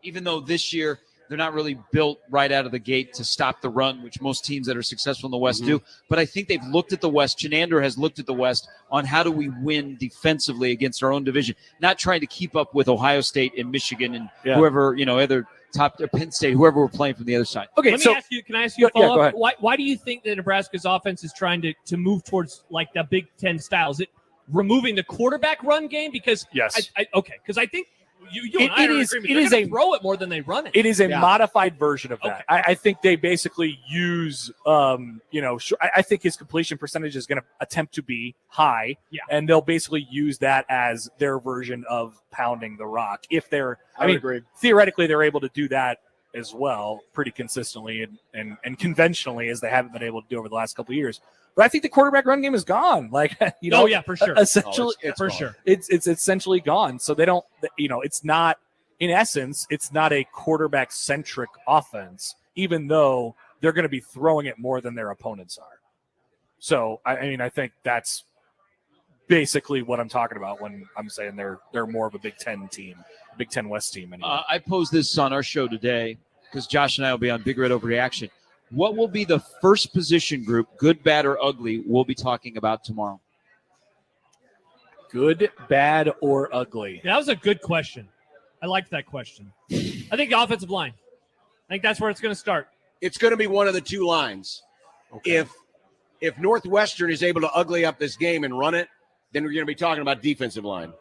Even though this year they're not really built right out of the gate to stop the run, which most teams that are successful in the West do. But I think they've looked at the West. Chenander has looked at the West on how do we win defensively against our own division, not trying to keep up with Ohio State and Michigan and whoever, other top Penn State, whoever we're playing from the other side. Okay, can I ask you a follow-up? Why do you think that Nebraska's offense is trying to move towards like the Big Ten style? Is it removing the quarterback run game? Because yes, because I think you and I are in agreement. They're gonna throw it more than they run it. It is a modified version of that. I think they basically use, I think his completion percentage is going to attempt to be high, and they'll basically use that as their version of pounding the rock. If they're, I mean, agree. Theoretically, they're able to do that as well, pretty consistently and conventionally, as they haven't been able to do over the last couple of years. But I think the quarterback run game is gone. Like, for sure. Essentially, it's for sure. It's essentially gone. So they don't, it's not, in essence, it's not a quarterback centric offense, even though they're going to be throwing it more than their opponents are. So, I think that's basically what I'm talking about when I'm saying they're more of a Big Ten team, Big Ten West team. Anyway. I posed this on our show today because Josh and I will be on Big Red Overreaction. What will be the first position group, good, bad, or ugly, we'll be talking about tomorrow? Good, bad, or ugly? Yeah, that was a good question. I liked that question. I think the offensive line. I think that's where it's going to start. It's going to be one of the two lines. Okay. If Northwestern is able to ugly up this game and run it, then we're going to be talking about defensive line.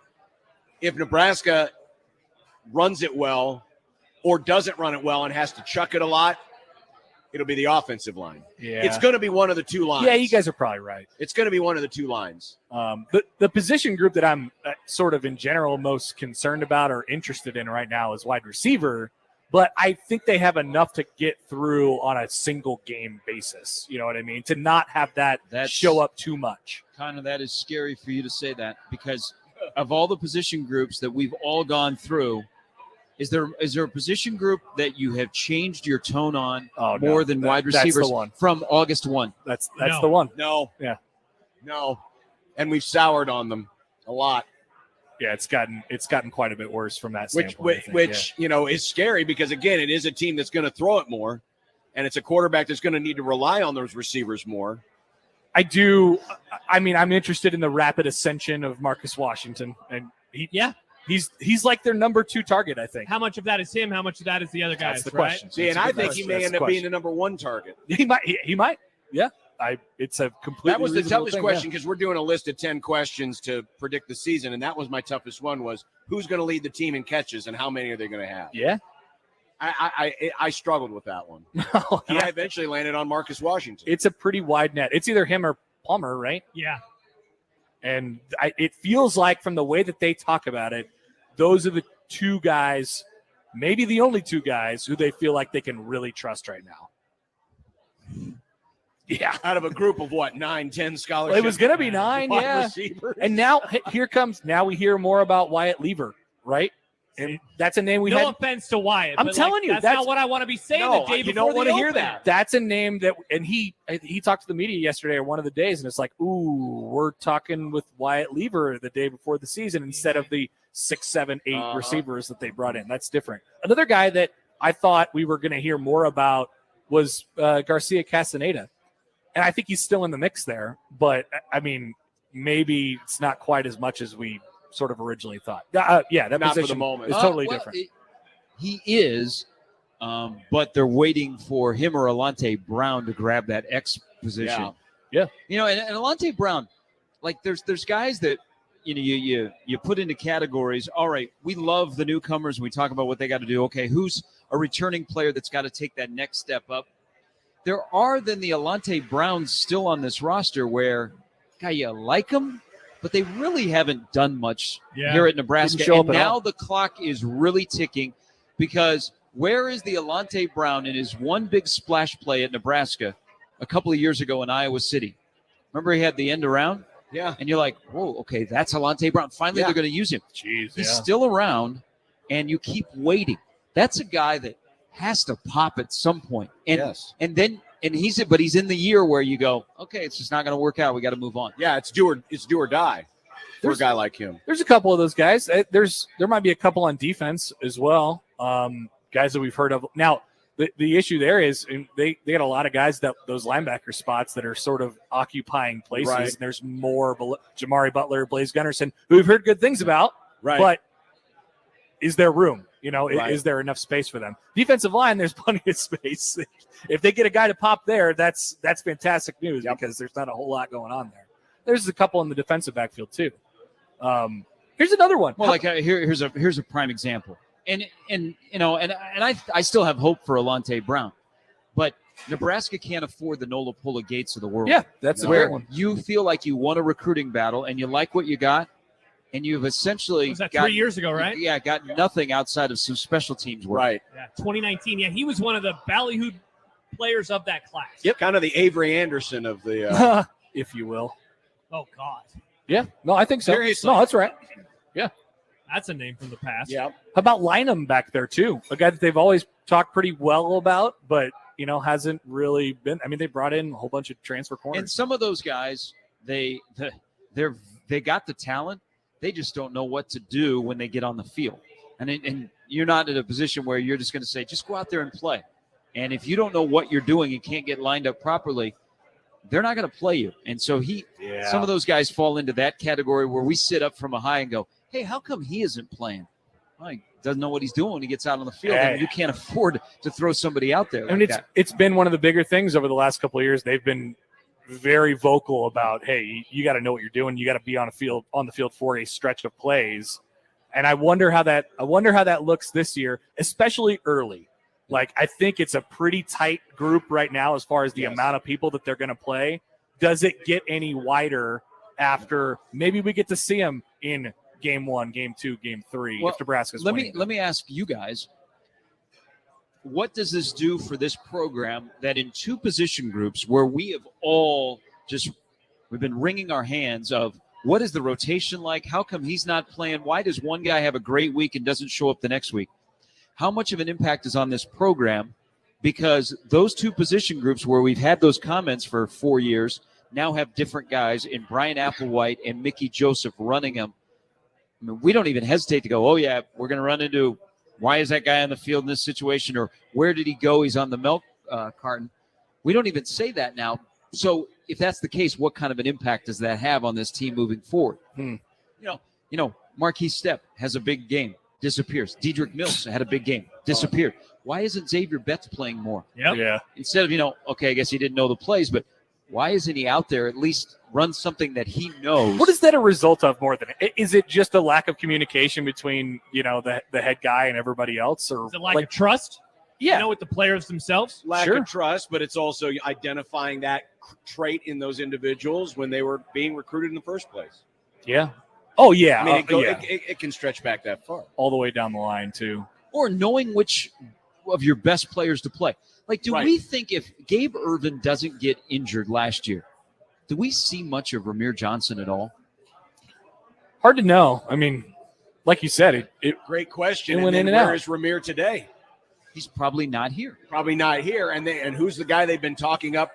If Nebraska runs it well or doesn't run it well and has to chuck it a lot, it'll be the offensive line. Yeah. It's going to be one of the two lines. Yeah, you guys are probably right. It's going to be one of the two lines. The position group that I'm sort of in general most concerned about or interested in right now is wide receiver, but I think they have enough to get through on a single game basis. You know what I mean? To not have that show up too much. Kind of that is scary for you to say that because of all the position groups that we've all gone through, is there a position group that you have changed your tone on more than wide receivers that's the one. From August 1? That's the one. No. Yeah. No. And we've soured on them a lot. Yeah, it's gotten quite a bit worse from that standpoint. Which is scary because, again, it is a team that's going to throw it more, and it's a quarterback that's going to need to rely on those receivers more. I'm interested in the rapid ascension of Marcus Washington, and he's like their number 2 target, I think. How much of that is him? How much of that is the other guys? That's the right? question. See, and I think he may end up being the number 1 target. He might. Yeah. It's a completely. That was the toughest thing, question because we're doing a list of 10 questions to predict the season, and that was my toughest one: was who's going to lead the team in catches and how many are they going to have? Yeah. I struggled with that one. And I eventually landed on Marcus Washington. It's a pretty wide net. It's either him or Plummer, right? Yeah. And it feels like from the way that they talk about it, those are the 2 guys, maybe the only 2 guys who they feel like they can really trust right now. Yeah. Out of a group of 9, 10 scholarships? Well, it was going to be 9, yeah. Receivers. And now now we hear more about Wyatt Lever, right? And that's a name we had. No offense to Wyatt. I'm telling you, that's not what I want to be saying the day before. You don't want to hear opener. that. That's a name that, and he talked to the media yesterday or one of the days, and it's like, ooh, we're talking with Wyatt Lever the day before the season instead of the 6, 7, 8 receivers that they brought in. That's different. Another guy that I thought we were going to hear more about was Garcia Castaneda. And I think he's still in the mix there, but maybe it's not quite as much as we sort of originally thought. That not position for the moment. is totally different. He is, but they're waiting for him or Alante Brown to grab that X position. Yeah. And Alante Brown, like there's guys that you put into categories. All right, we love the newcomers. We talk about what they got to do. Okay, who's a returning player that's got to take that next step up? There are then the Alante Browns still on this roster where, guy, you like them, but they really haven't done much here at Nebraska. And now the clock is really ticking because where is the Alante Brown in his one big splash play at Nebraska a couple of years ago in Iowa City? Remember he had the end around? Yeah. And you're like, whoa, okay, that's Alante Brown. Finally, they're going to use him. He's still around, and you keep waiting. That's a guy that has to pop at some point. And he's in the year where you go, okay, it's just not going to work out. We got to move on. Yeah, it's do or die for a guy like him. There's a couple of those guys. There might be a couple on defense as well. Guys that we've heard of. Now, the issue there is they got a lot of guys that those linebacker spots that are sort of occupying places. Right. And there's more Jamari Butler, Blaze Gunnerson, who we've heard good things about. Right. But is there room? Is there enough space for them? Defensive line, there's plenty of space. If they get a guy to pop there, that's fantastic news because there's not a whole lot going on there. There's a couple in the defensive backfield too. Here's another one. Well, here's a prime example. And I still have hope for Alante Brown, but Nebraska can't afford the Nola Pola Gates of the world. Yeah, that's a great one. You feel like you won a recruiting battle and you like what you got, and you've essentially was that 3 years ago, right? Yeah, got nothing outside of some special teams work. Right. Yeah, 2019. Yeah, he was one of the ballyhoo players of that class. Yep, kind of the Avery Anderson of the, if you will. Oh God. Yeah, no, I think so. Seriously. No, that's right. Yeah. That's a name from the past. Yeah. How about Lynham back there too? A guy that they've always talked pretty well about, but hasn't really been. I mean, they brought in a whole bunch of transfer corners. And some of those guys, they got the talent. They just don't know what to do when they get on the field. And you're not in a position where you're just going to say, just go out there and play. And if you don't know what you're doing and can't get lined up properly, they're not going to play you. And so some of those guys fall into that category where we sit up from a high and go, hey, how come he isn't playing? Well, he doesn't know what he's doing when he gets out on the field. And you can't afford to throw somebody out there. I mean, it's been one of the bigger things over the last couple of years. They've been very vocal about, hey, you got to know what you're doing. You got to be on the field for a stretch of plays. And I wonder how that looks this year, especially early. Like, I think it's a pretty tight group right now as far as the amount of people that they're going to play. Does it get any wider after maybe we get to see them in game 1, game 2, game 3 if Nebraska's winning? Let me ask you guys, what does this do for this program that in two position groups where we have all we've been wringing our hands of what is the rotation like? How come he's not playing? Why does one guy have a great week and doesn't show up the next week? How much of an impact is on this program? Because those two position groups where we've had those comments for 4 years now have different guys in Brian Applewhite and Mickey Joseph running them. I mean, we don't even hesitate to go, oh, yeah, we're going to run into why is that guy on the field in this situation, or where did he go? He's on the milk carton. We don't even say that now. So if that's the case, what kind of an impact does that have on this team moving forward? You know, Marquise Stepp has a big game, disappears. Dedrick Mills had a big game, disappeared. Why isn't Xavier Betts playing more? Yeah. Instead of, okay, I guess he didn't know the plays, but why isn't he out there at least run something that he knows? What is that a result of more than – is it just a lack of communication between, the head guy and everybody else? Or is it lack of trust? Yeah. With the players themselves? Lack of trust, but it's also identifying that trait in those individuals when they were being recruited in the first place. Yeah. Oh, yeah. I mean, it can stretch back that far. All the way down the line, too. Or knowing which of your best players to play. Like, do we think if Gabe Ervin doesn't get injured last year, do we see much of Ramir Johnson at all? Hard to know. I mean, like you said, it great question. It went in and where out. is Ramir today? He's probably not here. And who's the guy they've been talking up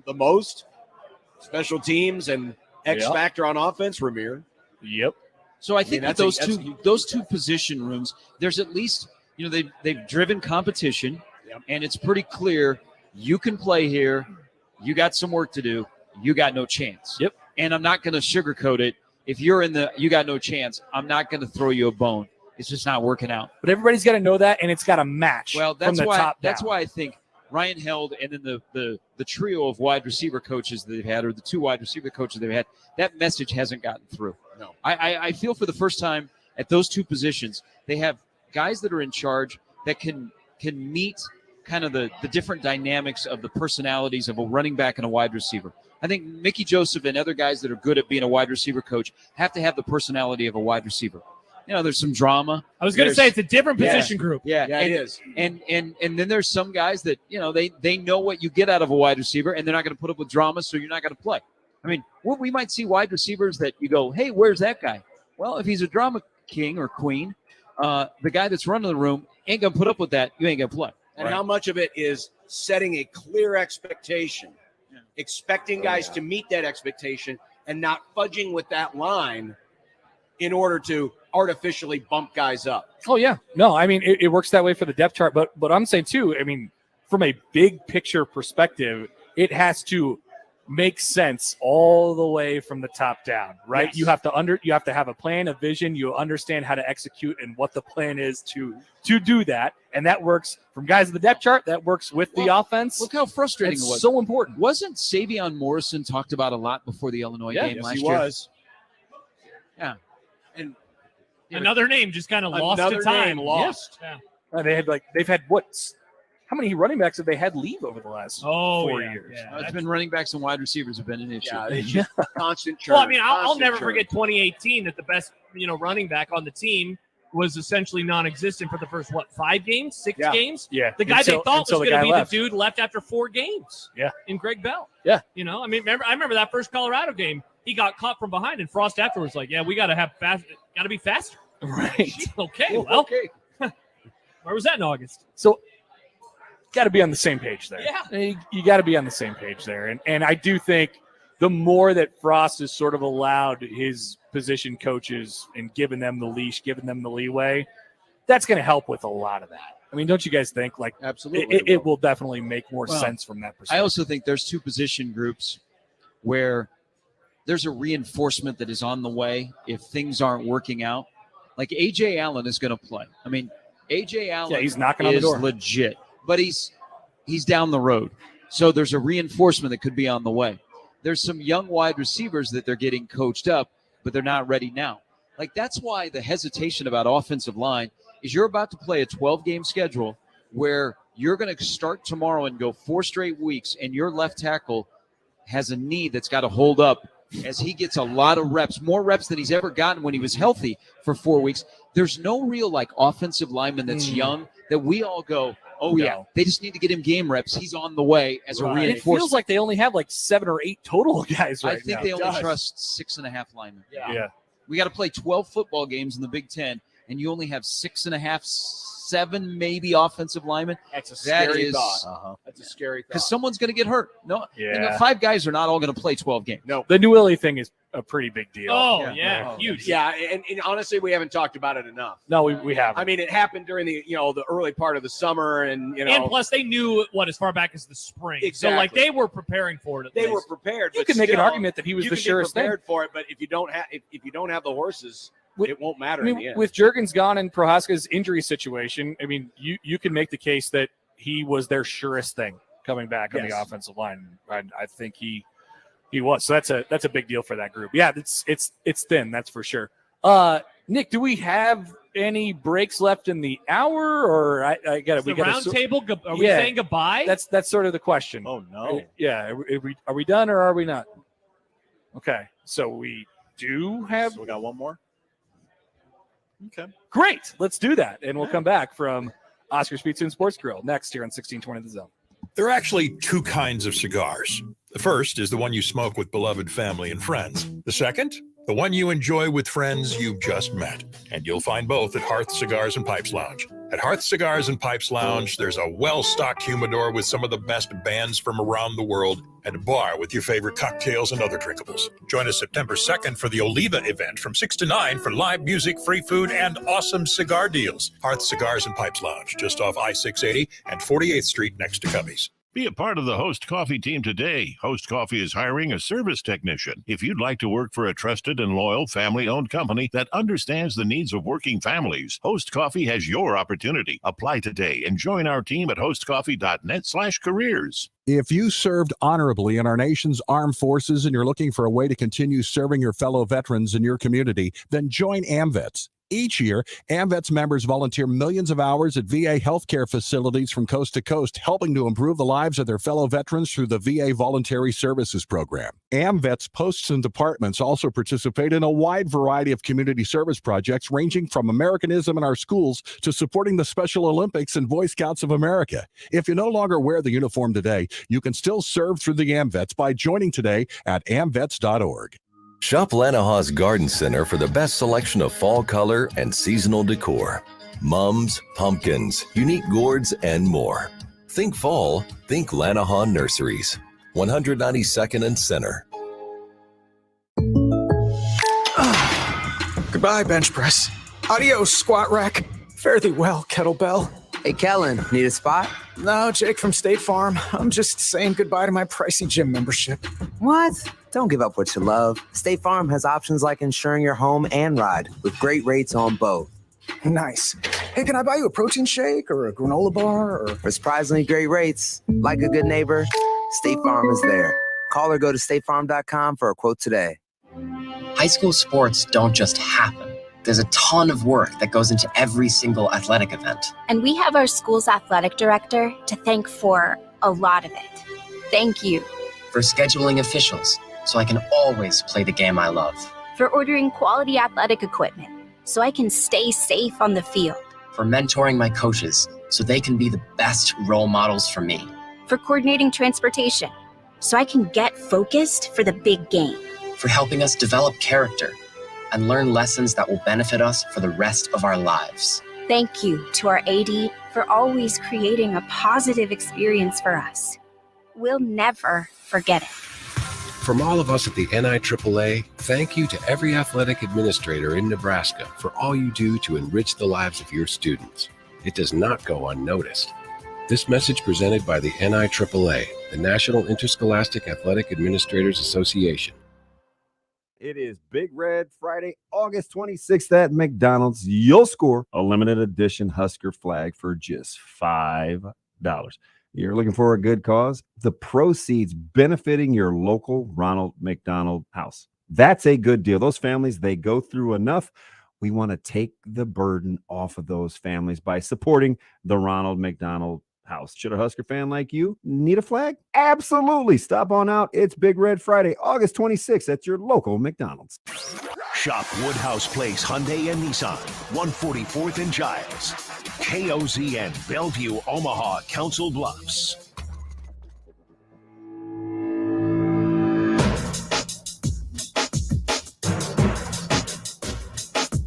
the most? Special teams and X factor on offense, Ramir. Yep. So I think those two position rooms, there's at least, they've driven competition. And it's pretty clear you can play here. You got some work to do. You got no chance. Yep. And I'm not going to sugarcoat it. If you're you got no chance, I'm not going to throw you a bone. It's just not working out. But everybody's got to know that, and it's got to match. Well, from the top down. That's why I think Ryan Held, and then the trio of wide receiver coaches that they've had, or the 2 wide receiver coaches they've had, that message hasn't gotten through. No. I feel for the first time at those 2 positions, they have guys that are in charge that can meet kind of the different dynamics of the personalities of a running back and a wide receiver. I think Mickey Joseph and other guys that are good at being a wide receiver coach have to have the personality of a wide receiver. There's some drama. I was going to say it's a different position group. Yeah, it is. And then there's some guys that, they know what you get out of a wide receiver, and they're not going to put up with drama, so you're not going to play. I mean, we might see wide receivers that you go, hey, where's that guy? Well, if he's a drama king or queen, the guy that's running the room ain't going to put up with that. You ain't going to play. And how much of it is setting a clear expectation, expecting guys to meet that expectation and not fudging with that line in order to artificially bump guys up. Oh, yeah. No, I mean, it works that way for the depth chart. But I'm saying, too, I mean, from a big picture perspective, it has to make sense all the way from the top down, right? Yes. You have to have a plan, a vision. You understand how to execute and what the plan is to do that. And that works from guys in the depth chart. That works with the offense. Look how frustrating it was. So important. Wasn't Savion Morrison talked about a lot before the Illinois game last year? He was. Yeah. And another name just kind of lost to time. Lost. Yeah. They've had how many running backs have they had leave over the last 4 years? Yeah. It's been running backs and wide receivers have been an issue. Yeah, constant churn. Well, I mean, I'll never forget 2018 that the best running back on the team was essentially non-existent for the first 5 games, 6 games. Yeah, the guy they thought was going to be left. the dude left after 4 games. Yeah, in Greg Bell. Yeah, I mean, I remember that first Colorado game. He got caught from behind, and Frost afterwards like, "Yeah, we got to be faster." Right. Okay. Well, where was that in August? So, got to be on the same page there. Yeah, you got to be on the same page there, and I do think the more that Frost has sort of allowed his position coaches and given them the leash, given them the leeway, that's going to help with a lot of that. I mean, don't you guys think? Like, absolutely, it will definitely make more sense from that perspective. I also think there's 2 position groups where there's a reinforcement that is on the way if things aren't working out. Like A.J. Allen is going to play. I mean, A.J. Allen he's knocking on the is door. legit, but he's down the road. So there's a reinforcement that could be on the way. There's some young wide receivers that they're getting coached up, but they're not ready now. Like, that's why the hesitation about offensive line is you're about to play a 12-game schedule where you're going to start tomorrow and go 4 straight weeks, and your left tackle has a knee that's got to hold up as he gets a lot of reps, more reps than he's ever gotten when he was healthy for 4 weeks. There's no real offensive lineman that's young that we all go, oh, yeah, they just need to get him game reps. He's on the way as a reinforcement. It feels like they only have 7 or 8 total guys right now. I think they only trust 6.5 linemen. Yeah. We got to play 12 football games in the Big Ten, and you only have 6.5, 7 maybe offensive linemen. That's a scary thought. That's a scary thought. Because someone's going to get hurt. No, Yeah. 5 guys are not all going to play 12 games. No. The New Willie thing is a pretty big deal. Oh, huge. Yeah, and honestly, we haven't talked about it enough. No, we haven't. I mean, it happened during the the early part of the summer, and and plus they knew as far back as the spring. Exactly. So they were preparing for it. They were prepared. You but can make an still, argument that he was you the can be surest thing. prepared for it, but if you don't have the horses, it won't matter in the end. With Juergens gone and Prohaska's injury situation, I mean, you can make the case that he was their surest thing coming back on the offensive line. I think he was. So that's a big deal for that group. Yeah, it's thin, that's for sure. Nick, do we have any breaks left in the hour, or I got it? We got Roundtable. Are we saying goodbye? That's sort of the question. Oh no. Yeah, are we done or are we not? Okay, so we do have. So we got one more. Okay. Great. Let's do that. And we'll come back from Oscar's Pizza and Sports Grill next here on 1620 The Zone. There are actually 2 kinds of cigars. The first is the one you smoke with beloved family and friends. The second, the one you enjoy with friends you've just met. And you'll find both at Hearth Cigars and Pipes Lounge. At Hearth Cigars and Pipes Lounge, there's a well-stocked humidor with some of the best bands from around the world and a bar with your favorite cocktails and other drinkables. Join us September 2nd for the Oliva event from 6 to 9 for live music, free food, and awesome cigar deals. Hearth Cigars and Pipes Lounge, just off I-680 and 48th Street next to Cubby's. Be a part of the Host Coffee team today. Host Coffee is hiring a service technician. If you'd like to work for a trusted and loyal family-owned company that understands the needs of working families, Host Coffee has your opportunity. Apply today and join our team at hostcoffee.net/careers. If you served honorably in our nation's armed forces and you're looking for a way to continue serving your fellow veterans in your community, then join AMVETS. Each year, AMVETS members volunteer millions of hours at VA healthcare facilities from coast to coast, helping to improve the lives of their fellow veterans through the VA Voluntary Services Program. AMVETS posts and departments also participate in a wide variety of community service projects, ranging from Americanism in our schools to supporting the Special Olympics and Boy Scouts of America. If you no longer wear the uniform today, you can still serve through the AMVETS by joining today at amvets.org. Shop Lanahaw's Garden Center for the best selection of fall color and seasonal decor. Mums, pumpkins, unique gourds, and more. Think fall, think Lanahaw Nurseries. 192nd and Center. Goodbye, bench press. Adios, squat rack. Fare thee well, kettlebell. Hey, Kellen, need a spot? No, Jake from State Farm. I'm just saying goodbye to my pricey gym membership. What? Don't give up what you love. State Farm has options like insuring your home and ride with great rates on both. Nice. Hey, can I buy you a protein shake or a granola bar? Or for surprisingly great rates, like a good neighbor, State Farm is there. Call or go to statefarm.com for a quote today. High school sports don't just happen. There's a ton of work that goes into every single athletic event. And we have our school's athletic director to thank for a lot of it. Thank you. For scheduling officials, so I can always play the game I love. For ordering quality athletic equipment, so I can stay safe on the field. For mentoring my coaches, so they can be the best role models for me. For coordinating transportation, so I can get focused for the big game. For helping us develop character and learn lessons that will benefit us for the rest of our lives. Thank you to our AD for always creating a positive experience for us. We'll never forget it. From all of us at the NIAAA, thank you to every athletic administrator in Nebraska for all you do to enrich the lives of your students. It does not go unnoticed. This message presented by the NIAAA, the National Interscholastic Athletic Administrators Association. It is Big Red Friday, August 26th at McDonald's. You'll score a limited edition Husker flag for just $5. You're looking for a good cause? The proceeds benefiting your local Ronald McDonald House. That's a good deal. Those families, they go through enough. We want to take the burden off of those families by supporting the Ronald McDonald House. Should a Husker fan like you need a flag? Absolutely. Stop on out. It's Big Red Friday, August 26th at your local McDonald's. Shop Woodhouse Place Hyundai and Nissan, 144th and Giles. KOZN, Bellevue, Omaha, Council Bluffs.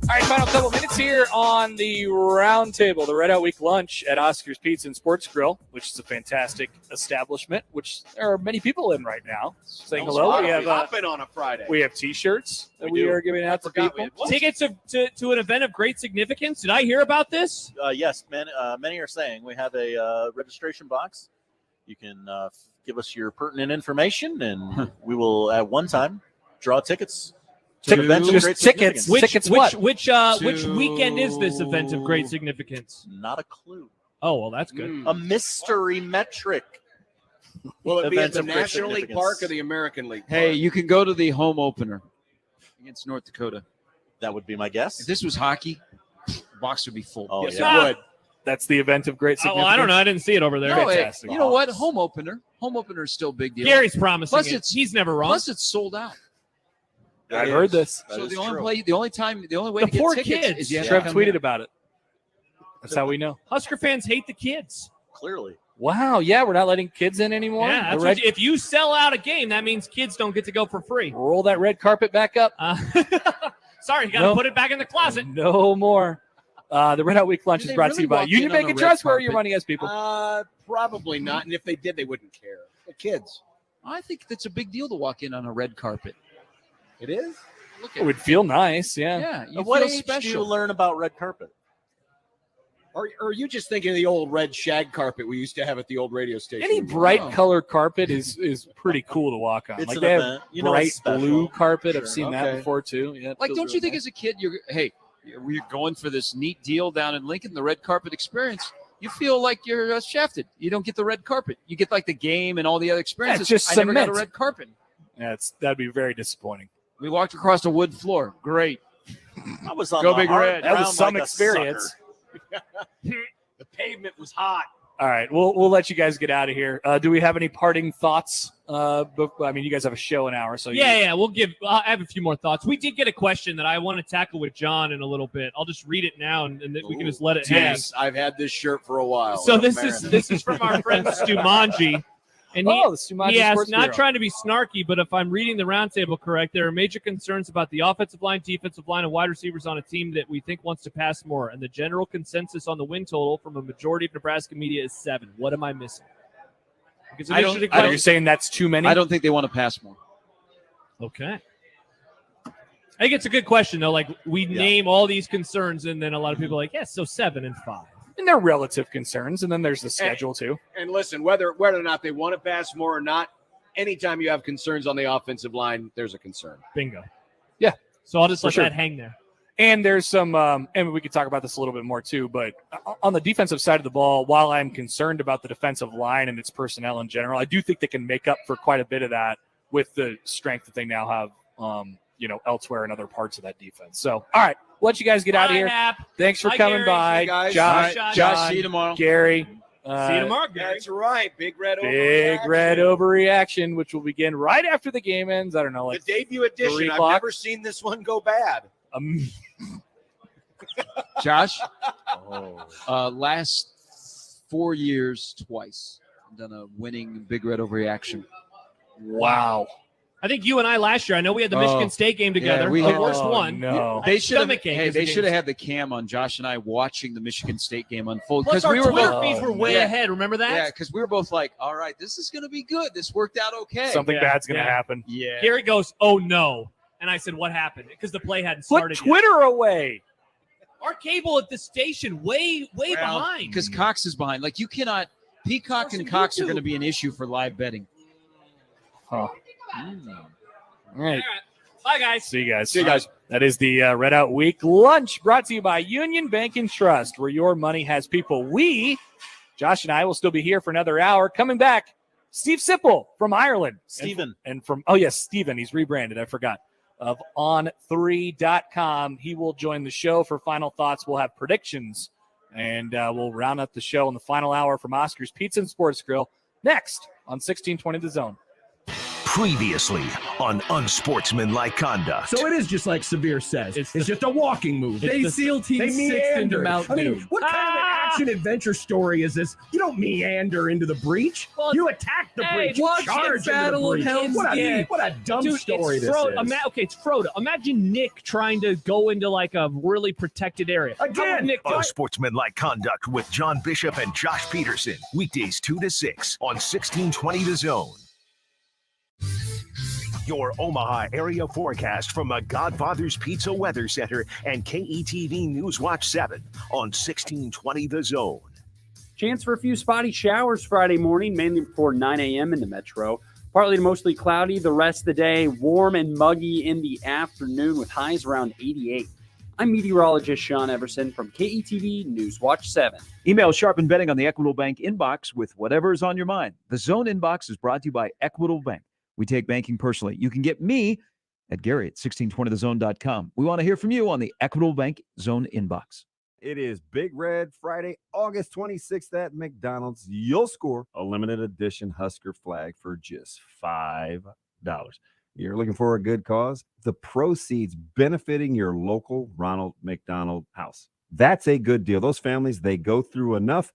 All right, final couple minutes here on the Roundtable, the Red Out Week lunch at Oscar's Pizza and Sports Grill, which is a fantastic establishment, which there are many people in right now saying hello. We have on a Friday. We have T-shirts that we are giving out to people. Tickets to an event of great significance. Did I hear about this? Yes, many are saying we have a registration box. You can give us your pertinent information, and we will at one time draw tickets. Events of great tickets. Which weekend is this event of great significance? Not a clue. Oh, well, that's good. A mystery metric. Will it be at the Events of great National League significance. Park or the American League Park? Hey, you can go to the home opener against North Dakota. That would be my guess. If this was hockey, the box would be full. Oh, Yes, yeah. it would. That's the event of great significance. Well, I don't know. I didn't see it over there. No, Fantastic. you know what? Home opener. Home opener is still a big deal. Gary's promising Plus, it. He's never wrong. Plus, it's sold out. I heard this. So the only way The to get poor tickets kids. is you have to Trev come tweeted here. about it. That's how we know. Husker fans hate the kids. Clearly. Wow. Yeah, we're not letting kids in anymore. Yeah, that's The red- if you sell out a game, that means kids don't get to go for free. roll that red carpet back up. Sorry, you got to put it back in the closet. No more. The Red Out Week lunch Do is they brought to really you by walk Union in on Bank a and red Trust. Where are you carpet? running as people? Probably not. And if they did, they wouldn't care. The kids. I think that's a big deal to walk in on a red carpet. It is? Look It would feel nice. Yeah. Yeah, you At what feel age special. do you learn about red carpet? Or are you just thinking of the old red shag carpet we used to have at the old radio station? Any bright color carpet is pretty cool to walk on. It's Like an they have event. bright It's special. blue carpet. I've Sure. seen that before too. Yeah, it Like, feels don't you really think nice. as a kid, we're going for this neat deal down in Lincoln, the red carpet experience? You feel like you're shafted. You don't get the red carpet. You get like the game and all the other experiences. just I never got a cement. red carpet. That'd be very disappointing. We walked across a wood floor. Great. I was on Go the Big hard Red. That was ground some like a experience. The pavement was hot. All right, we'll let you guys get out of here. Do we have any parting thoughts? I mean, you guys have a show an hour, so Yeah. We'll give. I have a few more thoughts. We did get a question that I want to tackle with John in a little bit. I'll just read it now, and then we can just let it hang. Yes, I've had this shirt for a while. So this is from our friend Stu Manji. And the Sumanji he asked, Sports not Bureau. trying to be snarky, but if I'm reading the roundtable correct, there are major concerns about the offensive line, defensive line, and wide receivers on a team that we think wants to pass more. And the general consensus on the win total from a majority of Nebraska media is 7. What am I missing? Because You're saying that's too many? I don't think they want to pass more. Okay. I think it's a good question, though. Like, we name all these concerns, and then a lot of people are like, yes, so 7 and 5. And they're relative concerns, and then there's the schedule too. And listen, whether or not they want to pass more or not, anytime you have concerns on the offensive line, there's a concern. Bingo. Yeah. So I'll just For let sure. that hang there. And there's some, and we could talk about this a little bit more too, but on the defensive side of the ball, while I'm concerned about the defensive line and its personnel in general, I do think they can make up for quite a bit of that with the strength that they now have, elsewhere in other parts of that defense. So, all right, we'll let you guys get out of here. Hap. Thanks for Hi, coming Gary. by, See you guys. Josh. Bye. Josh, see you tomorrow. Gary. See you tomorrow, Gary. That's right. Big Red Big overreaction. Red overreaction, which will begin right after the game ends. I don't know, like The debut edition. 3 I've o'clock. never seen this one go bad. Josh, last 4 years, twice, I've done a winning Big Red overreaction. Wow. I think you and I last year, I know we had the Michigan State game together. we the had- worst one. no. They should have. Stomachache Hey, is the they game. should have had the cam on Josh and I watching the Michigan State game unfold Plus, our we were Twitter both, feeds were way ahead. Remember that? Yeah, because we were both like, "All right, this is going to be good. This worked out okay." Something bad's going to happen. Yeah. Gary goes, "Oh no," and I said, "What happened?" Because the play hadn't Put started. Twitter away. Our cable at the station way behind. Because Cox is behind. Like you cannot. Peacock and Cox are going to be an issue for live betting. Huh. All right. Bye, guys. See you guys. That is the Red Out Week lunch brought to you by Union Bank and Trust, where your money has people. Josh and I will still be here for another hour. Coming back, Steve Sipple from Ireland. Stephen. And from, Stephen. He's rebranded. I forgot. Of On3.com. He will join the show for final thoughts. We'll have predictions, and we'll round up the show in the final hour from Oscar's Pizza and Sports Grill next on 1620 The Zone. Previously on Unsportsmanlike Conduct. So it is just like Severe says. It's just a walking move. They SEAL Team they 6 into meander. Mount I mean, Doom. what kind of an action-adventure story is this? You don't meander into the breach. You attack the breach. You Watch charge the Battle of into the breach. Hell's What a dumb Dude, story it's this Frodo. is. Okay, it's Frodo. Imagine Nick trying to go into like a really protected area. How would Again, Nick do it? Unsportsmanlike Conduct with John Bishop and Josh Peterson. Weekdays 2 to 6 on 1620 The Zone. Your Omaha area forecast from the Godfather's Pizza Weather Center and KETV News Watch 7 on 1620 The Zone. Chance for a few spotty showers Friday morning, mainly before 9 a.m. in the metro. Partly to mostly cloudy the rest of the day. Warm and muggy in the afternoon with highs around 88. I'm meteorologist Sean Everson from KETV News Watch 7. Email Sharpen Betting on the Equitable Bank inbox with whatever is on your mind. The Zone inbox is brought to you by Equitable Bank. We take banking personally. You can get me at Gary at 1620thezone.com. We want to hear from you on the Equitable Bank Zone inbox. It is Big Red Friday, August 26th at McDonald's. You'll score a limited edition Husker flag for just $5. You're looking for a good cause? The proceeds benefiting your local Ronald McDonald House. That's a good deal. Those families, they go through enough.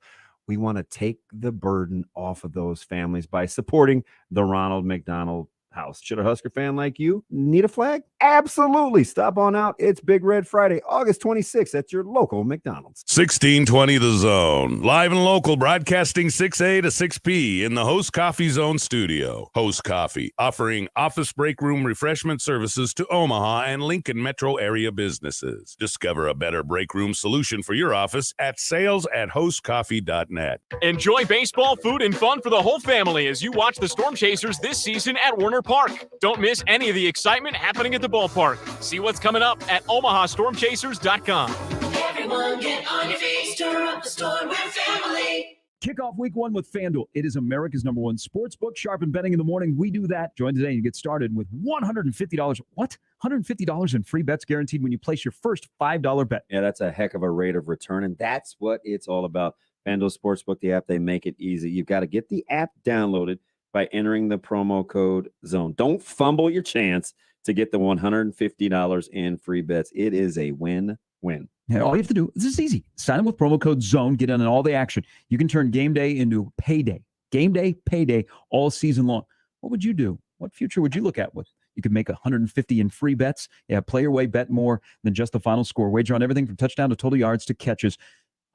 We want to take the burden off of those families by supporting the Ronald McDonald House. Should a Husker fan like you need a flag? Absolutely. Stop on out. It's Big Red Friday, August 26th at your local McDonald's. 1620 The Zone. Live and local, broadcasting 6A to 6P in the Host Coffee Zone studio. Host Coffee, offering office break room refreshment services to Omaha and Lincoln metro area businesses. Discover a better break room solution for your office at sales@hostcoffee.net. Enjoy baseball, food, and fun for the whole family as you watch the Storm Chasers this season at Warner Park. Don't miss any of the excitement happening at the ballpark. See what's coming up at OmahaStormChasers.com. Everyone get on your feet, stir up the storm, we're family. Kick off week one with FanDuel. It is America's #1 sports book. Sharpen betting in the morning. We do that. Join today and get started with $150. What? $150 in free bets guaranteed when you place your first $5 bet. Yeah, that's a heck of a rate of return, and that's what it's all about. FanDuel Sportsbook, the app, they make it easy. You've got to get the app downloaded by entering the promo code ZONE. Don't fumble your chance to get the $150 in free bets. It is a win-win. Yeah, all you have to do, this is easy. Sign up with promo code ZONE, get in on all the action. You can turn game day into payday. Game day, payday, all season long. What would you do? What future would you look at with? You could make $150 in free bets. Yeah, play your way, bet more than just the final score. Wager on everything from touchdown to total yards to catches.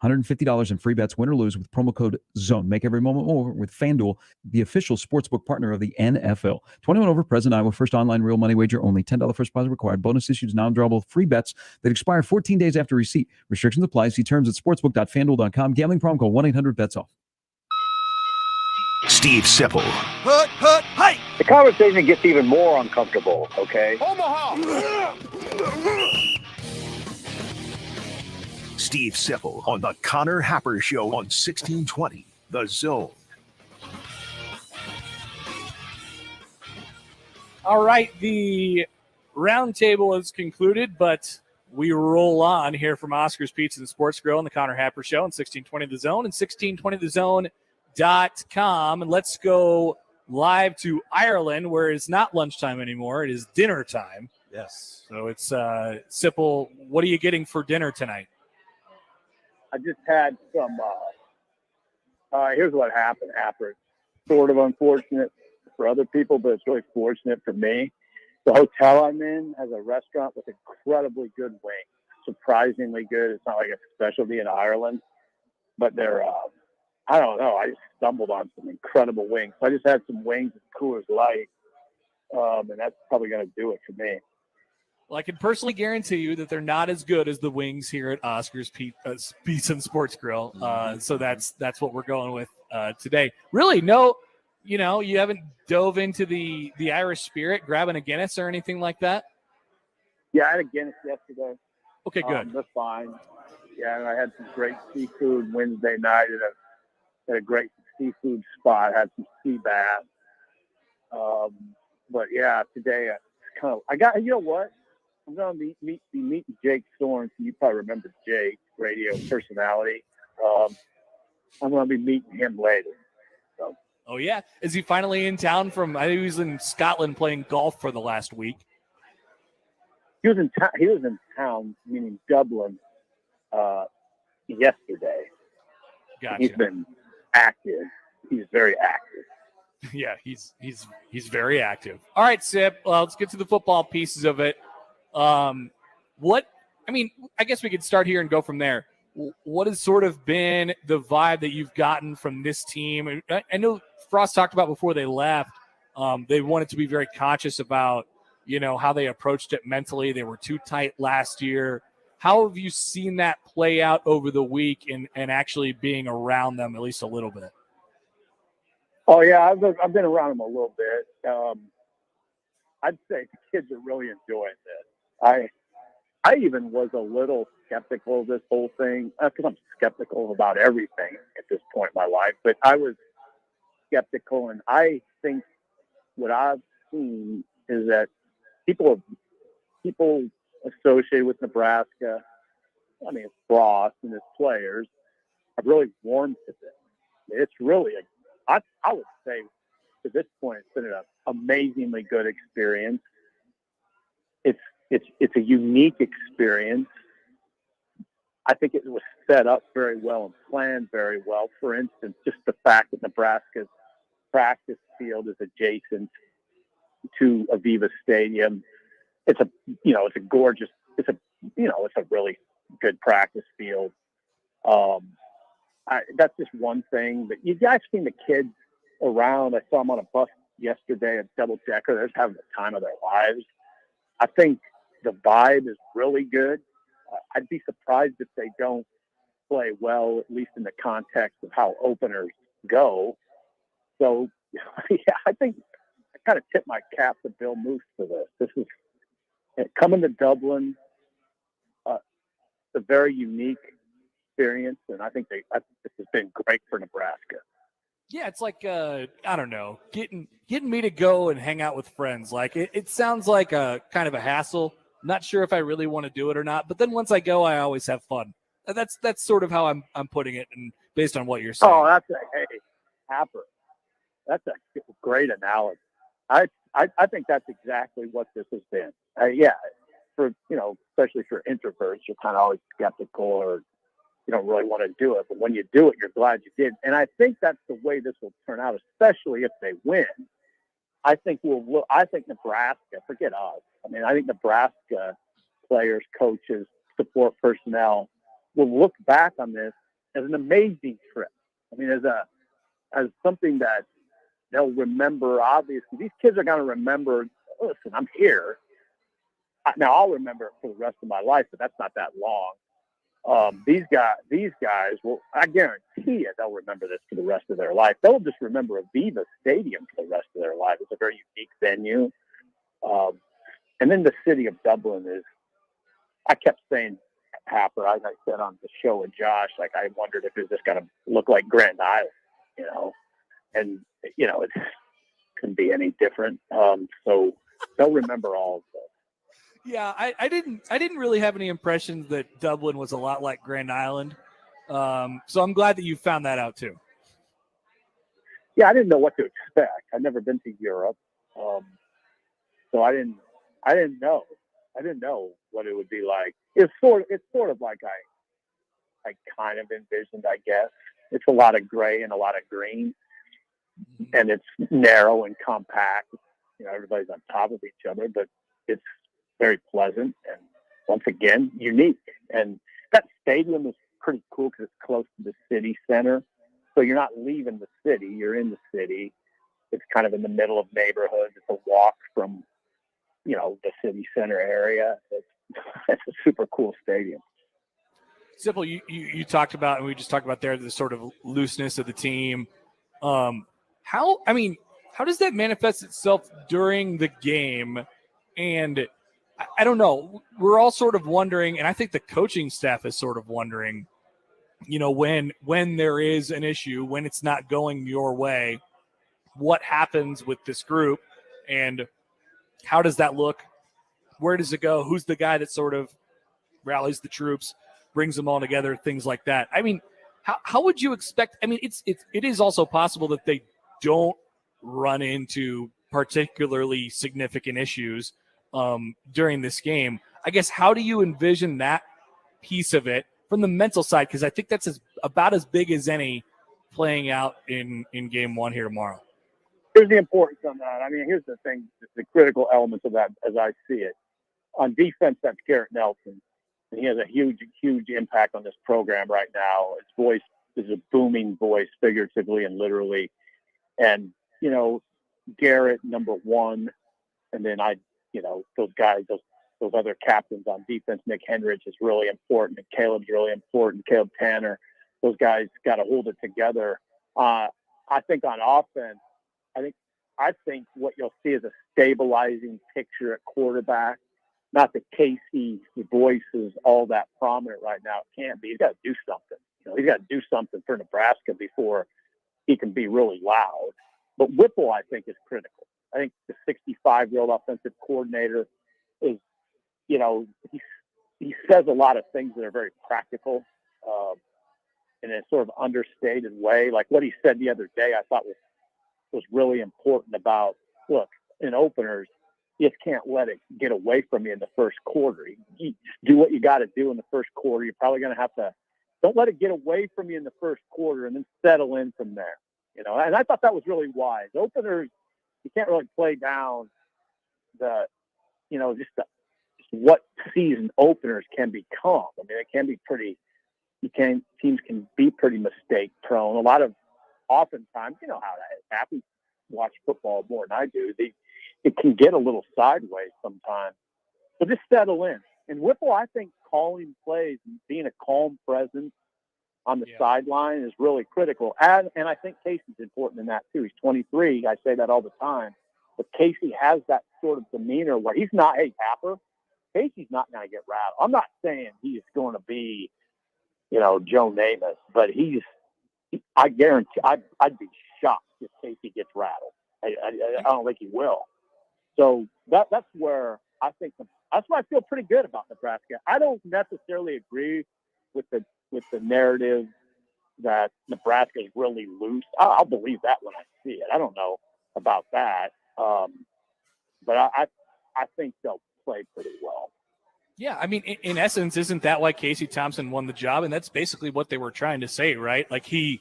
$150 in free bets, win or lose, with promo code ZONE. Make every moment more with FanDuel, the official sportsbook partner of the NFL. 21 over, present Iowa. First online real money wager only. $10 first deposit required. Bonus issues non-drawable free bets that expire 14 days after receipt. Restrictions apply. See terms at sportsbook.fanduel.com. Gambling problem, call 1-800-BETS-OFF. Steve Sipple, Hey! The conversation gets even more uncomfortable, okay? Omaha! Steve Sipple on the Connor Happer Show on 1620 The Zone. All right, the roundtable is concluded, but we roll on here from Oscar's Pizza and Sports Grill and the Connor Happer Show on 1620 The Zone and 1620thezone.com. And let's go live to Ireland, where it's not lunchtime anymore. It is dinner time. Yes. So it's Sipple, what are you getting for dinner tonight? I just had some, here's what happened after. It's sort of unfortunate for other people, but it's really fortunate for me. The hotel I'm in has a restaurant with incredibly good wings, surprisingly good. It's not like a specialty in Ireland, but they're, I don't know. I just stumbled on some incredible wings. So I just had some wings at Coors Light, and that's probably going to do it for me. Well, I can personally guarantee you that they're not as good as the wings here at Oscar's Pizza and Sports Grill. So that's what we're going with today. Really, no, you haven't dove into the Irish Spirit, grabbing a Guinness or anything like that? Yeah, I had a Guinness yesterday. Okay, good. That's fine. Yeah, and I had some great seafood Wednesday night at a great seafood spot. I had some sea bass. But yeah, today you know what? I'm going to be meeting Jake Sorensen. You probably remember Jake, radio personality. I'm going to be meeting him later. So. Oh, yeah. Is he finally in town I think he was in Scotland playing golf for the last week. He was in town, meaning Dublin, yesterday. Gotcha. He's been active. He's very active. Yeah, he's very active. All right, Sip. Well, let's get to the football pieces of it. I guess we could start here and go from there. What has sort of been the vibe that you've gotten from this team? I know Frost talked about before they left. They wanted to be very conscious about, how they approached it mentally. They were too tight last year. How have you seen that play out over the week and actually being around them at least a little bit? Oh, yeah, I've been around them a little bit. I'd say the kids are really enjoying this. I even was a little skeptical of this whole thing because I'm skeptical about everything at this point in my life. But I was skeptical, and I think what I've seen is that people associated with Nebraska, it's Frost and his players, have really warmed to this. It's really I would say to this point, it's been an amazingly good experience. It's a unique experience. I think it was set up very well and planned very well. For instance, just the fact that Nebraska's practice field is adjacent to Aviva Stadium. it's a gorgeous, it's a really good practice field. That's just one thing. But you guys seen the kids around. I saw them on a bus yesterday, a double decker. They're just having the time of their lives. I think the vibe is really good. I'd be surprised if they don't play well, at least in the context of how openers go. So, yeah, I think I kind of tip my cap to Bill Moose for this. This is coming to Dublin. It's a very unique experience, and I think this has been great for Nebraska. Yeah, it's like I don't know, getting me to go and hang out with friends. Like it sounds like a kind of a hassle. Not sure if I really want to do it or not, but then once I go, I always have fun. That's sort of how I'm putting it, and based on what you're saying. Oh, hey, Happer. That's a great analogy. I think that's exactly what this has been. Yeah, for especially for introverts, you're kind of always skeptical or you don't really want to do it, but when you do it, you're glad you did. And I think that's the way this will turn out, especially if they win. I think Nebraska, forget us. I mean, I think Nebraska players, coaches, support personnel will look back on this as an amazing trip. I mean, as something that they'll remember. Obviously, these kids are going to remember. Listen, I'm here. Now I'll remember it for the rest of my life, but that's not that long. These guys will, I guarantee it, they'll remember this for the rest of their life. They'll just remember Aviva Stadium for the rest of their life. It's a very unique venue. And then the city of Dublin is, I kept saying, Happer, as I said on the show with Josh, like I wondered if it's just going to look like Grand Island, and, it couldn't be any different. So they'll remember all of this. Yeah, I didn't really have any impressions that Dublin was a lot like Grand Island. So I'm glad that you found that out too. Yeah, I didn't know what to expect. I'd never been to Europe. So I didn't know. I didn't know what it would be like. It's sort of like I kind of envisioned, I guess. It's a lot of gray and a lot of green. And it's narrow and compact. Everybody's on top of each other, but it's very pleasant and once again unique. And that stadium is pretty cool because it's close to the city center, so you're not leaving the city, you're in the city. It's kind of in the middle of neighborhoods. It's a walk from the city center area. It's a super cool stadium. Simple, you talked about, and we just talked about there, the sort of looseness of the team. How does that manifest itself during the game? And I don't know. We're all sort of wondering, and I think the coaching staff is sort of wondering, when there is an issue, when it's not going your way, what happens with this group, and how does that look? Where does it go? Who's the guy that sort of rallies the troops, brings them all together, things like that? I mean, how would you expect? I mean, it is also possible that they don't run into particularly significant issues during this game. I guess, how do you envision that piece of it from the mental side? Because I think that's about as big as any playing out in game one here tomorrow. Here's the importance on that. I mean, here's the thing, the critical elements of that as I see it. On defense, that's Garrett Nelson. And he has a huge, huge impact on this program right now. His voice is a booming voice, figuratively and literally. And, Garrett, number one, and then those guys, those other captains on defense, Nick Henrich is really important, and Caleb's really important, Caleb Tanner. Those guys got to hold it together. I think on offense, I think what you'll see is a stabilizing picture at quarterback. Not that Casey's voice is all that prominent right now. It can't be. He's got to do something. He's got to do something for Nebraska before he can be really loud. But Whipple, I think, is critical. I think the 65-year-old offensive coordinator is, he says a lot of things that are very practical in a sort of understated way. Like what he said the other day, I thought was really important about, look, in openers, you just can't let it get away from you in the first quarter. You do what you got to do in the first quarter. You're probably going to have to, don't let it get away from you in the first quarter and then settle in from there. And I thought that was really wise. Openers, you can't really play down the, just what season openers can become. I mean, it can be pretty. Teams can be pretty mistake prone. A lot of oftentimes, you know how that happens. Watch football more than I do. It can get a little sideways sometimes. So just settle in. And Whipple, I think calling plays and being a calm presence on the sideline is really critical. And I think Casey's important in that too. He's 23. I say that all the time. But Casey has that sort of demeanor where he's not, hey, Happer, Casey's not going to get rattled. I'm not saying he's going to be, you know, Joe Namath, but I guarantee I'd be shocked if Casey gets rattled. I don't think he will. So that's where I think that's why I feel pretty good about Nebraska. I don't necessarily agree with the narrative that Nebraska is really loose. I'll believe that when I see it. I don't know about that, but I think they'll play pretty well. Yeah, I mean, in essence, isn't that why Casey Thompson won the job? And that's basically what they were trying to say, right? Like he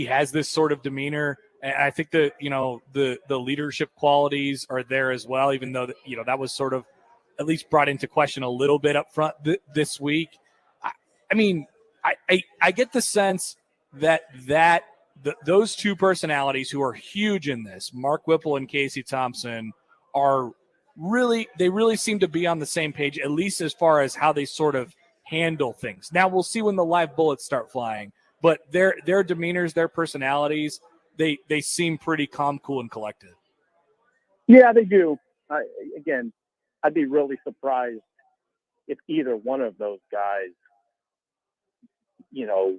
has this sort of demeanor, and I think that, you know, the leadership qualities are there as well. Even though that was sort of at least brought into question a little bit up front this week. I mean, I get the sense that those two personalities who are huge in this, Mark Whipple and Casey Thompson, really seem to be on the same page, at least as far as how they sort of handle things. Now we'll see when the live bullets start flying, but their demeanors, their personalities, they seem pretty calm, cool, and collected. Yeah, they do. Again, I'd be really surprised if either one of those guys, you know,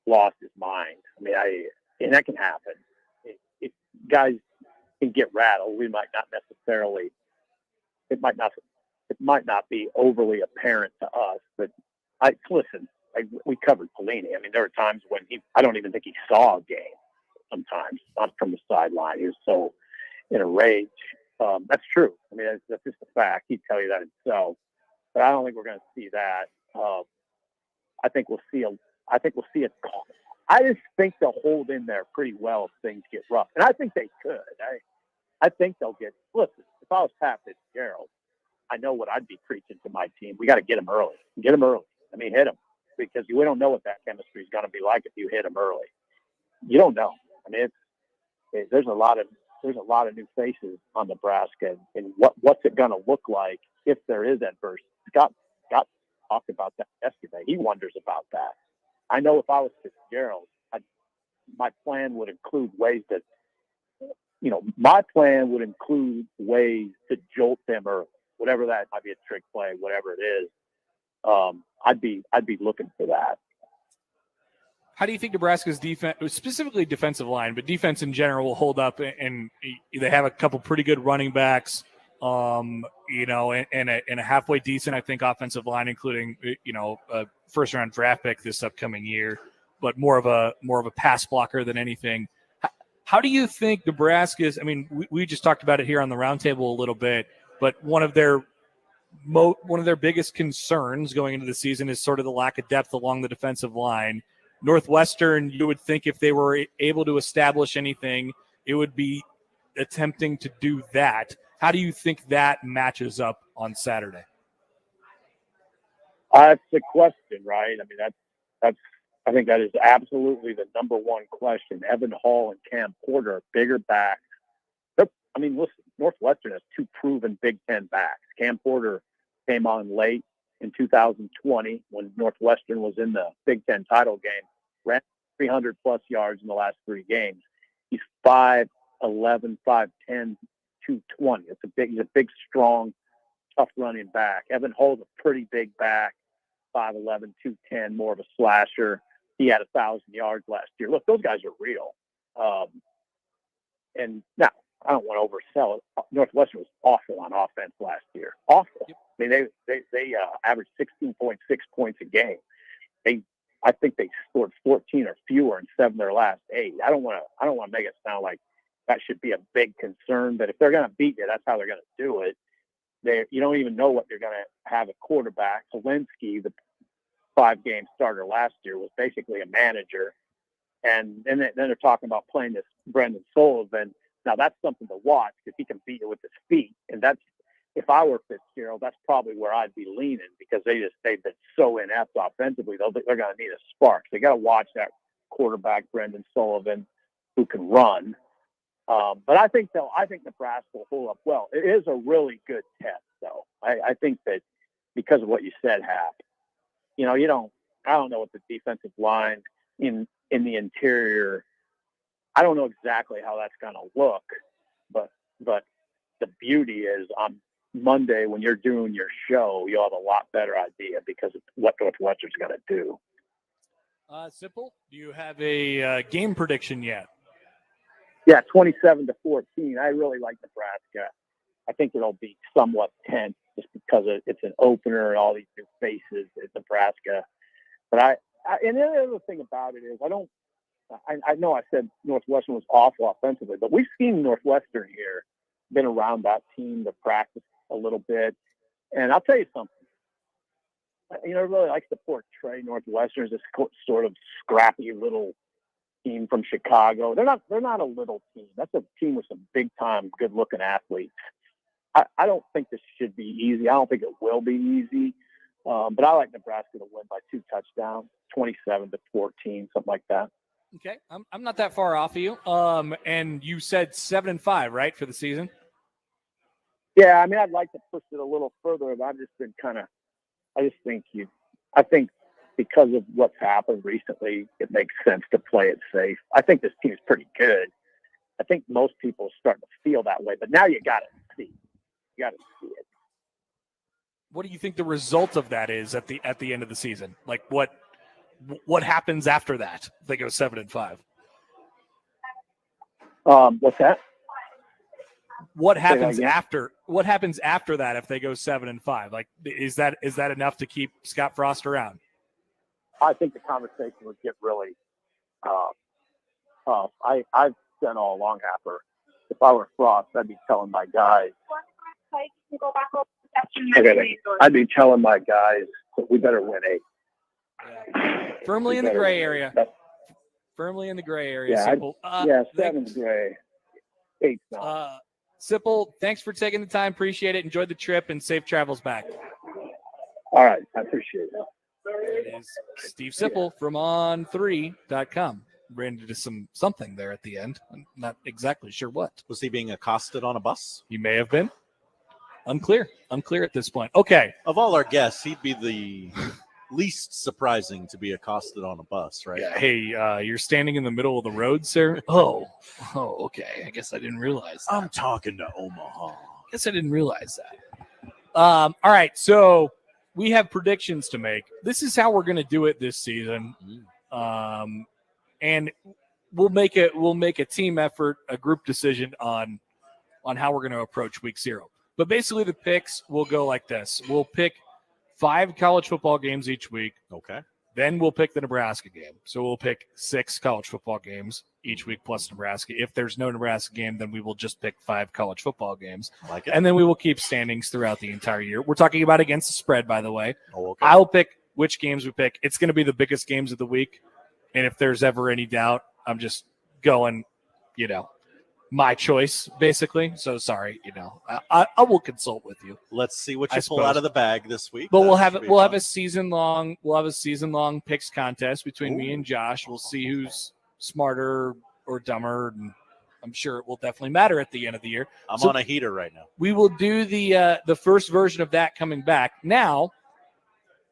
lost his mind. I mean, and that can happen. If guys can get rattled, we might not necessarily. It might not be overly apparent to us, but we covered Pelini. I mean, there were times when I don't even think he saw a game sometimes, not from the sideline. He was so in a rage. That's true. I mean, that's just a fact. He'd tell you that himself, but I don't think we're going to see that. I think we'll see a call. I just think they'll hold in there pretty well if things get rough, and I think they could. I think they'll get. Listen, if I was Pat Fitzgerald, I know what I'd be preaching to my team. We got to get them early. Get them early. I mean, hit them, because we don't know what that chemistry is going to be like if you hit them early. You don't know. I mean, there's a lot of new faces on Nebraska, and what's it going to look like if there is adversity? Scott talked about that yesterday. He wonders about that. I know if I was Fitzgerald, my plan would include ways to. You know, my plan would include ways to jolt them early, whatever that might be, a trick play, whatever it is. I'd be looking for that. How do you think Nebraska's defense, specifically defensive line, but defense in general, will hold up? And they have a couple pretty good running backs, and a halfway decent, I think, offensive line, including a first round draft pick this upcoming year, but more of a pass blocker than anything. How do you think Nebraska's? I mean, we just talked about it here on the roundtable a little bit, but one of their biggest concerns going into the season is sort of the lack of depth along the defensive line. Northwestern, you would think if they were able to establish anything, it would be attempting to do that. How do you think that matches up on Saturday? That's the question, right? I mean, that's. I think that is absolutely the number one question. Evan Hall and Cam Porter are bigger backs. I mean, listen, Northwestern has two proven Big Ten backs. Cam Porter came on late in 2020 when Northwestern was in the Big Ten title game, ran 300-plus yards in the last 3 games. He's 5'11", 5'10", 220. He's a big, strong, tough running back. Evan Hall's a pretty big back, 5'11", 210, more of a slasher. He had 1,000 yards last year. Look, those guys are real. And now, I don't want to oversell it. Northwestern was awful on offense last year. Awful. I mean, they averaged 16.6 points a game. I think they scored 14 or fewer in 7 of their last 8. I don't want to make it sound like that should be a big concern, but if they're going to beat you, that's how they're going to do it. You don't even know what they're going to have a quarterback. Zelensky, the 5-game starter last year, was basically a manager. And then they're talking about playing this Brendan Sullivan. Now, that's something to watch because he can beat you with his feet. And that's if I were Fitzgerald, that's probably where I'd be leaning because they've been so inept offensively. They're going to need a spark. They got to watch that quarterback, Brendan Sullivan, who can run. But I think Nebraska will hold up well. It is a really good test, though. I think that because of what you said, Hap, I don't know what the defensive line in the interior, I don't know exactly how that's going to look, but the beauty is on Monday when you're doing your show, you'll have a lot better idea because of what Northwestern's going to do. Simple, do you have a game prediction yet? Yeah, 27-14. I really like Nebraska. I think it'll be somewhat tense just because it's an opener and all these new faces at Nebraska. But and the other thing about it is I know I said Northwestern was awful offensively, but we've seen Northwestern here, been around that team to practice a little bit. And I'll tell you something. I really like to portray Northwestern as this sort of scrappy little team from Chicago. They're not a little team. That's a team with some big time, good looking athletes. I don't think this should be easy. I don't think it will be easy. But I like Nebraska to win by 2 touchdowns, 27-14, something like that. Okay, I'm not that far off of you. And you said 7-5, right, for the season? Yeah, I mean, I'd like to push it a little further, but I've just been I think because of what's happened recently, it makes sense to play it safe. I think this team is pretty good. I think most people are starting to feel that way, but now you got to see. You got to see it. What do you think the result of that is at the end of the season? Like what happens after that? If they go 7-5. What's that? What happens after? What happens after that if they go 7-5? Like, is that enough to keep Scott Frost around? I think the conversation would get really tough. I've said all along, Happer, if I were Frost, I'd be telling my guys. I'd be telling my guys that we better win 8. Yeah. Firmly in the gray area. Firmly in the gray area. Yeah, Simple. 7's gray. 8's not. Simple, thanks for taking the time. Appreciate it. Enjoy the trip and safe travels back. All right. I appreciate it. It is Steve Sipple from on3.com. Ran into something there at the end. I'm not exactly sure what. Was he being accosted on a bus? He may have been. Unclear at this point. Okay. Of all our guests, he'd be the least surprising to be accosted on a bus, right? Yeah. Hey, you're standing in the middle of the road, sir? Oh, okay. I guess I didn't realize that. I'm talking to Omaha. I guess I didn't realize that. All right, so we have predictions to make. This is how we're going to do it this season. And we'll make a team effort, a group decision on how we're going to approach week 0. But basically the picks will go like this. We'll pick 5 college football games each week. Okay. Then we'll pick the Nebraska game. So we'll pick 6 college football games each week plus Nebraska. If there's no Nebraska game, then we will just pick 5 college football games. Like it. And then we will keep standings throughout the entire year. We're talking about against the spread, by the way. Oh, okay. I'll pick which games we pick. It's going to be the biggest games of the week. And if there's ever any doubt, I'm just going, my choice, basically. So sorry, I will consult with you. Let's see what you pull out of the bag this week. But we'll have a season long picks contest between me and Josh. We'll see who's smarter or dumber, and I'm sure it will definitely matter at the end of the year. I'm on a heater right now. We will do the first version of that coming back. Now,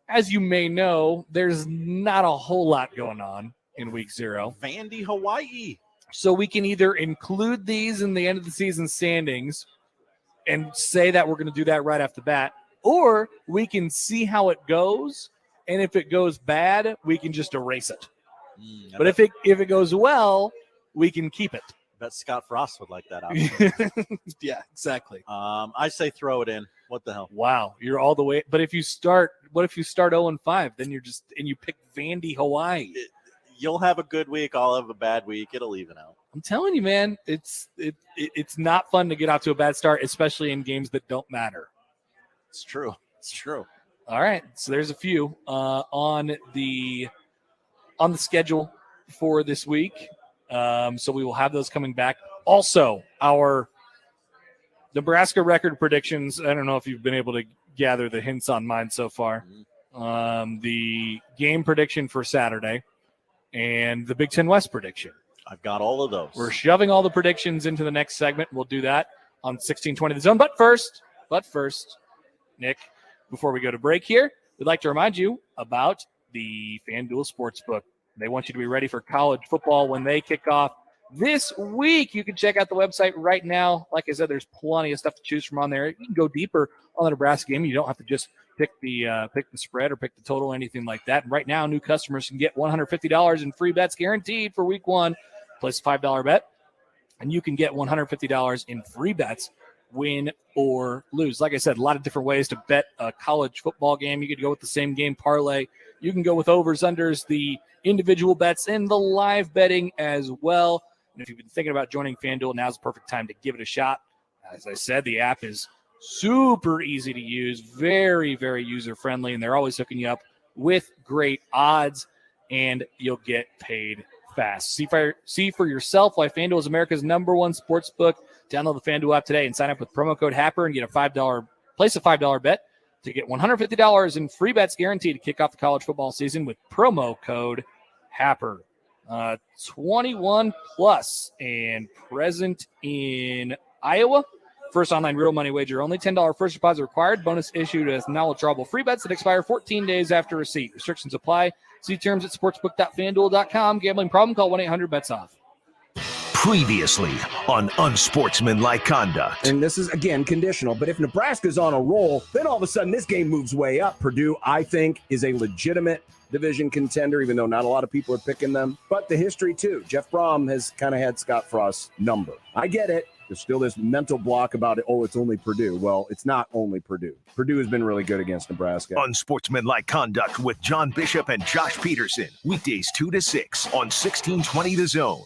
as you may know, there's not a whole lot going on in week 0. Vandy, Hawaii. So we can either include these in the end of the season standings and say that we're going to do that right off the bat, or we can see how it goes, and if it goes bad, we can just erase it. But if it goes well, we can keep it. Bet Scott Frost would like that option. Yeah, exactly. I say throw it in. What the hell? Wow, you're all the way. But if you start 0-5, then you pick Vandy, Hawaii. You'll have a good week. I'll have a bad week. It'll even out. I'm telling you, man, it's not fun to get off to a bad start, especially in games that don't matter. It's true. All right, so there's a few on the schedule for this week. So we will have those coming back. Also, our Nebraska record predictions. I don't know if you've been able to gather the hints on mine so far. The game prediction for Saturday and the Big Ten West prediction. I've got all of those. We're shoving all the predictions into the next segment. We'll do that on 1620 The Zone. But first, Nick, before we go to break here, we'd like to remind you about the FanDuel Sportsbook. They want you to be ready for college football when they kick off this week. You can check out the website right now. Like I said, there's plenty of stuff to choose from on there. You can go deeper on the Nebraska game. You don't have to just pick the spread or pick the total, anything like that. And right now, new customers can get $150 in free bets guaranteed for week one. Place a $5 bet, and you can get $150 in free bets, win or lose. Like I said, a lot of different ways to bet a college football game. You could go with the same game parlay. You can go with overs, unders, the individual bets, and the live betting as well. And if you've been thinking about joining FanDuel, now's the perfect time to give it a shot. As I said, the app is super easy to use, very, very user-friendly, and they're always hooking you up with great odds, and you'll get paid fast. See for yourself why FanDuel is America's #1 sports book. Download the FanDuel app today and sign up with promo code Happer and get place a $5 bet to get $150 in free bets guaranteed to kick off the college football season with promo code Happer. 21 plus and present in Iowa. First online real money wager only. $10 first deposit required. Bonus issued as non-withdrawable free bets that expire 14 days after receipt. Restrictions apply. See terms at sportsbook.fanduel.com. Gambling problem? Call 1-800-BETS-OFF. Previously on Unsportsmanlike Conduct. And this is, again, conditional. But if Nebraska's on a roll, then all of a sudden this game moves way up. Purdue, I think, is a legitimate division contender, even though not a lot of people are picking them. But the history, too. Jeff Brom has kind of had Scott Frost's number. I get it. There's still this mental block about it. Oh, it's only Purdue. Well, it's not only Purdue. Purdue has been really good against Nebraska. Unsportsmanlike Conduct with John Bishop and Josh Peterson. Weekdays 2 to 6 on 1620 The Zone.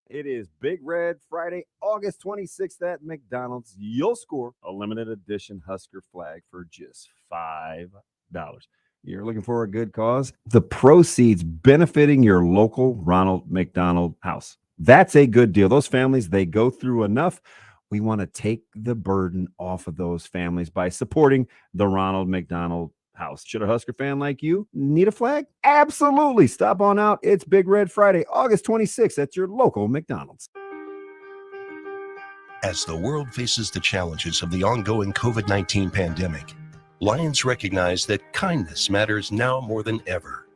It is Big Red Friday, August 26th at McDonald's. You'll score a limited edition Husker flag for just $5. You're looking for a good cause? The proceeds benefiting your local Ronald McDonald House. That's a good deal. Those families, they go through enough. We want to take the burden off of those families by supporting the Ronald McDonald House. Should a Husker fan like you need a flag? Absolutely. Stop on out. It's Big Red Friday, August 26th at your local McDonald's. As the world faces the challenges of the ongoing COVID-19 pandemic, Lions recognize that kindness matters now more than ever.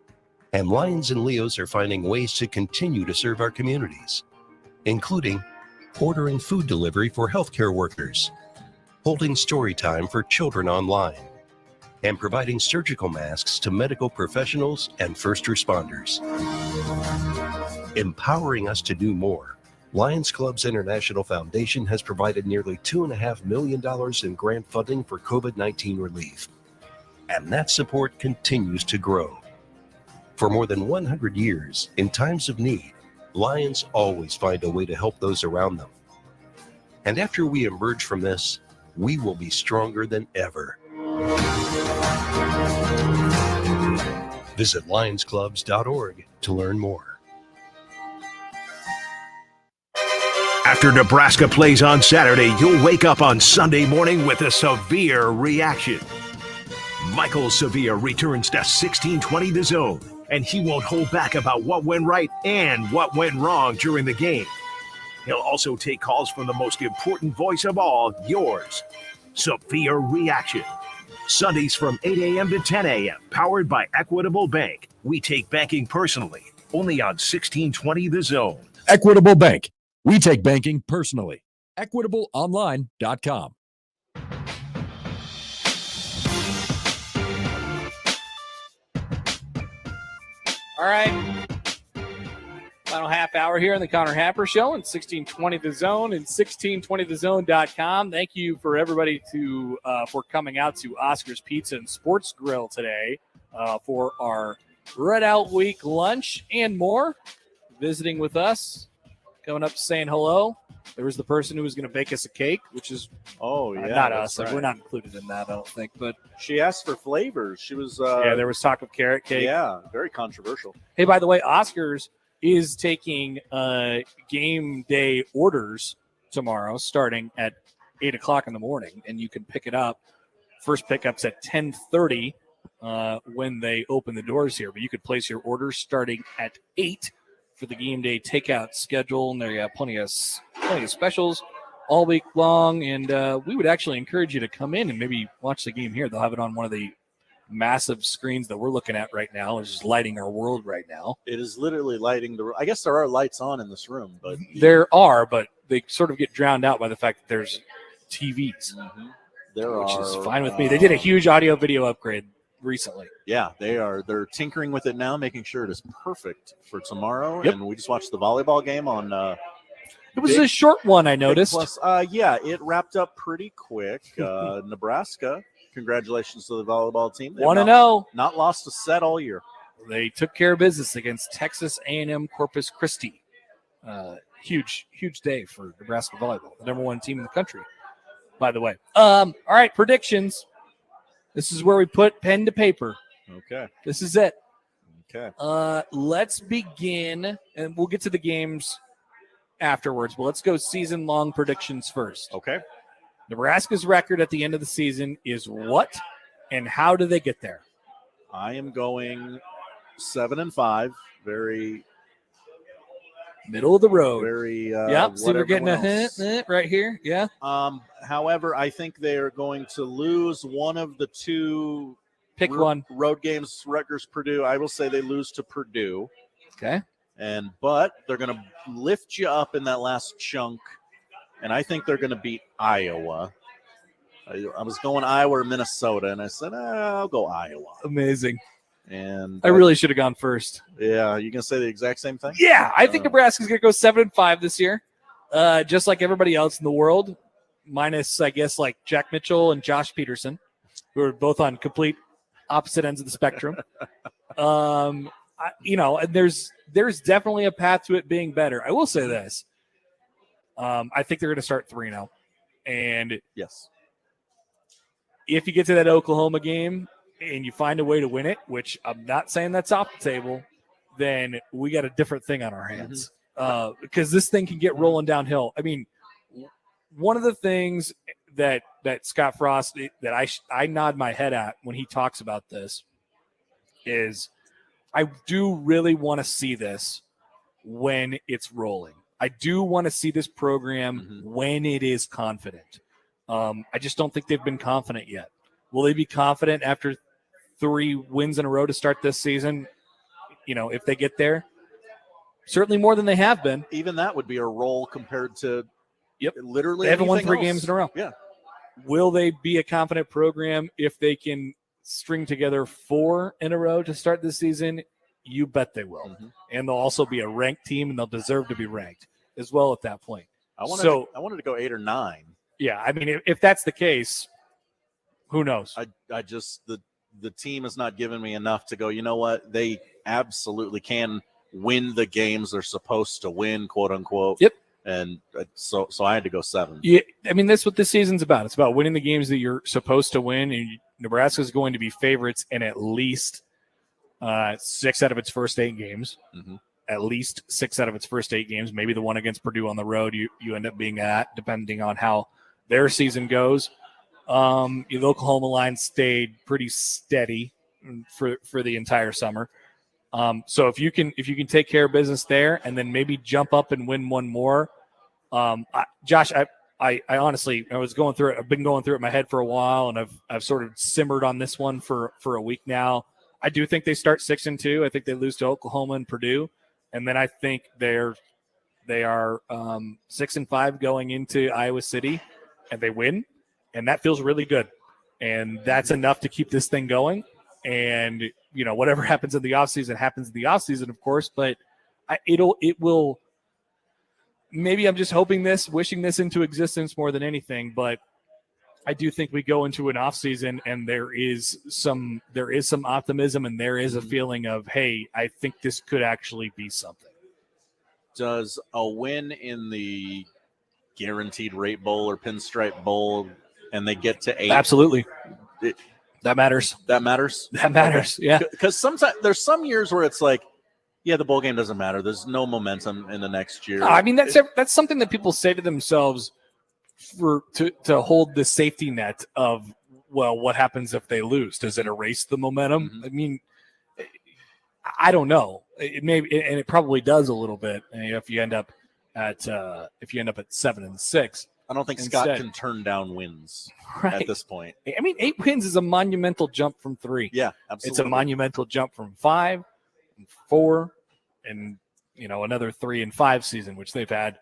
And Lions and Leos are finding ways to continue to serve our communities, including ordering food delivery for healthcare workers, holding story time for children online, and providing surgical masks to medical professionals and first responders. Empowering us to do more, Lions Clubs International Foundation has provided nearly $2.5 million in grant funding for COVID-19 relief. And that support continues to grow. For more than 100 years, in times of need, Lions always find a way to help those around them. And after we emerge from this, we will be stronger than ever. Visit lionsclubs.org to learn more. After Nebraska plays on Saturday, you'll wake up on Sunday morning with a severe reaction. Michael Severe returns to 1620 The Zone, and he won't hold back about what went right and what went wrong during the game. He'll also take calls from the most important voice of all, yours, Severe Reaction. Sundays from 8 a.m. to 10 a.m., powered by Equitable Bank. We take banking personally, only on 1620 The Zone. Equitable Bank. We take banking personally. EquitableOnline.com. All right. Final half hour here on the Connor Happer Show on 1620 The Zone and 1620thezone.com. Thank you for everybody for coming out to Oscar's Pizza and Sports Grill today for our Red Out Week lunch and more. Visiting with us, coming up saying hello. There was the person who was going to bake us a cake, which is not us. Right. We're not included in that, I don't think. But she asked for flavors. She was there was talk of carrot cake. Yeah, very controversial. Hey, by the way, Oscar's is taking game day orders tomorrow, starting at 8 o'clock in the morning, and you can pick it up. First pickup's at 10:30 when they open the doors here, but you could place your orders starting at 8 for the game day takeout schedule, and there you have plenty of specials all week long. And we would actually encourage you to come in and maybe watch the game here. They'll have it on one of the massive screens that we're looking at right now. It's just lighting our world right now. It is literally lighting the. I guess there are lights on in this room, but there are, but they sort of get drowned out by the fact that there's TVs, which is fine with me. They did a huge audio video upgrade recently. Yeah, they're tinkering with it now, making sure it is perfect for tomorrow. Yep. And we just watched the volleyball game on it was a short one, I noticed. Plus, yeah, it wrapped up pretty quick. Nebraska, congratulations to the volleyball team. 1-0. Not lost a set all year. They took care of business against Texas A&M Corpus Christi. Huge day for Nebraska volleyball, the number 1 team in the country, by the way. All right, predictions. This is where we put pen to paper. Okay. This is it. Okay. Let's begin, and we'll get to the games afterwards, but let's go season-long predictions first. Okay. Nebraska's record at the end of the season is what, and how do they get there? I am going 7-5. Very middle of the road. Very. Yep. So we're getting a hint right here. Yeah. However, I think they are going to lose one of the two. Pick one. Road games. Rutgers, Purdue. I will say they lose to Purdue. Okay. But they're going to lift you up in that last chunk, and I think they're going to beat Iowa. I was going Iowa or Minnesota, and I said, I'll go Iowa. Amazing. And I really should have gone first. Yeah, you gonna say the exact same thing? Yeah, I think Nebraska's gonna go 7-5 this year, just like everybody else in the world, minus I guess like Jack Mitchell and Josh Peterson, who are both on complete opposite ends of the spectrum. And there's definitely a path to it being better. I will say this: I think they're gonna start 3-0, and yes, if you get to that Oklahoma game and you find a way to win it, which I'm not saying that's off the table, then we got a different thing on our hands. Because this thing can get rolling downhill. I mean, one of the things that Scott Frost, that I nod my head at when he talks about this is I do really want to see this when it's rolling. I do want to see this program when it is confident. I just don't think they've been confident yet. Will they be confident after 3 wins in a row to start this season? If they get there, certainly more than they have been. Even that would be a roll compared to literally they haven't won 3 else. games in a row. Yeah. Will they be a confident program if they can string together 4 in a row to start this season? You bet they will. And they'll also be a ranked team, and they'll deserve to be ranked as well at that point. I wanted to go 8 or 9. Yeah, I mean, if that's the case, who knows? I just the team has not given me enough to go, you know what? They absolutely can win the games they're supposed to win, quote unquote. Yep. And so I had to go 7. Yeah, I mean, that's what this season's about. It's about winning the games that you're supposed to win, and Nebraska is going to be favorites in at least 6 out of its first 8 games. At least 6 out of its first 8 games. Maybe the one against Purdue on the road you end up being at, depending on how their season goes. The Oklahoma line stayed pretty steady for the entire summer. So if you can take care of business there and then maybe jump up and win one more, Josh, I honestly, I was going through it. I've been going through it in my head for a while, and I've sort of simmered on this one for a week now. I do think they start 6-2. I think they lose to Oklahoma and Purdue, and then I think they are 6-5 going into Iowa City, and they win, and that feels really good, and that's enough to keep this thing going. And whatever happens in the offseason happens in the offseason, of course, but it will. Maybe I'm just wishing this into existence more than anything, but I do think we go into an offseason and there is some optimism, and there is a feeling of, hey, I think this could actually be something. Does a win in the Guaranteed Rate Bowl or Pinstripe Bowl and they get to 8? Absolutely. That matters. That matters? That matters, yeah. Because sometimes there's some years where it's like, yeah, the bowl game doesn't matter. There's no momentum in the next year. No, I mean, that's something that people say to themselves to hold the safety net of, well, what happens if they lose? Does it erase the momentum? Mm-hmm. I mean, I don't know. It may, and it probably does a little bit. If you end up at 7-6, I don't think Scott can turn down wins at this point. I mean, 8 wins is a monumental jump from 3. Yeah, absolutely. It's a monumental jump from 5 and 4 and, another 3 and 5 season, which they've had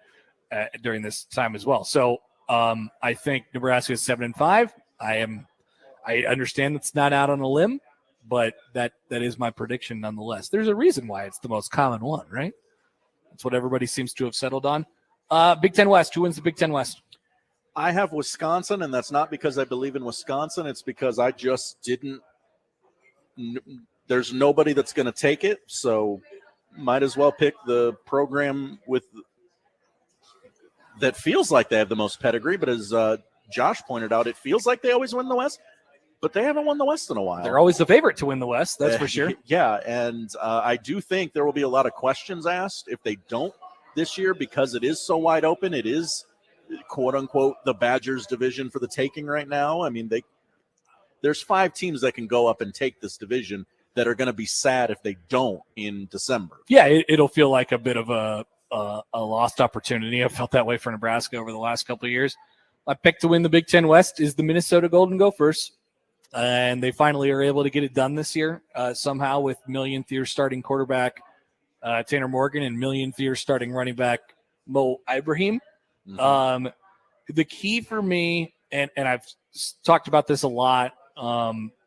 during this time as well. So I think Nebraska is 7-5. I understand it's not out on a limb, but that is my prediction nonetheless. There's a reason why it's the most common one, right? That's what everybody seems to have settled on. Big Ten West. Who wins the Big Ten West? I have Wisconsin, and that's not because I believe in Wisconsin. It's because I just didn't. There's nobody that's going to take it, so might as well pick the program that feels like they have the most pedigree. But as Josh pointed out, it feels like they always win the West, but they haven't won the West in a while. They're always the favorite to win the West, that's for sure. Yeah, and I do think there will be a lot of questions asked if they don't this year because it is so wide open. It is, quote unquote, the Badgers division for the taking right now. I mean, there's 5 teams that can go up and take this division that are going to be sad if they don't in December. Yeah, it'll feel like a bit of a lost opportunity. I've felt that way for Nebraska over the last couple of years. My pick to win the Big Ten West is the Minnesota Golden Gophers, and they finally are able to get it done this year somehow with millionth year starting quarterback Tanner Morgan and millionth year starting running back Mo Ibrahim. Mm-hmm. The key for me, and I've talked about this a lot,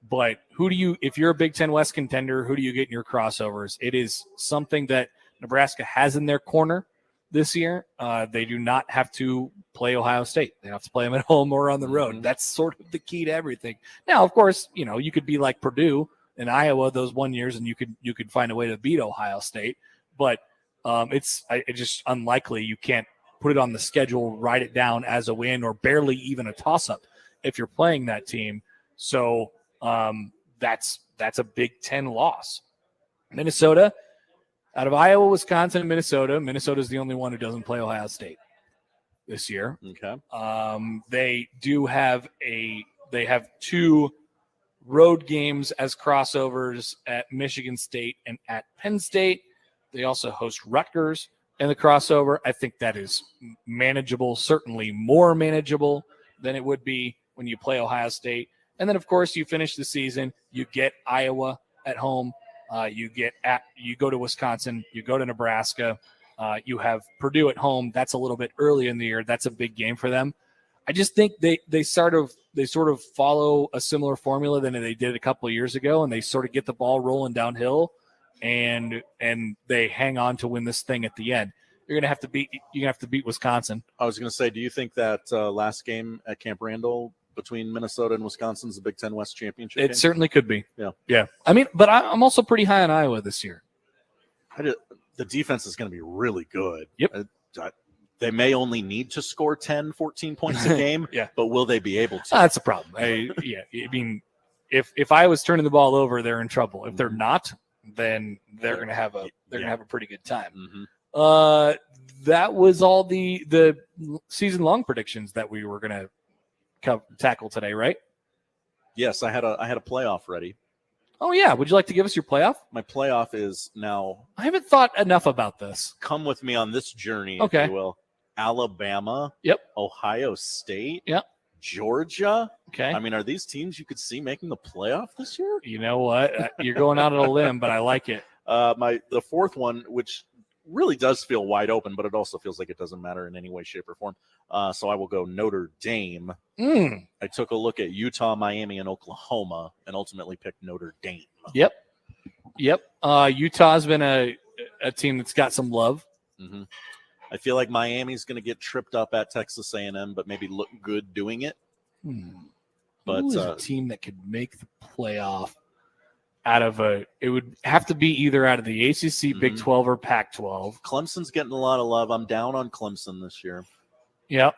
but if you're a Big Ten West contender, who do you get in your crossovers? It is something that Nebraska has in their corner this year. They do not have to play Ohio State. They have to play them at home or on the road. Mm-hmm. That's sort of the key to everything. Now, of course, you could be like Purdue and Iowa those 1 years, and you could find a way to beat Ohio State. But it's just unlikely. You can't put it on the schedule, write it down as a win, or barely even a toss-up if you're playing that team. So that's a Big Ten loss. Minnesota, out of Iowa, Wisconsin, and Minnesota. Minnesota's the only one who doesn't play Ohio State this year. Okay. They have 2 road games as crossovers at Michigan State and at Penn State. They also host Rutgers in the crossover. I think that is manageable, certainly more manageable than it would be when you play Ohio State. And then, of course, you finish the season, you get Iowa at home, you go to Wisconsin, you go to Nebraska, you have Purdue at home. That's a little bit early in the year. That's a big game for them. I just think they sort of follow a similar formula than they did a couple of years ago, and they sort of get the ball rolling downhill, and they hang on to win this thing at the end. You're gonna have to beat Wisconsin. I was gonna say, do you think that last game at Camp Randall between Minnesota and Wisconsin is the Big Ten West championship game? It certainly could be. Yeah. I mean, but I'm also pretty high on Iowa this year. The defense is going to be really good. Yep. They may only need to score 10, 14 points a game, Yeah. but will they be able to? That's a problem. I mean, if I was turning the ball over, they're in trouble. If they're not, then they're going to have a pretty good time. Mm-hmm. That was all the season long predictions that we were going to tackle today, right? Yes, I had a playoff ready. Oh yeah, would you like to give us your playoff? My playoff is now. I haven't thought enough about this. Come with me on this journey, Okay. if you will. Alabama. Yep. Ohio State. Yep. Georgia. Okay. I mean, are these teams you could see making the playoff this year? You know what? You're going out on a limb, but I like it. The fourth one, which really does feel wide open, but it also feels like it doesn't matter in any way, shape, or form. So I will go Notre Dame. I took a look at Utah, Miami, and Oklahoma, and ultimately picked Notre Dame. Yep. Utah's been a team that's got some love. Mm-hmm. I feel like Miami's going to get tripped up at Texas A&M, but maybe look good doing it. But Who is a team that could make the playoff it would have to be either out of the ACC, Big 12, or Pac-12. Clemson's getting a lot of love. I'm down on Clemson this year. Yep.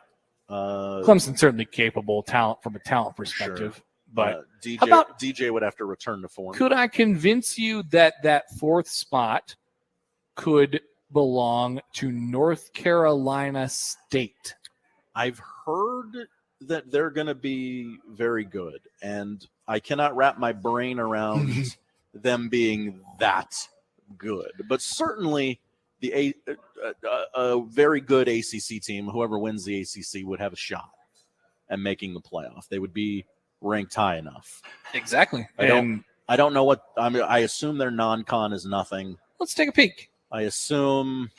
Clemson's certainly capable from a talent perspective. Sure. But DJ would have to return to form. Could I convince you that fourth spot could belong to North Carolina State? I've heard that they're going to be very good, and I cannot wrap my brain around them being that good. But certainly a very good ACC team, whoever wins the ACC, would have a shot at making the playoff. They would be ranked high enough. Exactly. I don't know what I assume their non-con is nothing. Let's take a peek. I assume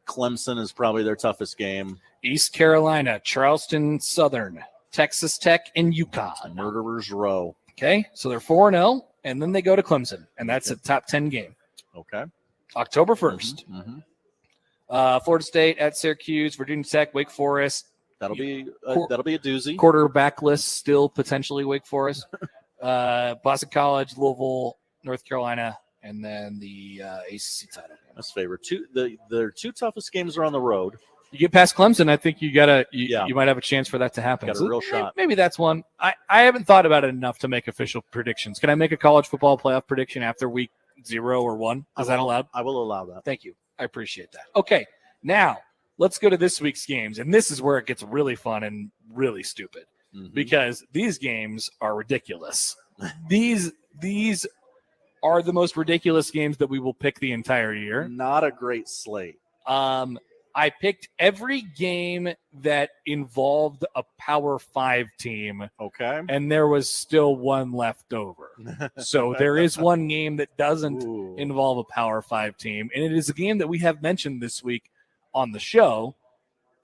Clemson is probably their toughest game. East Carolina, Charleston Southern, Texas Tech, and UConn. Murderers Row. Okay, so they're 4-0, and then they go to Clemson, and that's a top 10 game. Okay. October 1st. Florida State at Syracuse, Virginia Tech, Wake Forest. That'll be a doozy. Quarterbackless still potentially Wake Forest. Boston College, Louisville, North Carolina, and then the ACC title. That's favorite. Their two toughest games are on the road. You get past Clemson, I think you might have a chance for that to happen. Got a real shot. Maybe that's one. I haven't thought about it enough to make official predictions. Can I make a college football playoff prediction after week 0 or 1? Is that allowed? I will allow that. Thank you. I appreciate that. Okay, now let's go to this week's games, and this is where it gets really fun and really stupid because these games are ridiculous. These are the most ridiculous games that we will pick the entire year. Not a great slate. I picked every game that involved a Power 5 team. Okay. And there was still one left over. So there is one game that doesn't involve a Power 5 team. And it is a game that we have mentioned this week on the show.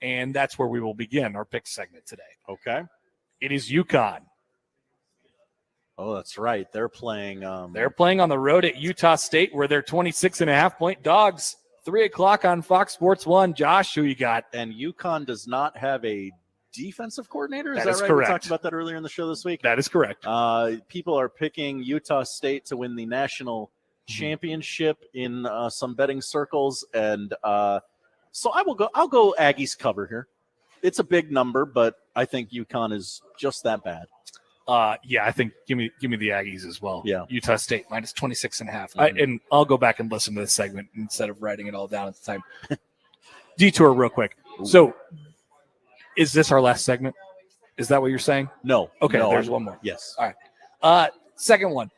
And that's where we will begin our pick segment today. Okay. It is UConn. Oh, that's right. They're playing. They're playing on the road at Utah State, where they're 26.5-point dogs. 3:00 on Fox Sports 1. Josh, who you got? And UConn does not have a defensive coordinator. Is That is right? correct. We talked about that earlier in the show this week. That is correct. People are picking Utah State to win the national championship in some betting circles, and so I'll go Aggies cover here. It's a big number, but I think UConn is just that bad. Yeah, I think give me the Aggies as well. Yeah. Utah State minus 26.5. And I'll go back and listen to this segment instead of writing it all down at the time. Detour real quick. So is this our last segment? Is that what you're saying? No. Okay, no, there's one more. Yes. All right. Second one.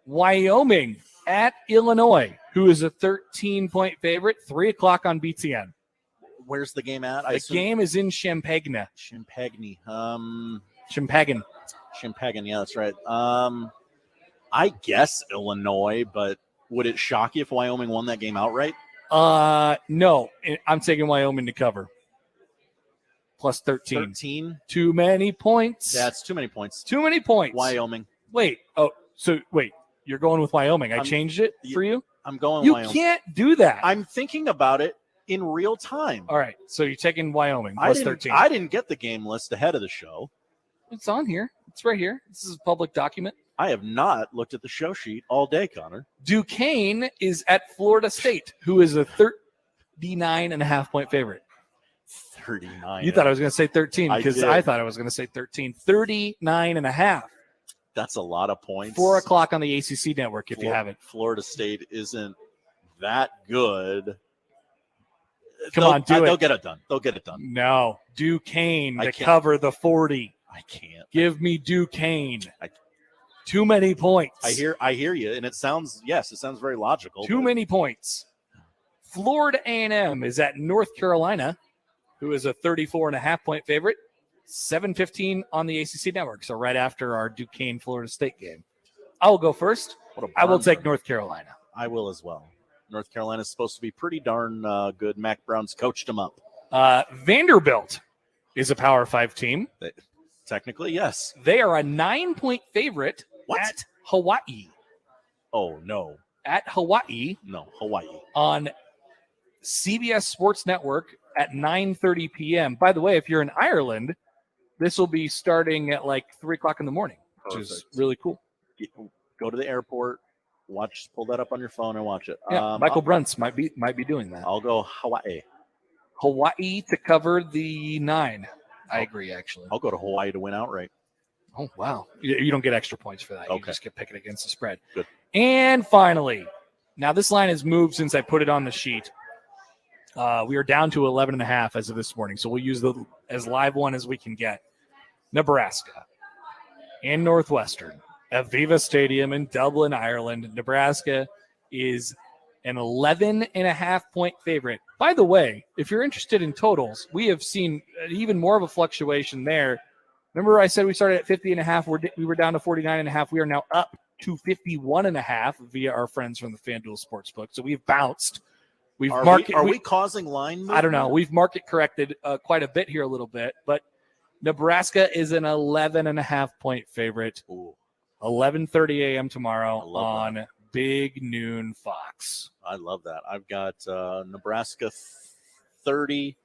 Wyoming at Illinois, who is a 13-point favorite, 3:00 on BTN. Where's the game at? The game is in Champaign. Champaign. Champaign, yeah, that's right. I guess Illinois, but would it shock you if Wyoming won that game outright? No, I'm taking Wyoming to cover. Plus 13. 13? Too many points. That's too many points. Too many points. Wyoming. Wait, you're going with Wyoming. I changed it for you? I'm going You Wyoming. can't do that. I'm thinking about it in real time. All right, so you're taking Wyoming plus 13. I didn't get the game list ahead of the show. It's on here. It's right here. This is a public document. I have not looked at the show sheet all day, Connor. Duquesne is at Florida State, who is a 39.5-point favorite. 39. You thought I was going to say 13 I because did. I thought I was going to say 13. 39.5. That's a lot of points. 4:00 on the ACC network if you haven't. Florida State isn't that good. Come on, do it. They'll get it done. They'll get it done. No. Duquesne I to can't. cover the 40. I can't. Give me Duquesne. Too many points. I hear you, and it sounds very logical. Too many points. Florida A&M is at North Carolina, who is a 34.5-point favorite. 7:15 on the ACC network, so right after our Duquesne Florida State game. I will go first. I will take North Carolina. I will as well. North Carolina is supposed to be pretty darn good. Mac Brown's coached them up. Vanderbilt is a Power 5 team. Technically, yes. They are a 9-point favorite at Hawaii. Oh, no. At Hawaii. No, Hawaii. On CBS Sports Network at 9:30 p.m. By the way, if you're in Ireland, this will be starting at like 3:00 in the morning, which is really cool. Go to the airport, pull that up on your phone and watch it. Yeah, Michael Bruntz might be doing that. I'll go Hawaii. Hawaii to cover the 9. I agree, actually. I'll go to Hawaii to win outright. Oh, wow. You don't get extra points for that. Okay. You just get picking against the spread. Good. And finally, now this line has moved since I put it on the sheet. We are down to 11.5 as of this morning, so we'll use the as live one as we can get. Nebraska and Northwestern at Viva Stadium in Dublin, Ireland. Nebraska is an 11.5-point favorite. By the way, if you're interested in totals, we have seen even more of a fluctuation there. Remember I said we started at 50.5. We were down to 49.5. We are now up to 51.5 via our friends from the FanDuel Sportsbook. So we've bounced. Are we causing line movement? I don't know. We've market corrected quite a bit here a little bit, but Nebraska is an 11.5-point favorite. 11:30 a.m. tomorrow on Big Noon Fox. I love that. I've got Nebraska 30,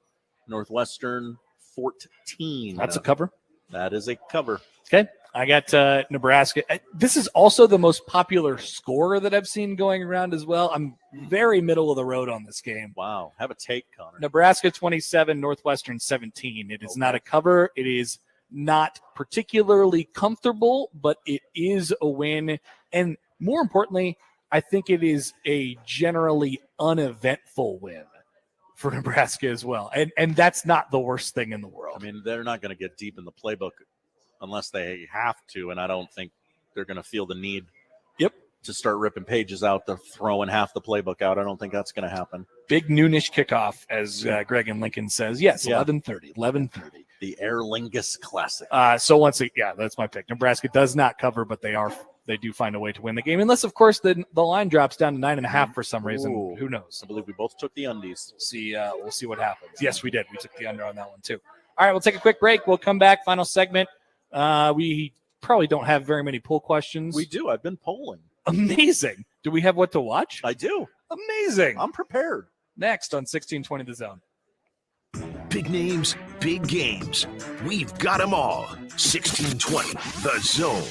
Northwestern 14. That's a cover. That is a cover. Okay. I got Nebraska. This is also the most popular score that I've seen going around as well. I'm very middle of the road on this game. Wow. Have a take, Connor. Nebraska 27, Northwestern 17. It is not a cover. It is not particularly comfortable, but it is a win. And more importantly, I think it is a generally uneventful win for Nebraska as well. And that's not the worst thing in the world. I mean, they're not going to get deep in the playbook unless they have to, and I don't think they're going to feel the need to start ripping pages out, to throwing half the playbook out. I don't think that's going to happen. Big noonish kickoff, as Greg and Lincoln says. Yes, 11:30. The Aer Lingus Classic. So once again, that's my pick. Nebraska does not cover, but they do find a way to win the game. Unless, of course, the line drops down to 9.5 for some reason. Ooh. Who knows? I believe we both took the undies. We'll see what happens. Yes, we did. We took the under on that one, too. All right, we'll take a quick break. We'll come back. Final segment. We probably don't have very many poll questions. We do. I've been polling. Amazing. Do we have what to watch? I do. Amazing. I'm prepared. Next on 1620 The Zone. Big names, big games. We've got them all. 1620 The Zone.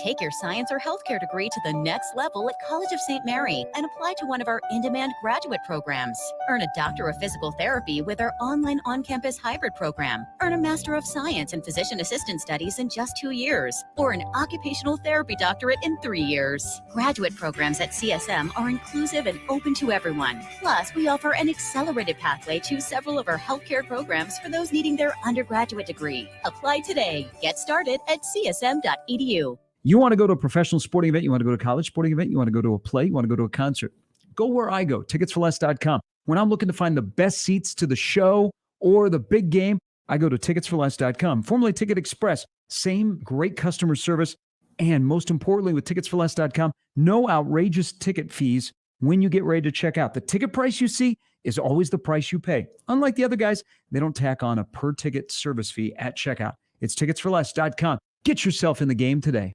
Take your science or healthcare degree to the next level at College of St. Mary and apply to one of our in-demand graduate programs. Earn a Doctor of Physical Therapy with our online on-campus hybrid program. Earn a Master of Science in Physician Assistant Studies in just 2 years, or an Occupational Therapy Doctorate in 3 years. Graduate programs at CSM are inclusive and open to everyone. Plus, we offer an accelerated pathway to several of our healthcare programs for those needing their undergraduate degree. Apply today. Get started at csm.edu. You want to go to a professional sporting event, you want to go to a college sporting event, you want to go to a play, you want to go to a concert. Go where I go, ticketsforless.com. When I'm looking to find the best seats to the show or the big game, I go to ticketsforless.com, formerly Ticket Express. Same great customer service, and most importantly with ticketsforless.com, no outrageous ticket fees when you get ready to check out. The ticket price you see is always the price you pay. Unlike the other guys, they don't tack on a per-ticket service fee at checkout. It's ticketsforless.com. Get yourself in the game today.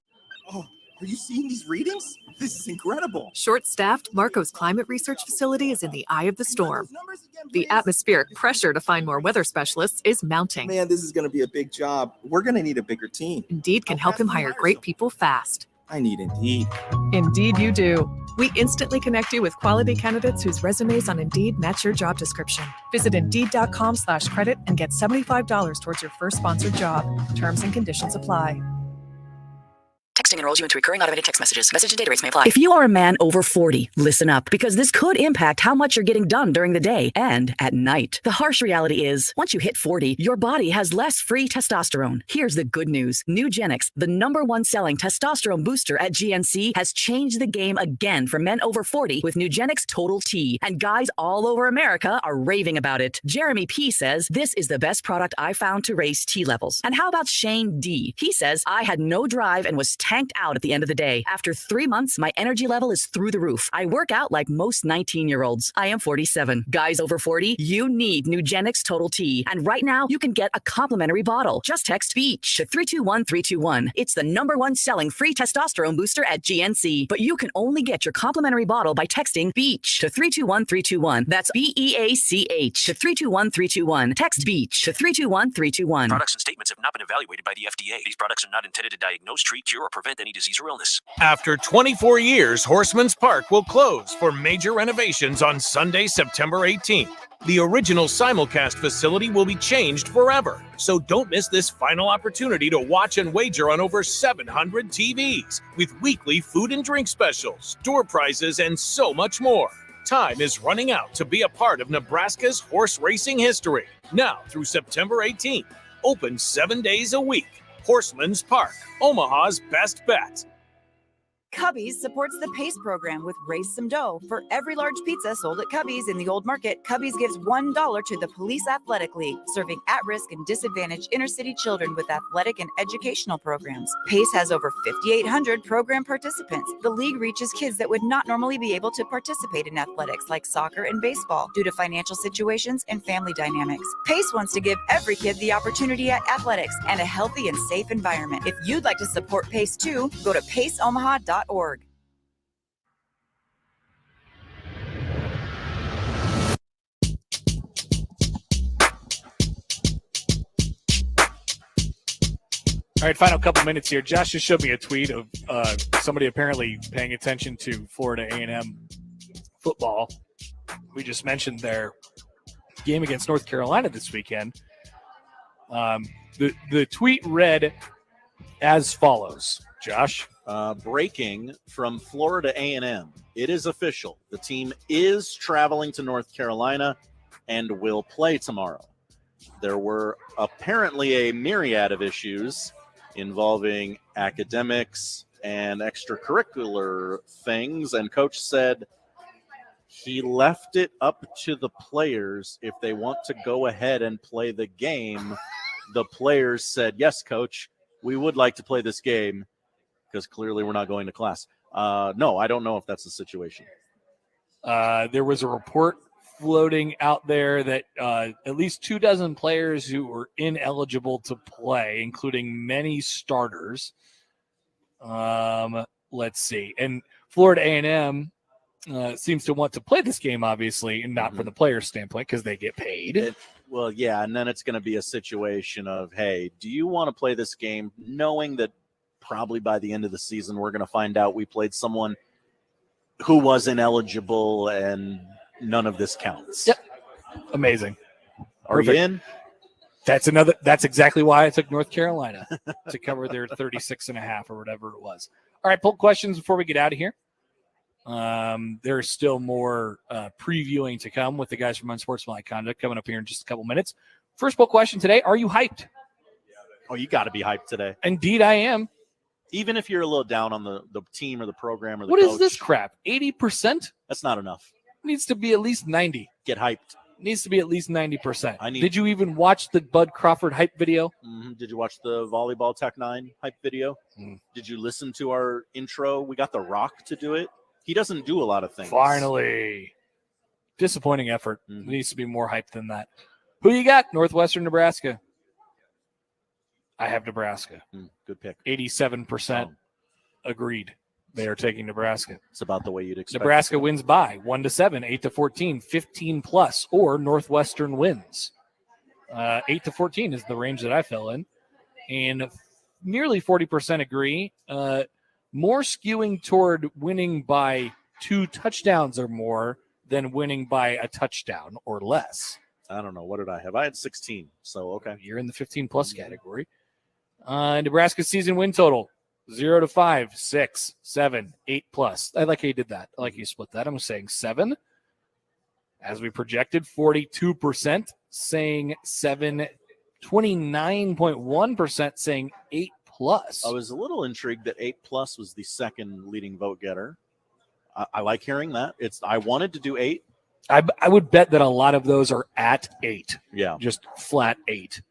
Oh, are you seeing these readings? This is incredible. Short-staffed, Marco's climate research facility is in the eye of the storm. The atmospheric pressure to find more weather specialists is mounting. Man, this is going to be a big job. We're going to need a bigger team. Indeed can help him hire great people fast. I need Indeed. Indeed you do. We instantly connect you with quality candidates whose resumes on Indeed match your job description. Visit Indeed.com/credit and get $75 towards your first sponsored job. Terms and conditions apply. Texting enrolls you into recurring automated text messages. Message and data rates may apply. If you are a man over 40, listen up, because this could impact how much you're getting done during the day and at night. The harsh reality is, once you hit 40, your body has less free testosterone. Here's the good news. Nugenix, the #1 selling testosterone booster at GNC, has changed the game again for men over 40 with Nugenix Total T. And guys all over America are raving about it. Jeremy P. says, this is the best product I found to raise T levels. And how about Shane D? He says, I had no drive and was tanked out at the end of the day. After 3 months, my energy level is through the roof. I work out like most 19-year-olds. I am 47. Guys over 40, you need Nugenix Total T. And right now, you can get a complimentary bottle. Just text BEACH to 321321. It's the #1 selling free testosterone booster at GNC. But you can only get your complimentary bottle by texting BEACH to 321321. That's BEACH to 321321. Text BEACH to 321321. Products and statements have not been evaluated by the FDA. These products are not intended to diagnose, treat, cure, or prevent any disease or illness. After 24 years, Horseman's Park will close for major renovations on Sunday, September 18th. The original simulcast facility will be changed forever, so don't miss this final opportunity to watch and wager on over 700 TVs with weekly food and drink specials, door prizes, and so much more. Time is running out to be a part of Nebraska's horse racing history. Now through September 18th, open 7 days a week. Horseman's Park, Omaha's best bet. Cubby's supports the PACE program with Raise Some Dough. For every large pizza sold at Cubby's in the Old Market, Cubby's gives $1 to the Police Athletic League, serving at-risk and disadvantaged inner-city children with athletic and educational programs. PACE has over 5,800 program participants. The league reaches kids that would not normally be able to participate in athletics like soccer and baseball due to financial situations and family dynamics. PACE wants to give every kid the opportunity at athletics and a healthy and safe environment. If you'd like to support PACE too, go to paceomaha.org. All right, final couple minutes here. Josh just showed me a tweet of somebody apparently paying attention to Florida A&M football. We just mentioned their game against North Carolina this weekend. The tweet read as follows, Josh. Breaking from Florida A&M. It is official. The team is traveling to North Carolina and will play tomorrow. There were apparently a myriad of issues involving academics and extracurricular things, and coach said he left it up to the players if they want to go ahead and play the game. The players said, yes, coach, we would like to play this game, because clearly we're not going to class. No, I don't know if that's the situation. There was a report floating out there that at least 24 players who were ineligible to play, including many starters. Let's see. And Florida A&M seems to want to play this game, obviously, and not from the player's standpoint because they get paid. Well, yeah, and then it's going to be a situation of, hey, do you want to play this game knowing that probably by the end of the season, we're going to find out we played someone who was ineligible and none of this counts. Yep. Amazing. Are you in? That's exactly why I took North Carolina to cover their 36.5 or whatever it was. All right, poll questions before we get out of here. There's still more previewing to come with the guys from Unsportsmanlike Conduct coming up here in just a couple minutes. First poll question today, are you hyped? Oh, you got to be hyped today. Indeed, I am. Even if you're a little down on the team or the program or the coach. What is coach, this crap? 80%? That's not enough. It needs to be at least 90. Get hyped. It needs to be at least 90%. Did you even watch the Bud Crawford hype video? Mm-hmm. Did you watch the Volleyball Tech 9 hype video? Did you listen to our intro? We got The Rock to do it. He doesn't do a lot of things. Finally. Disappointing effort. It needs to be more hype than that. Who you got? Northwestern Nebraska. I have Nebraska. Good pick. 87% agreed. They are taking Nebraska. It's about the way you'd expect. Nebraska wins by 1-7, 8-14, 15+, or Northwestern wins. 8-14 is the range that I fell in. And nearly 40% agree. More skewing toward winning by 2 touchdowns or more than winning by a touchdown or less. I don't know. What did I have? I had 16. So, okay. You're in the 15+ category. Nebraska's season win total, 0-5, 6, 7, 8+. I like how you did that. I like how you split that. I'm saying 7. As we projected, 42% saying 7, 29.1% saying 8+. I was a little intrigued that 8+ was the second leading vote getter. I like hearing that. I wanted to do 8. I would bet that a lot of those are at 8. Yeah. Just flat 8.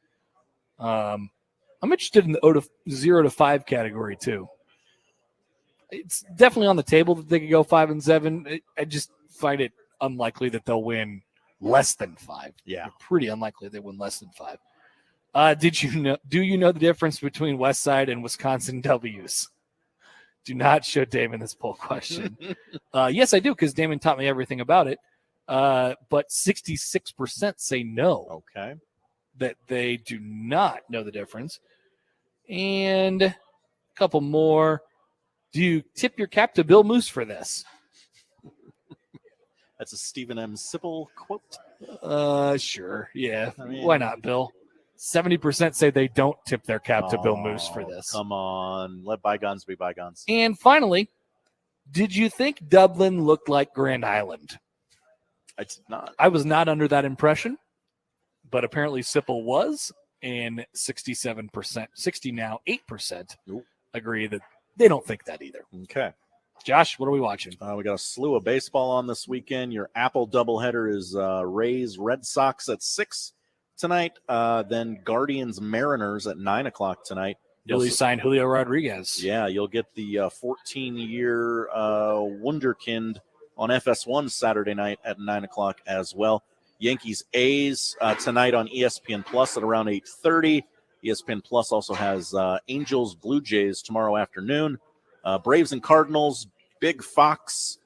I'm interested in the 0-5 category too. It's definitely on the table that they could go 5 and 7. I just find it unlikely that they'll win less than 5. Yeah. Pretty unlikely they win less than 5. Do you know the difference between West Side and Wisconsin W's? Do not show Damon this poll question. Yes, I do, because Damon taught me everything about it. But 66% say no. Okay. That they do not know the difference. And a couple more. Do you tip your cap to Bill Moose for this? That's a Stephen M. Sipple quote. Sure. Yeah. Why not, Bill? 70% say they don't tip their cap to Bill Moose for this. Come on. Let bygones be bygones. And finally, did you think Dublin looked like Grand Island? I did not. I was not under that impression, but apparently Sipple was, and 67%, 60 now, 8% agree that they don't think that either. Okay. Josh, what are we watching? We got a slew of baseball on this weekend. Your Apple doubleheader is Rays Red Sox at 6 tonight. Then Guardians Mariners at 9 o'clock tonight. Really signed Julio Rodriguez. Yeah, you'll get the 14-year Wunderkind on FS1 Saturday night at 9 o'clock as well. Yankees A's tonight on ESPN Plus at around 8:30. ESPN Plus also has Angels Blue Jays tomorrow afternoon. Braves and Cardinals, Big Fox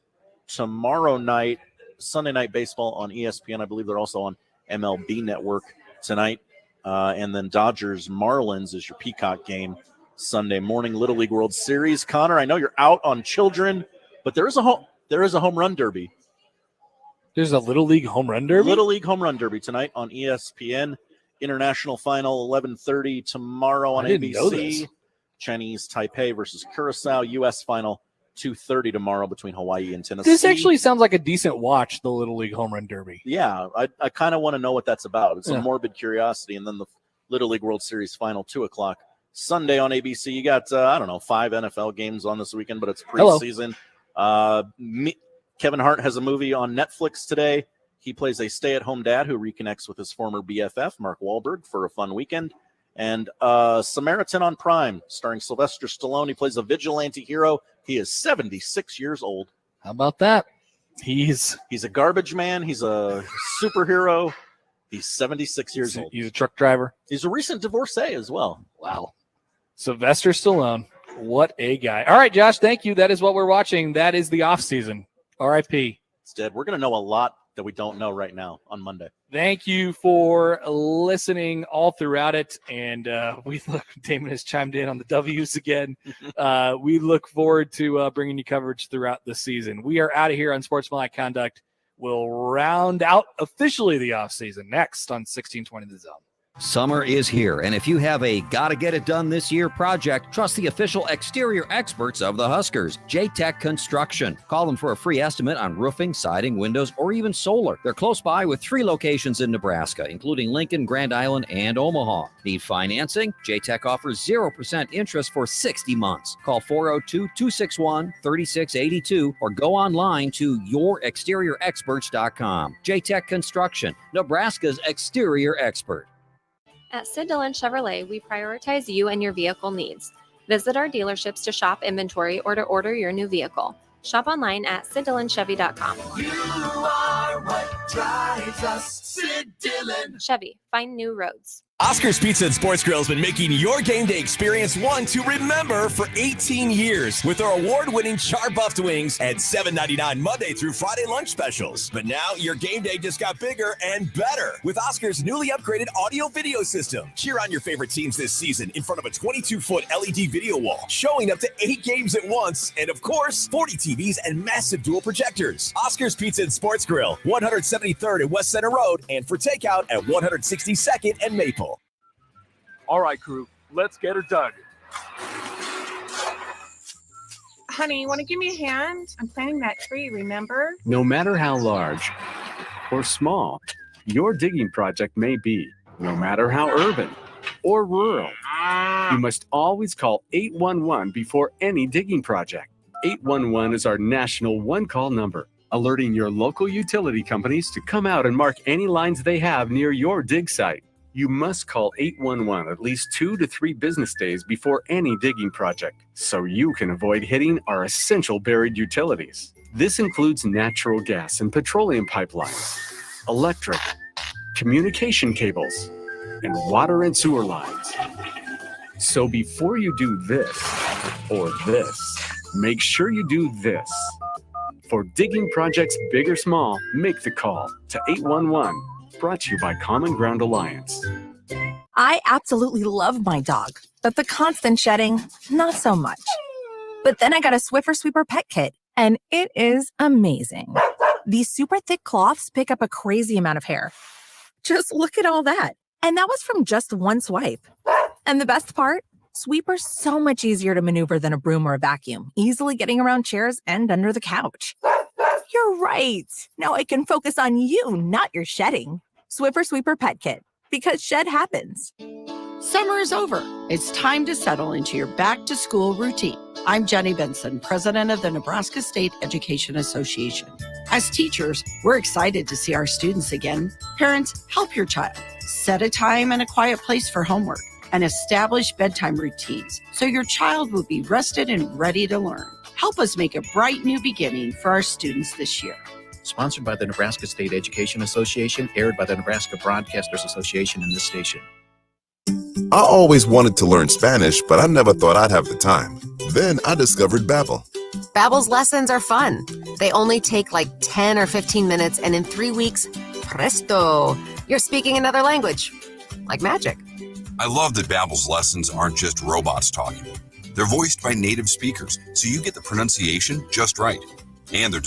tomorrow night. Sunday Night Baseball on ESPN. I believe they're also on MLB Network tonight. And then Dodgers Marlins is your Peacock game Sunday morning. Little League World Series. Connor, I know you're out on children, but there is a home run derby. There's a Little League home run derby? Little League home run derby tonight on ESPN. International final 11:30 tomorrow on ABC. Chinese Taipei versus Curacao. U.S. final 2:30 tomorrow between Hawaii and Tennessee. This actually sounds like a decent watch, the Little League home run derby. Yeah, I kind of want to know what that's about. It's a morbid curiosity. And then the Little League World Series final 2 o'clock Sunday on ABC. You got, 5 NFL games on this weekend, but it's preseason. Kevin Hart has a movie on Netflix today. He plays a stay-at-home dad who reconnects with his former BFF, Mark Wahlberg, for a fun weekend. And Samaritan on Prime, starring Sylvester Stallone. He plays a vigilante hero. He is 76 years old. How about that? He's a garbage man. He's a superhero. He's 76 years old. He's a truck driver. He's a recent divorcee as well. Wow. Sylvester Stallone. What a guy. All right, Josh, thank you. That is what we're watching. That is the offseason. R.I.P. It's dead. We're going to know a lot that we don't know right now on Monday. Thank you for listening all throughout it. And Damon has chimed in on the W's again. We look forward to bringing you coverage throughout the season. We are out of here on Sportsmanlike Conduct. We'll round out officially the offseason next on 1620 The Zone. Summer is here, and if you have a gotta get it done this year project, trust the official exterior experts of the Huskers, J-Tech Construction. Call them for a free estimate on roofing, siding, windows, or even solar. They're close by with 3 locations in Nebraska, including Lincoln, Grand Island, and Omaha. Need financing? J-Tech offers 0% interest for 60 months. Call 402-261-3682 or go online to yourexteriorexperts.com. J-Tech Construction, Nebraska's exterior expert. At Sid Dillon Chevrolet, we prioritize you and your vehicle needs. Visit our dealerships to shop inventory or to order your new vehicle. Shop online at SidDillonChevy.com. You are what drives us, Sid Dillon. Chevy, find new roads. Oscar's Pizza and Sports Grill has been making your game day experience one to remember for 18 years with our award-winning char-buffed wings and $7.99 Monday through Friday lunch specials. But now your game day just got bigger and better with Oscar's newly upgraded audio-video system. Cheer on your favorite teams this season in front of a 22-foot LED video wall, showing up to 8 games at once, and of course, 40 TVs and massive dual projectors. Oscar's Pizza and Sports Grill, 173rd and West Center Road, and for takeout at 162nd and Maple. All right, crew, let's get her done. Honey, you want to give me a hand? I'm planting that tree, remember? No matter how large or small your digging project may be, no matter how urban or rural, you must always call 811 before any digging project. 811 is our national one-call number, alerting your local utility companies to come out and mark any lines they have near your dig site. You must call 811 at least 2 to 3 business days before any digging project, so you can avoid hitting our essential buried utilities. This includes natural gas and petroleum pipelines, electric, communication cables, and water and sewer lines. So before you do this or this, make sure you do this. For digging projects big or small, make the call to 811. Brought to you by Common Ground Alliance. I absolutely love my dog, but the constant shedding, not so much. But then I got a Swiffer Sweeper Pet Kit, and it is amazing. These super thick cloths pick up a crazy amount of hair. Just look at all that. And that was from just one swipe. And the best part? Sweeper's so much easier to maneuver than a broom or a vacuum, easily getting around chairs and under the couch. You're right. Now I can focus on you, not your shedding. Swiffer Sweeper Pet Kit, because shed happens. Summer is over. It's time to settle into your back-to-school routine. I'm Jenny Benson, president of the Nebraska State Education Association. As teachers, we're excited to see our students again. Parents, help your child. Set a time and a quiet place for homework and establish bedtime routines so your child will be rested and ready to learn. Help us make a bright new beginning for our students this year. Sponsored by the Nebraska State Education Association, aired by the Nebraska Broadcasters Association and this station. I always wanted to learn Spanish, but I never thought I'd have the time. Then I discovered Babbel. Babbel's lessons are fun. They only take like 10 or 15 minutes, and in 3 weeks, presto, you're speaking another language. Like magic. I love that Babbel's lessons aren't just robots talking. They're voiced by native speakers, so you get the pronunciation just right. And they're